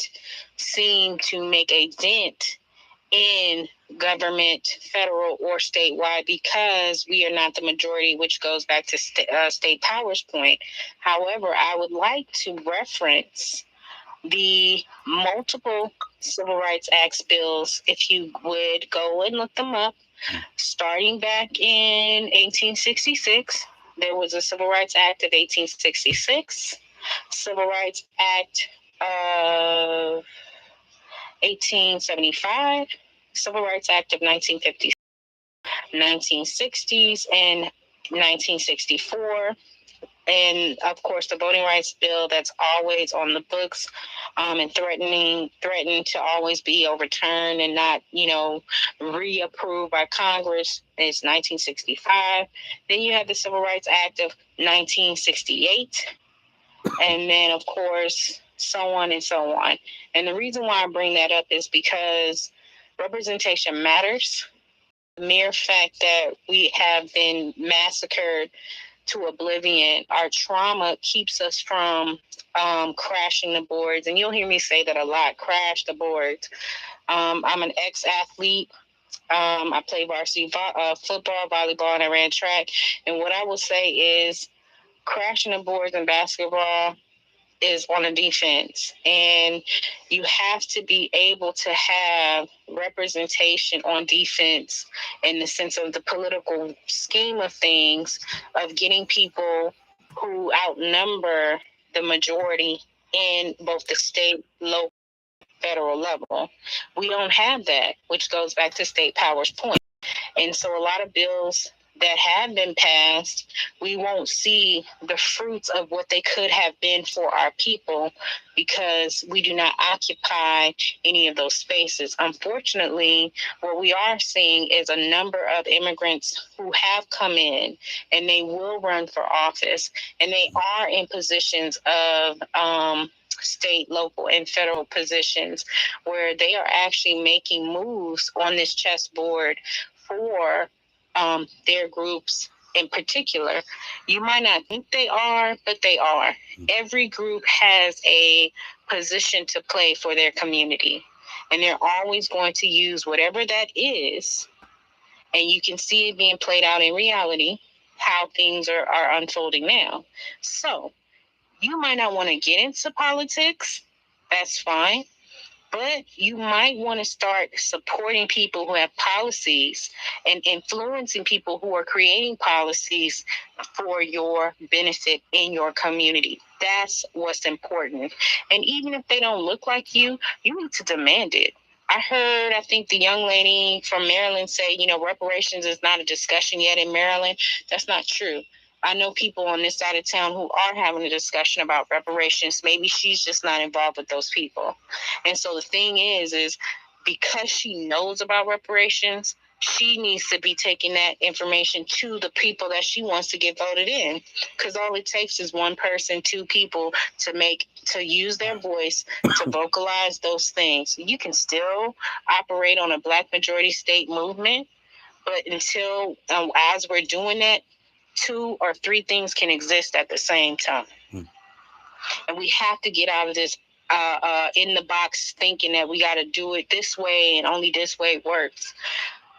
seem to make a dent in government, federal or statewide, because we are not the majority, which goes back to state power's point. However, I would like to reference the multiple Civil Rights Act bills, if you would go and look them up. Starting back in 1866, there was a Civil Rights Act of 1866, Civil Rights Act of 1875, Civil Rights Act of 1950, 1960s, and 1964. And of course, the Voting Rights Bill that's always on the books and threatened to always be overturned and not, reapproved by Congress is 1965. Then you have the Civil Rights Act of 1968. And then, of course, so on and so on. And the reason why I bring that up is because representation matters. The mere fact that we have been massacred to oblivion, our trauma keeps us from crashing the boards. And you'll hear me say that a lot, crash the boards. I'm an ex-athlete, I played varsity football, volleyball, and I ran track. And what I will say is crashing the boards in basketball is on a defense. And you have to be able to have representation on defense in the sense of the political scheme of things, of getting people who outnumber the majority in both the state, local, federal level. We don't have that, which goes back to state power's point. And so a lot of bills that have been passed, we won't see the fruits of what they could have been for our people because we do not occupy any of those spaces. Unfortunately, what we are seeing is a number of immigrants who have come in and they will run for office and they are in positions of state, local, and federal positions where they are actually making moves on this chessboard for their groups in particular. You might not think they are, but they are. Every group has a position to play for their community, and they're always going to use whatever that is. And you can see it being played out in reality, how things are unfolding now. So you might not want to get into politics. That's fine. But you might want to start supporting people who have policies and influencing people who are creating policies for your benefit in your community. That's what's important. And even if they don't look like you need to demand it. I think the young lady from Maryland say, reparations is not a discussion yet in Maryland. That's not true. I know people on this side of town who are having a discussion about reparations. Maybe she's just not involved with those people. And so the thing is because she knows about reparations, she needs to be taking that information to the people that she wants to get voted in. Because all it takes is one person, two people to use their voice to vocalize those things. You can still operate on a Black majority state movement, but until as we're doing that, 2 or 3 things can exist at the same time. And we have to get out of this in the box thinking that we got to do it this way and only this way works.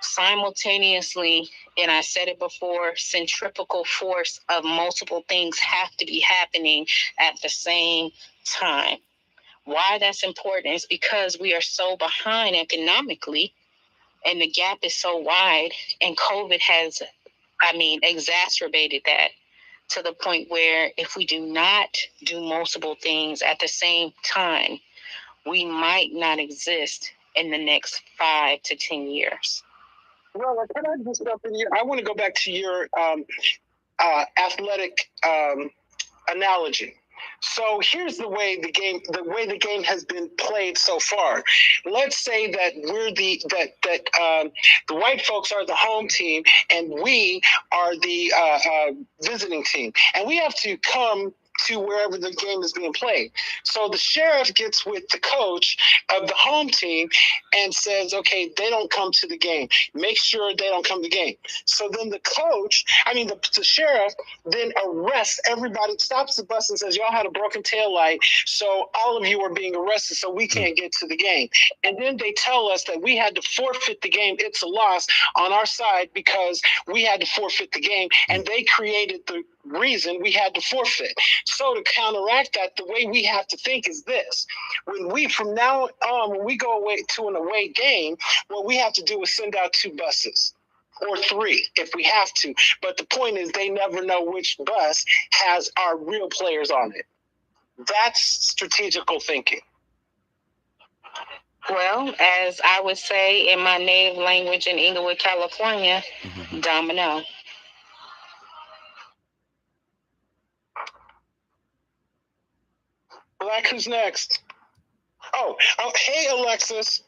Simultaneously, and I said it before, centrifugal force of multiple things have to be happening at the same time. Why that's important is because we are so behind economically and the gap is so wide, and COVID has exacerbated that to the point where if we do not do multiple things at the same time, we might not exist in the next 5 to 10 years. Well, can I just jump in here? I want to go back to your athletic analogy. So here's the way the game has been played so far. Let's say that we're the white folks are the home team and we are the visiting team, and we have to come to wherever the game is being played. So the sheriff gets with the coach of the home team and says, okay, they don't come to the game. Make sure they don't come to the game. So then the sheriff then arrests everybody, stops the bus and says, y'all had a broken taillight, so all of you are being arrested, so we can't get to the game. And then they tell us that we had to forfeit the game. It's a loss on our side because we had to forfeit the game, and they created the reason we had to forfeit. So to counteract that, the way we have to think is this: when we go away to an away game, what we have to do is send out 2 buses or 3 if we have to. But the point is they never know which bus has our real players on it. That's strategical thinking. Well, as I would say in my native language in Inglewood, California, domino. Black, who's next? Oh, hey, Alexis.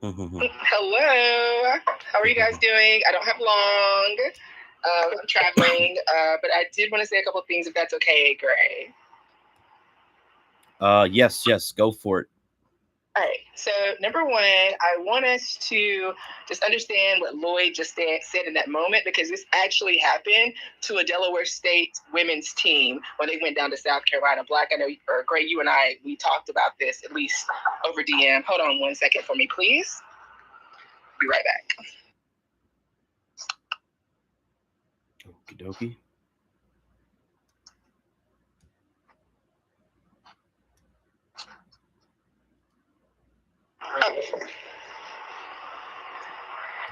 Hello. How are you guys doing? I don't have long. I'm traveling, but I did want to say a couple of things, if that's okay, Gray. Yes, go for it. All right. So number one, I want us to just understand what Lloyd just said in that moment, because this actually happened to a Delaware State women's team when they went down to South Carolina. Black, I know, or Gray, you and I, we talked about this at least over DM. Hold on one second for me, please. Be right back. Okie dokie.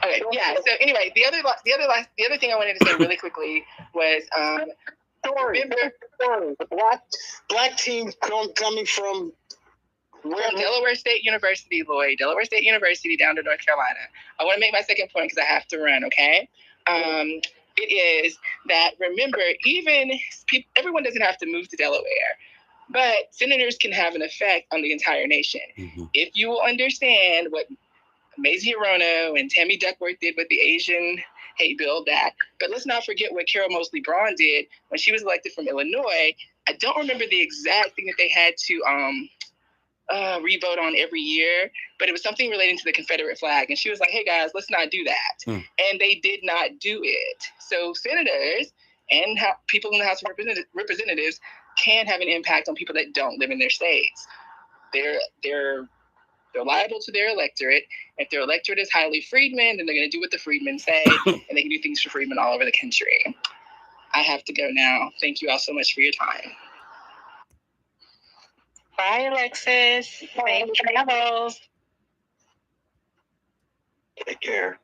Okay, yeah. So anyway, the other thing I wanted to say really quickly was the black team coming from Delaware State University, Lloyd. Delaware State University down to North Carolina. I want to make my second point because I have to run. Okay. It is that, remember, everyone doesn't have to move to Delaware, but senators can have an effect on the entire nation. Mm-hmm. If you will understand what Mazie Hirono and Tammy Duckworth did with the Asian hate bill, but let's not forget what Carol Moseley Braun did when she was elected from Illinois. I don't remember the exact thing that they had to re-vote on every year, but it was something relating to the Confederate flag. And she was like, hey guys, let's not do that. And they did not do it. So senators and people in the House of Representatives can have an impact on people that don't live in their states. They're liable to their electorate. If their electorate is highly freedmen, then they're going to do what the freedmen say, and they can do things for freedmen all over the country. I have to go now. Thank you all so much for your time. Bye, Alexis. Safe travels. Take care.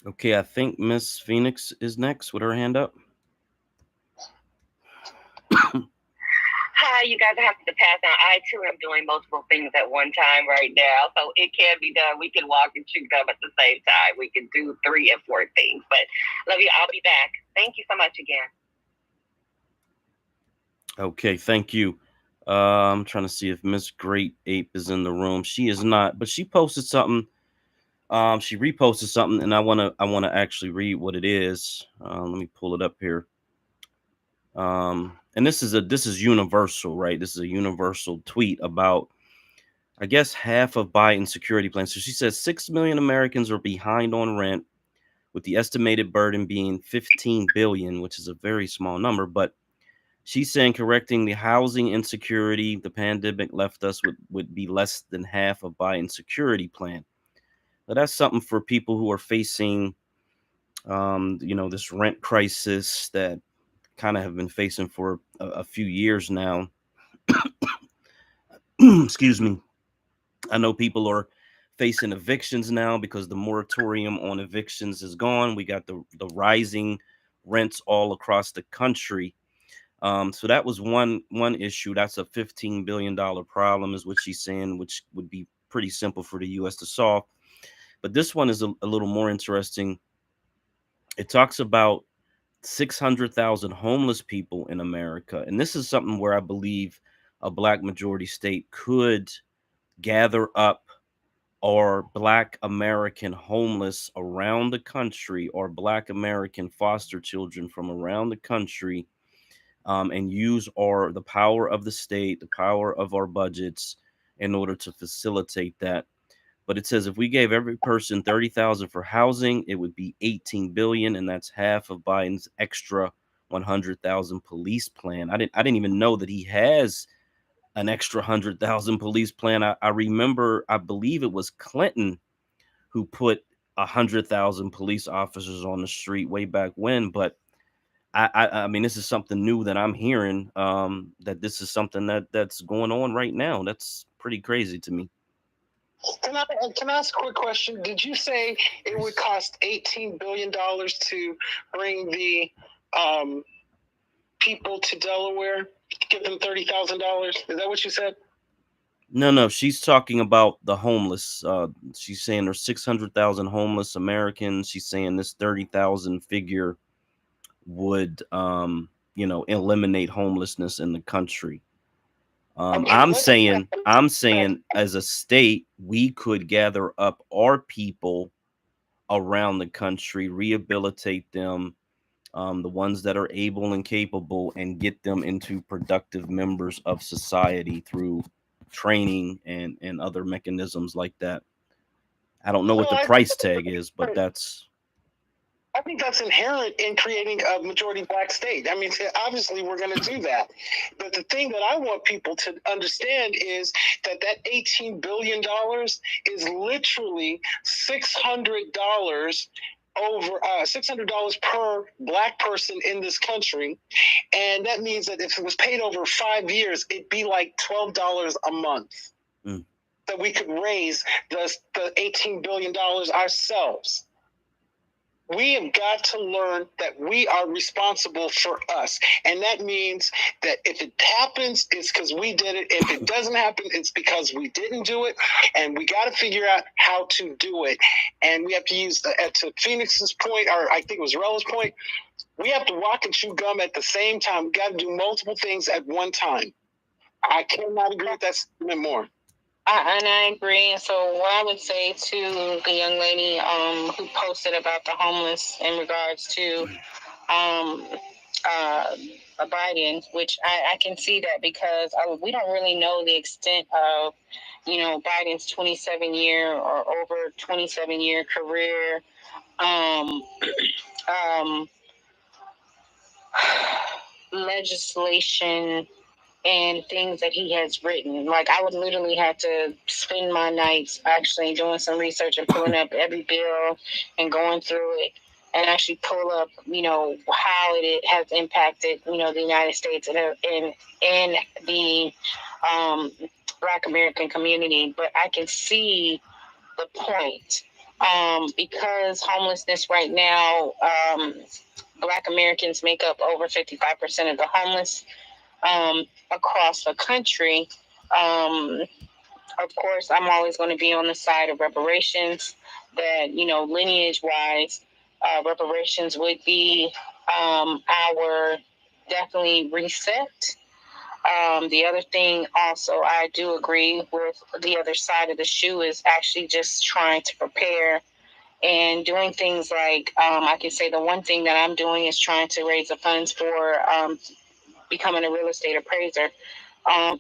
Okay, I think Miss Phoenix is next with her hand up. Hi, you guys have to pass on. I too am doing multiple things at one time right now, so it can be done. We can walk and chew gum at the same time. We can do 3 and 4 things, but love you. I'll be back. Thank you so much again. Okay, thank you. I'm trying to see if Miss Great Ape is in the room. She is not, but she posted something. She reposted something, and I wanna actually read what it is. Let me pull it up here. And this is universal, right? This is a universal tweet about, I guess, half of Biden's security plan. So she says 6 million Americans are behind on rent, with the estimated burden being 15 billion, which is a very small number, but she's saying correcting the housing insecurity the pandemic left us would be less than half of Biden's security plan. But that's something for people who are facing, this rent crisis that kind of have been facing for a few years now. Excuse me. I know people are facing evictions now because the moratorium on evictions is gone. We got the rising rents all across the country. So that was one issue. That's a $15 billion problem, is what she's saying, which would be pretty simple for the U.S. to solve. But this one is a little more interesting. It talks about 600,000 homeless people in America. And this is something where I believe a Black majority state could gather up our Black American homeless around the country, or Black American foster children from around the country, and use the power of the state, the power of our budgets in order to facilitate that. But it says if we gave every person $30,000 for housing, it would be $18 billion, and that's half of Biden's extra 100,000 police plan. I didn't even know that he has an extra 100,000 police plan. I remember, I believe it was Clinton who put 100,000 police officers on the street way back when. But I mean, this is something new that I'm hearing, that this is something that's going on right now. That's pretty crazy to me. Can I ask a quick question? Did you say it would cost $18 billion to bring the people to Delaware, give them $30,000? Is that what you said? No, she's talking about the homeless. She's saying there's 600,000 homeless Americans. She's saying this 30,000 figure would, eliminate homelessness in the country. I'm saying as a state, we could gather up our people around the country, rehabilitate them, the ones that are able and capable, and get them into productive members of society through training and other mechanisms like that. I don't know what the price tag is, but I think that's inherent in creating a majority Black state. I mean, obviously we're going to do that. But the thing that I want people to understand is that $18 billion is literally $600 over $600 per Black person in this country, and that means that if it was paid over 5 years, it'd be like $12 a month that we could raise the $18 billion ourselves. We have got to learn that we are responsible for us. And that means that if it happens, it's because we did it. If it doesn't happen, it's because we didn't do it. And we got to figure out how to do it. And we have to use, to Phoenix's point, or I think it was Rella's point, we have to walk and chew gum at the same time. We got to do multiple things at one time. I cannot agree with that statement more. And I agree. And so what I would say to the young lady who posted about the homeless in regards to Biden, which I can see that because we don't really know the extent of, Biden's 27-year or over 27-year career legislation and things that he has written. Like, I would literally have to spend my nights actually doing some research and pulling up every bill and going through it and actually pull up, how it has impacted, the United States and the Black American community. But I can see the point because homelessness right now, Black Americans make up over 55% of the homeless across the country. Of course, I'm always going to be on the side of reparations, that, lineage wise, reparations would be our definitely reset. The other thing also, I do agree with the other side of the shoe is actually just trying to prepare and doing things like, I can say the one thing that I'm doing is trying to raise the funds for becoming a real estate appraiser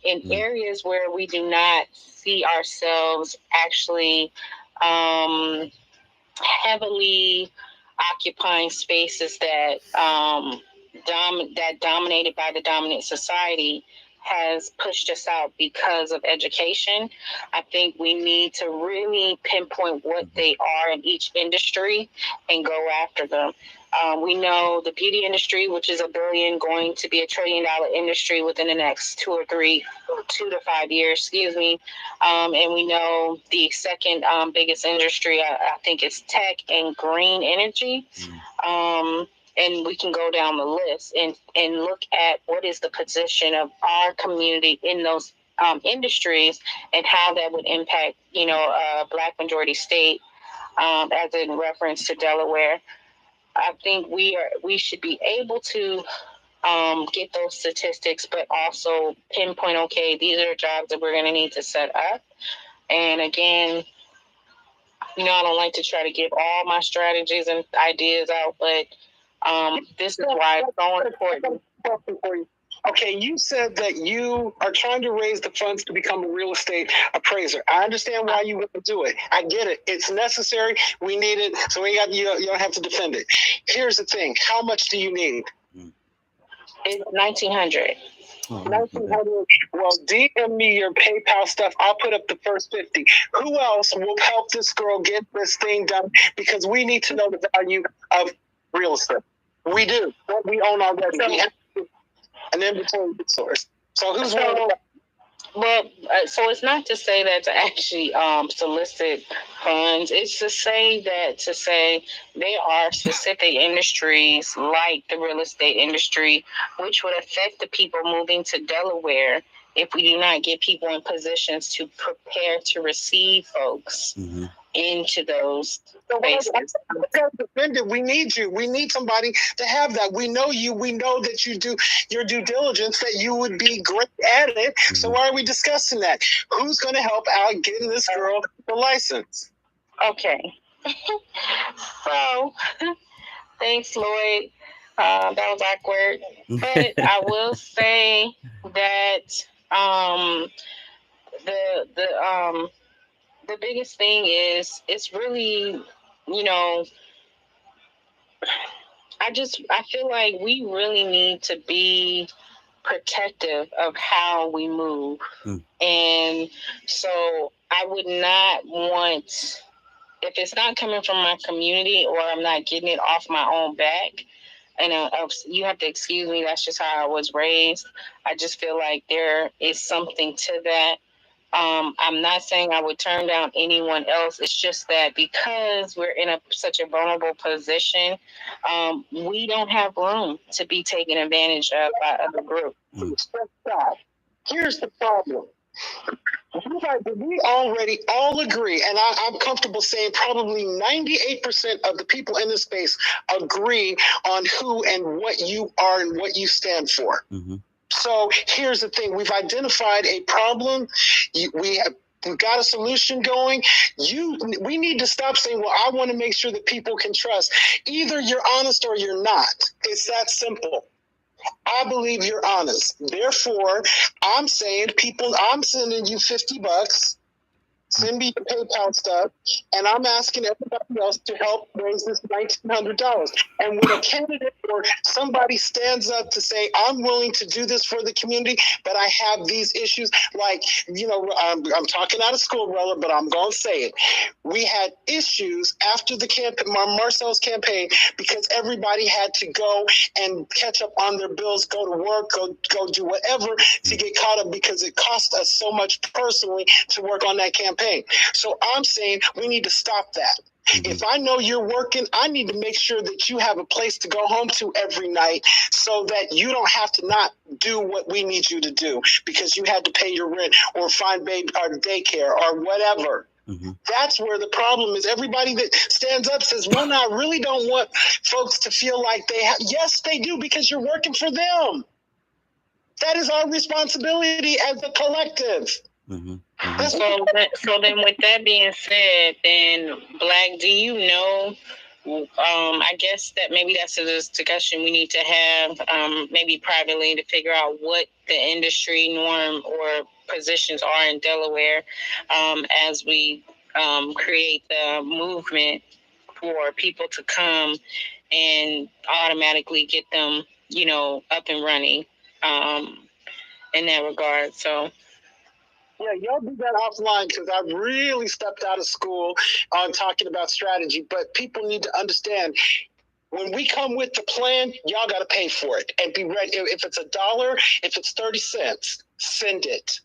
in areas where we do not see ourselves actually heavily occupying spaces that dominated by the dominant society has pushed us out because of education. I think we need to really pinpoint what they are in each industry and go after them. We know the beauty industry, which is $1 billion, going to be $1 trillion industry within the next 2 to 5 years, and we know the second biggest industry, I think, is tech and green energy. And we can go down the list and look at what is the position of our community in those industries and how that would impact, a Black majority state, as in reference to Delaware. I think we should be able to get those statistics, but also pinpoint, okay, these are jobs that we're going to need to set up. And again, I don't like to try to give all my strategies and ideas out, but this is why it's so important. Okay, you said that you are trying to raise the funds to become a real estate appraiser. I understand why you want to do it. I get it. It's necessary. We need it. So you don't have to defend it. Here's the thing. How much do you need? It's $1,900. Well, DM me your PayPal stuff. I'll put up the first 50. Who else will help this girl get this thing done? Because we need to know the value of real estate. We do. We own already. We have an inventory source. So who's one? Well, so it's not to say that to actually solicit funds. It's to say there are specific industries like the real estate industry, which would affect the people moving to Delaware if we do not get people in positions to prepare to receive folks into those spaces. We need you. We need somebody to have that. We know you. We know that you do your due diligence, that you would be great at it. So why are we discussing that? Who's going to help out getting this girl the license? Okay. So, thanks, Lloyd. That was awkward. But I will say that the biggest thing is it's really, I feel like we really need to be protective of how we move. And so I would not want if it's not coming from my community or I'm not getting it off my own back, and you have to excuse me, that's just how I was raised. I just feel like there is something to that. I'm not saying I would turn down anyone else. It's just that because we're in such a vulnerable position, we don't have room to be taken advantage of by other groups. Here's the problem. We already all agree, and I'm comfortable saying probably 98% of the people in this space agree on who and what you are and what you stand for. Mm-hmm. So here's the thing. We've identified a problem. We've got a solution going. We need to stop saying, well, I want to make sure that people can trust. Either you're honest or you're not. It's that simple. I believe you're honest. Therefore, I'm saying, people, I'm sending you $50. Send me your PayPal stuff, and I'm asking everybody else to help raise this $1,900. And when a candidate or somebody stands up to say, I'm willing to do this for the community, but I have these issues, like, I'm talking out of school, brother, but I'm going to say it. We had issues after the campaign, Marcel's campaign, because everybody had to go and catch up on their bills, go to work, go do whatever to get caught up, because it cost us so much personally to work on that campaign. So I'm saying we need to stop that. Mm-hmm. If I know you're working, I need to make sure that you have a place to go home to every night so that you don't have to not do what we need you to do because you had to pay your rent or find baby or daycare or whatever. Mm-hmm. That's where the problem is. Everybody that stands up says, well, no, I really don't want folks to feel like they have. Yes, they do, because you're working for them. That is our responsibility as a collective. Mm-hmm. So then with that being said, then Black, do you know, I guess that maybe that's a discussion we need to have maybe privately to figure out what the industry norm or positions are in Delaware as we create the movement for people to come and automatically get them, up and running in that regard. So. Yeah, y'all do that offline because I really stepped out of school on talking about strategy. But people need to understand, when we come with the plan, y'all got to pay for it and be ready. If it's $1, if it's 30 cents, send it.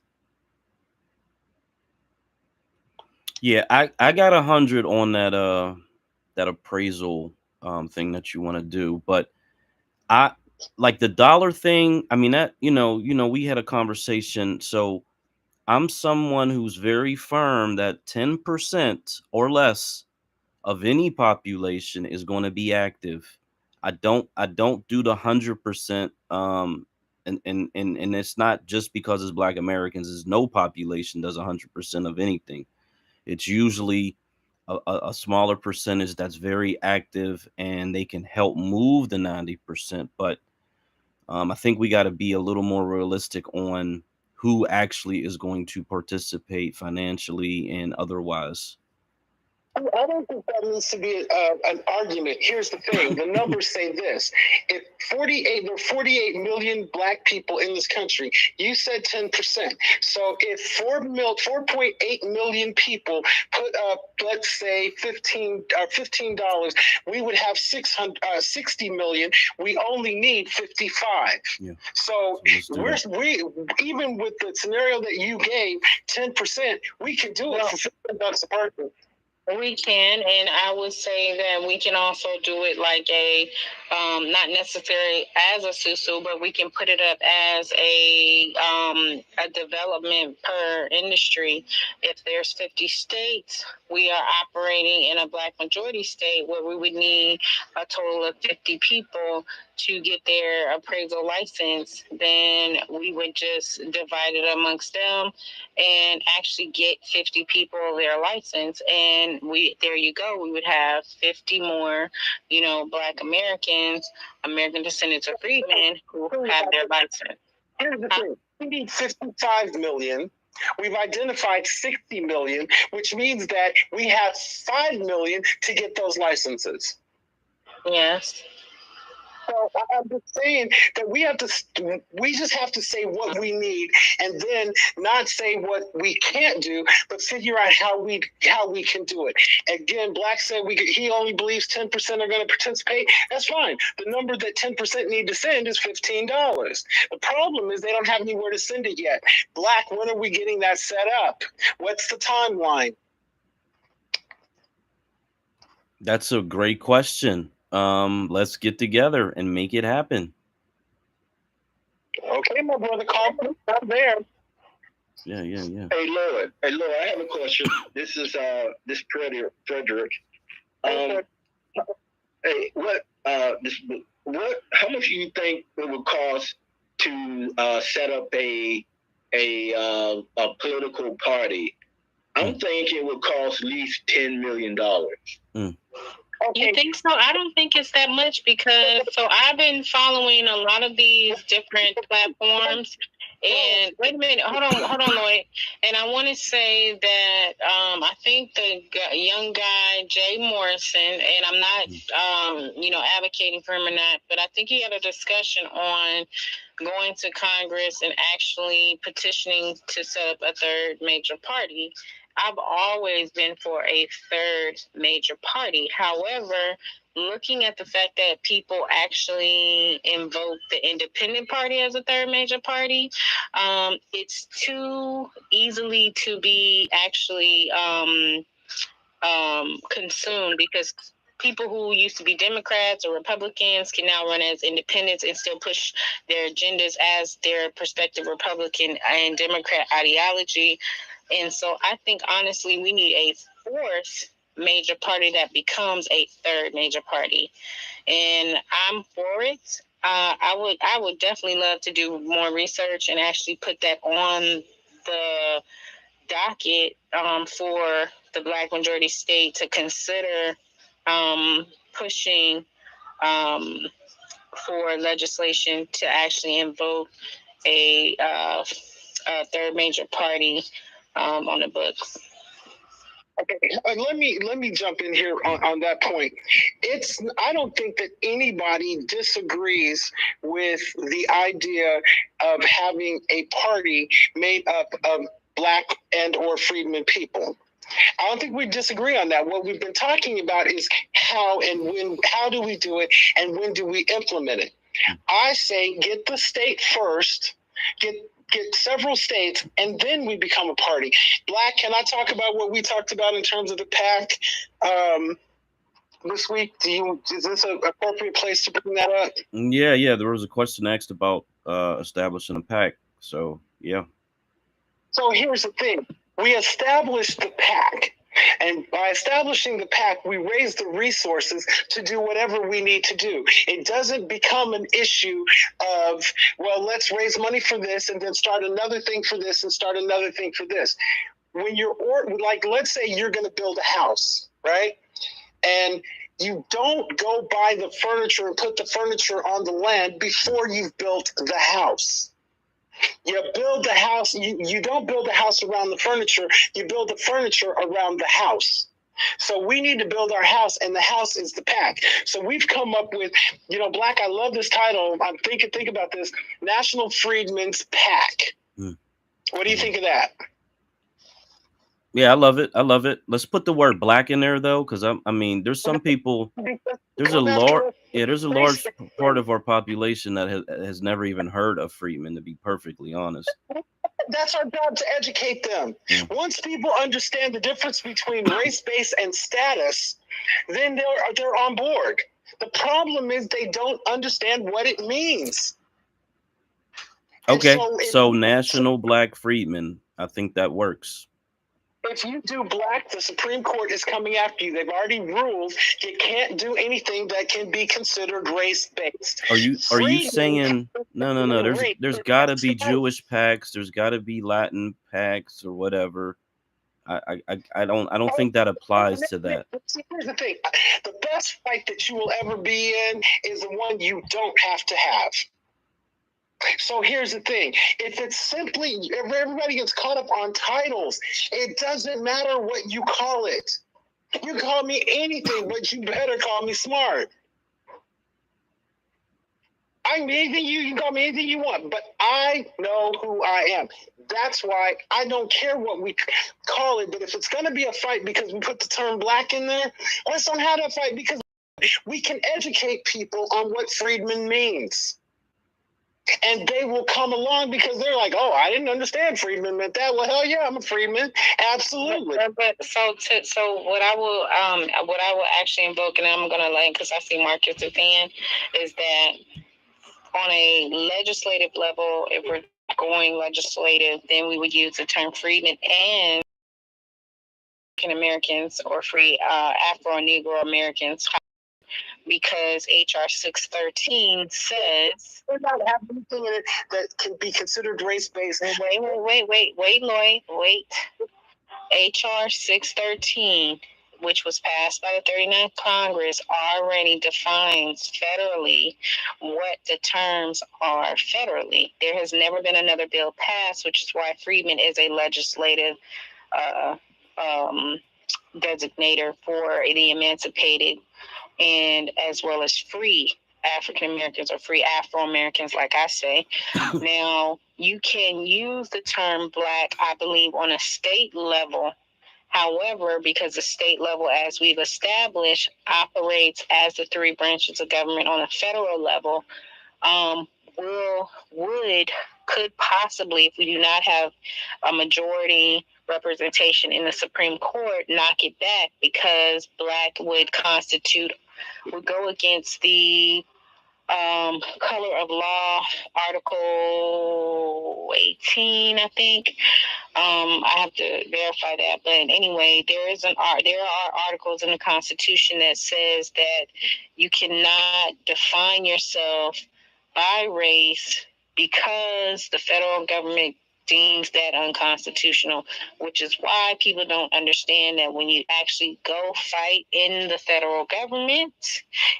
Yeah, I got 100 on that appraisal thing that you want to do, but I like the dollar thing. I mean, that we had a conversation, so. I'm someone who's very firm that 10% or less of any population is going to be active. I don't do the 100%. And it's not just because it's Black Americans. It's no population does 100% of anything. It's usually a smaller percentage that's very active and they can help move the 90%. But I think we got to be a little more realistic on who actually is going to participate financially and otherwise. I don't think that needs to be an argument. Here's the thing. The numbers say this. If there are 48 million Black people in this country, you said 10%. So if 4.8 million people put up, let's say, $15, we would have 60 million. We only need 55. Yeah. So we even with the scenario that you gave, 10%, we can do it for $50 a person. We can, and I would say that we can also do it like not necessarily as a SUSU, but we can put it up as a development per industry. If there's 50 states, we are operating in a Black majority state where we would need a total of 50 people to get their appraisal license, then we would just divide it amongst them and actually get 50 people their license. And there you go. We would have 50 more, Black Americans, American descendants of freedmen who have their license. Here's the thing. We need 55 million. We've identified 60 million, which means that we have 5 million to get those licenses. Yes. So I'm just saying that we just have to say what we need, and then not say what we can't do, but figure out how we can do it. Again, Black said he only believes 10% are going to participate. That's fine. The number that 10% need to send is $15. The problem is they don't have anywhere to send it yet. Black, when are we getting that set up? What's the timeline? That's a great question. Let's get together and make it happen. Okay, my brother, confidence out there. Yeah. Hey, Lord, I have a question. This is Frederick. Hey, how much do you think it would cost to set up a political party? I'm thinking it would cost at least $10 million. You think so? I don't think it's that much because I've been following a lot of these different platforms. And wait a minute, hold on, Lloyd. And I want to say that I think the young guy Jay Morrison, and I'm not advocating for him or not, but I think he had a discussion on going to Congress and actually petitioning to set up a third major party. I've always been for a third major party. However, looking at the fact that people actually invoke the independent party as a third major party, it's too easily to be actually consumed because people who used to be Democrats or Republicans can now run as independents and still push their agendas as their prospective Republican and Democrat ideology. And so I think, honestly, we need a fourth major party that becomes a third major party. And I'm for it. I would definitely love to do more research and actually put that on the docket for the Black majority state to consider pushing for legislation to actually invoke a third major party on the books. Okay, let me jump in here on that point. I don't think that anybody disagrees with the idea of having a party made up of Black and or freedmen people. I don't think we disagree on that. What we've been talking about is how do we do it and when do we implement it? I say get the state first, get several states, and then we become a party. Black, can I talk about what we talked about in terms of the PAC this week? Is this an appropriate place to bring that up? Yeah. There was a question asked about establishing a PAC. So, yeah. So here's the thing. We established the PAC. And by establishing the PAC, we raise the resources to do whatever we need to do. It doesn't become an issue of, well, let's raise money for this and then start another thing for this and start another thing for this. When let's say you're going to build a house, right? And you don't go buy the furniture and put the furniture on the land before you've built the house. You build the house. You don't build the house around the furniture. You build the furniture around the house. So we need to build our house, and the house is the PAC. So we've come up with, Black, I love this title. I'm think about this. National Freedmen's PAC. What do you think of that? Yeah, I love it. Let's put the word Black in there though, because I mean, there's some people. There's a large part of our population that has never even heard of freedmen. To be perfectly honest, that's our job to educate them. Once people understand the difference between race, base, and status, then they're on board. The problem is they don't understand what it means. Okay, so National Black Freedmen. I think that works. If you do Black, the Supreme Court is coming after you. They've already ruled you can't do anything that can be considered race-based. Are you saying no? There's got to be Jewish PACs. There's got to be Latin PACs or whatever. I don't think that applies to that. Here's the thing: the best fight that you will ever be in is the one you don't have to have. So here's the thing. If everybody gets caught up on titles, it doesn't matter what you call it. You call me anything, but you better call me smart. I can be anything you can call me anything you want, but I know who I am. That's why I don't care what we call it. But if it's going to be a fight because we put the term black in there, let's not have that fight, because we can educate people on what freedman means. And they will come along because they're like, oh, I didn't understand freedman meant that. Well, hell yeah, I'm a freedman. Absolutely. But so what I will actually invoke, and I'm gonna land because I see Marcus at the end, is that on a legislative level, if we're going legislative, then we would use the term freedman and African Americans or free Afro and Negro Americans, because HR 613 says we're not having anything in it that can be considered race-based. Wait, Lloyd, wait. HR 613, which was passed by the 39th Congress, already defines federally what the terms are federally. There has never been another bill passed, which is why freedman is a legislative designator for the emancipated and as well as free African Americans or free Afro Americans, like I say. Now, you can use the term black, I believe, on a state level. However, because the state level, as we've established, operates as the three branches of government on a federal level, could possibly, if we do not have a majority representation in the Supreme Court, knock it back, because black would go against the color of law, Article 18, I think. I have to verify that, but anyway, there are articles in the Constitution that says that you cannot define yourself by race because the federal government deems that unconstitutional, which is why people don't understand that when you actually go fight in the federal government,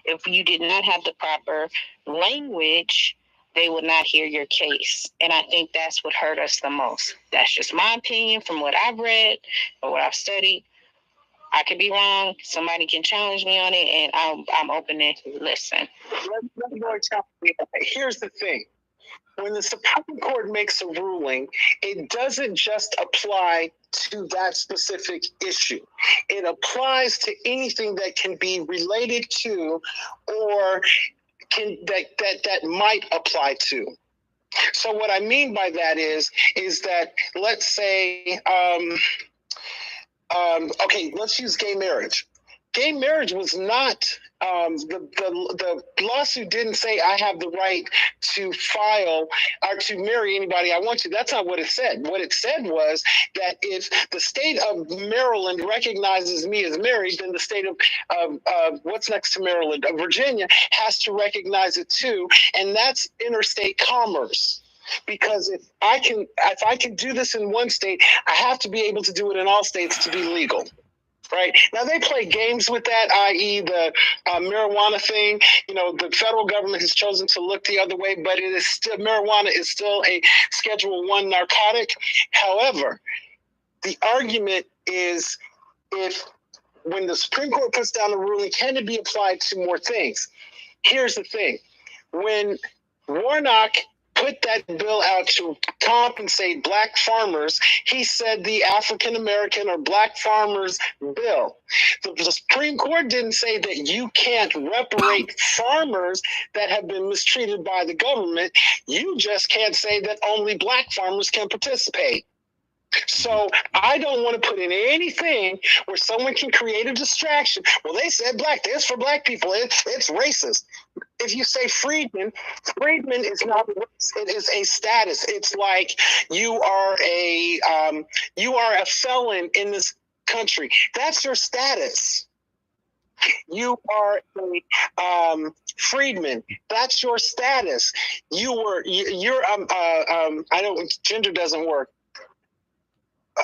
if you did not have the proper language, they would not hear your case. And I think that's what hurt us the most. That's just my opinion from what I've read or what I've studied. I could be wrong. Somebody can challenge me on it, and I'm open to listen. Here's the thing. When the Supreme Court makes a ruling, it doesn't just apply to that specific issue. It applies to anything that can be related to or that might apply to. So what I mean by that is that, let's say, okay, let's use gay marriage. Gay marriage was not, the lawsuit didn't say I have the right to file or to marry anybody I want to. That's not what it said. What it said was that if the state of Maryland recognizes me as married, then the state of what's next to Maryland, Virginia, has to recognize it too. And that's interstate commerce. Because if I can do this in one state, I have to be able to do it in all states to be legal. Right. Now, they play games with that, i.e. the marijuana thing. You know, the federal government has chosen to look the other way, but it is still, marijuana is still a Schedule I narcotic. However, the argument is, when the Supreme Court puts down a ruling, can it be applied to more things? Here's the thing. When Warnock put that bill out to compensate black farmers, he said the African American or black farmers bill. The Supreme Court didn't say that you can't reparate farmers that have been mistreated by the government. You just can't say that only black farmers can participate. So I don't want to put in anything where someone can create a distraction. Well, they said black. It's for black people. It's racist. If you say freedman is not race. It is a status. It's like you are a felon in this country. That's your status. You are a freedman. That's your status. You're I don't. Gender doesn't work.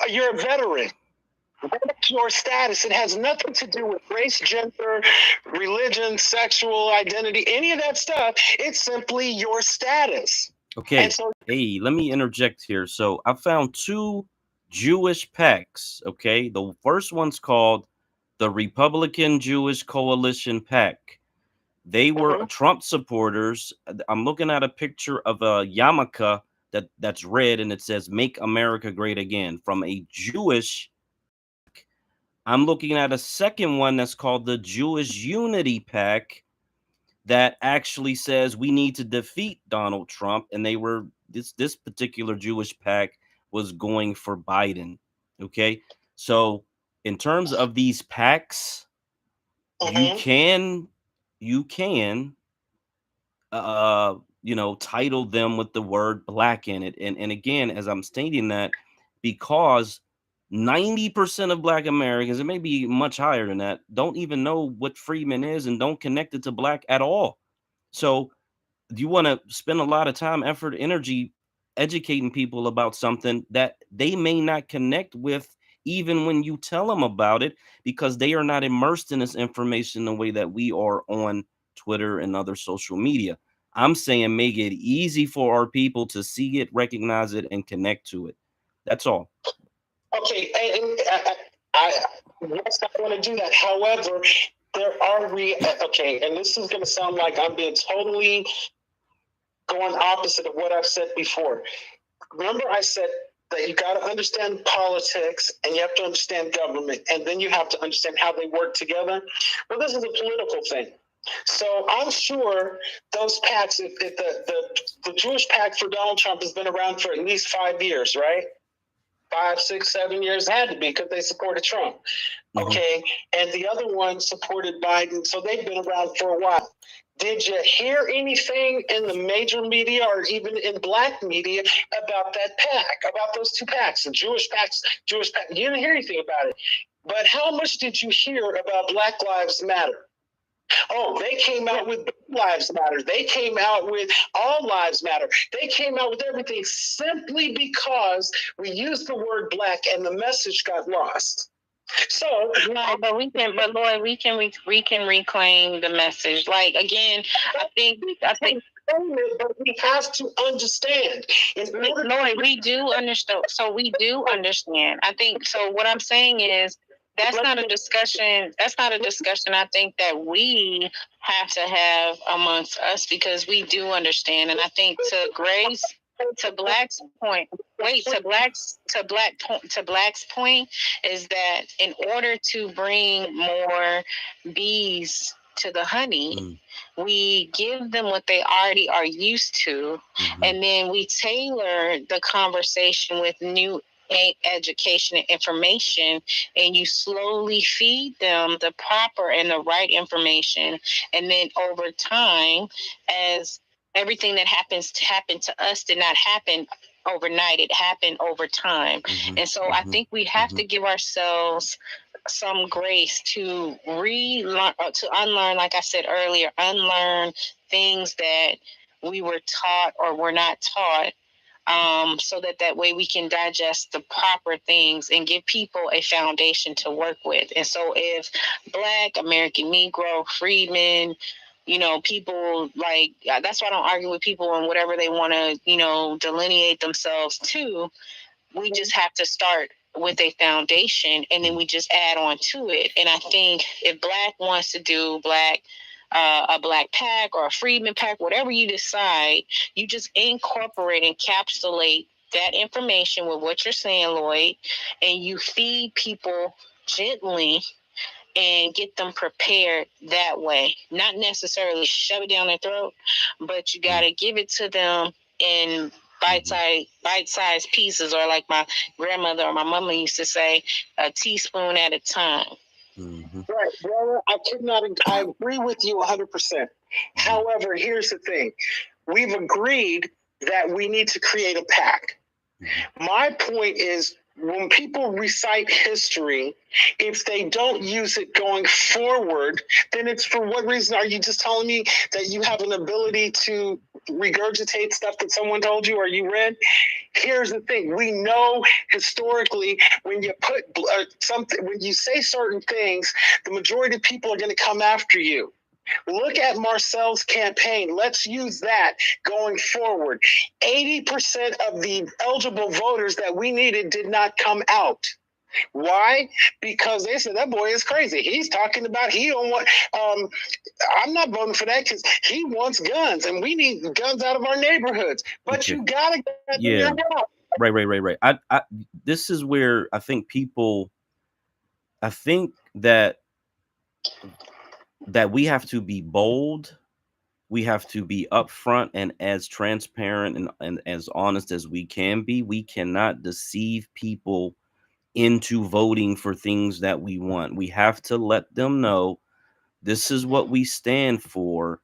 You're a veteran. That's your status. It has nothing to do with race, gender, religion, sexual identity, any of that stuff. It's simply your status. Okay. Hey, let me interject here. So I found two Jewish PACs. Okay. The first one's called the Republican Jewish Coalition PAC. They were Trump supporters. I'm looking at a picture of a yarmulke that's red, and it says "Make America Great Again" from a Jewish. I'm looking at a second one that's called the Jewish Unity Pack that actually says we need to defeat Donald Trump, and they were this particular Jewish pack was going for Biden. Okay, so in terms of these packs, you can title them with the word black in it, and again, as I'm stating that, because 90% of Black Americans, it may be much higher than that, don't even know what Freedmen is and don't connect it to black at all. So you want to spend a lot of time, effort, energy educating people about something that they may not connect with even when you tell them about it, because they are not immersed in this information the way that we are on Twitter and other social media. I'm saying make it easy for our people to see it, recognize it, and connect to it. That's all. Okay, and I want to do that. However, there are and this is going to sound like I'm being totally going opposite of what I've said before. Remember, I said that you got to understand politics and you have to understand government, and then you have to understand how they work together. Well, this is a political thing. So I'm sure those PACs, if the Jewish PAC for Donald Trump has been around for at least 5 years, right? 5, 6, 7 years had to be, because they supported Trump. Okay, and the other one supported Biden, so they've been around for a while. Did you hear anything in the major media or even in black media about that PAC, about those two PACs, the Jewish PAC? You didn't hear anything about it. But how much did you hear about Black Lives Matter? Oh, they came out with Lives Matter. They came out with All Lives Matter. They came out with everything simply because we used the word black and the message got lost. So, but Lloyd, we can reclaim the message. Like, again, I think, but we have to understand. Lloyd, we do understand. So we do understand. I think so. What I'm saying is, that's not a discussion. That's not a discussion I think that we have to have amongst us, because we do understand. And I think to Black's point is that in order to bring more bees to the honey, we give them what they already are used to, and then we tailor the conversation with new education and information, and you slowly feed them the proper and the right information. And then over time, as everything that happen to us did not happen overnight, it happened over time. And so I think we have to give ourselves some grace to relearn, to unlearn, like I said earlier, unlearn things that we were taught or were not taught, so that way we can digest the proper things and give people a foundation to work with. And so if Black, American Negro, Freedmen, people like, that's why I don't argue with people on whatever they want to, delineate themselves to. We just have to start with a foundation, and then we just add on to it. And I think if Black wants to do a Black PAC or a Freedman PAC, whatever you decide, you just incorporate, encapsulate that information with what you're saying, Lloyd, and you feed people gently and get them prepared that way. Not necessarily shove it down their throat, but you got to give it to them in bite-sized pieces, or like my grandmother or my mama used to say, a teaspoon at a time. Right, brother. I agree with you 100%. However, here's the thing. We've agreed that we need to create a PAC. My point is, when people recite history, if they don't use it going forward, then it's for what reason? Are you just telling me that you have an ability to regurgitate stuff that someone told you or you read? Here's the thing. We know historically when you put something, when you say certain things, the majority of people are going to come after you. Look at Marcel's campaign. Let's use that going forward. 80% of the eligible voters that we needed did not come out. Why? Because they said that boy is crazy. He's talking about he don't want. I'm not voting for that because he wants guns, and we need guns out of our neighborhoods. But you gotta get yeah, right. I this is where I think people. I think that we have to be bold. We have to be upfront and as transparent and as honest as we can be. We cannot deceive people into voting for things that we want. We have to let them know this is what we stand for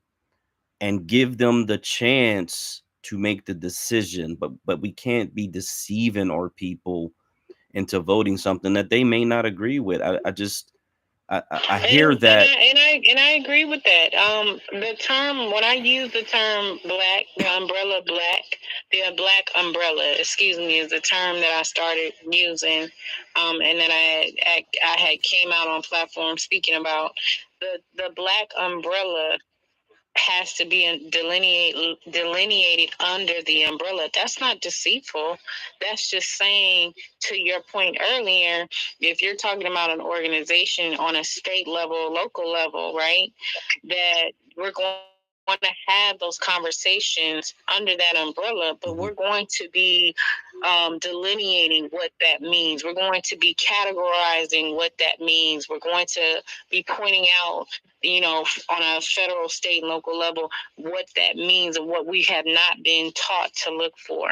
and give them the chance to make the decision. But we can't be deceiving our people into voting something that they may not agree with. I hear that, and I agree with that. The term, when I use the term black, the black umbrella, excuse me, is the term that I started using, and then I had came out on platforms speaking about the black umbrella has to be delineated under the umbrella. That's not deceitful. That's just saying, to your point earlier, if you're talking about an organization on a state level, local level, right, that we're going to have those conversations under that umbrella, but we're going to be delineating what that means. We're going to be categorizing what that means. We're going to be pointing out, on a federal, state, and local level, what that means and what we have not been taught to look for.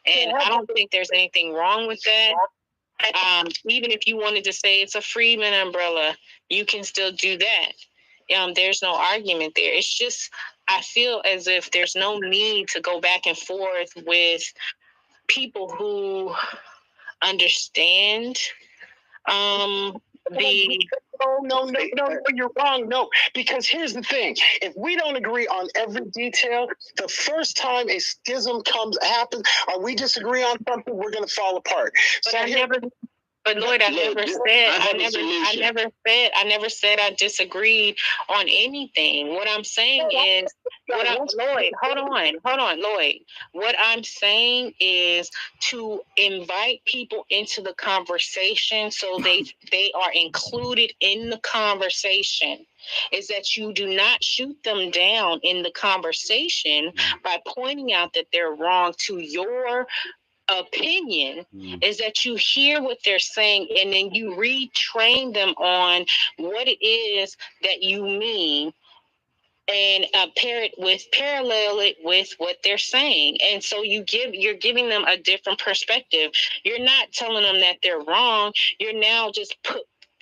And I don't think there's anything wrong with that. Even if you wanted to say it's a Freedmen umbrella, you can still do that. There's no argument there. It's just, I feel as if there's no need to go back and forth with people who understand No, you're wrong. No, because here's the thing. If we don't agree on every detail, the first time a schism happens, or we disagree on something, we're going to fall apart. But Lloyd, I never said I disagreed on anything. What I'm saying is, Lloyd, hold on, Lloyd. What I'm saying is to invite people into the conversation so they are included in the conversation. Is that you do not shoot them down in the conversation by pointing out that they're wrong to your opinion, is that you hear what they're saying and then you retrain them on what it is that you mean and parallel it with what they're saying. And so you're giving them a different perspective. You're not telling them that they're wrong. You're now just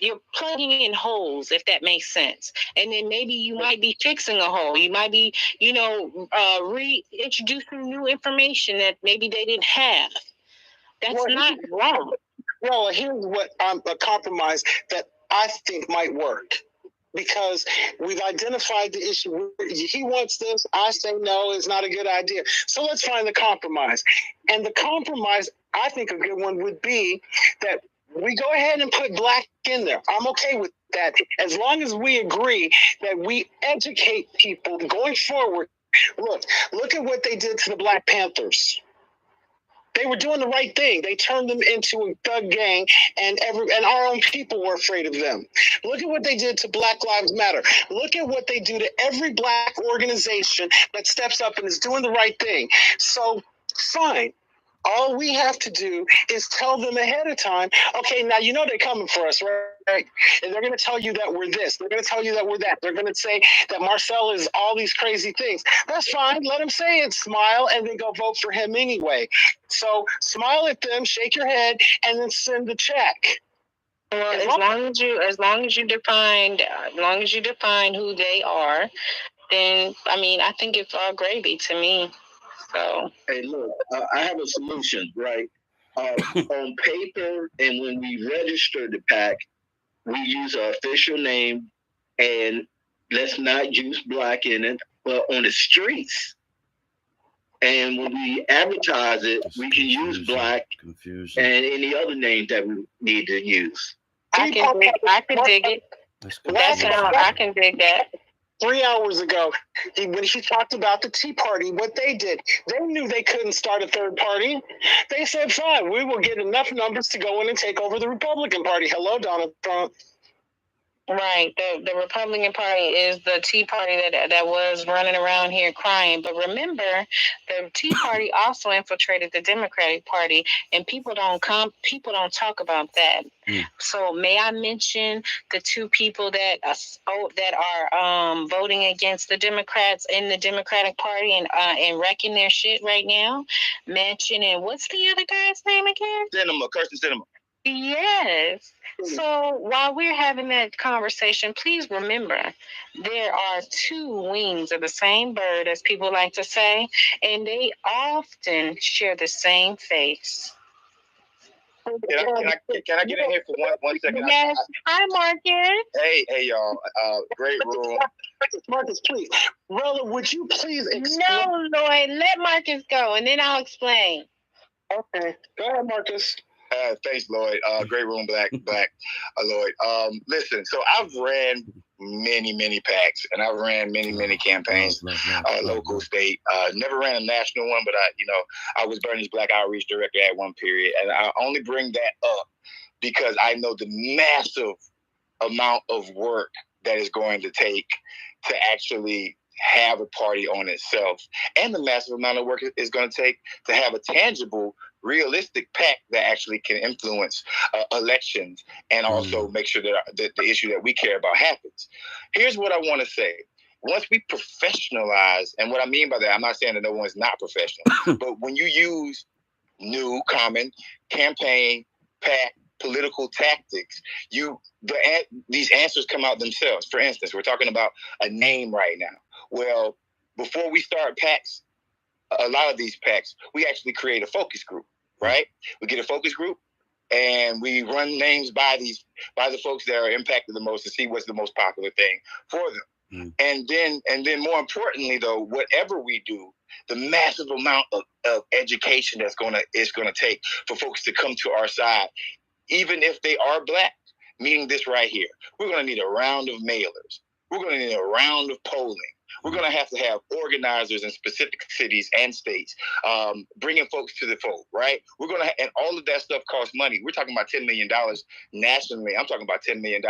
you're plugging in holes, if that makes sense. And then maybe you might be fixing a hole. You might be, reintroducing new information that maybe they didn't have. That's not wrong. Well, here's what a compromise that I think might work. Because we've identified the issue. He wants this. I say no, it's not a good idea. So let's find the compromise. And the compromise, I think a good one would be that we go ahead and put black in there. I'm okay with that. As long as we agree that we educate people going forward. Look at what they did to the Black Panthers. They were doing the right thing. They turned them into a thug gang, and our own people were afraid of them. Look at what they did to Black Lives Matter. Look at what they do to every black organization that steps up and is doing the right thing. So, fine. All we have to do is tell them ahead of time, okay, now you know they're coming for us, right? And they're going to tell you that we're this. They're going to tell you that we're that. They're going to say that Marcel is all these crazy things. That's fine. Let them say it, smile, and then go vote for him anyway. So smile at them, shake your head, and then send the check. Well, as long as you define who they are, then I think it's all gravy to me. So. Hey, look, I have a solution, right? On paper, and when we register the PAC, we use our official name, and let's not use black in it, but on the streets. And when we advertise it, we can use black and any other name that we need to use. I can dig it. I can dig that. 3 hours ago, when he talked about the Tea Party, what they did, they knew they couldn't start a third party. They said, fine, we will get enough numbers to go in and take over the Republican Party. Hello, Donald Trump. Right. The Republican Party is the Tea Party that was running around here crying. But remember, the Tea Party also infiltrated the Democratic Party, and people don't talk about that. So may I mention the two people that are voting against the Democrats in the Democratic Party and wrecking their shit right now? Manchin and what's the other guy's name again? Kirsten Sinema. Yes. So while we're having that conversation, please remember there are two wings of the same bird, as people like to say, and they often share the same face. Can I get in here for one second? Yes. Hi, Marcus. Hey, y'all. Great room. Marcus, please. Rella, would you please explain? No, Lloyd. Let Marcus go, and then I'll explain. Okay. Go ahead, Marcus. Thanks, Lloyd. Great room, Black Lloyd. Listen, so I've ran many PACs, and I've ran many campaigns, local, state. Never ran a national one, but I was Bernie's Black Outreach Director at one period, and I only bring that up because I know the massive amount of work that is going to take to actually have a party on itself, and the massive amount of work it's going to take to have a tangible, realistic PAC that actually can influence elections and also make sure that the issue that we care about happens. Here's what I want to say. Once we professionalize, and what I mean by that, I'm not saying that no one's not professional, but when you use new, common campaign, PAC, political tactics, these answers come out themselves. For instance, we're talking about a name right now. Well, before we start PACs, a lot of these PACs, we actually create a focus group, right? We get a focus group and we run names by the folks that are impacted the most to see what's the most popular thing for them. And then more importantly though, whatever we do, the massive amount of education it's gonna take for folks to come to our side, even if they are Black, meaning this right here. We're gonna need a round of mailers. We're gonna need a round of polling. We're going to have organizers in specific cities and states, bringing folks to the fold, right? And all of that stuff costs money. We're talking about $10 million nationally. I'm talking about $10 million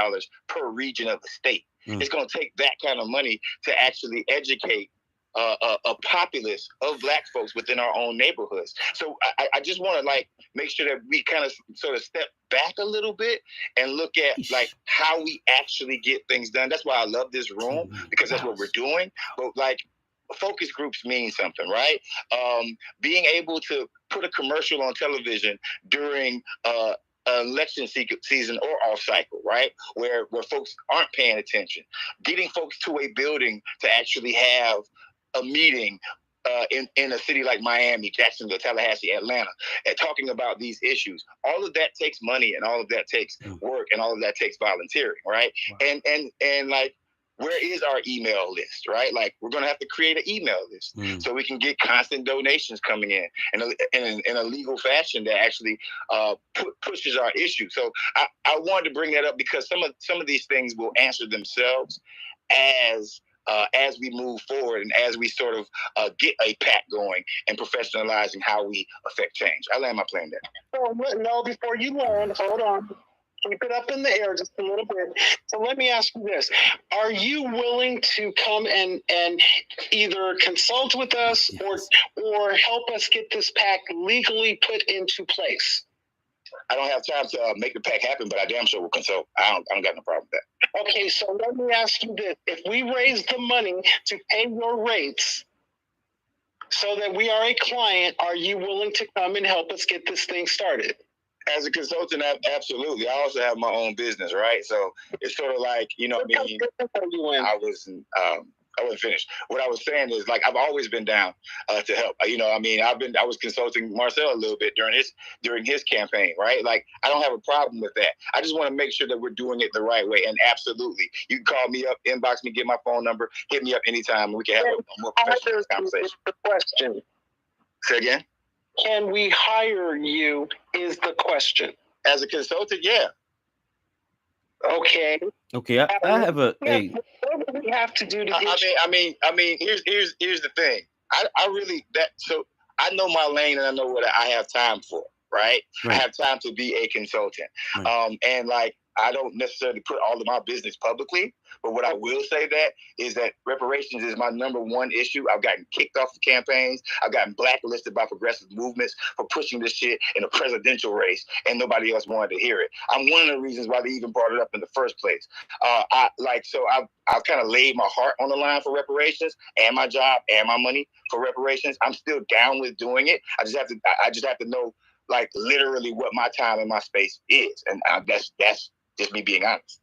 per region of the state. It's going to take that kind of money to actually educate a populace of Black folks within our own neighborhoods. So I just want to make sure that we kind of sort of step back a little bit and look at how we actually get things done. That's why I love this room, because that's what we're doing. But focus groups mean something, right? Being able to put a commercial on television during election season or off cycle, right? Where folks aren't paying attention. Getting folks to a building to actually have a meeting in a city like Miami, Jacksonville, Tallahassee, Atlanta, and talking about these issues. All of that takes money, and all of that takes work, and all of that takes volunteering, right? Wow. And where is our email list, right? We're going to have to create an email list so we can get constant donations coming in a legal fashion that actually pushes our issue. So I wanted to bring that up because some of these things will answer themselves as we move forward and as we sort of get a PAC going and professionalizing how we affect change. I land my plane there. Oh, no, before you land, hold on. Keep it up in the air just a little bit. So let me ask you this. Are you willing to come and either consult with us or help us get this PAC legally put into place? I don't have time to make the PAC happen, but I damn sure will consult. I don't got no problem with that. Okay, so let me ask you this. If we raise the money to pay your rates so that we are a client, are you willing to come and help us get this thing started? As a consultant, absolutely. I also have my own business, right? So it's sort of like, I wasn't finished. What I was saying is I've always been down to help. I was consulting Marcel a little bit during his campaign, right? I don't have a problem with that. I just want to make sure that we're doing it the right way. And absolutely, you can call me up, inbox me, get my phone number, hit me up anytime, and we can have a more professional conversation. The question. Say again? Can we hire you is the question. As a consultant, yeah. Okay. Okay, I have a... Let what do we have to do to get I mean, here's the thing. I really so I know my lane and I know what I have time for, right? I have time to be a consultant. And like I don't necessarily put all of my business publicly, but what I will say is that reparations is my number one issue. I've gotten kicked off the campaigns. I've gotten blacklisted by progressive movements for pushing this shit in a presidential race, and nobody else wanted to hear it. I'm one of the reasons why they even brought it up in the first place. I've kind of laid my heart on the line for reparations and my job and my money for reparations. I'm still down with doing it. I just have to know, like, literally what my time and my space is, and that's just me being honest.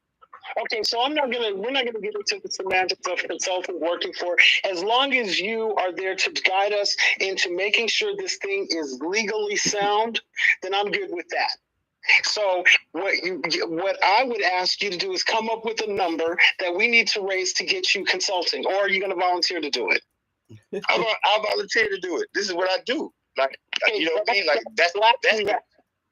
Okay, so we're not gonna get into the semantics of consultant working for. As long as you are there to guide us into making sure this thing is legally sound, then I'm good with that. So what I would ask you to do is come up with a number that we need to raise to get you consulting, or are you going to volunteer to do it? I'll volunteer to do it. This is what I do. Like, you know what I mean? Like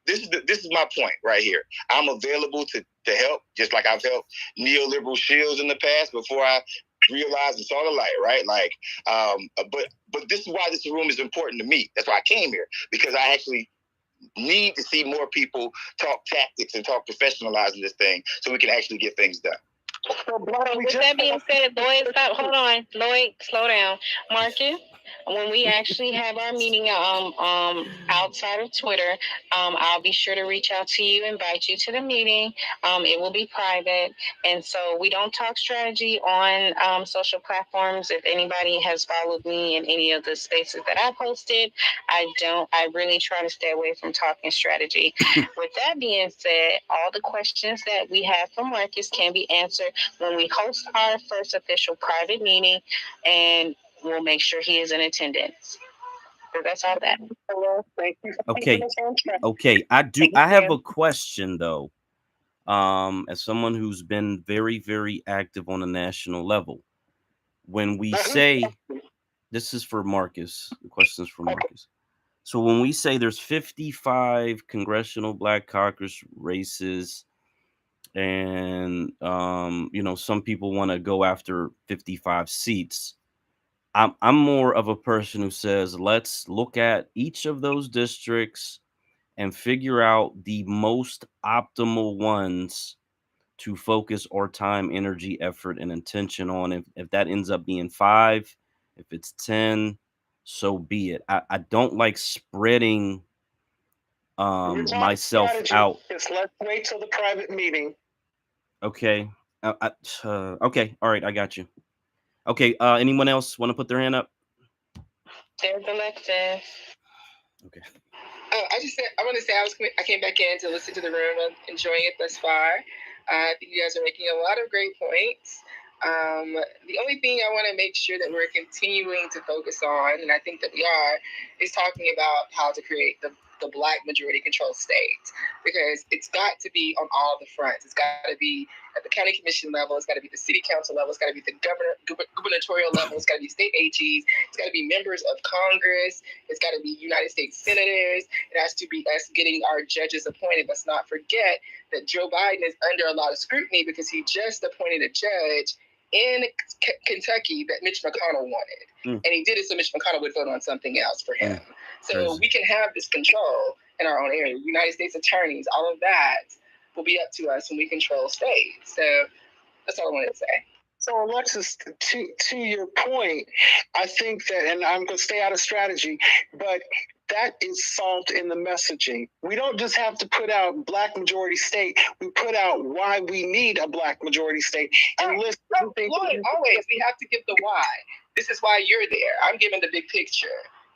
this is my point right here. I'm available to help, just like I've helped neoliberal shields in the past before I realized and saw the light, right? Like, but this is why this room is important to me. That's why I came here, because I actually need to see more people talk tactics and talk professionalizing this thing so we can actually get things done. So with that being said, Lloyd, hold on. Lloyd, slow down. Marcus, when we actually have our meeting outside of Twitter, I'll be sure to reach out to you, invite you to the meeting. It will be private. And so we don't talk strategy on social platforms. If anybody has followed me in any of the spaces that I posted, I really try to stay away from talking strategy. With that being said, all the questions that we have from Marcus can be answered when we host our first official private meeting, and we'll make sure he is in attendance. So that's all that. Thank you. Okay. I have a question though. As someone who's been very, very active on a national level, when we say, this is for Marcus, the question is for Marcus. So when we say there's 55 congressional Black caucus races, and some people want to go after 55 seats, I'm more of a person who says, let's look at each of those districts and figure out the most optimal ones to focus our time, energy, effort, and intention on. If that ends up being 5, if it's 10, so be it. I don't like spreading myself out. Just let's wait till the private meeting. Okay. Okay. All right. I got you. Okay. Anyone else want to put their hand up? There's Alexis. Okay. I want to say I came back in to listen to the room. I'm enjoying it thus far. I think you guys are making a lot of great points. The only thing I want to make sure that we're continuing to focus on, and I think that we are, is talking about how to create the Black majority controlled state, because it's got to be on all the fronts. It's got to be at the county commission level. It's got to be the city council level. It's got to be the gubernatorial level. It's got to be state AGs. It's got to be members of Congress. It's got to be United States senators. It has to be us getting our judges appointed. Let's not forget that Joe Biden is under a lot of scrutiny because he just appointed a judge in Kentucky that Mitch McConnell wanted. And he did it so Mitch McConnell would vote on something else for him. So we can have this control in our own area. United States attorneys, all of that will be up to us when we control states. So that's all I wanted to say. So Alexis, to your point, I think that, and I'm going to stay out of strategy, but that is solved in the messaging. We don't just have to put out Black majority state. We put out why we need a Black majority state. And Lloyd, always, we have to give the why. This is why you're there. I'm giving the big picture.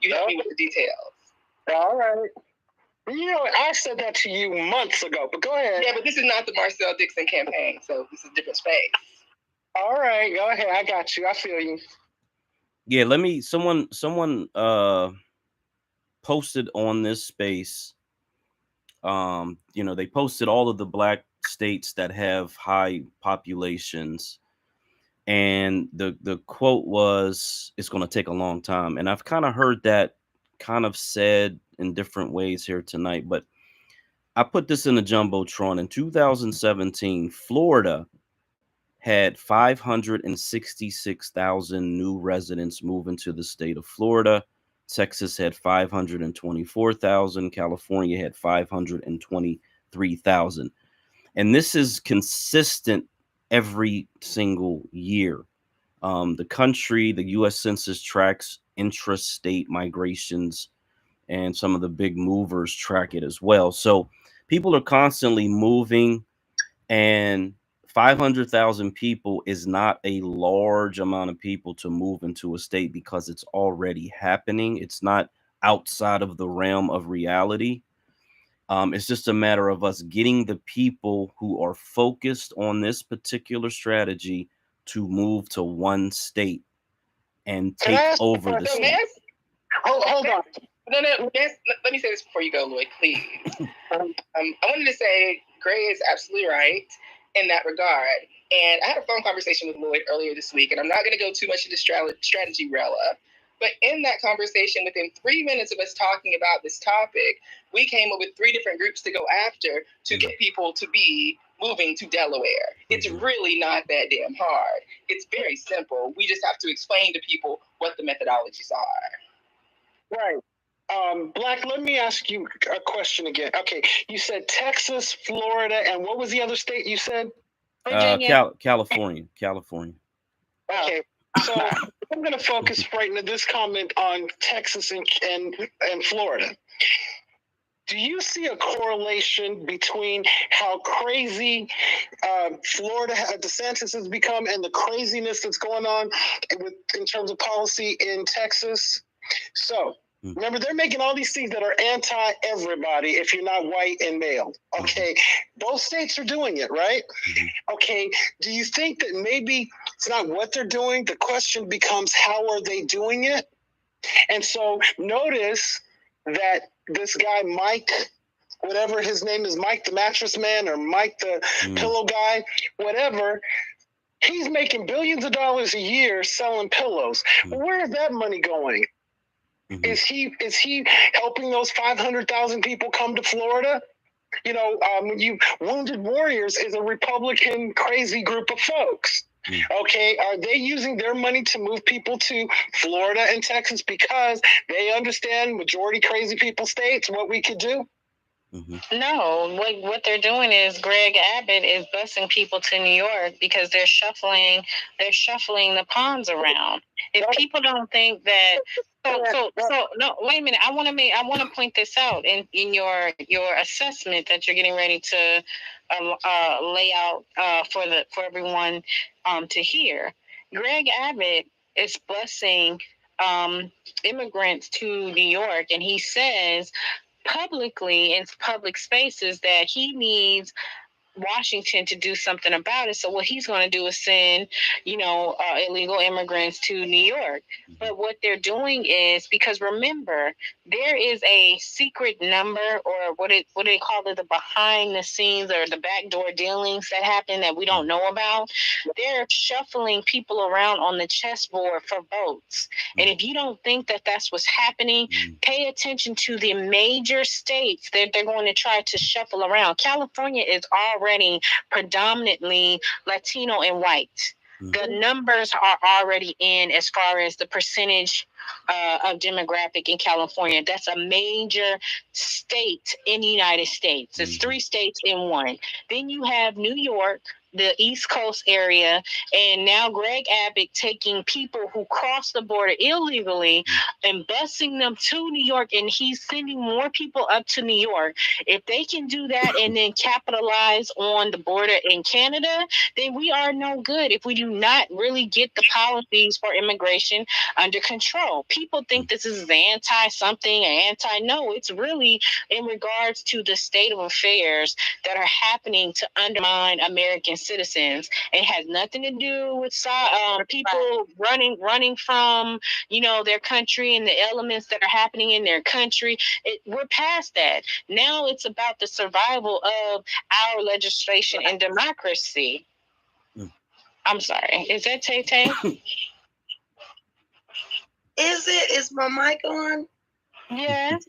You help me with the details. All right. I said that to you months ago, but go ahead. Yeah, but this is not the Marcel Dixon campaign, so this is a different space. All right, go ahead. I got you. I feel you. Yeah, someone posted on this space. They posted all of the Black states that have high populations. And the quote was, it's going to take a long time. And I've kind of heard that kind of said in different ways here tonight, but I put this in the Jumbotron. In 2017, Florida had 566,000 new residents move into the state of Florida. Texas had 524,000. California had 523,000. And this is consistent every single year. The country, the U.S. Census tracks intrastate migrations, and some of the big movers track it as well. So people are constantly moving, and 500,000 people is not a large amount of people to move into a state because it's already happening. It's not outside of the realm of reality. It's just a matter of us getting the people who are focused on this particular strategy to move to one state and take over the state. Hold on. No, let me say this before you go, Lloyd, please. I wanted to say Gray is absolutely right in that regard. And I had a phone conversation with Lloyd earlier this week, and I'm not going to go too much into strategy, Rella. But in that conversation, within 3 minutes of us talking about this topic, we came up with 3 different groups to go after to get people to be moving to Delaware. It's really not that damn hard. It's very simple. We just have to explain to people what the methodologies are. Right. Black, let me ask you a question again. Okay, you said Texas, Florida, and what was the other state you said? California. Okay, so I'm going to focus right into this comment on Texas and Florida. Do you see a correlation between how crazy Florida DeSantis has become and the craziness that's going on in terms of policy in Texas? So remember, they're making all these things that are anti-everybody if you're not white and male. Okay, both states are doing it, right? Okay, do you think that maybe it's not what they're doing? The question becomes, how are they doing it? And so notice that this guy, Mike, whatever his name is, Mike the mattress man or Mike the pillow guy, whatever, he's making billions of dollars a year selling pillows. Where is that money going? Is he helping those 500,000 people come to Florida? You know, Wounded Warriors is a Republican crazy group of folks. Okay, are they using their money to move people to Florida and Texas because they understand majority crazy people states, what we could do? No, what they're doing is Greg Abbott is busing people to New York because they're shuffling the pawns around. If people don't think that, so no, wait a minute. I want to point this out in your assessment that you're getting ready to lay out for everyone to hear. Greg Abbott is busing immigrants to New York, and he says publicly in public spaces that he needs Washington to do something about it. So what he's going to do is send, illegal immigrants to New York. But what they're doing is, because remember, there is a secret number, or what they call it, the behind the scenes or the backdoor dealings that happen that we don't know about. They're shuffling people around on the chessboard for votes. And if you don't think that that's what's happening, pay attention to the major states that they're going to try to shuffle around. California is already predominantly Latino and white. The numbers are already in as far as the percentage of demographic in California. That's a major state in the United States. It's 3 states in one. Then you have New York, the East Coast area, and now Greg Abbott taking people who cross the border illegally and busing them to New York, and he's sending more people up to New York. If they can do that and then capitalize on the border in Canada, then we are no good if we do not really get the policies for immigration under control. People think this is anti-something, anti-no. It's really in regards to the state of affairs that are happening to undermine American citizens. It has nothing to do with people running from their country and the elements that are happening in their country. We're past that. Now it's about the survival of our legislation and democracy. I'm sorry. Is that Tay-Tay? Is my mic on? Yes.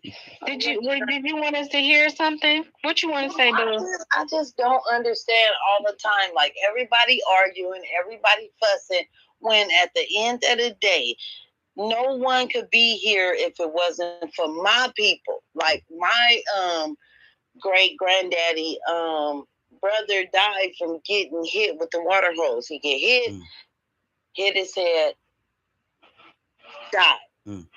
Did you want us to hear something? What you want to say, Bill? I just don't understand all the time. Like everybody arguing, everybody fussing, when at the end of the day, no one could be here if it wasn't for my people. Like my great granddaddy brother died from getting hit with the water hose. He get hit his head, died.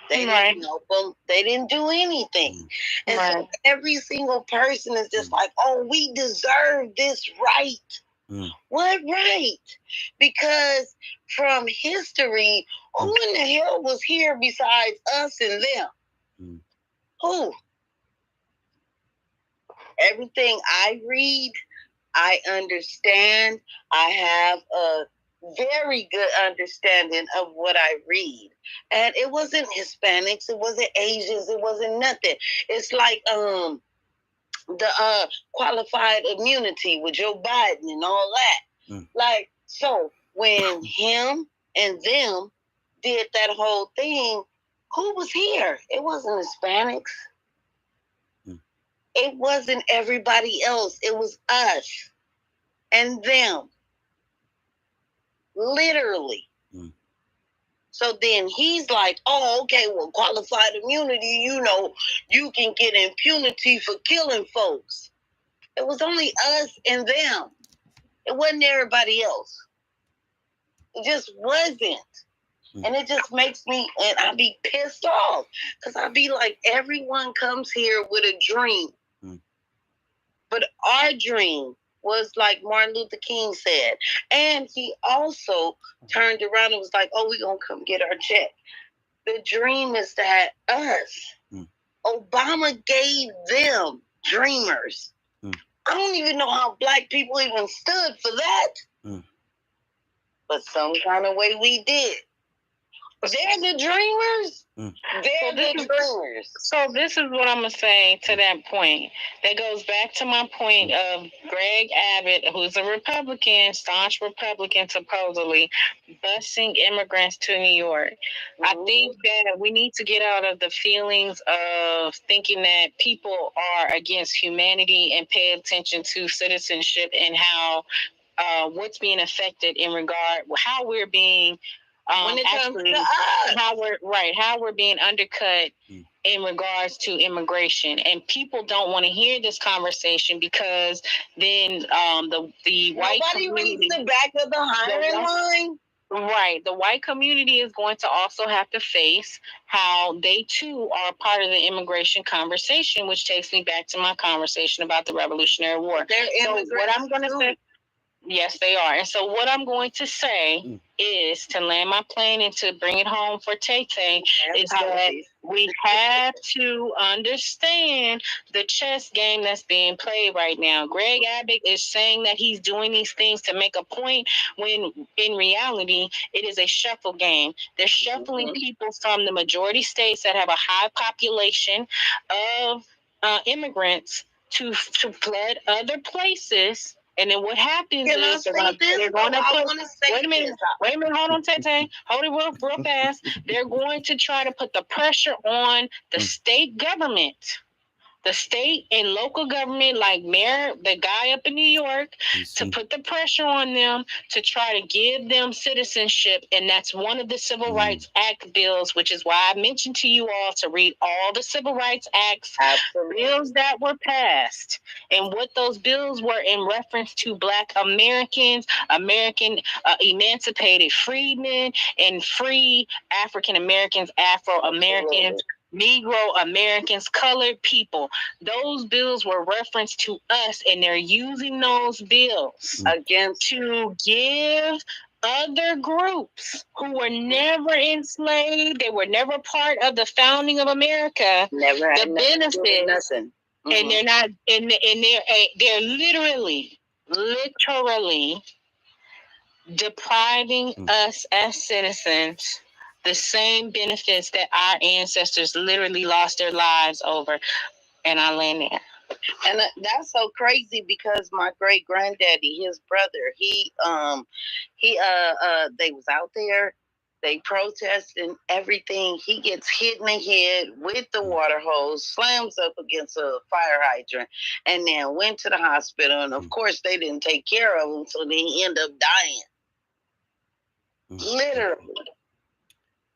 They didn't help him. They didn't do anything. And so every single person is just like, oh, we deserve this right. What right? Because from history, who in the hell was here besides us and them? Who? Everything I read, I understand. I have a very good understanding of what I read. And it wasn't Hispanics, it wasn't Asians, it wasn't nothing. It's like the qualified immunity with Joe Biden and all that. Like, so when him and them did that whole thing, who was here? It wasn't Hispanics. It wasn't everybody else. It was us and them. Literally. So then he's like, oh, okay, well, qualified immunity, you know, you can get impunity for killing folks. It was only us and them. It wasn't everybody else. It just wasn't. And it just makes me, and I be pissed off. Because I be like, everyone comes here with a dream. But our dream was like Martin Luther King said. And he also turned around and was like, oh, we're going to come get our check. The dream is that us, Obama gave them dreamers. I don't even know how black people even stood for that. But some kind of way we did. They're the dreamers. They're the dreamers. So this is what I'm going to say to that point. That goes back to my point of Greg Abbott, who's a Republican, staunch Republican, supposedly, busing immigrants to New York. I think that we need to get out of the feelings of thinking that people are against humanity and pay attention to citizenship and how what's being affected in regard, how we're being when it comes to us. How we're being undercut in regards to immigration, and people don't want to hear this conversation because then the white community reads the back of the hiring line. Right, the white community is going to also have to face how they too are part of the immigration conversation, which takes me back to my conversation about the Revolutionary War. So what I'm going to say. Yes, they are. And so what I'm going to say is, to land my plane and to bring it home for Tay-Tay, is that we have to understand the chess game that's being played right now. Greg Abbott is saying that he's doing these things to make a point when in reality it is a shuffle game. They're shuffling people from the majority states that have a high population of immigrants to flood other places. And then what happens is they're going to put, wait a minute, hold on, Tay-Tay, hold it real fast. They're going to try to put the pressure on the state government. The state and local government, like Mayor, the guy up in New York, to put the pressure on them to try to give them citizenship. And that's one of the Civil Rights Act bills, which is why I mentioned to you all to read all the Civil Rights Acts bills that were passed and what those bills were in reference to Black Americans, American emancipated freedmen, and free African Americans, Afro Americans, Negro Americans, colored people. Those bills were referenced to us, and they're using those bills to give other groups who were never enslaved, they were never part of the founding of America, the benefits. And they're not, and they're literally depriving us as citizens the same benefits that our ancestors literally lost their lives over. And I land there. And that's so crazy because my great granddaddy, his brother, they was out there They protest and everything. He gets hit in the head with the water hose, slams up against a fire hydrant, and then went to the hospital. And of course, they didn't take care of him, so then he ended up dying. Literally.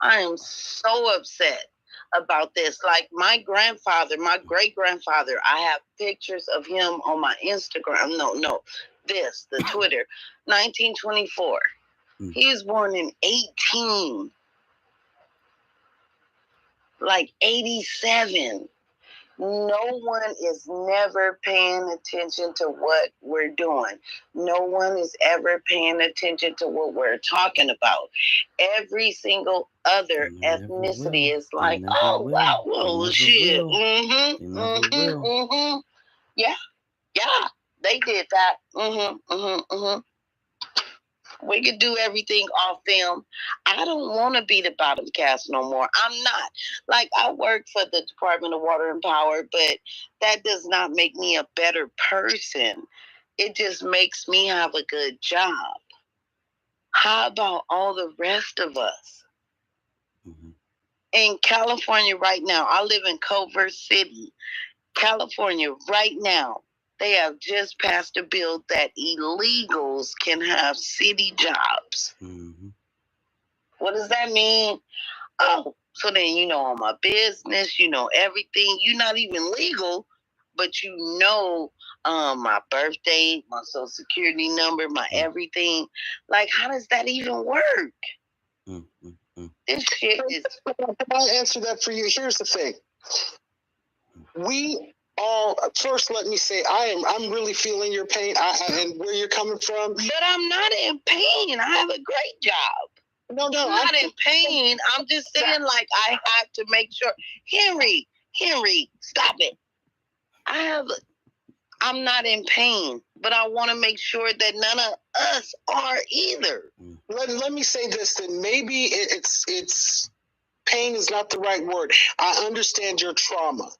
I am so upset about this. Like my grandfather, my great-grandfather, I have pictures of him on my Instagram. The Twitter, 1924. He was born in 87. No one is never paying attention to what we're doing. No one is ever paying attention to what we're talking about. Every single other ethnicity is like, oh, wow, well, shit. Yeah, they did that. We could do everything off film. I don't want to be the bottom cast no more. I'm not. Like, I work for the Department of Water and Power, but that does not make me a better person. It just makes me have a good job. How about all the rest of us? In California right now, I live in Culver City, California right now. They have just passed a bill that illegals can have city jobs. What does that mean? Oh, so then you know all my business, you know everything. You're not even legal, but you know my birthday, my social security number, my everything. Like, how does that even work? This shit is... I'll answer that for you. Here's the thing. First, let me say I'm really feeling your pain and where you're coming from. But I'm not in pain. I have a great job. No, I'm not in pain. I'm just saying, like, I have to make sure. Henry, stop it. I'm not in pain, but I want to make sure that none of us are either. Let me say this, then maybe it's pain is not the right word. I understand your trauma.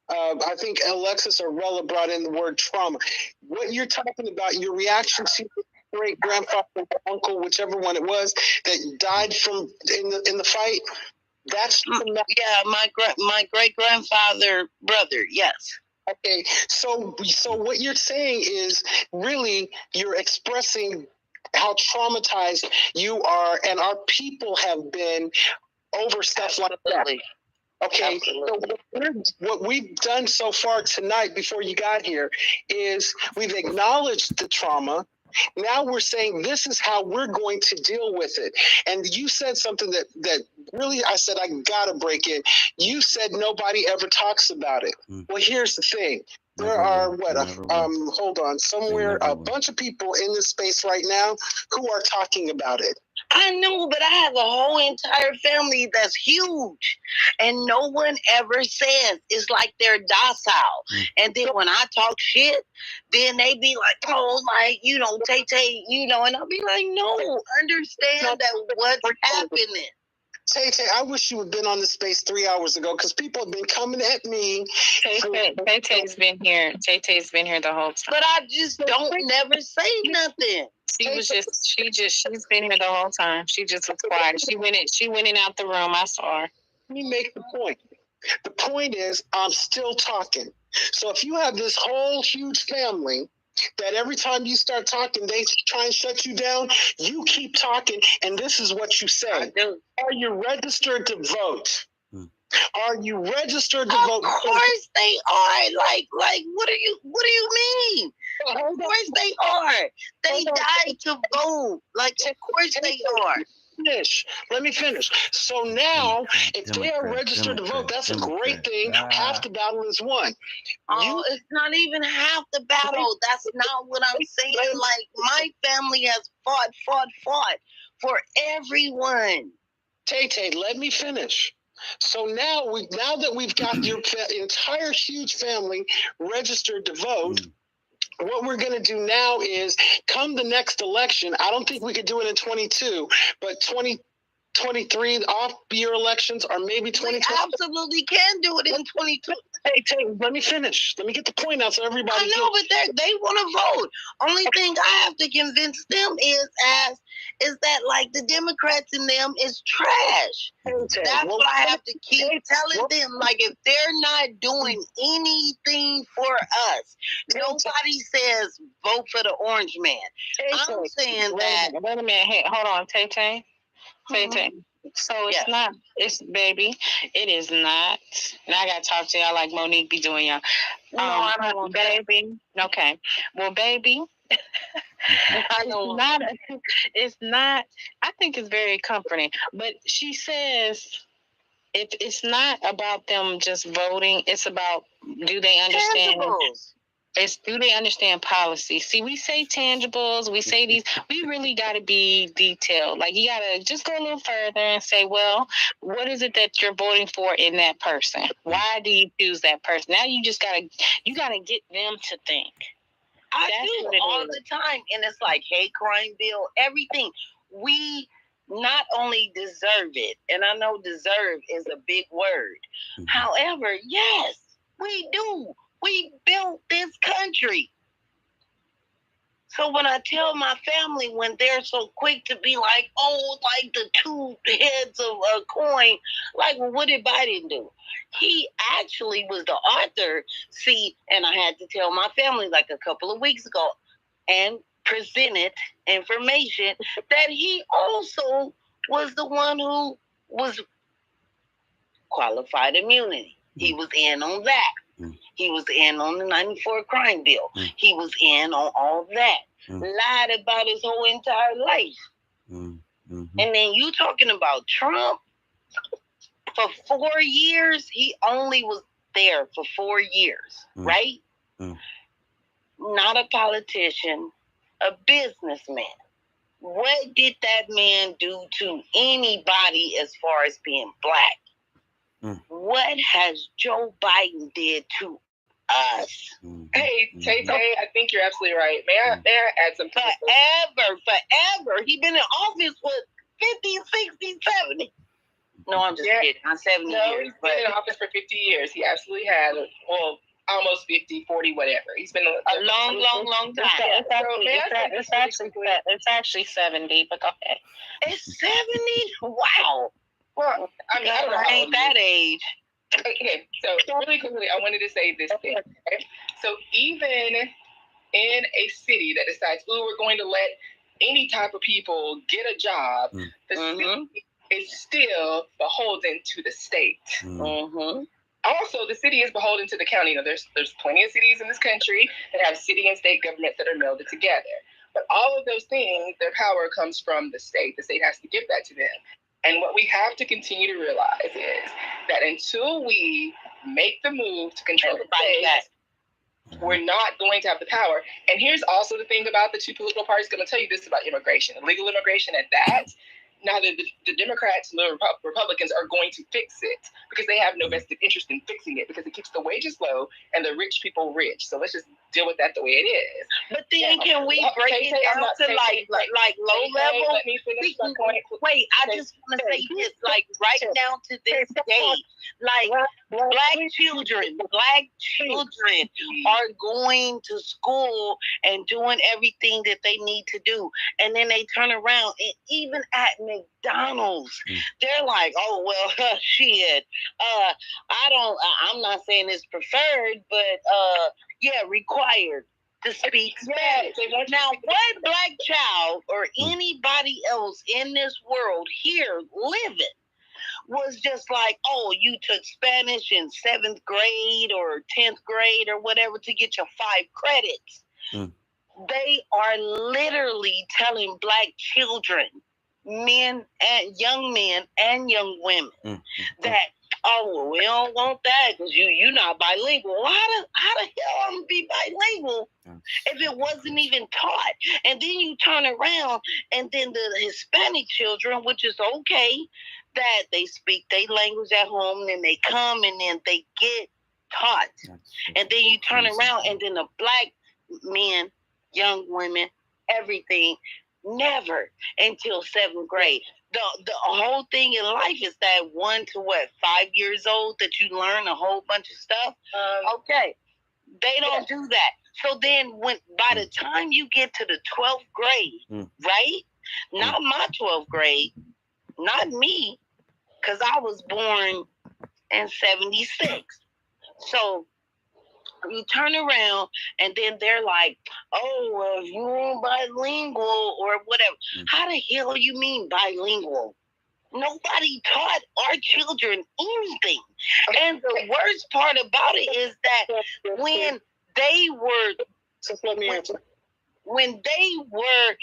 I think Alexis or Rella brought in the word trauma. What you're talking about, your reaction to your great grandfather, uncle, whichever one it was, that died in the fight. That's my great grandfather brother. Yes. Okay. So what you're saying is really you're expressing how traumatized you are, and our people have been over stuff like that. Okay, so what we've done so far tonight before you got here is we've acknowledged the trauma. Now we're saying this is how we're going to deal with it. And you said something that really, I said, I got to break in. You said nobody ever talks about it. Well, here's the thing. There are a bunch of people in this space right now who are talking about it. I know, but I have a whole entire family that's huge, and no one ever says. It's like they're docile. And then when I talk shit, then they be like, oh, like, you know, Tay, you know, and I'll be like, no, understand that what's happening. Tay, I wish you had been on the space 3 hours ago, because people have been coming at me. Tay-Tay's been here. Tay-Tay's been here the whole time. But I just don't never say nothing. She's been here the whole time. She just was quiet. She went in out the room. I saw her. Let me make the point. The point is, I'm still talking. So if you have this whole huge family that every time you start talking, they try and shut you down, you keep talking, and this is what you say. Are you registered to vote? Are you registered to vote? Of course they are. Like, what do you mean? Of course they are. They died to vote. Like, of course they are. Let me finish. So now, if they are registered to vote, that's a great thing. Half the battle is won. It's not even half the battle. That's not what I'm saying. Like, my family has fought for everyone. Tay, let me finish. So now that we've got your entire huge family registered to vote, what we're going to do now is, come the next election, I don't think we could do it in 22, but 2023 off-year elections, or maybe 2020. We absolutely can do it in 22. Hey, let me finish. Let me get the point out so everybody. I know, but they want to vote. Only thing I have to convince them is that like the Democrats in them is trash. That's what I have to keep telling them. Like if they're not doing anything for us, nobody says vote for the orange man. I'm saying that. Wait a minute. Hey, hold on, Tay Tay. So it's not. It's baby. It is not. Now I gotta talk to y'all like Monique be doing y'all. No, I don't want baby. That. Okay. Well, baby. It's not. I think it's very comforting. But she says, it's not about them just voting. It's about do they understand? Tangibles. Do they understand policy? See, we say tangibles, we say these, we really got to be detailed. Like, you got to just go a little further and say, well, what is it that you're voting for in that person? Why do you choose that person? Now you just got to get them to think. I do all the time. And it's like hate crime bill, everything. We not only deserve it, and I know deserve is a big word. However, yes, we do. We built this country. So when I tell my family, when they're so quick to be like, oh, like the two heads of a coin, like, well, what did Biden do? He actually was the author. See, and I had to tell my family like a couple of weeks ago and presented information that he also was the one who was qualified immunity. He was in on that. He was in on the 94 crime bill. He was in on all that. Lied about his whole entire life. And then you talking about Trump for 4 years. He only was there for 4 years, right? Not a politician, a businessman. What did that man do to anybody as far as being black? What has Joe Biden did to us? Hey, Tay Tay, I think you're absolutely right. May I add some? Forever. He's been in office for 50, 60, 70. No, I'm just kidding. I'm 70 years. He's been in office for 50 years. He absolutely has. Well, almost 50, 40, whatever. He's been a long time. It's actually 70, but go ahead. It's 70? Wow. Well, I mean, I don't know. I ain't that age. Okay, so really quickly, I wanted to say this thing. Okay? So even in a city that decides, we're going to let any type of people get a job, the city is still beholden to the state. Also, the city is beholden to the county. You know, there's plenty of cities in this country that have city and state governments that are melded together. But all of those things, their power comes from the state. The state has to give that to them. And what we have to continue to realize is that until we make the move to control the state, we're not going to have the power. And here's also the thing about the two political parties. I'm going to tell you this about immigration, illegal immigration at that. Neither the Democrats nor Republicans are going to fix it because they have no vested interest in fixing it because it keeps the wages low and the rich people rich. So let's just deal with that the way it is. But then can we break it down to like low level? Let me finish my point. Wait, I just want to say this, like right now to this day, like black children are going to school and doing everything that they need to do. And then they turn around and even at McDonald's, they're like, oh, well, shit. I'm not saying it's preferred, but required to speak Spanish. Now, what black child or anybody else in this world here living was just like, oh, you took Spanish in 7th grade or 10th grade or whatever to get your 5 credits. They are literally telling black children, men and young women that, oh, well, we don't want that because you're not bilingual. Well, how the hell I'm going to be bilingual if it wasn't even taught? And then you turn around and then the Hispanic children, which is okay, that they speak their language at home and then they come and then they get taught. And then you turn around and then the black men, young women, everything, never until 7th grade. the whole thing in life is that 1 to 5 years old that you learn a whole bunch of stuff. Okay, they don't do that. So then, by the time you get to the 12th grade, right? Not my 12th grade, not me, because I was born in 76. So you turn around and then they're like, oh, well, if you ain't bilingual or whatever. How the hell you mean bilingual? Nobody taught our children anything. And the worst part about it is that when they were, when they were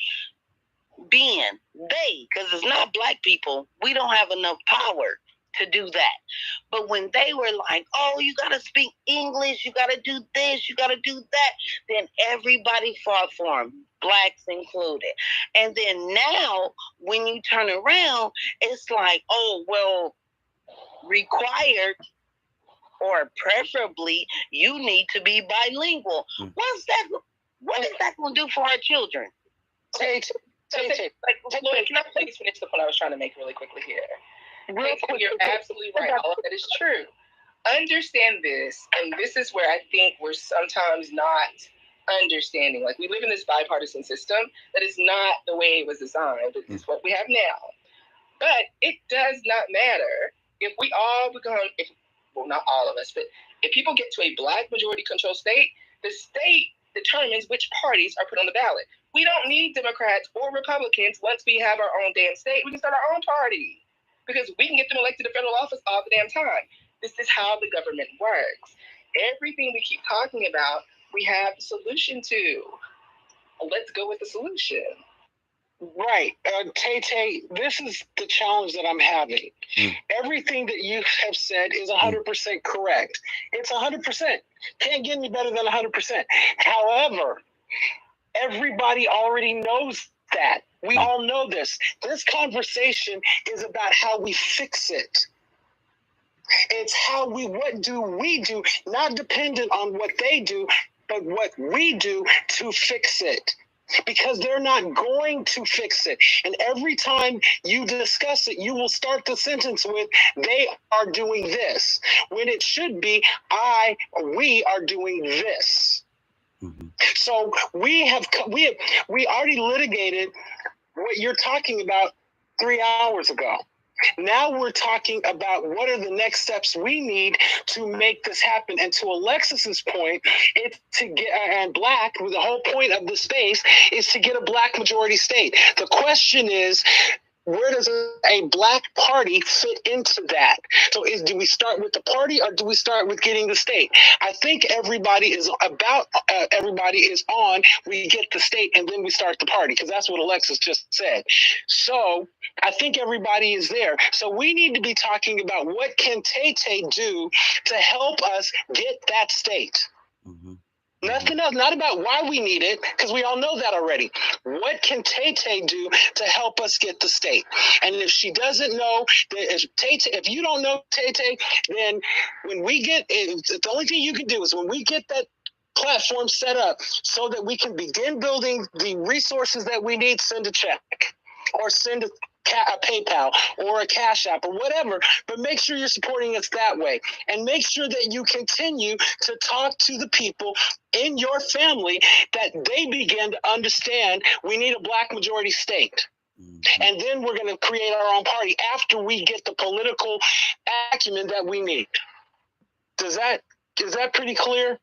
being, because it's not black people, we don't have enough power to do that. But when they were like, oh, you got to speak English, you got to do this, you got to do that, then everybody fought for them, blacks included. And then now, when you turn around, it's like, oh, well, required or preferably, you need to be bilingual. What is that going to do for our children? Lloyd, can I please finish the point I was trying to make really quickly here? You're absolutely right. All of that is true. Understand this, and this is where I think we're sometimes not understanding. Like, we live in this bipartisan system that is not the way it was designed. It's what we have now. But it does not matter if we all become, well, not all of us, but if people get to a black majority controlled state, the state determines which parties are put on the ballot. We don't need Democrats or Republicans once we have our own damn state. We can start our own party, because we can get them elected to federal office all the damn time. This is how the government works. Everything we keep talking about, we have the solution to. Let's go with the solution. Right. Tay, this is the challenge that I'm having. Everything that you have said is 100% correct. It's 100%. Can't get any better than 100%. However, everybody already knows that. We all know this. This conversation is about how we fix it. It's what do we do, not dependent on what they do, but what we do to fix it. Because they're not going to fix it. And every time you discuss it, you will start the sentence with, they are doing this, when it should be, we are doing this. So we already litigated what you're talking about 3 hours ago. Now we're talking about what are the next steps we need to make this happen. And to Alexis's point, it's to get, and black, the whole point of the space is to get a black majority state. The question is, where does a black party fit into that? So do we start with the party or do we start with getting the state? I think everybody is on, we get the state and then we start the party, because that's what Alexis just said. So I think everybody is there. So we need to be talking about what can Tay do to help us get that state. Nothing else, not about why we need it, because we all know that already. What can Tay do to help us get the state? And if she doesn't know, if you don't know Tay, then when we get, the only thing you can do is when we get that platform set up so that we can begin building the resources that we need, send a check or send a PayPal or a Cash App or whatever, but make sure you're supporting us that way, and make sure that you continue to talk to the people in your family that they begin to understand we need a black majority state. And then we're going to create our own party after we get the political acumen that we need. Is that pretty clear?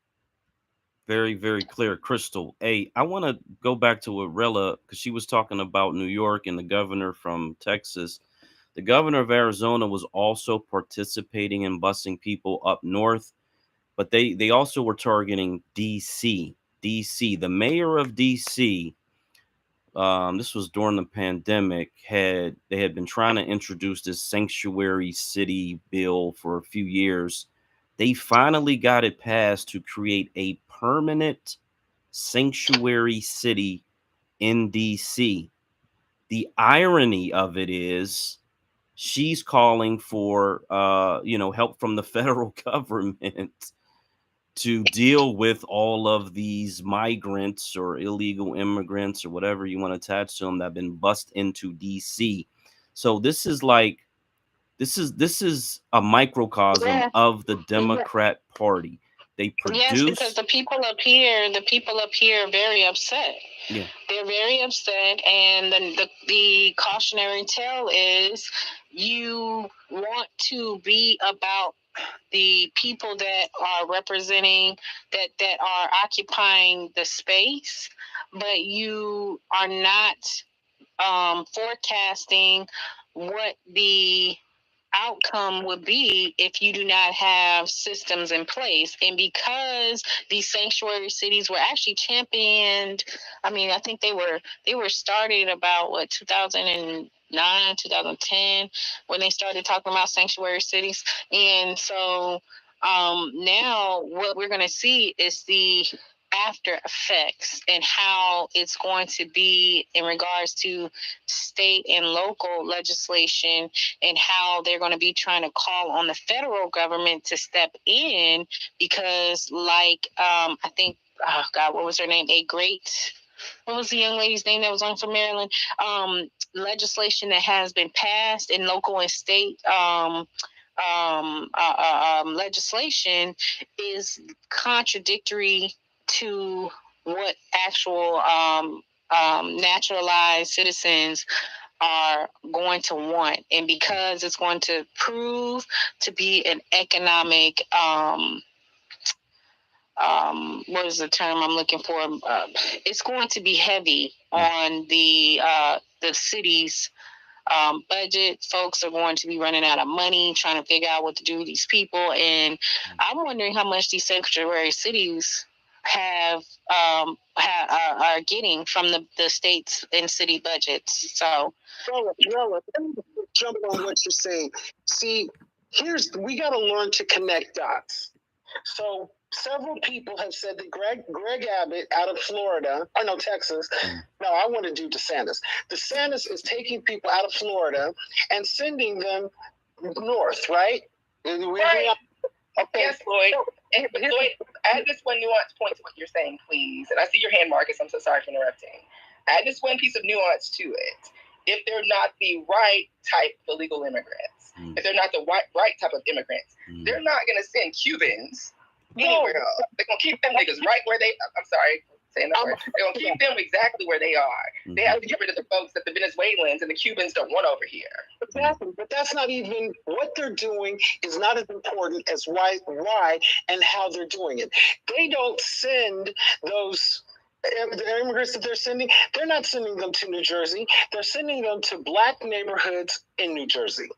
Very, very clear, Crystal. Hey, I want to go back to Rella, because she was talking about New York and the governor from Texas. The governor of Arizona was also participating in busing people up north, but they also were targeting DC. The mayor of DC, this was during the pandemic, they had been trying to introduce this sanctuary city bill for a few years. They finally got it passed to create a permanent sanctuary city in DC. The irony of it is she's calling for help from the federal government to deal with all of these migrants or illegal immigrants or whatever you want to attach to them that have been bussed into DC. So this is a microcosm of the Democrat Party. They produce. Yes, because the people up here are very upset. Yeah. They're very upset, and the cautionary tale is you want to be about the people that are representing, that are occupying the space, but you are not forecasting what the outcome would be if you do not have systems in place. And because these sanctuary cities were actually championed, I mean, I think they were started about 2009, 2010 when they started talking about sanctuary cities. And so now what we're going to see is the after effects and how it's going to be in regards to state and local legislation, and how they're going to be trying to call on the federal government to step in, because I think, oh God, what was her name? What was the young lady's name that was on for Maryland? Legislation that has been passed in local and state legislation is contradictory to what actual naturalized citizens are going to want. And because it's going to prove to be an economic what is the term I'm looking for? It's going to be heavy on the city's budget. Folks are going to be running out of money trying to figure out what to do with these people. And I'm wondering how much these sanctuary cities are getting from the states and city budgets. So, let me jump on what you're saying. See, we got to learn to connect dots. So several people have said that Greg Abbott out of Texas. No, I want to do DeSantis. DeSantis is taking people out of Florida and sending them north, right? Right. Okay. Yes, Lloyd. Lloyd, add this one nuance point to what you're saying, please. And I see your hand, Marcus. I'm so sorry for interrupting. Add this one piece of nuance to it. If they're not the right type of illegal immigrants, if they're not the right type of immigrants, they're not going to send Cubans anywhere else. They're going to keep them niggas right where they, I'm sorry, saying that word. They're going to keep them exactly where they are. They have to get rid of the folks that the Venezuelans and the Cubans don't want over here. Exactly, but that's not even, what they're doing is not as important as why and how they're doing it. They don't send those the immigrants that they're sending, they're not sending them to New Jersey. They're sending them to Black neighborhoods in New Jersey.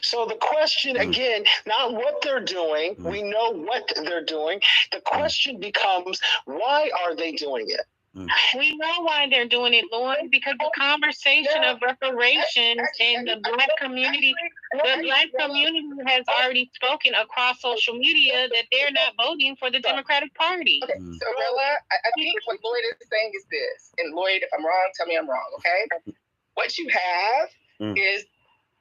So the question, again, not what they're doing. We know what they're doing. The question becomes, why are they doing it? We know why they're doing it, Lloyd, because the conversation of reparations in the Black community, has already spoken across social media that they're not voting for the Democratic Party. Okay, so Rella, I think what Lloyd is saying is this, and Lloyd, if I'm wrong, tell me I'm wrong, okay? What you have is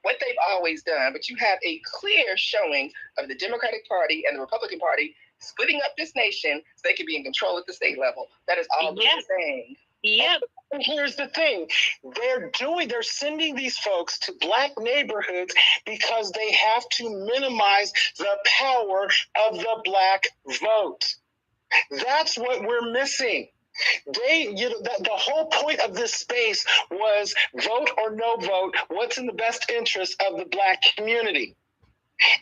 what they've always done, but you have a clear showing of the Democratic Party and the Republican Party splitting up this nation so they can be in control at the state level. That is all they're saying. Yep. And here's the thing. They're sending these folks to Black neighborhoods because they have to minimize the power of the Black vote. That's what we're missing. The whole point of this space was vote or no vote. What's in the best interest of the Black community?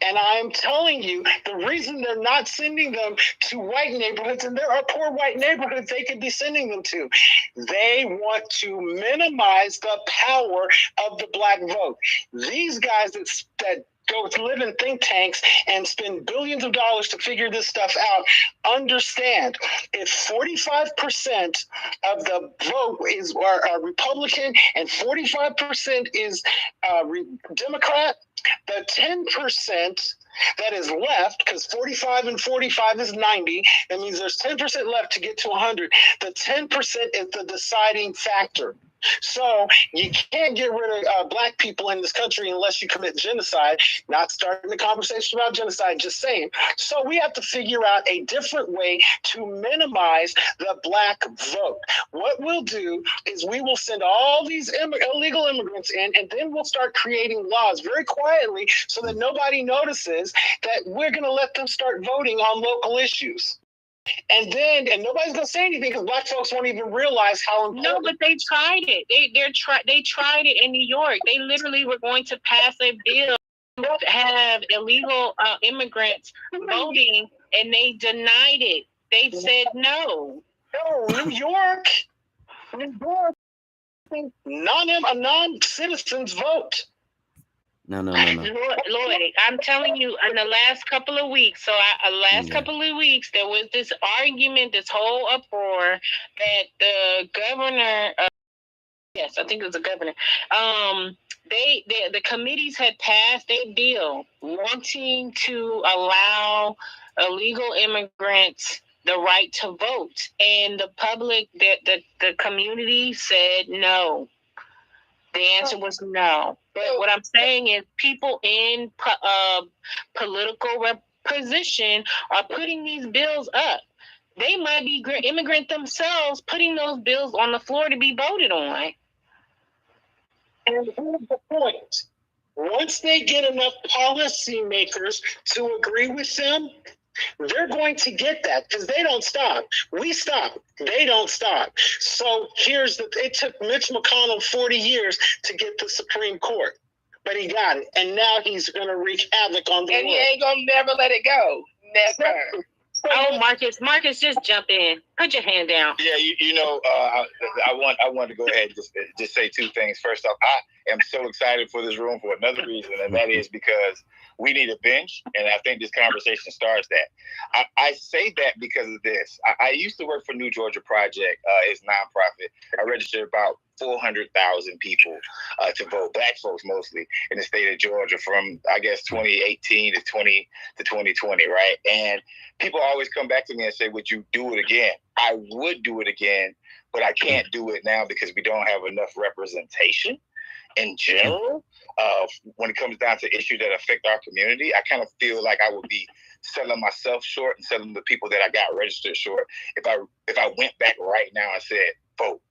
And I'm telling you, the reason they're not sending them to white neighborhoods, and there are poor white neighborhoods they could be sending them to, they want to minimize the power of the Black vote. These guys that go to live in think tanks and spend billions of dollars to figure this stuff out understand if 45% of the vote is Republican and 45% is Democrat, the 10% that is left, because 45 and 45 is 90, that means there's 10% left to get to 100. The 10% is the deciding factor. So you can't get rid of black people in this country unless you commit genocide. Not starting the conversation about genocide, just saying. So we have to figure out a different way to minimize the black vote. What we'll do is we will send all these illegal immigrants in, and then we'll start creating laws very quietly so that nobody notices that we're going to let them start voting on local issues. And nobody's gonna say anything because black folks won't even realize how important. No, but they tried it. They tried it in New York. They literally were going to pass a bill to have illegal immigrants voting, and they denied it. They said no. No, New York, non-citizens vote. No. Lloyd, I'm telling you, in the last couple of weeks, couple of weeks, there was this argument, this whole uproar that the governor, yes, I think it was the governor, the committees had passed a bill wanting to allow illegal immigrants the right to vote, and the public, the community said no. The answer was no. But what I'm saying is people in political position are putting these bills up. They might be immigrant themselves putting those bills on the floor to be voted on. And here's the point. Once they get enough policymakers to agree with them, they're going to get that because they don't stop. We stop. They don't stop. So it took Mitch McConnell 40 years to get the Supreme Court, but he got it. And now he's going to wreak havoc on the world. And he ain't going to never let it go. Never. Oh, Marcus, just jump in. Put your hand down. Yeah, I want to go ahead and just say two things. First off, I am so excited for this room for another reason, and that is because we need a bench, and I think this conversation starts that. I say that because of this. I used to work for New Georgia Project. It's nonprofit. I registered about 400,000 people to vote, black folks mostly, in the state of Georgia from, I guess, 2018 to 2020, right? And people always come back to me and say, would you do it again? I would do it again, but I can't do it now because we don't have enough representation in general. When it comes down to issues that affect our community, I kind of feel like I would be selling myself short and selling the people that I got registered short if I went back right now and said, vote.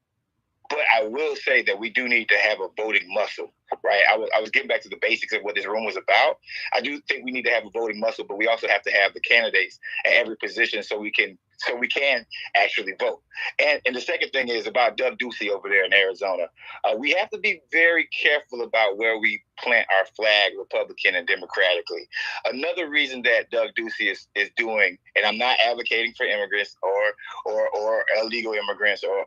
But I will say that we do need to have a voting muscle, right? I was getting back to the basics of what this room was about. I do think we need to have a voting muscle, but we also have to have the candidates at every position so we can actually vote. And the second thing is about Doug Ducey over there in Arizona. We have to be very careful about where we plant our flag, Republican and democratically. Another reason that Doug Ducey is doing, and I'm not advocating for immigrants or illegal immigrants or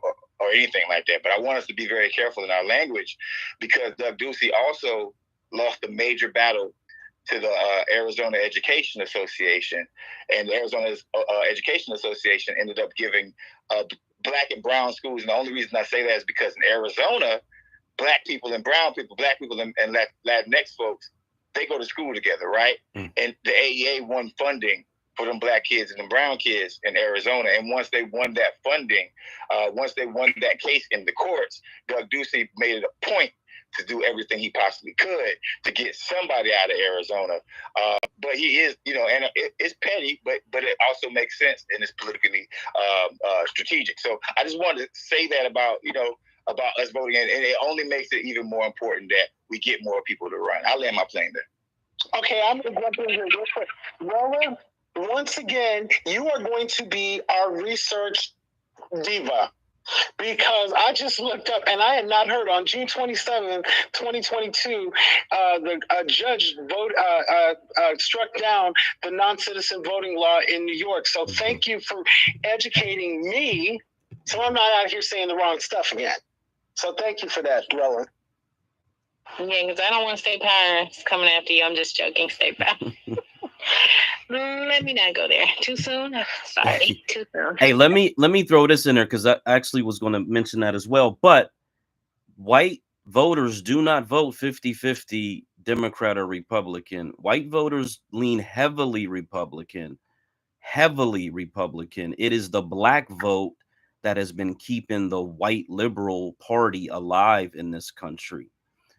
anything like that, but I want us to be very careful in our language because Doug Ducey also lost a major battle to the Arizona Education Association, and the Arizona Education Association ended up giving black and brown schools. And the only reason I say that is because in Arizona, black people and brown people, black people and Latinx folks, they go to school together, right? And the AEA won funding for them black kids and them brown kids in Arizona. And once they won that funding, once they won that case in the courts, Doug Ducey made it a point to do everything he possibly could to get somebody out of Arizona. But he is, and it's petty, but it also makes sense and it's politically strategic. So I just wanted to say that about us voting, and it only makes it even more important that we get more people to run. I'll land my plane there. Okay, I'm going to jump in here real quick. Roland, once again, you are going to be our research diva. Because I just looked up and I had not heard on June 27, 2022, the judge struck down the non-citizen voting law in New York. So thank you for educating me so I'm not out here saying the wrong stuff again. So thank you for that, Roland. Yeah, because I don't want state power coming after you. I'm just joking, state power. Let me not go there. Too soon? Sorry, too soon. Hey, let me throw this in there because I actually was going to mention that as well. But white voters do not vote 50-50 Democrat or Republican. White voters lean heavily Republican. It is the black vote that has been keeping the white liberal party alive in this country.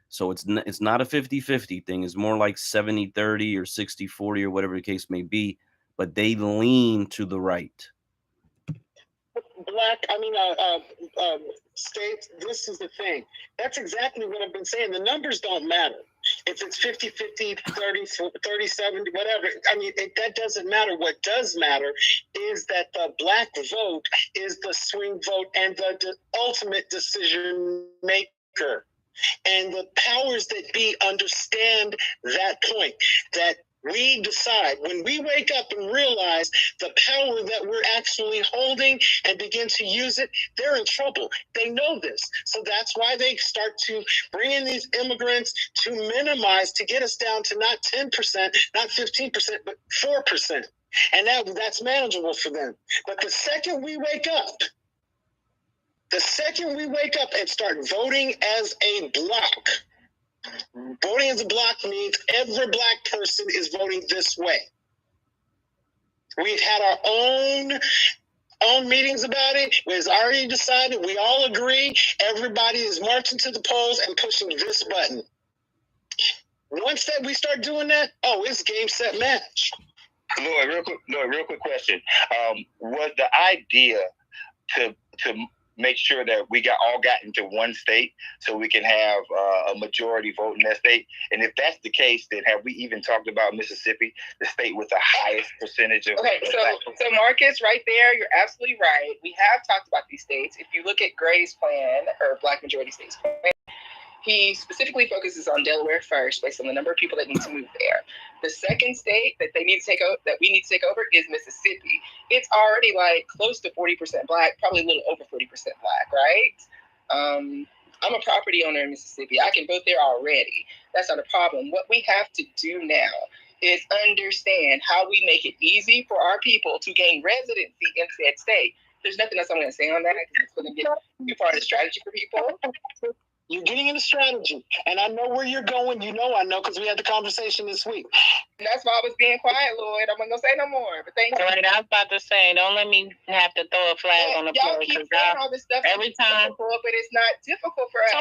So it's not a 50-50 thing. It's more like 70-30 or 60-40 or whatever the case may be, but they lean to the right. States, this is the thing. That's exactly what I've been saying. The numbers don't matter. If it's 50-50, 30-70, whatever, I mean, that doesn't matter. What does matter is that the black vote is the swing vote and the ultimate decision maker. And the powers that be understand that point, that we decide. When we wake up and realize the power that we're actually holding and begin to use it, they're in trouble. They know this. So that's why they start to bring in these immigrants to minimize, to get us down to not 10%, not 15%, but 4%. And that's manageable for them. But the second we wake up and start voting as a block, voting as a block means every black person is voting this way. We've had our own meetings about it. It was already decided. We all agree. Everybody is marching to the polls and pushing this button. Once that we start doing that, it's game, set, match. Lloyd, real quick question. Was the idea to make sure that we all got into one state so we can have a majority vote in that state? And if that's the case, then have we even talked about Mississippi, the state with the highest percentage of so Marcus, right there, you're absolutely right. We have talked about these states. If you look at Gray's plan, or Black Majority States plan, he specifically focuses on Delaware first, based on the number of people that need to move there. The second state that they need to take over, that we need to take over, is Mississippi. It's already like close to 40% black, probably a little over 40% black, right? I'm a property owner in Mississippi. I can vote there already. That's not a problem. What we have to do now is understand how we make it easy for our people to gain residency in said state. There's nothing else I'm going to say on that, because it's going to get too far in the strategy for people. You're getting into strategy, and I know where you're going. You know I know, because we had the conversation this week. And that's why I was being quiet, Lloyd. I'm not going to say no more, but thank you. Right, I was about to say, don't let me have to throw a flag on the floor. Y'all keep saying all this stuff every time. But it's not difficult for us.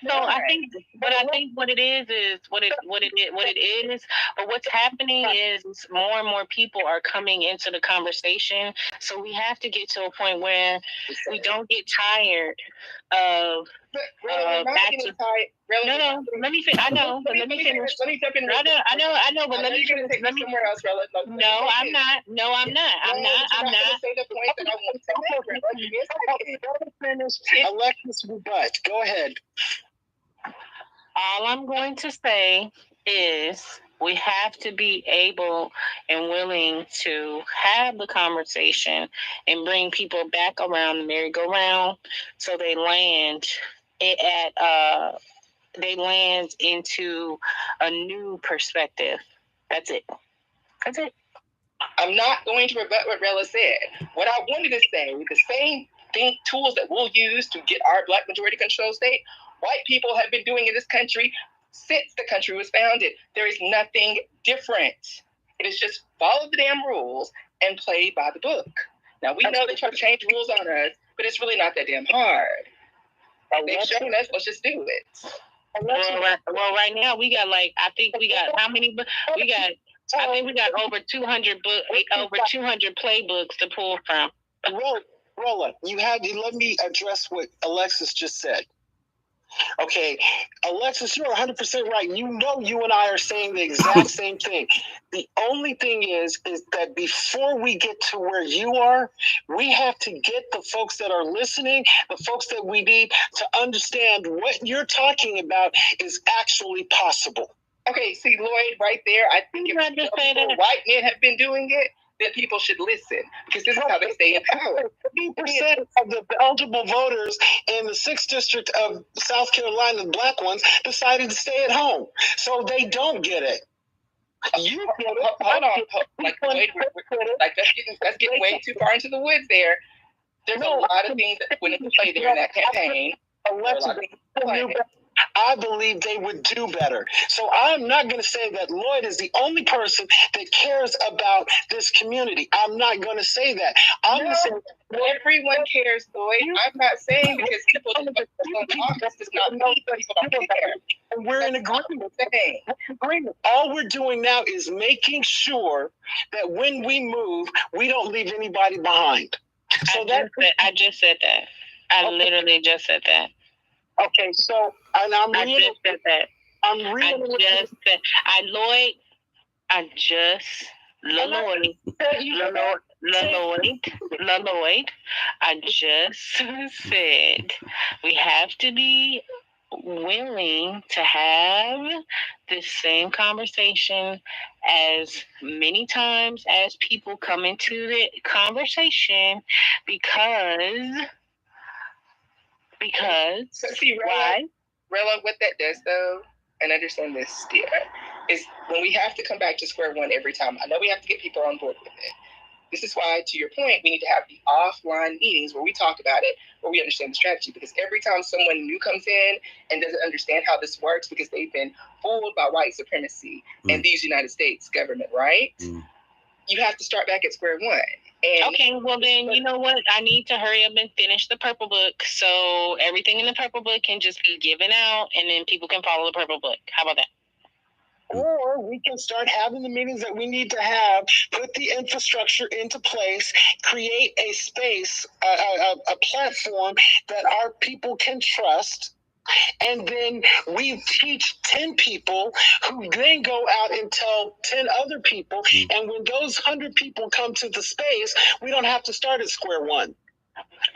So I think what it is what it is. But what's happening is more and more people are coming into the conversation. So we have to get to a point where we don't get tired of. Let me finish. I know, but let me finish. Let me jump in. I know, but let me finish. Let me somewhere else, Rella. No, I'm not. I'm not. Say the point that I want to finish. Alexis Rebut, go ahead. All I'm going to say is we have to be able and willing to have the conversation and bring people back around the merry-go-round so they land into a new perspective. That's it. I'm not going to rebut what Rella said. What I wanted to say, the same tools that we'll use to get our Black majority control state, white people have been doing in this country since the country was founded. There is nothing different. It is just follow the damn rules and play by the book. Now, we know they try to change the rules on us, but it's really not that damn hard. They've shown us, let's just do it. Well, right now we got I think we got over 200 playbooks to pull from. Rolla, let me address what Alexis just said. Okay, Alexis, you're 100% right. You know you and I are saying the exact same thing. The only thing is that before we get to where you are, we have to get the folks that are listening, the folks that we need to understand what you're talking about is actually possible. Okay, see, Lloyd, right there, I think if white men have been doing it, that people should listen, because this is how they stay in power. 50% of the eligible voters in the 6th district of South Carolina, the black ones, decided to stay at home. So they don't get it. You get it. Hold on. Let's get way too far into the woods there. There's a lot of things that went into play there in that campaign. I believe they would do better. So I'm not going to say that Lloyd is the only person that cares about this community. I'm not going to say that. I'm going to say everyone cares, Lloyd. I'm not saying because people in office does not know people don't care. And we're in agreement. All we're doing now is making sure that when we move, we don't leave anybody behind. So I just said that. I literally just said that. Okay, so and I'm I just said that. Lloyd, I just said we have to be willing to have the same conversation as many times as people come into the conversation because see, Rella, what that does though, and understand this, dear, is when we have to come back to square one every time. I know we have to get people on board with it. This is why, to your point, we need to have the offline meetings where we talk about it, where we understand the strategy. Because every time someone new comes in and doesn't understand how this works because they've been fooled by white supremacy and these United States government, right? You have to start back at square one. And okay, well then, you know what? I need to hurry up and finish the purple book so everything in the purple book can just be given out and then people can follow the purple book. How about that? Or we can start having the meetings that we need to have, put the infrastructure into place, create a space, a platform that our people can trust. And then we teach 10 people who then go out and tell 10 other people. And when those 100 people come to the space, we don't have to start at square one.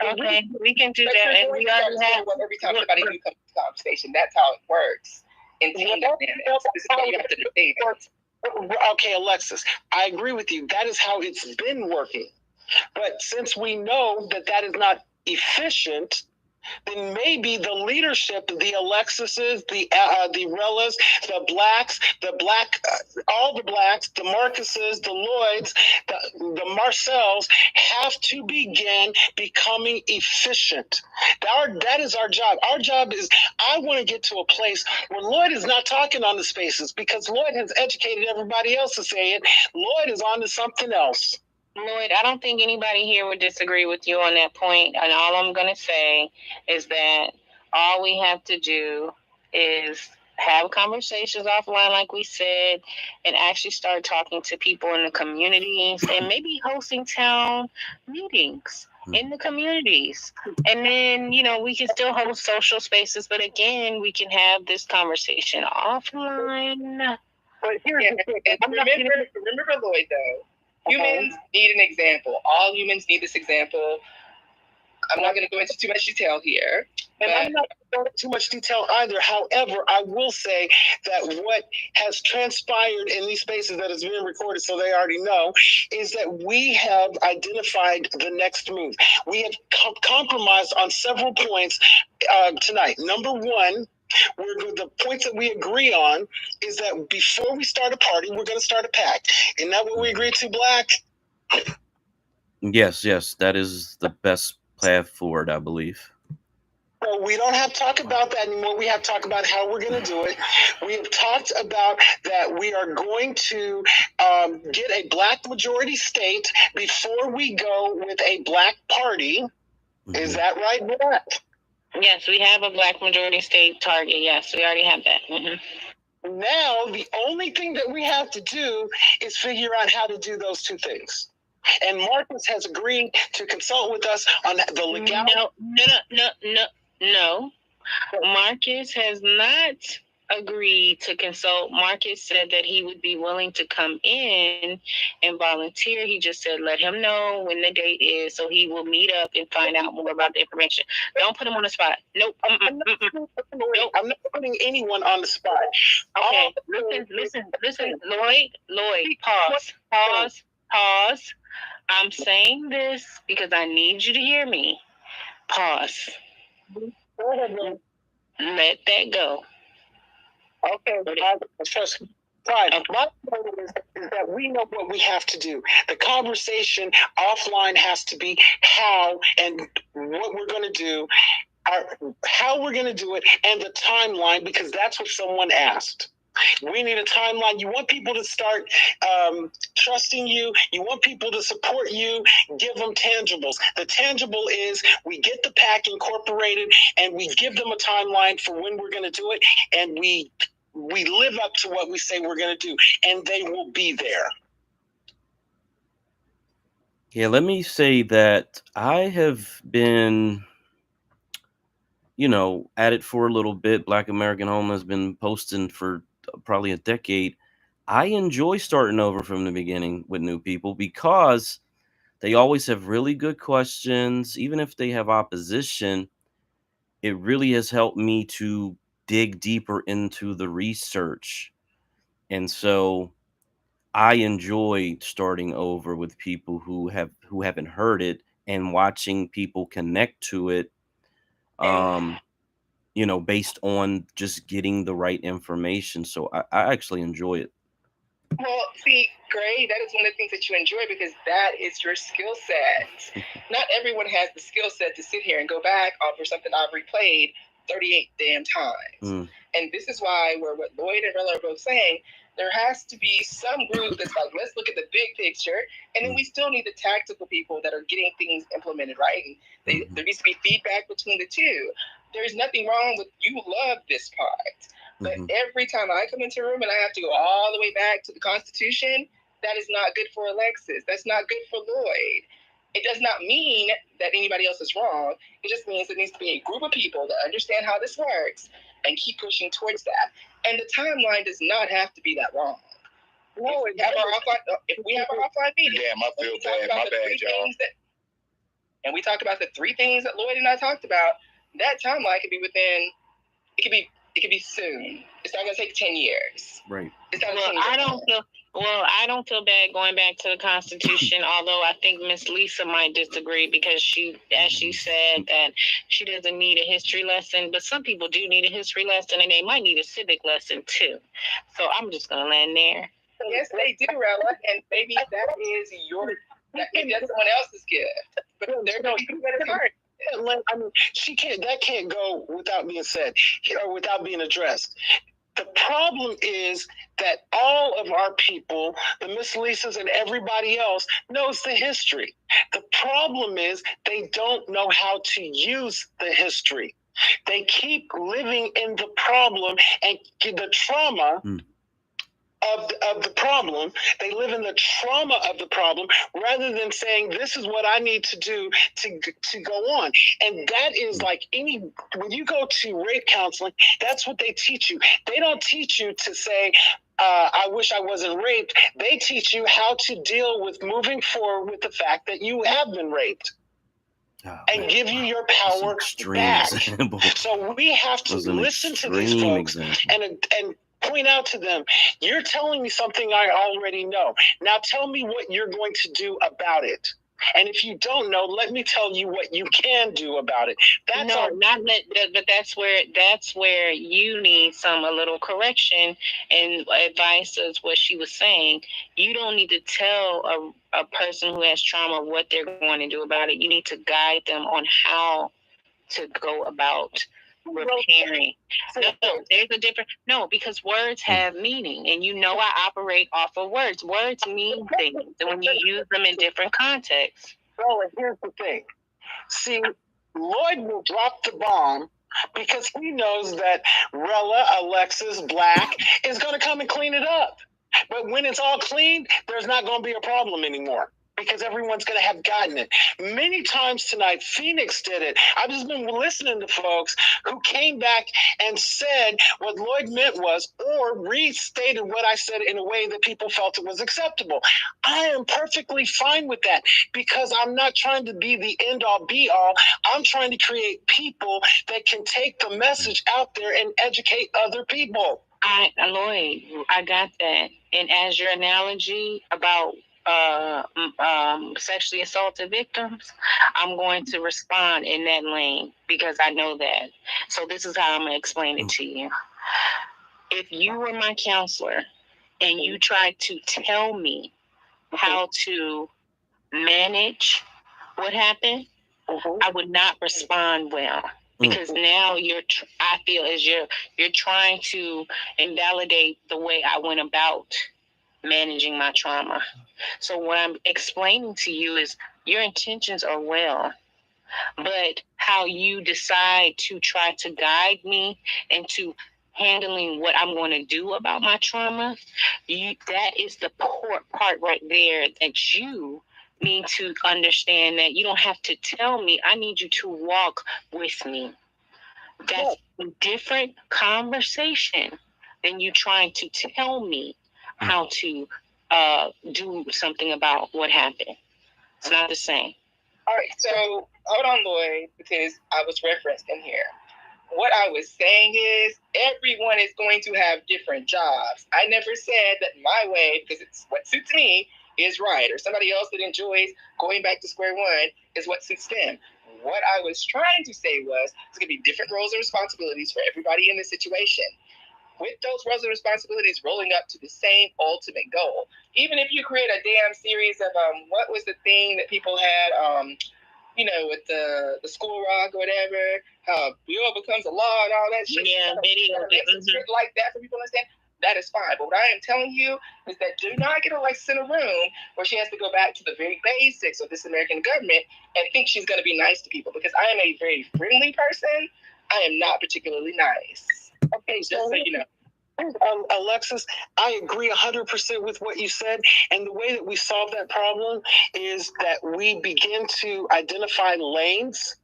Okay, we can do that. And we already have every time somebody new comes to the conversation. That's how it works. In team dynamics. This is what you have to understand. Okay, Alexis, I agree with you. That is how it's been working. But since we know that that is not efficient, then maybe the leadership, the Alexises, the Rellas, the blacks, all the blacks, the Marcuses, the Lloyds, the Marcells have to begin becoming efficient. That is our job. Our job is, I want to get to a place where Lloyd is not talking on the spaces because Lloyd has educated everybody else to say it. Lloyd is on to something else. Lloyd, I don't think anybody here would disagree with you on that point. And all I'm going to say is that all we have to do is have conversations offline, like we said, and actually start talking to people in the communities and maybe hosting town meetings in the communities. And then, we can still host social spaces, but again, we can have this conversation offline. But here's the thing. Remember, Lloyd, though. Humans need an example. All humans need this example. I'm not going to go into too much detail here. And I'm not going into too much detail either. However, I will say that what has transpired in these spaces that is being recorded, so they already know, is that we have identified the next move. We have compromised on several points tonight. Number one, the points that we agree on is that before we start a party, we're going to start a pact. Isn't that what we agreed to, Black? Yes, that is the best path forward, I believe. So we don't have to talk about that anymore. We have to talk about how we're going to do it. We have talked about that we are going to get a black majority state before we go with a black party. Is that right, Black? Yes, we have a black majority state target. Yes, we already have that. Now, the only thing that we have to do is figure out how to do those two things. And Marcus has agreed to consult with us on the legality. No. Marcus has not agreed to consult. Marcus said that he would be willing to come in and volunteer. He just said let him know when the date is so he will meet up and find out more about the information. Don't put him on the spot. Nope. I'm not putting anyone on the spot. Okay, listen. Lloyd, pause. I'm saying this because I need you to hear me. Pause. Let that go. Okay, trust me. Right. My point is that we know what we have to do. The conversation offline has to be how and what we're going to do. how we're going to do it and the timeline, because that's what someone asked. We need a timeline. You want people to start trusting you. You want people to support you. Give them tangibles. The tangible is we get the PAC incorporated and we give them a timeline for when we're going to do it. And we live up to what we say we're going to do. And they will be there. Yeah, let me say that I have been, at it for a little bit. Black American Home has been posting for probably a decade. I enjoy starting over from the beginning with new people because they always have really good questions. Even if they have opposition, it really has helped me to dig deeper into the research. And so I enjoy starting over with people who haven't heard it and watching people connect to it. Based on just getting the right information. So I actually enjoy it. Well, see, Gray, that is one of the things that you enjoy because that is your skill set. Not everyone has the skill set to sit here and go back for something I've replayed 38 damn times. And this is why what Lloyd and Rella are both saying, there has to be some group that's like, let's look at the big picture. And then we still need the tactical people that are getting things implemented, right? And there needs to be feedback between the two. There's nothing wrong with, you love this part. But every time I come into a room and I have to go all the way back to the Constitution, that is not good for Alexis. That's not good for Lloyd. It does not mean that anybody else is wrong. It just means there needs to be a group of people that understand how this works and keep pushing towards that. And the timeline does not have to be that long. No, if we have our offline meeting, damn, I feel bad. My bad, y'all. And we talk about the three things that Lloyd and I talked about. That timeline could be within. It could be soon. It's not going to take 10 years. Right. It's not I don't feel bad going back to the Constitution, although I think Miss Lisa might disagree because she said that she doesn't need a history lesson, but some people do need a history lesson and they might need a civic lesson too. So I'm just going to land there. Yes, they do, Rella, and maybe that's someone else's gift. But they're going to be better part. I mean, that can't go without being said or without being addressed. The problem is that all of our people, the Miss Lisas and everybody else, knows the history. The problem is they don't know how to use the history. They keep living in the problem and the trauma of the problem. They live in the trauma of the problem rather than saying, this is what I need to do to go on. And that is like when you go to rape counseling, that's what they teach you. They don't teach you to say, I wish I wasn't raped. They teach you how to deal with moving forward with the fact that you have been raped. And give you your power back. So we have to listen to these folks and point out to them, you're telling me something I already know. Now tell me what you're going to do about it. And if you don't know, let me tell you what you can do about it. But that's where you need a little correction and advice as what she was saying. You don't need to tell a person who has trauma what they're going to do about it. You need to guide them on how to go about repairing. There's a different because words have meaning, and I operate off of words. Words mean things when you use them in different contexts. Well, and here's the thing. See, Lloyd will drop the bomb because he knows that Rella, Alexis, Black is going to come and clean it up. But when it's all cleaned, there's not going to be a problem anymore, because everyone's going to have gotten it. Many times tonight, Phoenix did it. I've just been listening to folks who came back and said what Lloyd meant was, or restated what I said in a way that people felt it was acceptable. I am perfectly fine with that, because I'm not trying to be the end-all, be-all. I'm trying to create people that can take the message out there and educate other people. Lloyd, I got that. And as your analogy about sexually assaulted victims, I'm going to respond in that lane because I know that. So this is how I'm going to explain it to you. If you were my counselor and you tried to tell me how to manage what happened, I would not respond well. because now I feel as you're trying to invalidate the way I went about managing my trauma. So what I'm explaining to you is your intentions are well, but how you decide to try to guide me into handling what I'm going to do about my trauma, that is the part right there that you need to understand, that you don't have to tell me. I need you to walk with me. That's a different conversation than you trying to tell me how to do something about what happened. It's not the same. All right, so hold on, Lloyd, because I was referenced in here. What I was saying is everyone is going to have different jobs. I never said that my way, because it's what suits me, is right, or somebody else that enjoys going back to square one is what suits them. What I was trying to say was there's going to be different roles and responsibilities for everybody in this situation. With those roles and responsibilities rolling up to the same ultimate goal. Even if you create a damn series of what was the thing that people had, with the school rock or whatever, how Bill becomes a law and all that shit. Yeah, video. Shit like that for people to understand. That is fine. But what I am telling you is that do not get Alexis in a room where she has to go back to the very basics of this American government and think she's going to be nice to people, because I am a very friendly person. I am not particularly nice. Okay, just so you know. Alexis, I agree 100% with what you said. And the way that we solve that problem is that we begin to identify lanes.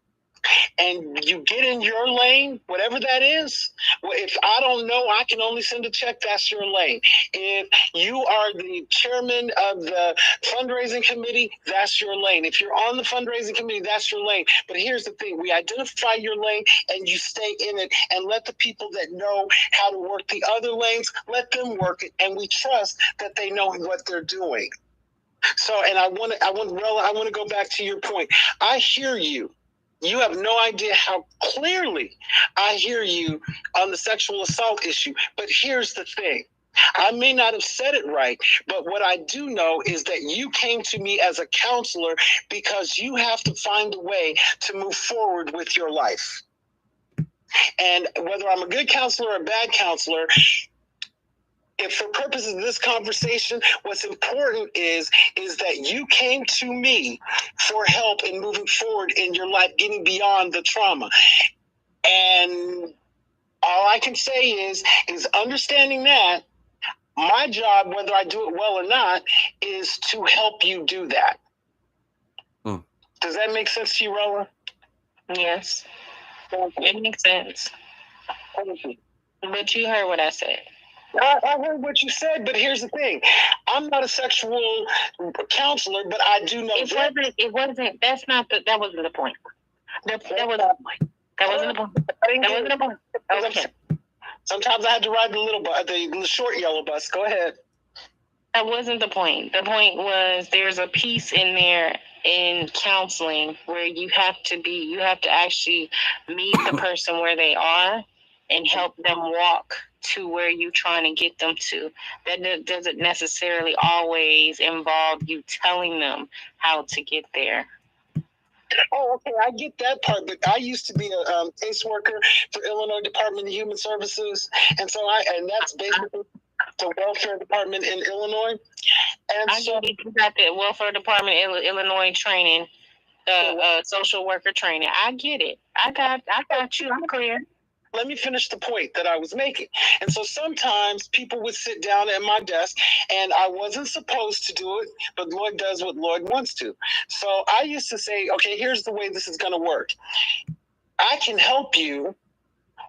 And you get in your lane, whatever that is. Well, if I don't know, I can only send a check, that's your lane. If you are the chairman of the fundraising committee, that's your lane. If you're on the fundraising committee, that's your lane. But here's the thing, we identify your lane and you stay in it, and let the people that know how to work the other lanes, let them work it, and we trust that they know what they're doing. So, and I want to go back to your point. I hear you. You have no idea how clearly I hear you on the sexual assault issue. But here's the thing. I may not have said it right, but what I do know is that you came to me as a counselor because you have to find a way to move forward with your life. And whether I'm a good counselor or a bad counselor, if for purposes of this conversation, what's important is that you came to me for help in moving forward in your life, getting beyond the trauma. And all I can say is understanding that my job, whether I do it well or not, is to help you do that. Does that make sense to you, Rolla? Yes. It makes sense. But you heard what I said. I heard what you said, but here's the thing. I'm not a sexual counselor, but I do know that wasn't the point. That wasn't the point. Okay. Sometimes I had to ride the short yellow bus. Go ahead. That wasn't the point. The point was there's a piece in there in counseling where you have to actually meet the person where they are and help them walk to where you're trying to get them to. That doesn't necessarily always involve you telling them how to get there. Oh, okay, I get that part, but I used to be a caseworker for Illinois Department of Human Services, and that's basically the welfare department in Illinois. And you got the welfare department in Illinois training, social worker training. I get it. I got you. I'm clear. Let me finish the point that I was making. And so sometimes people would sit down at my desk, and I wasn't supposed to do it, but Lloyd does what Lloyd wants to. So I used to say, okay, here's the way this is going to work. I can help you,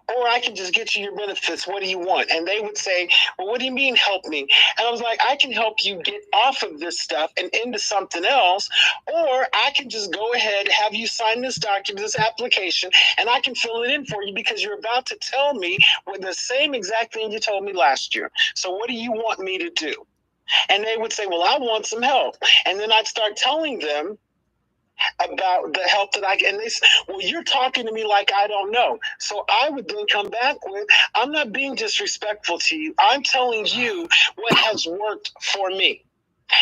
or I can just get you your benefits. What do you want? And they would say, well, what do you mean help me? And I was like, I can help you get off of this stuff and into something else, or I can just go ahead, have you sign this document, this application, and I can fill it in for you because you're about to tell me with the same exact thing you told me last year. So what do you want me to do? And they would say, well, I want some help. And then I'd start telling them about the help that I get. And they say, well, you're talking to me like I don't know. So I would then come back with, I'm not being disrespectful to you. I'm telling you what has worked for me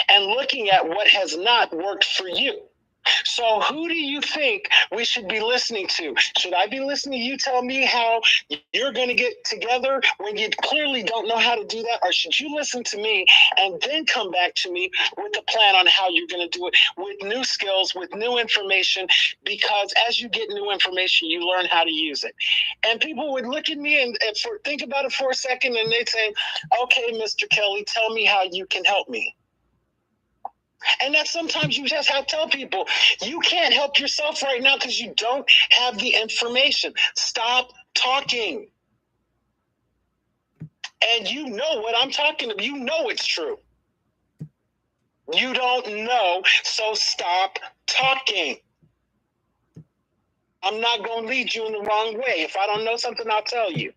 and looking at what has not worked for you. So who do you think we should be listening to? Should I be listening to you tell me how you're going to get together when you clearly don't know how to do that? Or should you listen to me and then come back to me with a plan on how you're going to do it with new skills, with new information? Because as you get new information, you learn how to use it. And people would look at me and think about it for a second, and they'd say, okay, Mr. Kelly, tell me how you can help me. And that sometimes you just have to tell people, you can't help yourself right now because you don't have the information. Stop talking. And you know what I'm talking about. You know it's true. You don't know, so stop talking. I'm not going to lead you in the wrong way. If I don't know something, I'll tell you.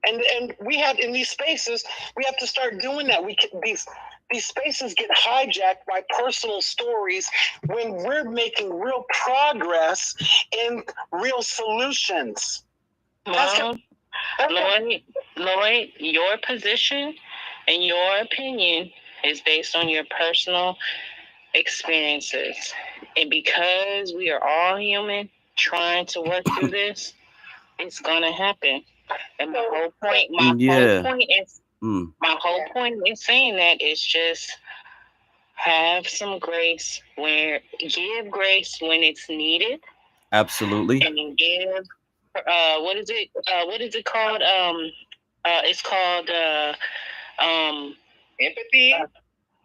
And we have, in these spaces, we have to start doing that. These spaces get hijacked by personal stories when we're making real progress in real solutions. Well, Lloyd, your position and your opinion is based on your personal experiences. And because we are all human trying to work through this, it's going to happen. And my whole point in saying that is just have some grace give grace when it's needed. Absolutely. And give what is it called? It's called empathy.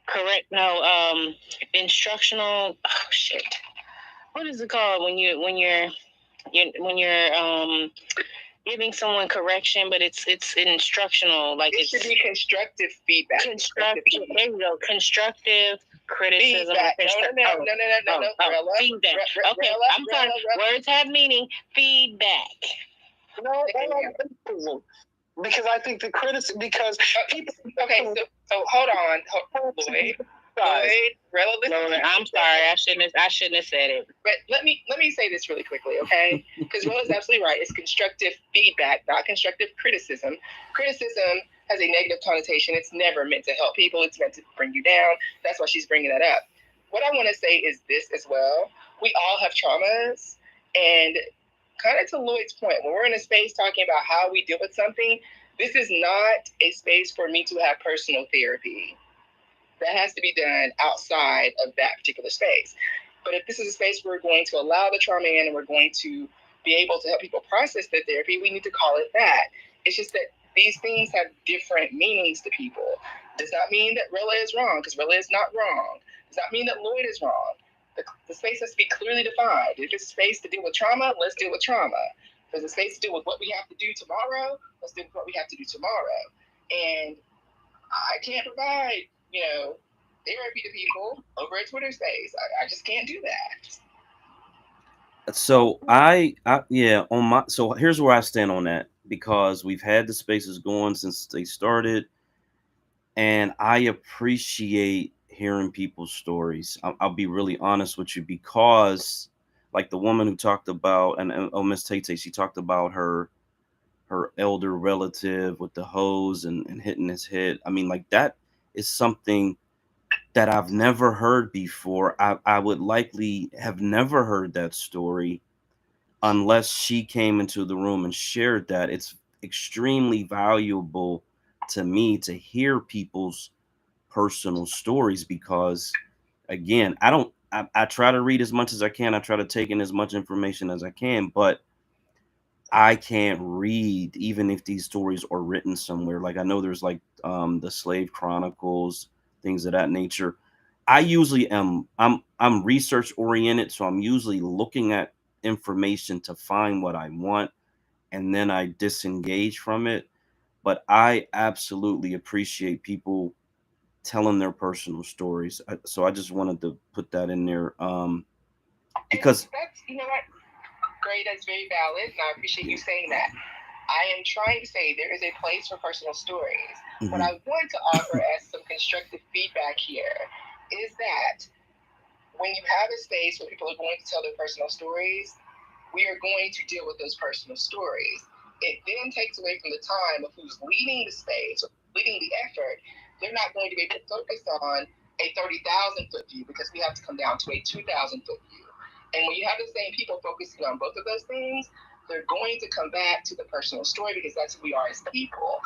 Correct. No, instructional. Oh shit. What is it called when you're giving someone correction, but it's instructional, like it should be constructive feedback. There you go. Constructive criticism. Feedback. No. Feedback. Okay, I'm sorry. Words have meaning. Feedback. No, because I think the criticism, because people. Okay, so hold on, Lloyd. I'm sorry. I shouldn't have said it. But let me say this really quickly, okay? Because Rella's absolutely right. It's constructive feedback, not constructive criticism. Criticism has a negative connotation. It's never meant to help people. It's meant to bring you down. That's why she's bringing that up. What I want to say is this as well. We all have traumas, and kind of to Lloyd's point, when we're in a space talking about how we deal with something, this is not a space for me to have personal therapy. That has to be done outside of that particular space. But if this is a space where we're going to allow the trauma in and we're going to be able to help people process their therapy, we need to call it that. It's just that these things have different meanings to people. Does not mean that Rella is wrong, because Rella is not wrong. Does not mean that Lloyd is wrong. The space has to be clearly defined. If it's a space to deal with trauma, let's deal with trauma. If there's a space to deal with what we have to do tomorrow, let's deal with what we have to do tomorrow. And I can't provide therapy to people over a Twitter space. I just can't do that. So so here's where I stand on that, because we've had the spaces going since they started, and I appreciate hearing people's stories. I'll be really honest with you, because like the woman who talked about, and Miss Tay, she talked about her elder relative with the hose and hitting his head. I mean, like, that is something that I've never heard before. I would likely have never heard that story unless she came into the room and shared that. It's extremely valuable to me to hear people's personal stories, because again, I try to read as much as I can. I try to take in as much information as I can, but I can't read, even if these stories are written somewhere. Like, I know there's like the Slave Chronicles, things of that nature. I usually I'm research oriented, so I'm usually looking at information to find what I want, and then I disengage from it. But I absolutely appreciate people telling their personal stories. So I just wanted to put that in there, because that's great. That's very valid, and I appreciate you saying that. I am trying to say there is a place for personal stories. Mm-hmm. What I want to offer as some constructive feedback here is that when you have a space where people are going to tell their personal stories, we are going to deal with those personal stories. It then takes away from the time of who's leading the space, or leading the effort. They're not going to be able to focus on a 30,000 foot view, because we have to come down to a 2,000 foot view. And when you have the same people focusing on both of those things, they're going to come back to the personal story because that's who we are as people.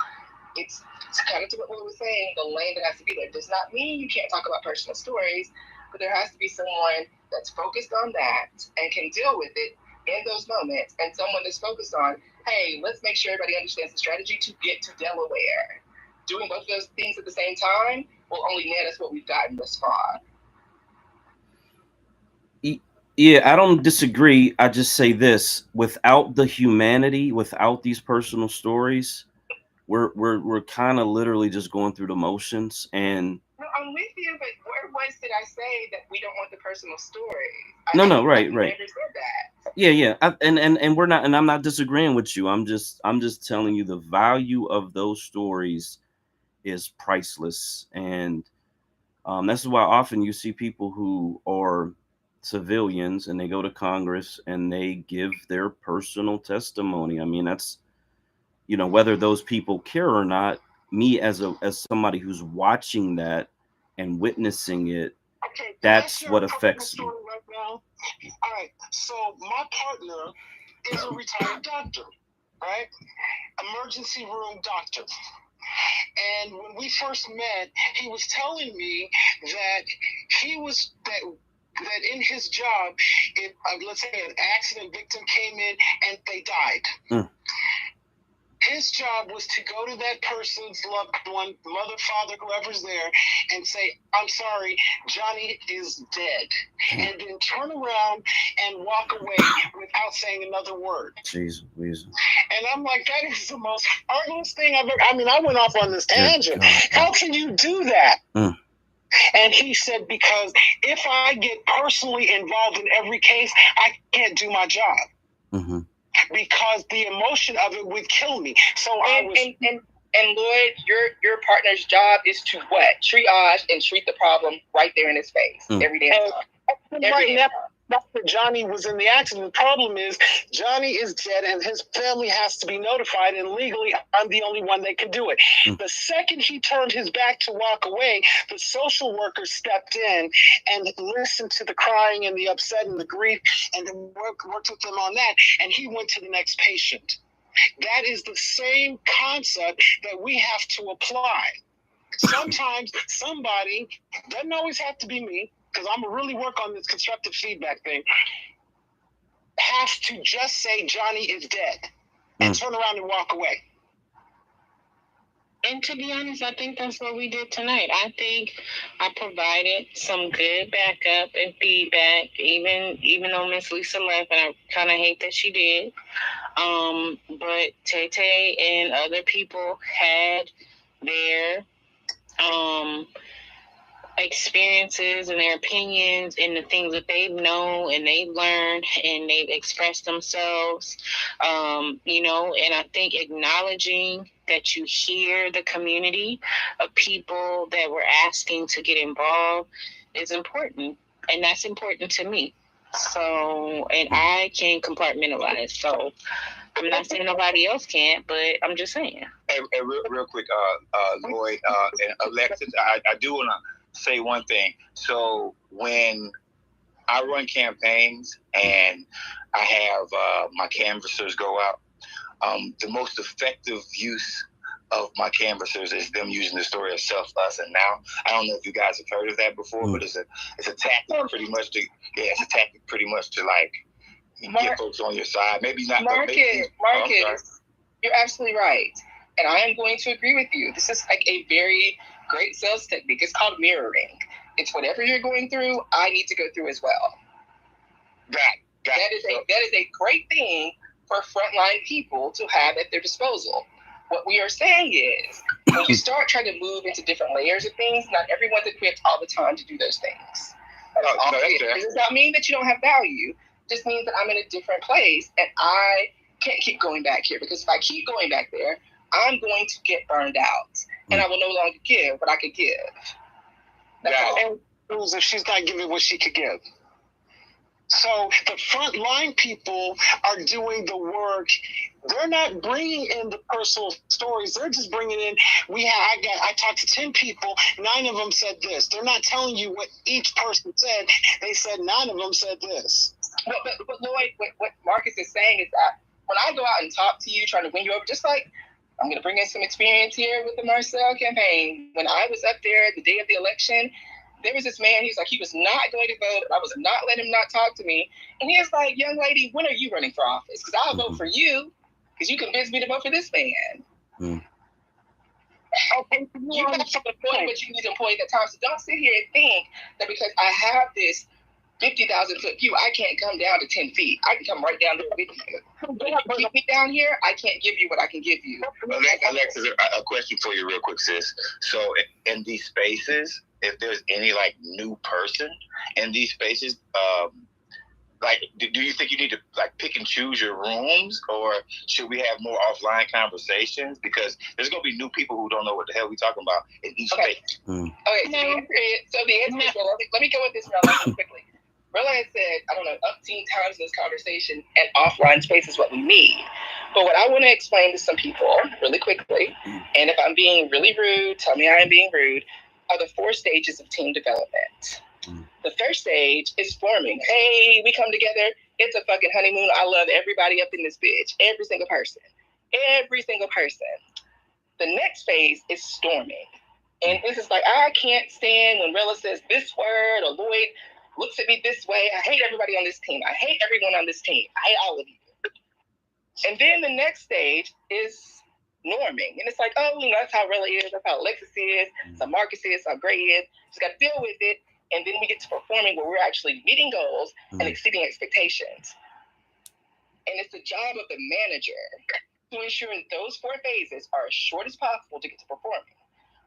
It's kind of to what we were saying, the lane that has to be there. It does not mean you can't talk about personal stories, but there has to be someone that's focused on that and can deal with it in those moments, and someone that's focused on, hey, let's make sure everybody understands the strategy to get to Delaware. Doing both of those things at the same time will only net us what we've gotten thus far. Yeah, I don't disagree. I just say this: without the humanity, without these personal stories, we're kind of literally just going through the motions. And no, I'm with you, but where once did I say that we don't want the personal stories? No, right. I never said that. Yeah. And we're not, and I'm not disagreeing with you. I'm just telling you the value of those stories is priceless, and this is why often you see people who are civilians and they go to Congress and they give their personal testimony. I mean, that's, whether those people care or not, me as somebody who's watching that and witnessing it, that's what affects me. Right now. All right. So my partner is a retired doctor, right? Emergency room doctor. And when we first met, he was telling me that that in his job, if let's say an accident victim came in and they died, his job was to go to that person's loved one, mother, father, whoever's there, and say, I'm sorry, Johnny is dead. And then turn around and walk away without saying another word. Jeez, Louise. And I'm like, that is the most heartless thing I've ever. I mean, I went off on this tangent. How can you do that? And he said, because if I get personally involved in every case, I can't do my job. Because the emotion of it would kill me. So and Lloyd, your partner's job is to what? Triage and treat the problem right there in his face every day. Right now, Dr. Johnny was in the accident. The problem is Johnny is dead and his family has to be notified, and legally I'm the only one that can do it. The second he turned his back to walk away, the social worker stepped in and listened to the crying and the upset and the grief and worked with him on that, and he went to the next patient. That is the same concept that we have to apply. Sometimes somebody, doesn't always have to be me, because I'm going to really work on this constructive feedback thing, has to just say Johnny is dead and turn around and walk away. And to be honest, I think that's what we did tonight. I think I provided some good backup and feedback, even though Miss Lisa left, and I kind of hate that she did. But Tay and other people had their experiences and their opinions and the things that they've known and they've learned and they've expressed themselves, and I think acknowledging that you hear the community of people that were asking to get involved is important, and that's important to me. So, and I can compartmentalize, so I'm not saying nobody else can't, but I'm just saying. Hey, real quick, Lloyd and Alexis, I do want to say one thing. So when I run campaigns and I have my canvassers go out, the most effective use of my canvassers is them using the story of self, us, and now. I don't know if you guys have heard of that before, but it's a tactic pretty much to like get folks on your side. Maybe not. Marcus, you're absolutely right. And I am going to agree with you. This is like a very great sales technique. It's called mirroring. It's whatever you're going through, I need to go through as well. That is a great thing for frontline people to have at their disposal. What we are saying is, when you start trying to move into different layers of things, not everyone's equipped all the time to do those things. It does not mean that you don't have value. It just means that I'm in a different place and I can't keep going back here, because if I keep going back there, I'm going to get burned out and I will no longer give what I could give. And if she's not giving what she could give. So the frontline people are doing the work. They're not bringing in the personal stories. They're just bringing in. I talked to 10 people. 9 of them said this. They're not telling you what each person said. They said 9 of them said this. But Lloyd, what Marcus is saying is that when I go out and talk to you, trying to win you over, just like I'm going to bring in some experience here with the Marcel campaign. When I was up there the day of the election, there was this man, he was not going to vote. I was not letting him not talk to me. And he was like, young lady, when are you running for office? Because I'll vote for you because you convinced me to vote for this man. Okay, you have to employ what you need to employ at that time. So don't sit here and think that because I have this 50,000-foot view, I can't come down to 10 feet. I can come right down there with you. But if you keep me down here, I can't give you what I can give you. Alexis, a question for you real quick, sis. So in these spaces, if there's any like new person in these spaces, like, do you think you need to like pick and choose your rooms, or should we have more offline conversations? Because there's gonna be new people who don't know what the hell we talking about in each space. Okay, so the answer is, let me go with this real quickly. Rilla has said, I don't know, umpteen times in this conversation, and offline space is what we need. But what I want to explain to some people really quickly, and if I'm being really rude, tell me I am being rude, are the 4 stages of team development. The first stage is forming. Hey, we come together. It's a fucking honeymoon. I love everybody up in this bitch. Every single person. Every single person. The next phase is storming. And this is like, I can't stand when Rilla says this word or Lloyd looks at me this way. I hate everybody on this team. I hate everyone on this team. I hate all of you. And then the next stage is norming. And it's like, oh, that's how Rilla is. That's how Alexis is. That's how Marcus is. That's how Gray is. Just got to deal with it. And then we get to performing where we're actually meeting goals and exceeding expectations. And it's the job of the manager to ensure that those 4 phases are as short as possible to get to performing.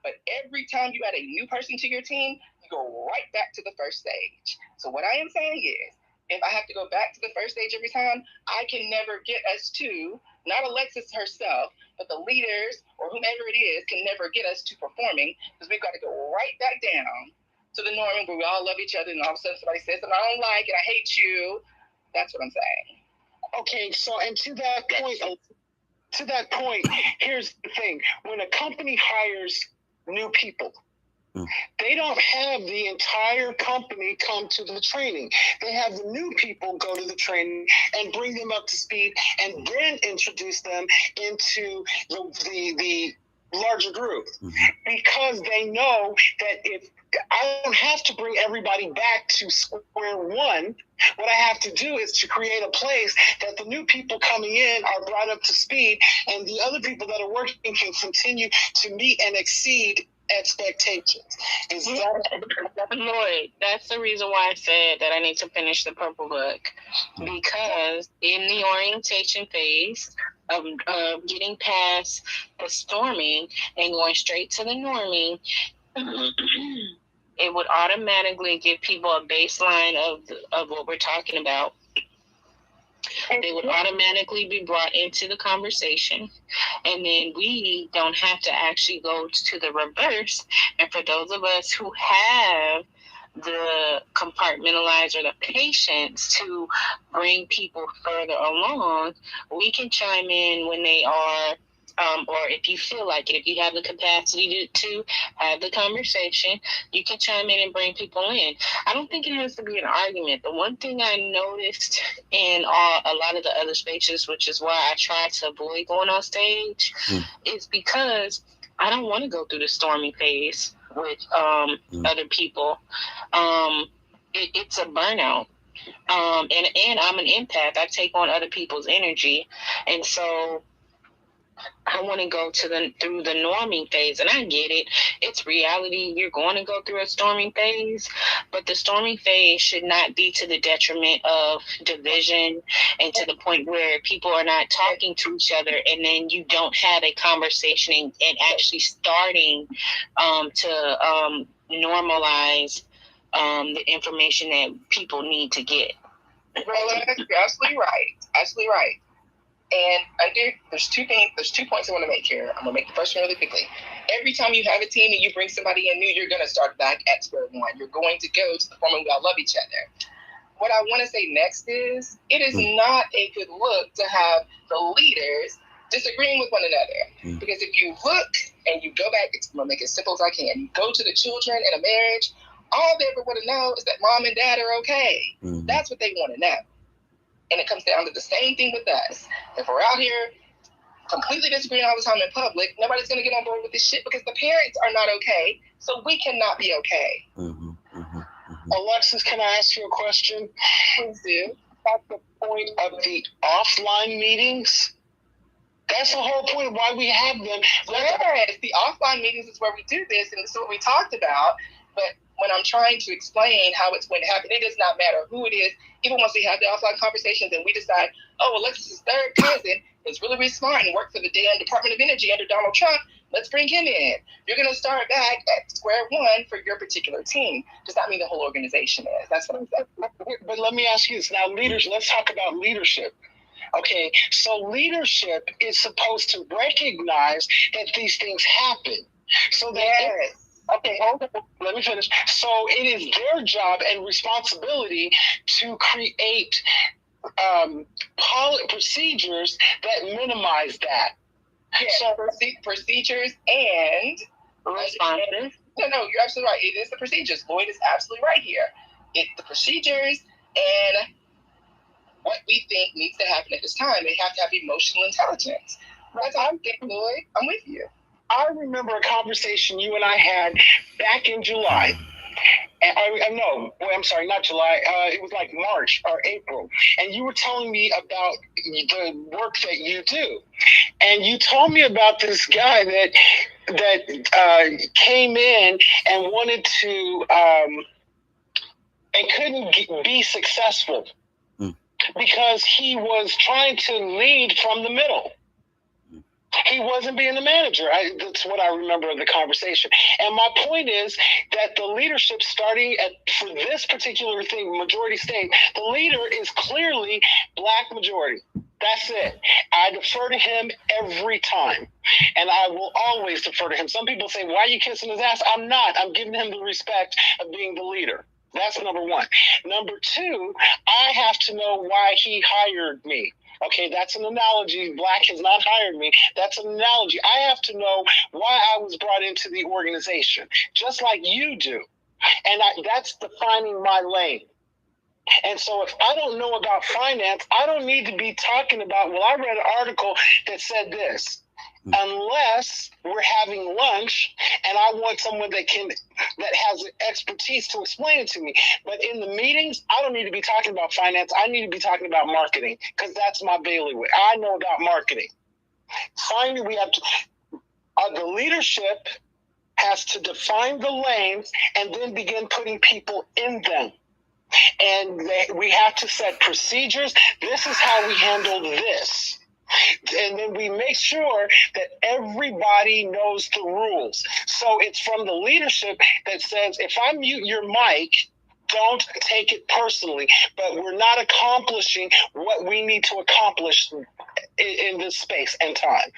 But every time you add a new person to your team, you go right back to the first stage. So what I am saying is, if I have to go back to the first stage every time, I can never get us to, not Alexis herself, but the leaders or whomever it is can never get us to performing, because we've got to go right back down to the norming where we all love each other, and all of a sudden somebody says something I don't like and I hate you. That's what I'm saying. Okay, so and to that point, here's the thing: when a company hires new people, they don't have the entire company come to the training. They have the new people go to the training and bring them up to speed, and then introduce them into the larger group, because they know that if I don't have to bring everybody back to square one, what I have to do is to create a place that the new people coming in are brought up to speed, and the other people that are working can continue to meet and exceed expectations. Lloyd, that's the reason why I said that I need to finish the purple book, because in the orientation phase of getting past the storming and going straight to the norming, it would automatically give people a baseline of what we're talking about. They would automatically be brought into the conversation, and then we don't have to actually go to the reverse. And for those of us who have the compartmentalize or the patience to bring people further along, we can chime in when they are, or if you feel like it, if you have the capacity to have the conversation, you can chime in and bring people in. I don't think it has to be an argument. The one thing I noticed in a lot of the other spaces, which is why I try to avoid going on stage, is because I don't want to go through the storming phase with other people. It's a burnout. And I'm an empath. I take on other people's energy. And so I want to go through the norming phase, and I get it. It's reality. You're going to go through a storming phase, but the storming phase should not be to the detriment of division and to the point where people are not talking to each other, and then you don't have a conversation and actually starting to normalize the information that people need to get. Well, you're absolutely right. Absolutely right. And there's 2 points I want to make here. I'm going to make the first one really quickly. Every time you have a team and you bring somebody in new, you're going to start back at square one. You're going to go to the form we all love each other. What I want to say next is, it is not a good look to have the leaders disagreeing with one another. Because if you look and you go back, I'm going to make it as simple as I can. You go to the children in a marriage, all they ever want to know is that mom and dad are okay. That's what they want to know. And it comes down to the same thing with us. If we're out here completely disagreeing all the time in public, nobody's going to get on board with this shit because the parents are not okay. So we cannot be okay. Alexis, can I ask you a question? Please do. At the point of the offline meetings, that's the whole point of why we have them. Yes, the offline meetings is where we do this, and this is what we talked about. But when I'm trying to explain how it's going to happen, it does not matter who it is. Even once we have the offline conversations and we decide, oh, Alexis' third cousin is really, really smart and worked for the damn Department of Energy under Donald Trump, let's bring him in. You're going to start back at square one for your particular team. Does not mean the whole organization is. That's what I'm saying. But let me ask you this. Now, leaders, let's talk about leadership. Okay, so leadership is supposed to recognize that these things happen. So that okay, hold on. Let me finish. So it is their job and responsibility to create procedures that minimize that. Yeah, so procedures and responses. No, you're absolutely right. It is the procedures. Lloyd is absolutely right here. It's the procedures and what we think needs to happen at this time. They have to have emotional intelligence. That's how I'm thinking, Lloyd. I'm with you. I remember a conversation you and I had back in July. I'm sorry, not July. It was like March or April. And you were telling me about the work that you do. And you told me about this guy that came in and wanted to and couldn't be successful because he was trying to lead from the middle. He wasn't being the manager. That's what I remember of the conversation. And my point is that the leadership for this particular thing, majority state, the leader is clearly black majority. That's it. I defer to him every time. And I will always defer to him. Some people say, why are you kissing his ass? I'm not. I'm giving him the respect of being the leader. That's number one. Number two, I have to know why he hired me. Okay, that's an analogy. Black has not hired me. That's an analogy. I have to know why I was brought into the organization, just like you do. And that's defining my lane. And so if I don't know about finance, I don't need to be talking about, well, I read an article that said this. Unless we're having lunch and I want someone that has expertise to explain it to me. But in the meetings, I don't need to be talking about finance. I need to be talking about marketing because that's my bailiwick. I know about marketing. Finally, we have to, the leadership has to define the lanes and then begin putting people in them. And we have to set procedures. This is how we handle this. And then we make sure that everybody knows the rules. So it's from the leadership that says, if I mute your mic, don't take it personally. But we're not accomplishing what we need to accomplish in this space and time.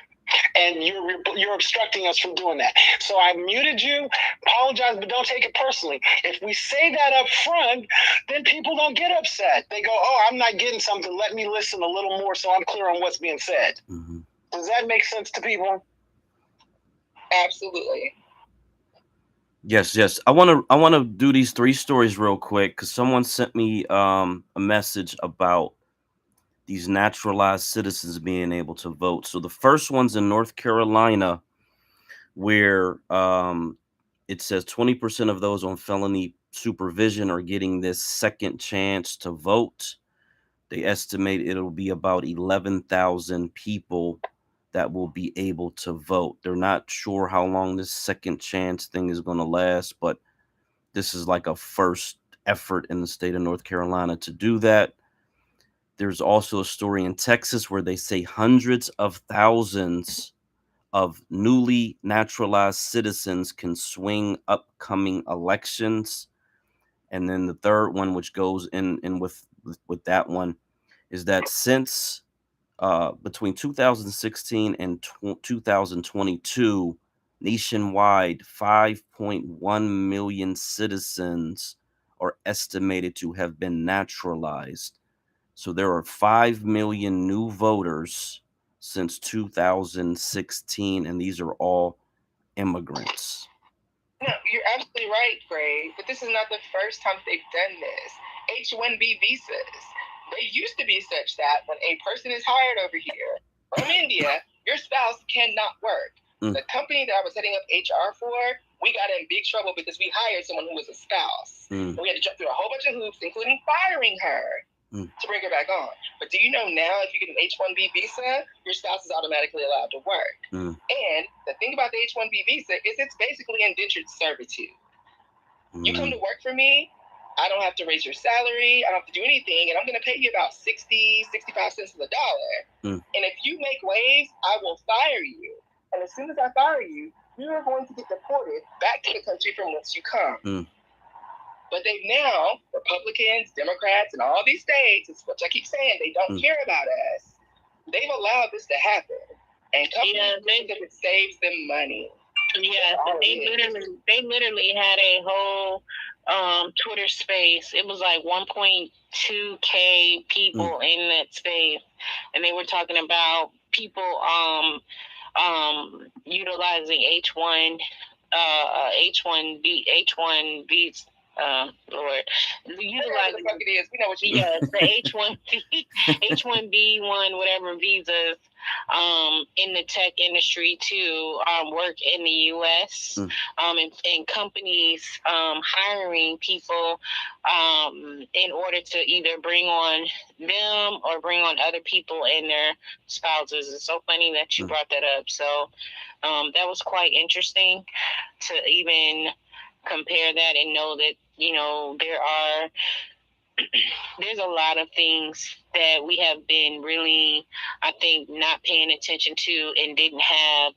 And you're obstructing us from doing that. So I muted you, apologize, but don't take it personally. If we say that up front, then people don't get upset. They go, oh, I'm not getting something. Let me listen a little more so I'm clear on what's being said. Mm-hmm. Does that make sense to people? Absolutely. Yes. I want to do these 3 stories real quick because someone sent me a message about these naturalized citizens being able to vote. So the first one's in North Carolina, where it says 20% of those on felony supervision are getting this second chance to vote. They estimate it'll be about 11,000 people that will be able to vote. They're not sure how long this second chance thing is going to last, but this is like a first effort in the state of North Carolina to do that. There's also a story in Texas where they say hundreds of thousands of newly naturalized citizens can swing upcoming elections. And then the third one, which goes in with that one, is that since between 2016 and 2022, nationwide, 5.1 million citizens are estimated to have been naturalized. So there are 5 million new voters since 2016, and these are all immigrants. No, you're absolutely right, Gray. But this is not the first time they've done this. H-1B visas. they used to be such that when a person is hired over here from India, your spouse cannot work. The company that I was setting up HR for, we got in big trouble because we hired someone who was a spouse. And we had to jump through a whole bunch of hoops, including firing her to bring her back on. But do you know now if you get an H-1B visa, your spouse is automatically allowed to work. And the thing about the H-1B visa is it's basically indentured servitude. You come to work for me, I don't have to raise your salary, I don't have to do anything, and I'm going to pay you about 60, 65 cents on the dollar. And if you make waves, I will fire you. And as soon as I fire you, you are going to get deported back to the country from whence you come. But they've now, Republicans, Democrats, and all these states, which I keep saying, they don't care about us. They've allowed this to happen. And companies think that it saves them money. Yeah, they literally had a whole Twitter space. It was like 1.2K people in that space. And they were talking about people utilizing H1Bs. Lord, utilizing the H1B1 whatever visas in the tech industry to work in the U.S. And companies hiring people in order to either bring on them or bring on other people and their spouses. It's so funny that you brought that up. So that was quite interesting to even compare that and know that, you know, there's a lot of things that we have been really, I think, not paying attention to and didn't have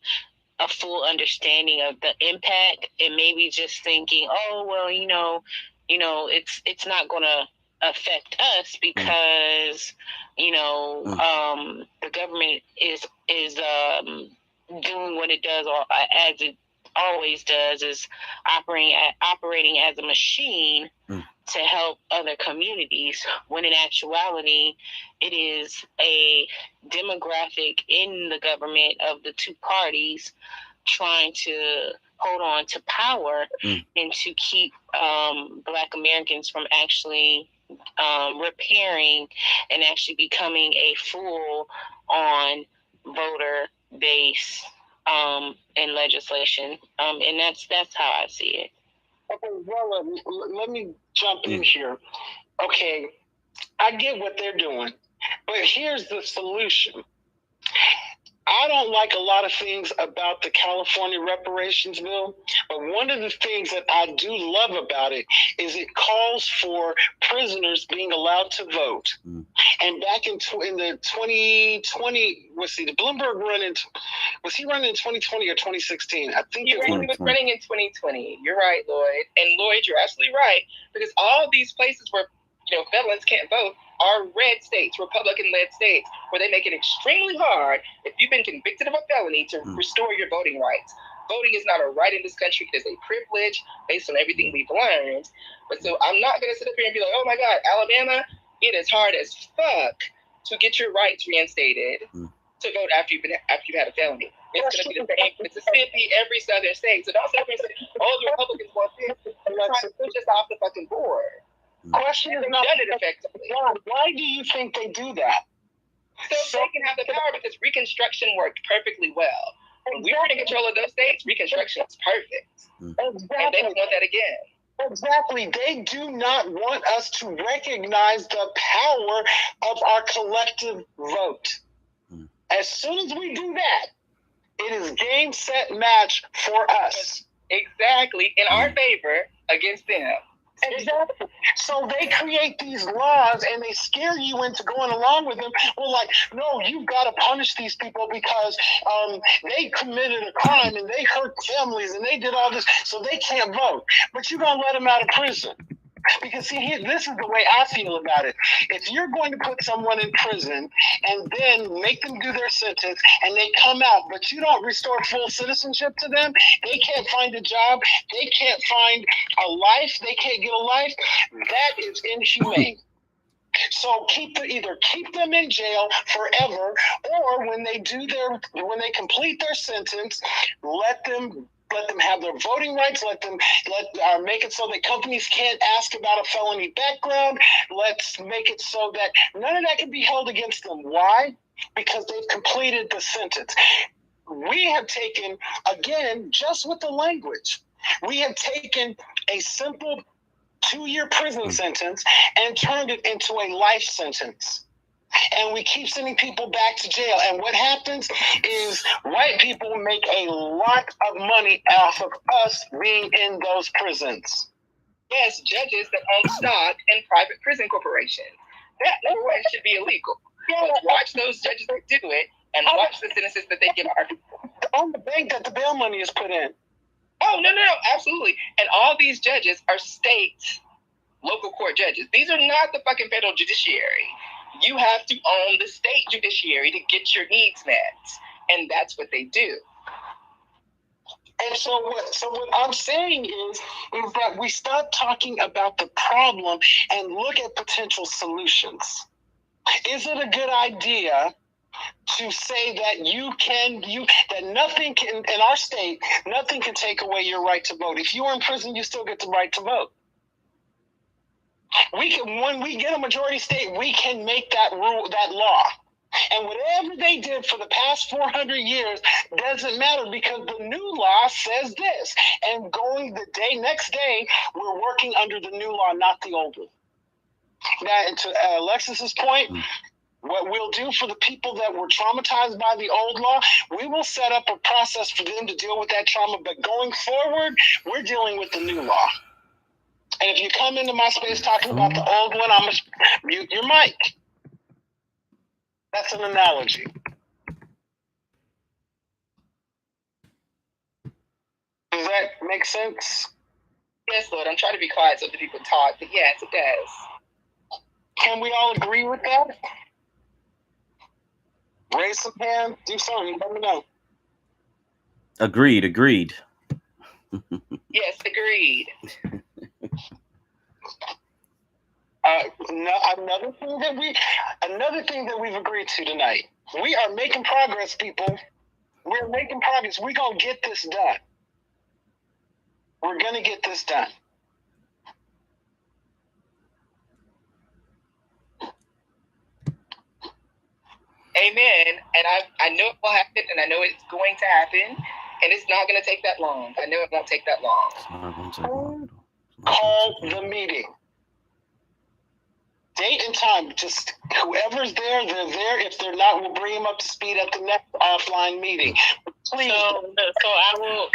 a full understanding of the impact, and maybe just thinking, oh, well, you know, it's not going to affect us because, you know, the government is doing what it does, or as it always does, is operating as a machine to help other communities, when in actuality it is a demographic in the government of the two parties trying to hold on to power and to keep Black Americans from actually repairing and actually becoming a full-on voter base in legislation, and that's how I see it. Okay, well, let me jump in here. Okay, I get what they're doing, but here's the solution. I don't like a lot of things about the California reparations bill, but one of the things that I do love about it is it calls for prisoners being allowed to vote. And back in the 2020, the Bloomberg was he running in 2020 or 2016? I think he was running in 2020. You're right, Lloyd. And Lloyd, you're absolutely right, because all these places where, you know, felons can't vote are red states, Republican-led states, where they make it extremely hard if you've been convicted of a felony to restore your voting rights. Voting is not a right in this country. It is a privilege based on everything we've learned. But so I'm not going to sit up here and be like, oh my God, Alabama, it is hard as fuck to get your rights reinstated to vote after you've had a felony. It's going to be the same in Mississippi, every southern state. So don't sit up here and say, oh, the Republicans want this. They're trying to push us off the fucking board. Question is not done it effectively. Why do you think they do that? So they can have the power, because Reconstruction worked perfectly well. When we were in control of those states, Reconstruction is perfect. Exactly. And they don't want that again. Exactly. They do not want us to recognize the power of our collective vote. As soon as we do that, it is game, set, match for us. Exactly. In our favor against them. Exactly. So they create these laws and they scare you into going along with them. Well, like, no, you've got to punish these people because they committed a crime and they hurt families and they did all this, so they can't vote. But you're going to let them out of prison. Because, see, this is the way I feel about it. If you're going to put someone in prison and then make them do their sentence and they come out, but you don't restore full citizenship to them, they can't find a job, they can't find a life, they can't get a life, that is inhumane. So either keep them in jail forever, or when they complete their sentence, let them Let them have their voting rights. Let make it so that companies can't ask about a felony background. Let's make it so that none of that can be held against them. Why? Because they've completed the sentence. We have taken, again, just with the language, we have taken a simple 2-year prison sentence and turned it into a life sentence. And we keep sending people back to jail. And what happens is white people make a lot of money off of us being in those prisons. Yes, judges that own stock in private prison corporations. That way should be illegal. But watch those judges that do it and watch the sentences that they give our people. On the bank that the bail money is put in. Oh, no, absolutely. And all these judges are state, local court judges. These are not the fucking federal judiciary. You have to own the state judiciary to get your needs met. And that's what they do. And so what I'm saying is that we start talking about the problem and look at potential solutions. Is it a good idea to say that that nothing can, in our state, nothing can take away your right to vote? If you are in prison, you still get the right to vote. When we get a majority state, we can make that law. And whatever they did for the past 400 years doesn't matter, because the new law says this. And next day, we're working under the new law, not the old one. Now, and to Alexis's point, what we'll do for the people that were traumatized by the old law, we will set up a process for them to deal with that trauma. But going forward, we're dealing with the new law. And if you come into my space talking about the old one, I'm going to mute your mic. That's an analogy. Does that make sense? Yes, Lord. I'm trying to be quiet so the people talk, but yes, it does. Can we all agree with that? Raise some hands, do something, let me know. Agreed. Yes, agreed. Another thing that we've agreed to tonight. We are making progress, people. We're making progress. We're gonna get this done. We're gonna get this done. Amen. And I know it will happen, and I know it's going to happen, and it's not going to take that long. I know it won't take that long. Call the meeting. Date and time. Just whoever's there, they're there. If they're not, we'll bring them up to speed at the next offline meeting. Please. So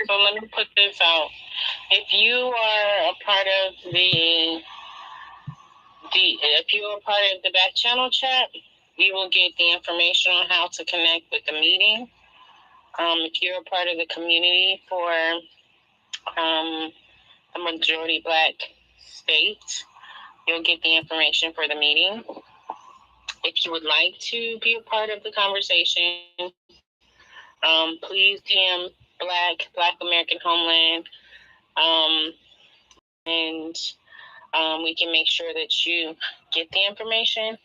let me put this out. If you are a part of the back channel chat, you will get the information on how to connect with the meeting. If you're a part of the community for a majority Black state, you'll get the information for the meeting. If you would like to be a part of the conversation, please DM Black American Homeland, and we can make sure that you get the information.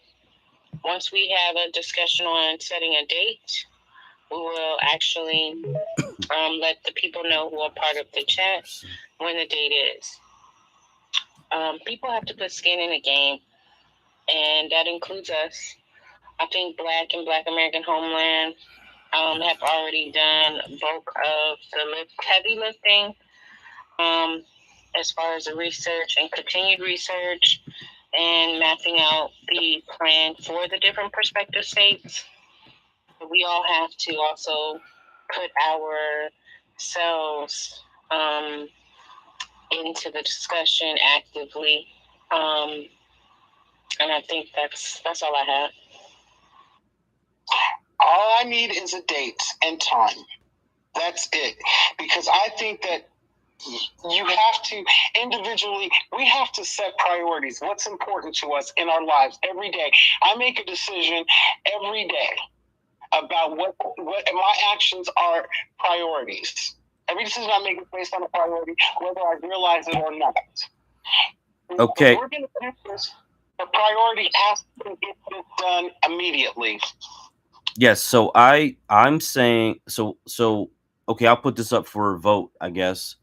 Once we have a discussion on setting a date, we will actually let the people know who are part of the chat when the date is. People have to put skin in the game, and that includes us. I think Black and Black American Homeland have already done bulk of the heavy lifting as far as the research and continued research and mapping out the plan for the different prospective states. We all have to also put ourselves into the discussion actively. And I think that's all I have. All I need is a date and time. That's it. Because I think that you have to individually, we have to set priorities. What's important to us in our lives every day. I make a decision every day about what my actions are priorities. Every decision I make is based on a priority, whether I realize it or not. Okay. If we're going to do this, the priority has to get this done immediately. Yes, so I'm saying so okay, I'll put this up for a vote, I guess.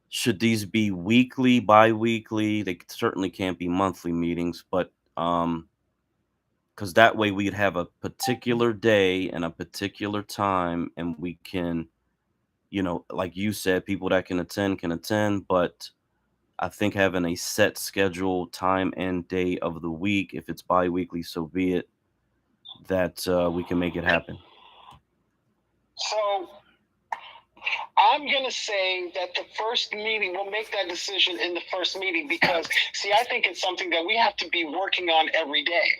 Should these be weekly, bi-weekly? They certainly can't be monthly meetings, but because that way we'd have a particular day and a particular time, and we can, you know, like you said, people that can attend, but I think having a set schedule, time and day of the week, if it's bi-weekly, so be it, that we can make it happen. So I'm going to say that the first meeting, we'll make that decision in the first meeting because, see, I think it's something that we have to be working on every day.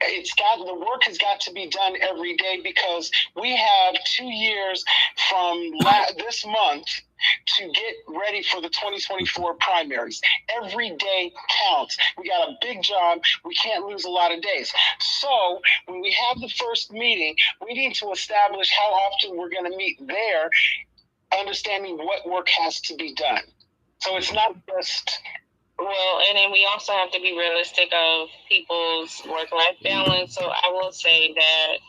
The work has got to be done every day because we have 2 years from this month to get ready for the 2024 primaries. Every day counts. We got a big job. We can't lose a lot of days. So when we have the first meeting, we need to establish how often we're going to meet there, understanding what work has to be done. So it's not just... Well, and then we also have to be realistic of people's work-life balance. So I will say that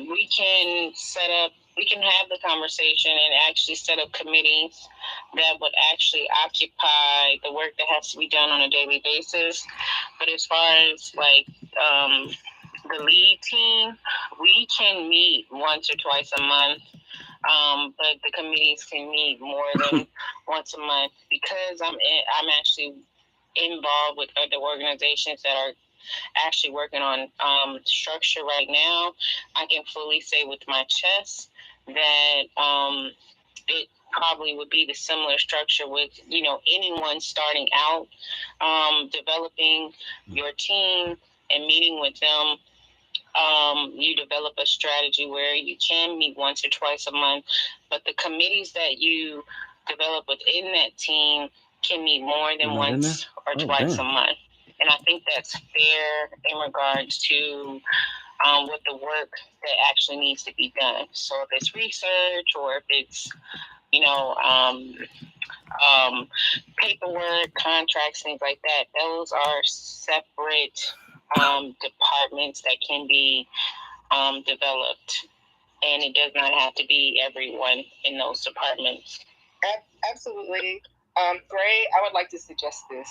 we can have the conversation and actually set up committees that would actually occupy the work that has to be done on a daily basis. But as far as like the lead team, we can meet once or twice a month. But the committees can meet more than once a month because I'm actually involved with other organizations that are actually working on structure right now. I can fully say with my chest that it probably would be the similar structure with, you know, anyone starting out, developing your team and meeting with them. You develop a strategy where you can meet once or twice a month, but the committees that you develop within that team can meet more than once or twice a month. And I think that's fair in regards to what the work that actually needs to be done. So if it's research or if it's, you know, paperwork, contracts, things like that, those are separate departments that can be developed, and it does not have to be everyone in those departments. Absolutely. Gray, I would like to suggest this.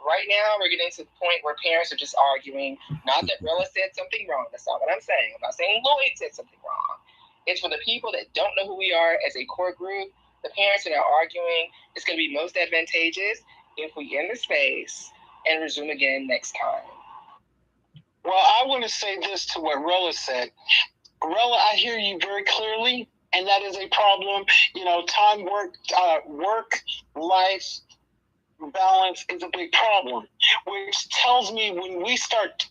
Right now, we're getting to the point where parents are just arguing. Not that Rella said something wrong. That's not what I'm saying. I'm not saying Lloyd said something wrong. It's for the people that don't know who we are as a core group. The parents are now arguing. It's going to be most advantageous if we end the space and resume again next time. Well, I want to say this to what Rella said. Rella, I hear you very clearly, and that is a problem. You know, work-life balance is a big problem, which tells me when we start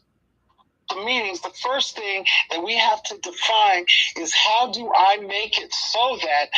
the meetings, the first thing that we have to define is how do I make it so that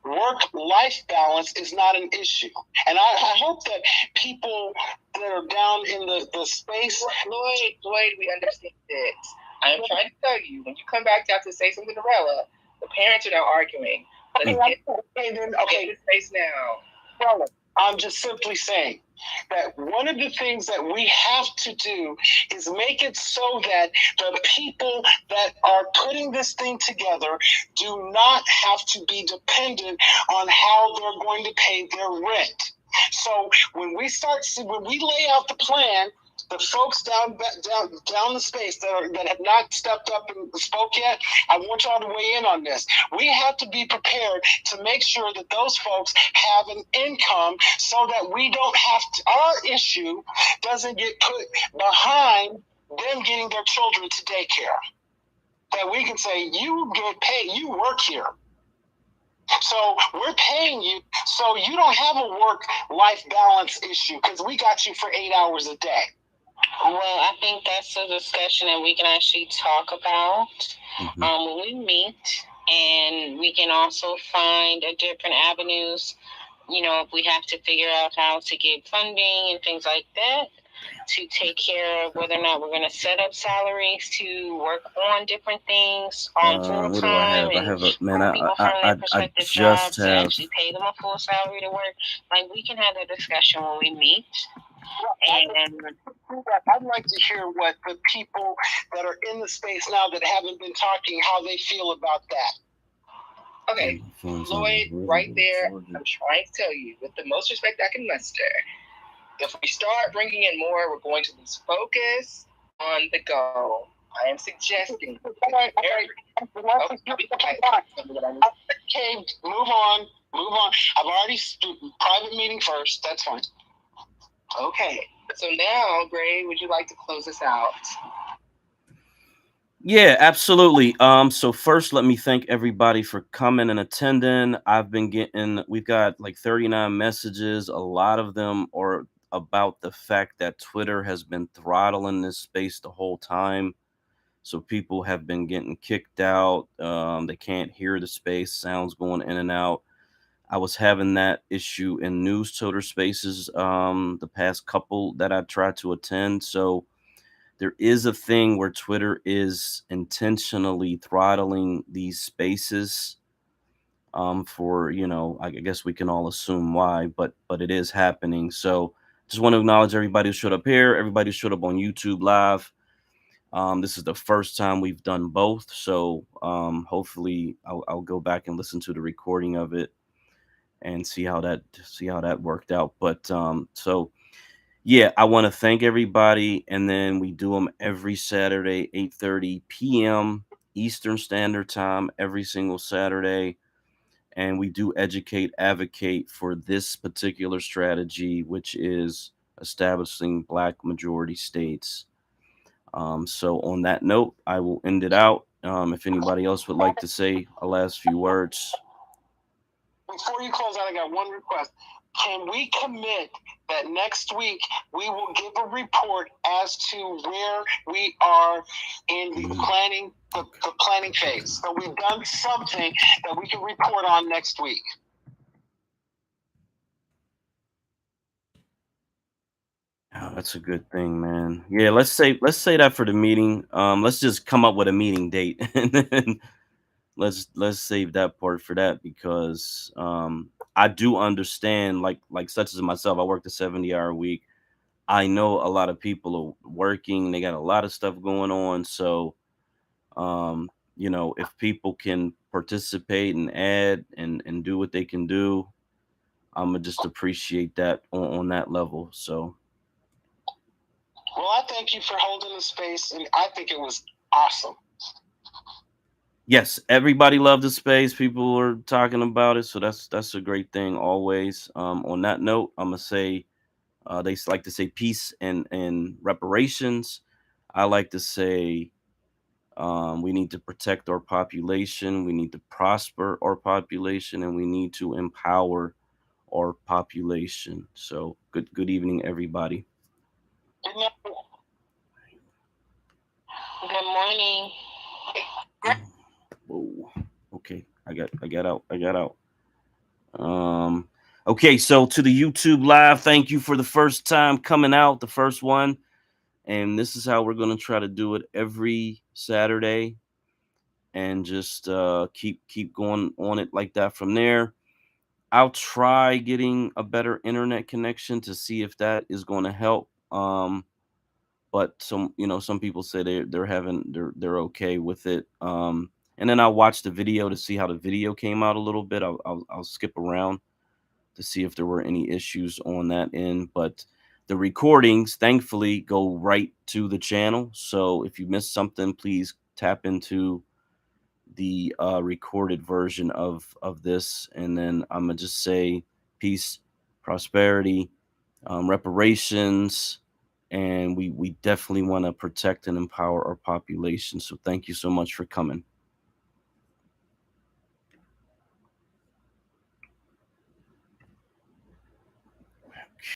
work-life balance is not an issue. And I hope that people that are down in the space... Lloyd, we understand it. I am trying to tell you, when you come back out to say something to Rella, the parents are now arguing. Okay, the space now. Rella, I'm just simply saying that one of the things that we have to do is make it so that the people that are putting this thing together do not have to be dependent on how they're going to pay their rent. So when we lay out the plan, the folks down the space that have not stepped up and spoke yet, I want y'all to weigh in on this. We have to be prepared to make sure that those folks have an income so that we don't have to, our issue doesn't get put behind them getting their children to daycare. That we can say, you get paid, you work here. So we're paying you, so you don't have a work-life balance issue because we got you for 8 hours a day. Well, I think that's a discussion that we can actually talk about when we meet, and we can also find different avenues, you know, if we have to figure out how to get funding and things like that to take care of whether or not we're going to set up salaries to work on different things on full What time. do I have? I just to have. actually pay them a full salary to work. Like, we can have that discussion when we meet. And I'd like to hear what the people that are in the space now that haven't been talking, how they feel about that. Okay, Lloyd, right there, I'm trying to tell you, with the most respect I can muster, if we start bringing in more, we're going to lose focus on the goal. I am suggesting. Okay, move on. I've already private meeting first. That's fine. Okay, so now, Gray, would you like to close us out? Yeah, absolutely. So first, let me thank everybody for coming and attending. We've got like 39 messages. A lot of them are about the fact that Twitter has been throttling this space the whole time. So people have been getting kicked out. They can't hear the space, sounds going in and out. I was having that issue in news Twitter spaces the past couple that I tried to attend. So there is a thing where Twitter is intentionally throttling these spaces for, I guess we can all assume why, but it is happening. So just want to acknowledge everybody who showed up here, everybody who showed up on YouTube Live. This is the first time we've done both. So hopefully I'll go back and listen to the recording of it and see how that worked out. But so yeah, I want to thank everybody. And then we do them every Saturday, 8:30 p.m. Eastern Standard Time, every single Saturday. And we do advocate for this particular strategy, which is establishing Black majority states. So on that note, I will end it out. If anybody else would like to say a last few words. Before you close out, I got one request. Can we commit that next week we will give a report as to where we are in the planning phase? So we've done something that we can report on next week. Oh, that's a good thing, man. Yeah, let's say that for the meeting. Let's just come up with a meeting date and then let's save that part for that, because I do understand, like such as myself, I worked a 70-hour week. I know a lot of people are working, they got a lot of stuff going on. So if people can participate and add and do what they can do, I'm gonna just appreciate that on that level. So well, I thank you for holding the space, and I think it was awesome. Yes, everybody loved the space. People were talking about it, so that's a great thing always. On that note, I'm gonna say they like to say peace and reparations. I like to say we need to protect our population, we need to prosper our population, and we need to empower our population. So good evening, everybody. Good morning. Whoa. Okay, I got out. Okay, so to the YouTube Live, thank you for the first time coming out, the first one. And this is how we're going to try to do it every Saturday, and just keep going on it like that from there. I'll try getting a better internet connection to see if that is going to help. But some people say they're okay with it. And then I'll watch the video to see how the video came out a little bit. I'll skip around to see if there were any issues on that end. But the recordings, thankfully, go right to the channel. So if you missed something, please tap into the recorded version of this. And then I'm going to just say peace, prosperity, reparations. And we definitely want to protect and empower our population. So thank you so much for coming.